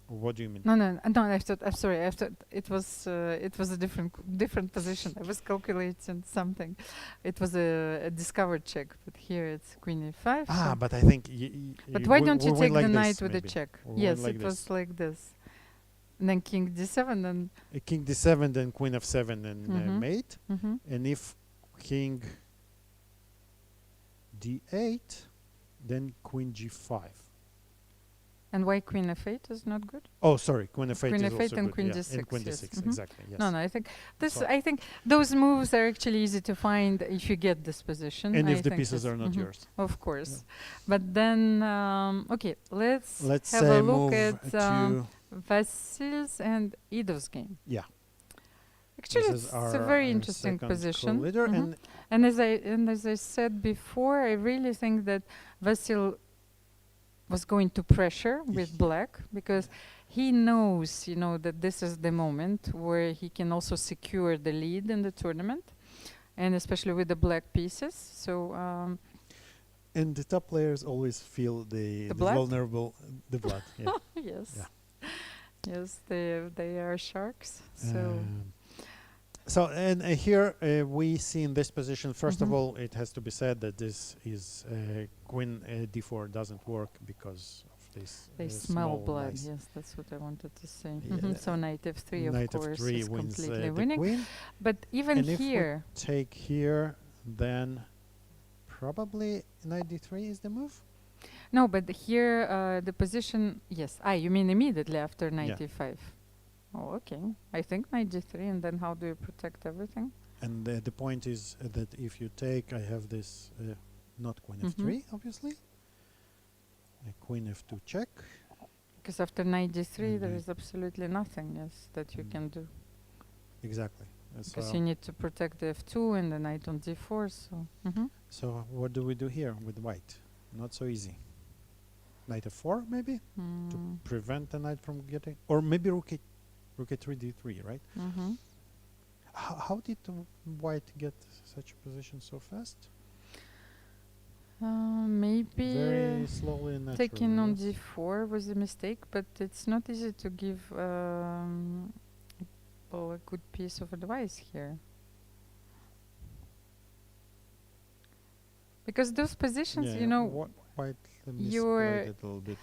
Or what do you mean? No, no, no. I thought. I'm sorry. I thought it was a different position. I was calculating something. It was a discovered check, but here it's queen e5. so But I think. but why don't you win take like the this, knight with the maybe. check? We'll win Yes, like it this. was like this. And then king d7 and King d7, then queen f7, and Mhm. mate. mhm. And if king d8, then queen g5. And why queen f8 is not good? Oh, sorry, queen f8 Queen is f8 also and good. queen yeah, d6, and queen yes. d6, Mhm. exactly. Yes. No, no. I think this. So- I think those moves are actually easy to find if you get this position. And I if the think pieces yes. are not Mhm. yours. Of course. But then, okay, let's Let's have a look move at to Vasil's and Ido's game. yeah. Actually, This is it's a our, very interesting second position. co-leader, Mhm. and And as I said before, I really think that Vasil was going to pressure with black because he knows, you know, that this is the moment where he can also secure the lead in the tournament, and especially with the black pieces. So and the top players always feel the blood? vulnerable, the blood. Yeah. yes, Yeah. yes, they are sharks. So So and here we see in this position. First of Mhm. all, it has to be said that this is queen d4 doesn't work because of this. they small smell blood. nice Yes, that's what I wanted to say. Yeah. Mhm. So knight f3, of knight course, f3 is wins completely the winning. queen. But even And if we here, take here, then probably knight d3 is the move. no, but here the position. Yes, you mean immediately after knight Yeah. e5. Oh, okay. I think knight g3, and then how do you protect everything? And the point is that if you take, I have this not queen Mhm. f3, obviously. Queen f2 check. Because after knight g3, there Mhm. is absolutely nothing, yes, that you Mm. can do. Exactly. Because you need to protect the f2 and the knight on d4. So. Mhm. So what do we do here with white? Not so easy. Knight f4 maybe to Mm. prevent the knight from getting, or maybe rook a3 d3, right? Mhm. How did white get such a position so fast? Maybe Very slowly and naturally. taking on yes? d4 was a mistake, but it's not easy to give well, a good piece of advice here. Because those positions, Yeah, you know, white you're- misplayed it a little bit.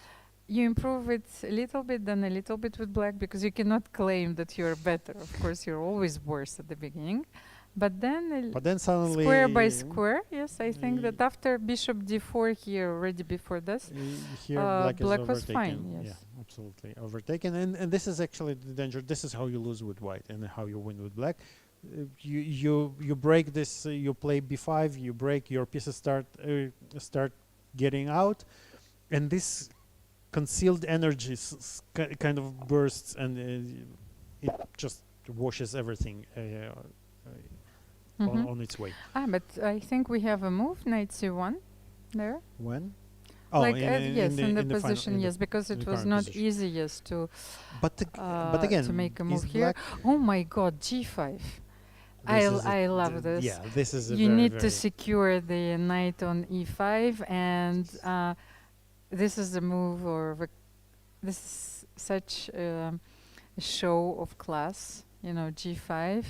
you improve it a little bit, then a little bit with black, because you cannot claim that you're better. Of course, you're always worse at the beginning. But then But then suddenly square by square, yes, I think y- that after bishop d4 here, already before this, Here black black is was overtaken. fine, yes. Yeah, absolutely overtaken. And this is actually the danger. This is how you lose with white and how you win with black. You break this. You play b5. You break. Your pieces start getting out, and this concealed energy kind of bursts, and it just washes everything on its way. But I think we have a move, knight c1 there. When? Like yes, in the final- position, in the yes, because in it the was current not position. easy, yes, to But again, to make a move is here. black- Oh my God, g5. this is I love this. Yeah, this is a You very, need very to secure the knight on e5, and this is the move, this is such a show of class. You know, g5.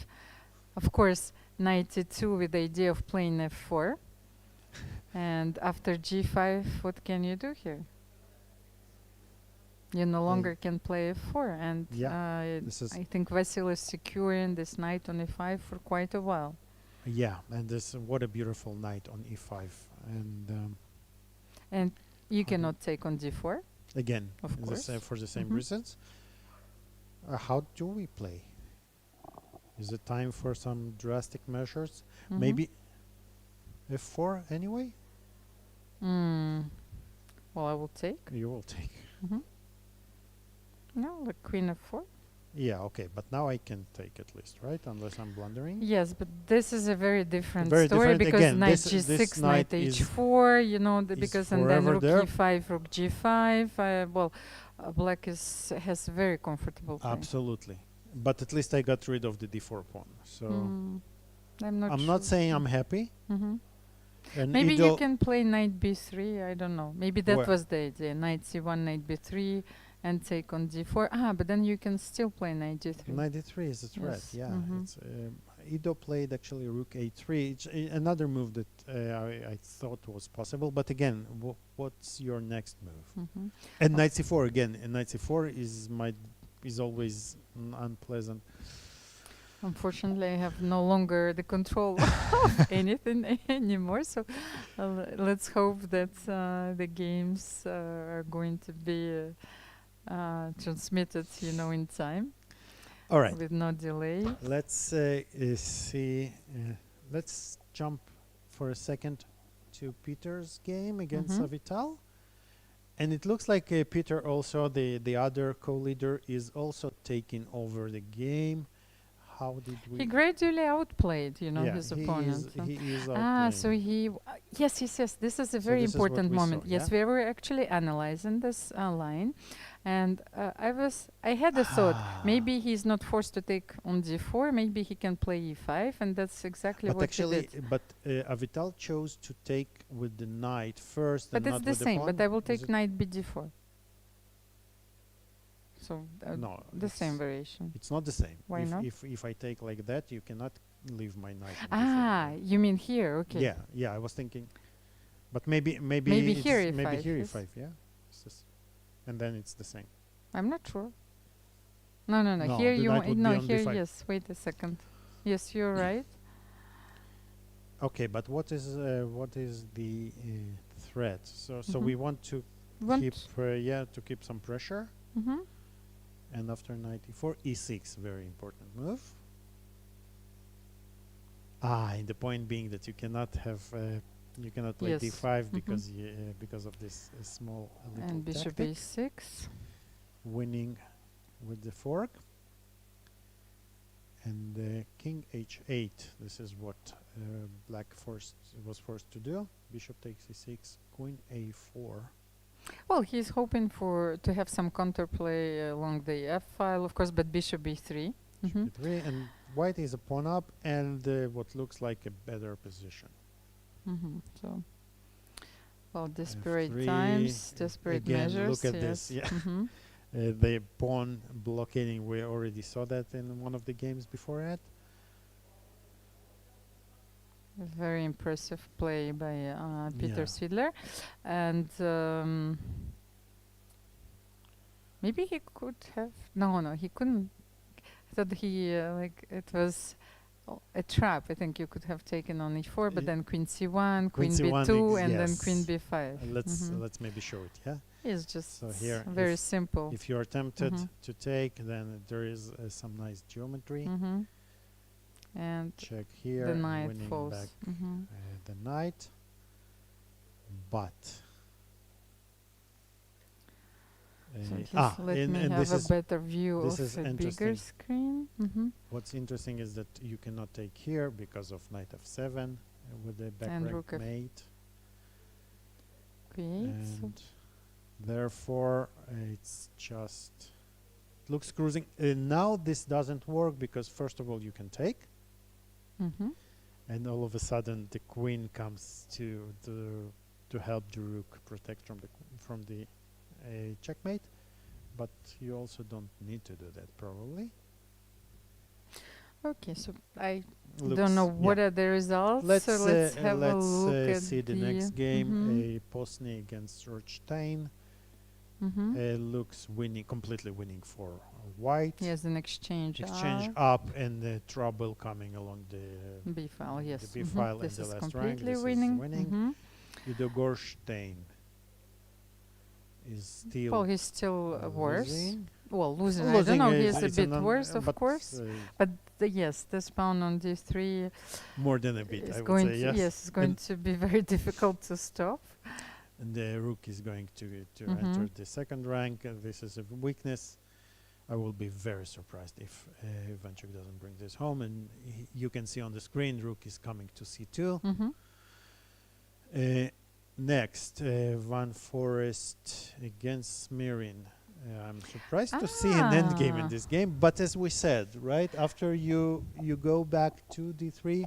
Of course, knight e2 with the idea of playing f4. And after g5, what can you do here? You no longer can play f4, and this is I think Vasil is securing this knight on e5 for quite a while. yeah, and this what a beautiful knight on e5, and And you How cannot take on d4. again, Of course. for the same Mhm. reasons. How do we play? Is it time for some drastic measures? Mhm. Maybe f4 anyway? Well, I will take. You will take. No, the queen f4. Yeah, okay, but now I can take at least, right? Unless I'm blundering. Yes, but this is a very different Very story different. because Again, knight this g6, knight knight is- h4, you know, is because and then forever rook there. e5, rook g5. Black has very comfortable play. Absolutely. But at least I got rid of the d4 pawn. So I'm not I'm sure. not saying I'm happy. Mhm. And Maybe you Ido- can play knight b3. I don't know. Maybe that Where? was the idea. Knight c1, knight b3, and take on d4. But then you can still play knight d3. Knight d3 is a threat. Yes. Yeah, Mhm. it's Ido played actually rook a3. It's another move that I thought was possible. But again, what's your next move? Mhm. And knight c4 again. And knight c4 is always unpleasant. Unfortunately, I have no longer the control of anything anymore. So let's hope that the games are going to be transmitted, you know, in time. All right. With no delay. Let's see. Let's jump for a second to Peter's game against Mhm. Avital. And it looks like Peter also, the other co-leader, is also taking over the game. How did we... He gradually outplayed, you know, Yeah, his he opponent. He is So outplaying. he, yes, this is a So very this is what important we moment. saw, Yes, yeah? we were actually analyzing this line, and I had a thought. Maybe he's not forced to take on d4. Maybe he can play e5, and that's exactly But what actually, he did. Avital chose to take with the knight first But and it's not the with the same. pawn. But I will Is take it- knight bd4. So No, the same it's- variation. It's not the same. Why if, not? If I take like that, you cannot leave my knight. on d4. You mean here? Okay. Yeah. I was thinking, but maybe Maybe it's here maybe e5, here yes. e5. Yeah, it's just- and then it's the same. I'm not sure. No. No, Here the you knight want would be no on here. d5. Yes. Wait a second. Yes, you're right. Okay, but what is the threat? So Mhm. we want to Want- keep to keep some pressure. Mhm. And after knight e4, e6, very important move. And the point being that you cannot have you cannot play Yes. d5 Mhm. because of this small little And bishop tactic. a6. Winning with the fork. And king h8. This is what black was forced to do. Bishop takes e6, queen a4. Well, he's hoping to have some counterplay along the f file, of course, but bishop b3. Mhm. b3, and white is a pawn up and what looks like a better position. So, well, desperate F3, times, desperate again, measures. look at yes. this, yeah. Mhm. The pawn blockading, we already saw that in one of the games before it. Very impressive play by Peter Yeah. Svidler, and maybe he could have. No, he couldn't. I thought he it was a trap. I think you could have taken on e4, but then queen c1, queen C1 b2, and then yes. queen b5. Let's maybe show it. Yeah. It's just So here, very simple. If you are tempted Mhm. to take, then there is some nice geometry. And Check here. the knight winning falls. back the knight, but So Uh, just let and, me and have this a is better view this of is a bigger interesting. screen. What's interesting is that you cannot take here because of knight f7 with the back And rank rook F- mate, Great. So and therefore it's just looks cruising. Now this doesn't work because first of all you can take, and all of a sudden the queen comes to help the rook protect from the checkmate, but you also don't need to do that probably. Okay, so I Looks, don't know yeah. what are the results. So let's have a look at see the next game. Posny against Rochtain. Looks winning, completely winning for white. Yes, an exchange. Exchange up and trouble coming along the B file. Yes, the B file and this the is last rank. completely This winning. is winning. The Gorstein is still Well, he's still worse. losing. Well, losing. I don't know. He's a bit worse, of but, course. But yes, this pawn on d3 more than a bit, is I would going say. to Yes, it's going to be very difficult to stop. and the rook is going to enter the second rank. This is a weakness. I will be very surprised if Ivanchuk doesn't bring this home. And you can see on the screen, rook is coming to c2. Next, Van Forest against Smirin. I'm surprised to see an endgame in this game, but as we said, right after you go back to d3,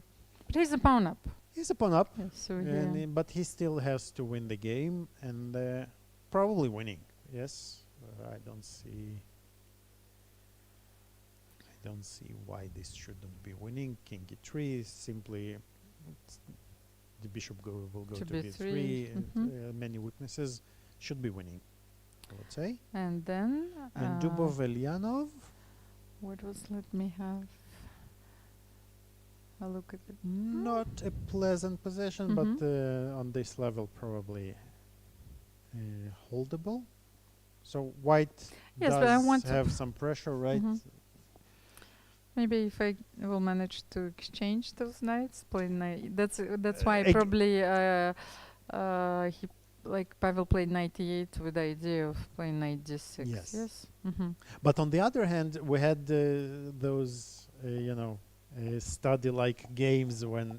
But he's a pawn up. he's a pawn up, Yes, so and but he still has to win the game, and probably winning. Yes, I don't see why this shouldn't be winning. King e3 is simply the bishop will go to b3, and many weaknesses, should be winning, I would say. And then And Dubov Elyanov, what was? Let me have a look at it. not a pleasant position, but on this level probably holdable. So white Yes, but I want does to have some pressure, right? Maybe if I will manage to exchange those knights, play knight. That's why eg- probably he Pavel played knight e8 with the idea of playing knight d6. Yes. Yes. But on the other hand, we had those, study-like games when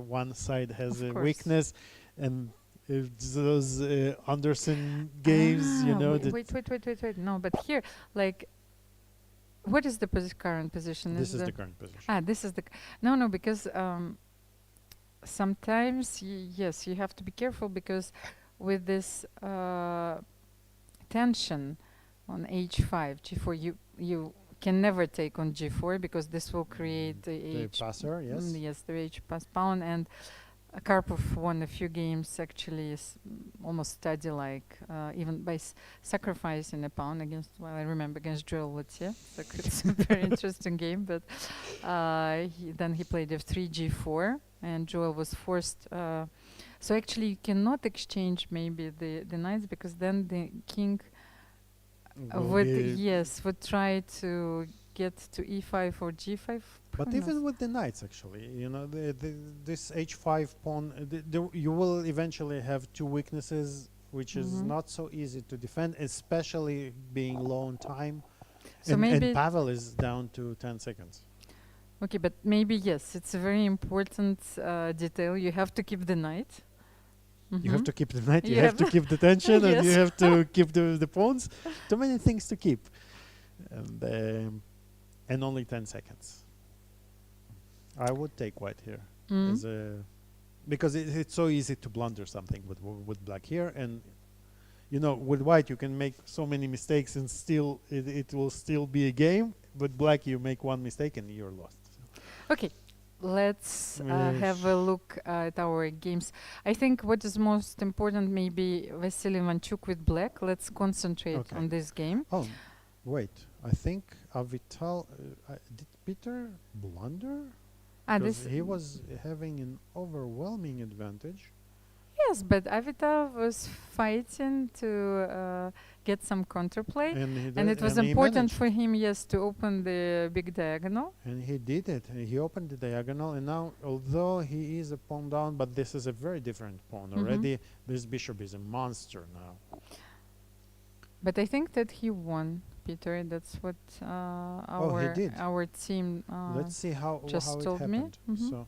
one side has Of a course. weakness, and those Anderson games, Wait. No, but here, what is the current position? This is the current position. This is the no, because sometimes yes, you have to be careful because with this tension on h5, g4, you can never take on g4 because this will create the h passer, yes. Yes, the h pass pawn, and Karpov won a few games actually almost study-like, even by sacrificing a pawn against, well, I remember against Joel Luthier. So it's a very interesting game, but then he played f3, g4, and Joel was forced. So actually you cannot exchange maybe the knights because then the king would try to get to e5 or g5. But even with the knights, actually, this h5 pawn, you will eventually have two weaknesses, which is not so easy to defend, especially being low on time. So and Pavel is down to 10 seconds. Okay, but maybe yes, it's a very important detail. You have to keep the knight. You have to keep the knight, you have to keep the tension, and you have to keep the pawns. Too many things to keep. And only 10 seconds. I would take white here as because it's so easy to blunder something with black here, and with white you can make so many mistakes and still it will still be a game. With black you make one mistake and you're lost. Okay, let's have a look at our games. I think what is most important maybe Vasil Ivanchuk with black. Let's concentrate on this game. Oh, wait. I think Avital did Peter blunder? Because he was having an overwhelming advantage. Yes, but Avitov was fighting to get some counterplay, and it was important for him, yes, to open the big diagonal. And he did it. He opened the diagonal, and now, although he is a pawn down, but this is a very different pawn already. This bishop is a monster now. But I think that he won, Peter. That's what Oh, he did. our team Let's see how just it told me. happened. Mhm. So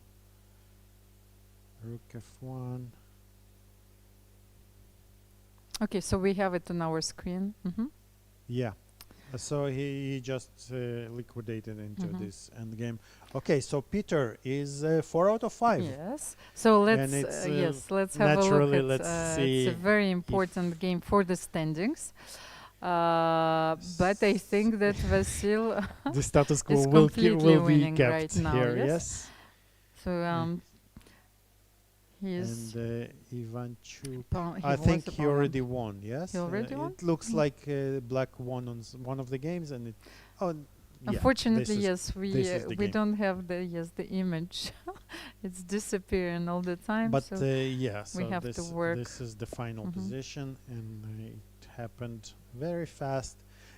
rook f1. Okay, so we have it on our screen. Yeah. So he just liquidated into Mhm. this endgame. Okay, so Peter is 4 out of 5. Yes. So let's it's, let's have a look naturally, at. let's It's see a very important game for the standings. But I think that Vasil The status quo is will completely be winning kept right now. here. Yes. Yes. So he is. And Ivanchuk, He I was think he opponent. already won. Yes. He already won? It looks Mm. like black won on one of the games, and it. Oh, yeah. Unfortunately, this yes, this is the we game. don't have the image. It's disappearing all the time. But so yeah, so we have to this work. this is the final Mhm. position, and it happened very fast,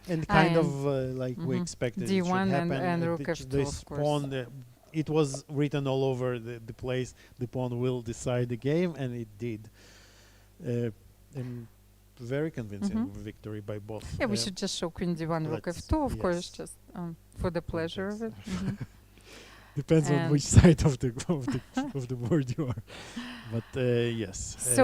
and Ah, kind of and like we Mhm. expected it D1 should happen. and rook the f2, the of course. pawn, it was written all over the place. The pawn will decide the game, and it did. And very convincing Mhm. victory by both. Yeah, we should just show Queen D1, rook let's- f2, of course, yes. just for the pleasure of it. Mhm. Depends on which And- side of the of the board you are. But yes. So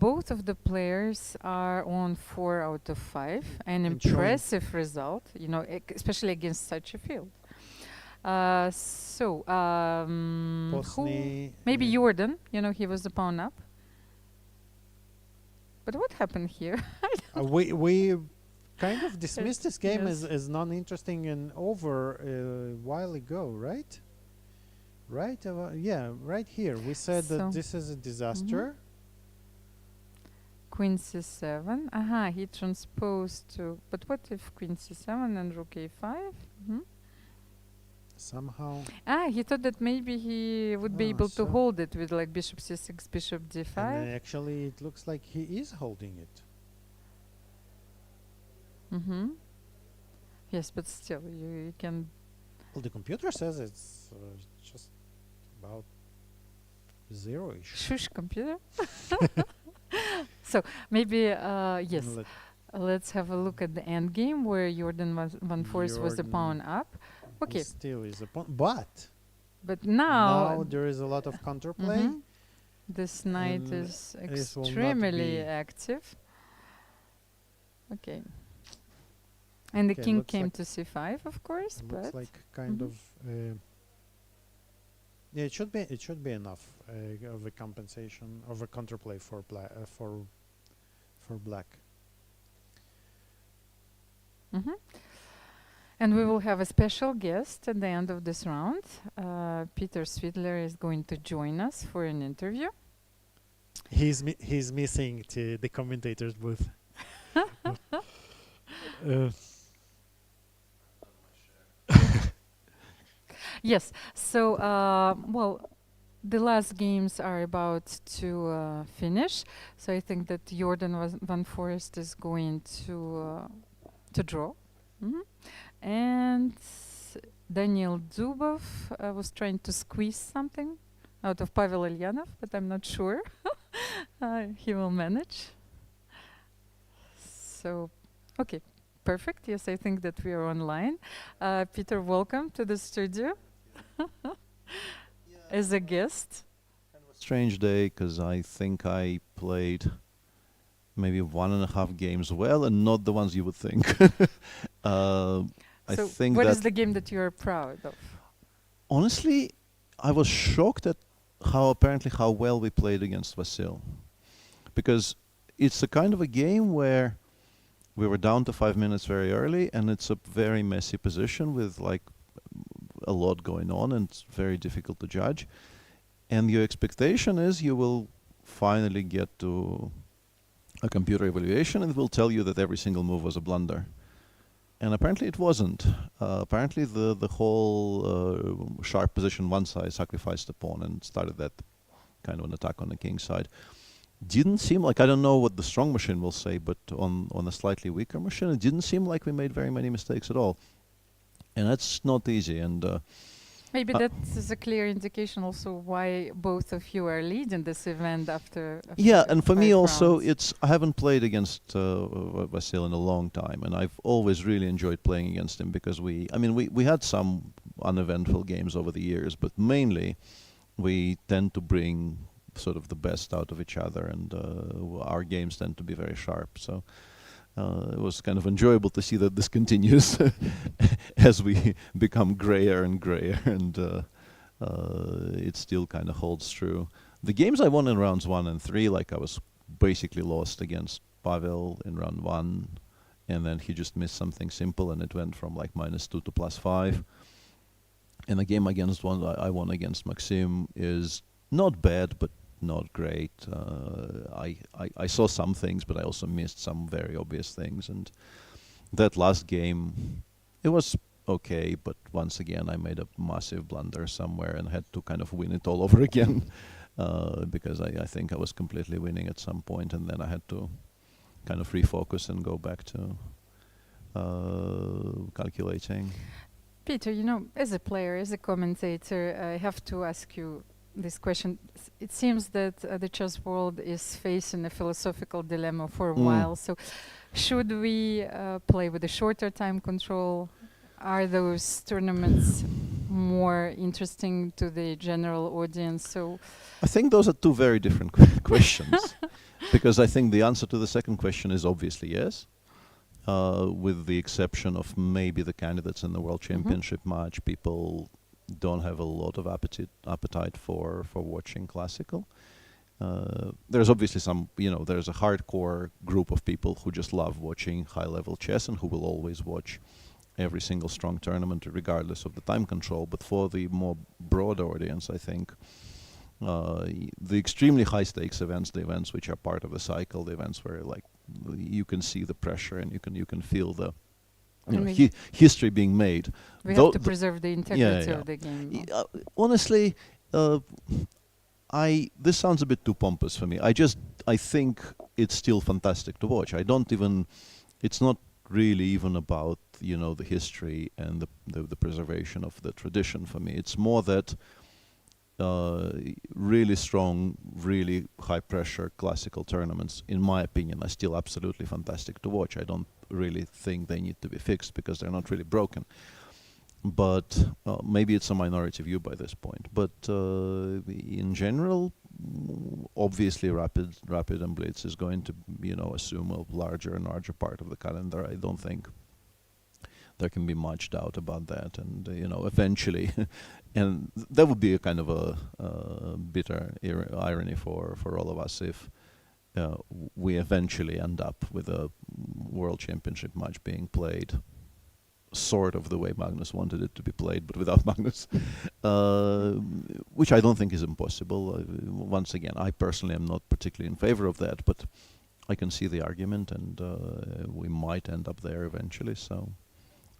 both of the players are on 4 out of 5, an And showing- impressive result, you know, especially against such a field. So who? Posny, Maybe Jordan, you know, he was the pawn up. But what happened here? we kind of dismissed this game Yes. as non-interesting and over a while ago, right? Right? Yeah, right here. We said So- that this is a disaster. Queen c7. Aha, he transposed to. But what if Queen c7 and rook a5? Somehow. He thought that maybe he would be Ah, able to so- hold it with like bishop c6, bishop d5. And actually, it looks like he is holding it. Yes, but still, you can. Well, the computer says it's just about zero-ish. Shush, computer. So maybe yes. Let- Let's have a look at the end game where Jordan van Forst was the pawn Jordan up. Okay, Still is a pawn, but but now now there is a lot of counterplay. Mhm. This knight And is this will not extremely be- active. Okay. And the Okay, king looks came like- to c5, of course, It but looks like kind Mhm. of. Yeah, it should be enough of a compensation of a counterplay for black. Mhm. And we will have a special guest at the end of this round. Peter Svidler is going to join us for an interview. He's missing to the commentators booth. Yes. So, well, the last games are about to finish. So I think that Jordan van Forest is going to draw. And Daniil Dubov was trying to squeeze something out of Pavel Ulyanov, but I'm not sure he will manage. So, okay, perfect. Yes, I think that we are online. Peter, welcome to the studio as a guest. Strange day because I think I played maybe 1.5 games well and not the ones you would think. I So think what that is the game that you are proud of? honestly, I was shocked at how well we played against Vasil, because it's a kind of a game where we were down to 5 minutes very early, and it's a very messy position with like a lot going on, and it's very difficult to judge. And your expectation is you will finally get to a computer evaluation and it will tell you that every single move was a blunder. And apparently it wasn't. Apparently the whole sharp position once I sacrificed the pawn and started that kind of an attack on the king's side. Didn't seem like, I don't know what the strong machine will say, but on a slightly weaker machine, it didn't seem like we made very many mistakes at all. And that's not easy. And Maybe Uh, that is a clear indication also why both of you are leading this event after Yeah, and for me 5 also, rounds. I haven't played against Vasil in a long time, and I've always really enjoyed playing against him because we had some uneventful games over the years, but mainly we tend to bring sort of the best out of each other, and our games tend to be very sharp. So it was kind of enjoyable to see that this continues as we become grayer and grayer, and it still kind of holds true. The games I won in rounds 1 and 3, like I was basically lost against Pavel in round 1, and then he just missed something simple, and it went from like -2 to +5. And the game against one I won against Maxim is not bad, but not great. I saw some things, but I also missed some very obvious things. And that last game, it was okay, but once again, I made a massive blunder somewhere and had to kind of win it all over again because I think I was completely winning at some point, and then I had to kind of refocus and go back to calculating. Peter, as a player, as a commentator, I have to ask you this question. It seems that the chess world is facing a philosophical dilemma for a while. So, should we play with a shorter time control? Are those tournaments more interesting to the general audience? So, I think those are two very different questions, because I think the answer to the second question is obviously yes. With the exception of maybe the candidates in the World Championship match, people don't have a lot of appetite for watching classical. There's obviously there's a hardcore group of people who just love watching high-level chess and who will always watch every single strong tournament regardless of the time control. But for the more broader audience, I think the extremely high-stakes events, the events which are part of the cycle, the events where like you can see the pressure and you can feel the history being made. We have to preserve the integrity of the game. Honestly, this sounds a bit too pompous for me. I think it's still fantastic to watch. It's not really even about the history and the preservation of the tradition for me. It's more that really strong, really high-pressure classical tournaments, in my opinion, are still absolutely fantastic to watch. I don't really think they need to be fixed because they're not really broken. But maybe it's a minority view by this point. But in general, obviously, Rapid and Blitz is going to, assume a larger and larger part of the calendar. I don't think there can be much doubt about that. And eventually, and that would be a kind of a bitter irony for all of us if we eventually end up with a World Championship match being played sort of the way Magnus wanted it to be played, but without Magnus, which I don't think is impossible. Once again, I personally am not particularly in favor of that, but I can see the argument, and we might end up there eventually, so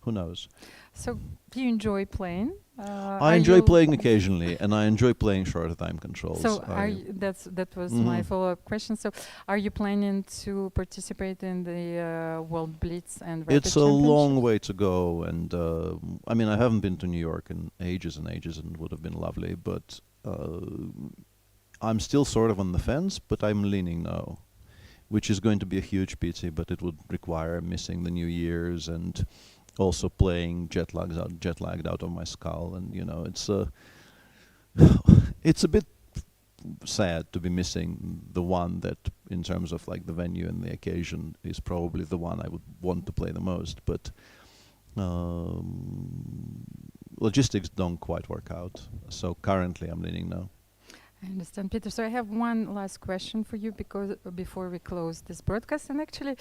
who knows? So, do you enjoy playing? I enjoy playing occasionally, and I enjoy playing shorter time controls. So, that was my follow-up question. So, are you planning to participate in the World Blitz and Rapid It's a long way to go, and I haven't been to New York in ages and ages, and would have been lovely, but I'm still sort of on the fence, but I'm leaning no, which is going to be a huge pity, but it would require missing the New Year's and also playing jet lagged out of my skull, and it's a bit sad to be missing the one that, in terms of like the venue and the occasion, is probably the one I would want to play the most. But logistics don't quite work out, so currently I'm leaning no. I understand, Peter. So I have one last question for you because before we close this broadcast, and actually,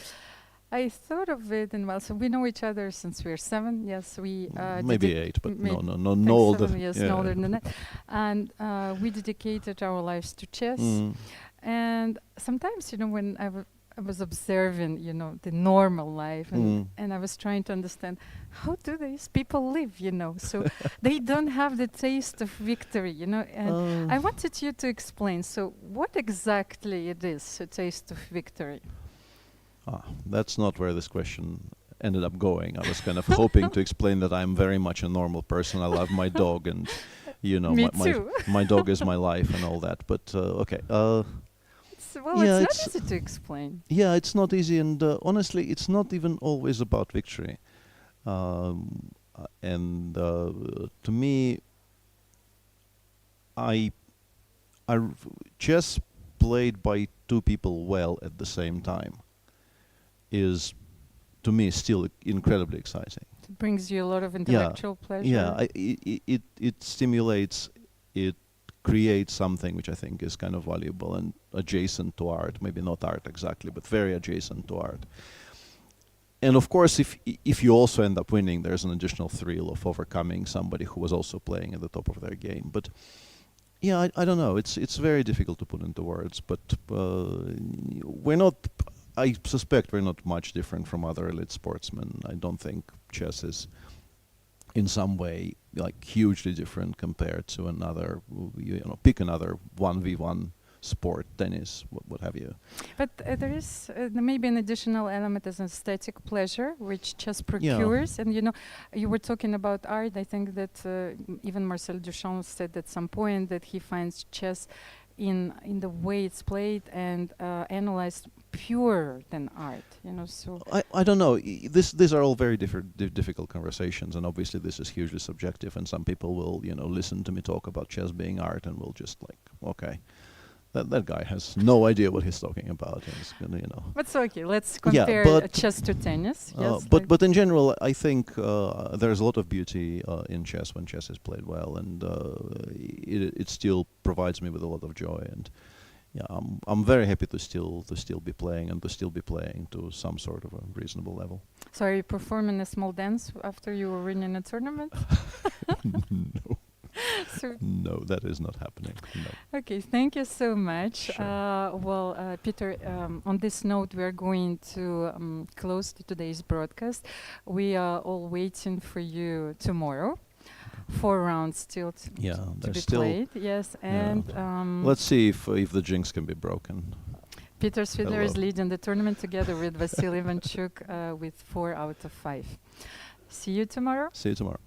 I thought of it, and so we know each other since we're 7. Yes, we maybe 8, but no older. 7 years, no older than that. And we dedicated our lives to chess. And sometimes, when I was observing, the normal life, and I was trying to understand how do these people live, So they don't have the taste of victory, And I wanted you to explain. So what exactly it is, a taste of victory? That's not where this question ended up going. I was kind of hoping to explain that I'm very much a normal person. I love my dog, and Me my too. my dog is my life and all that. But okay. It's not easy to explain. Yeah, it's not easy, and honestly, it's not even always about victory. And to me, chess played by two people well at the same time is, to me, still incredibly exciting. It brings you a lot of intellectual pleasure. Yeah, it stimulates, it creates something which I think is kind of valuable and adjacent to art. Maybe not art exactly, but very adjacent to art. And of course, if you also end up winning, there's an additional thrill of overcoming somebody who was also playing at the top of their game. But yeah, I don't know. It's very difficult to put into words. But we're not. I suspect we're not much different from other elite sportsmen. I don't think chess is, in some way, like hugely different compared to another. Pick another 1v1 sport, tennis, what have you. But there is maybe an additional element as an aesthetic pleasure, which chess procures. And you were talking about art. I think that even Marcel Duchamp said at some point that he finds chess in the way it's played and analyzed purer than art. So I don't know. These are all very difficult conversations, and obviously this is hugely subjective. And some people will listen to me talk about chess being art, and will just like, okay. That guy has no idea what he's talking about. And it's gonna, But so okay, let's compare chess to tennis. Yes, but in general, I think there's a lot of beauty in chess when chess is played well, and it still provides me with a lot of joy. And yeah, I'm very happy to still be playing, and to still be playing to some sort of a reasonable level. So are you performing a small dance after you were winning a tournament? No. So No, that is not happening. No. okay, thank you so much. Sure. Peter, on this note, we are going to close today's broadcast. We are all waiting for you tomorrow. 4 rounds still to be played. Yes, and let's see if the jinx can be broken. Peter Svidler is leading the tournament together with Vasil Ivanchuk with 4 out of 5. See you tomorrow. See you tomorrow.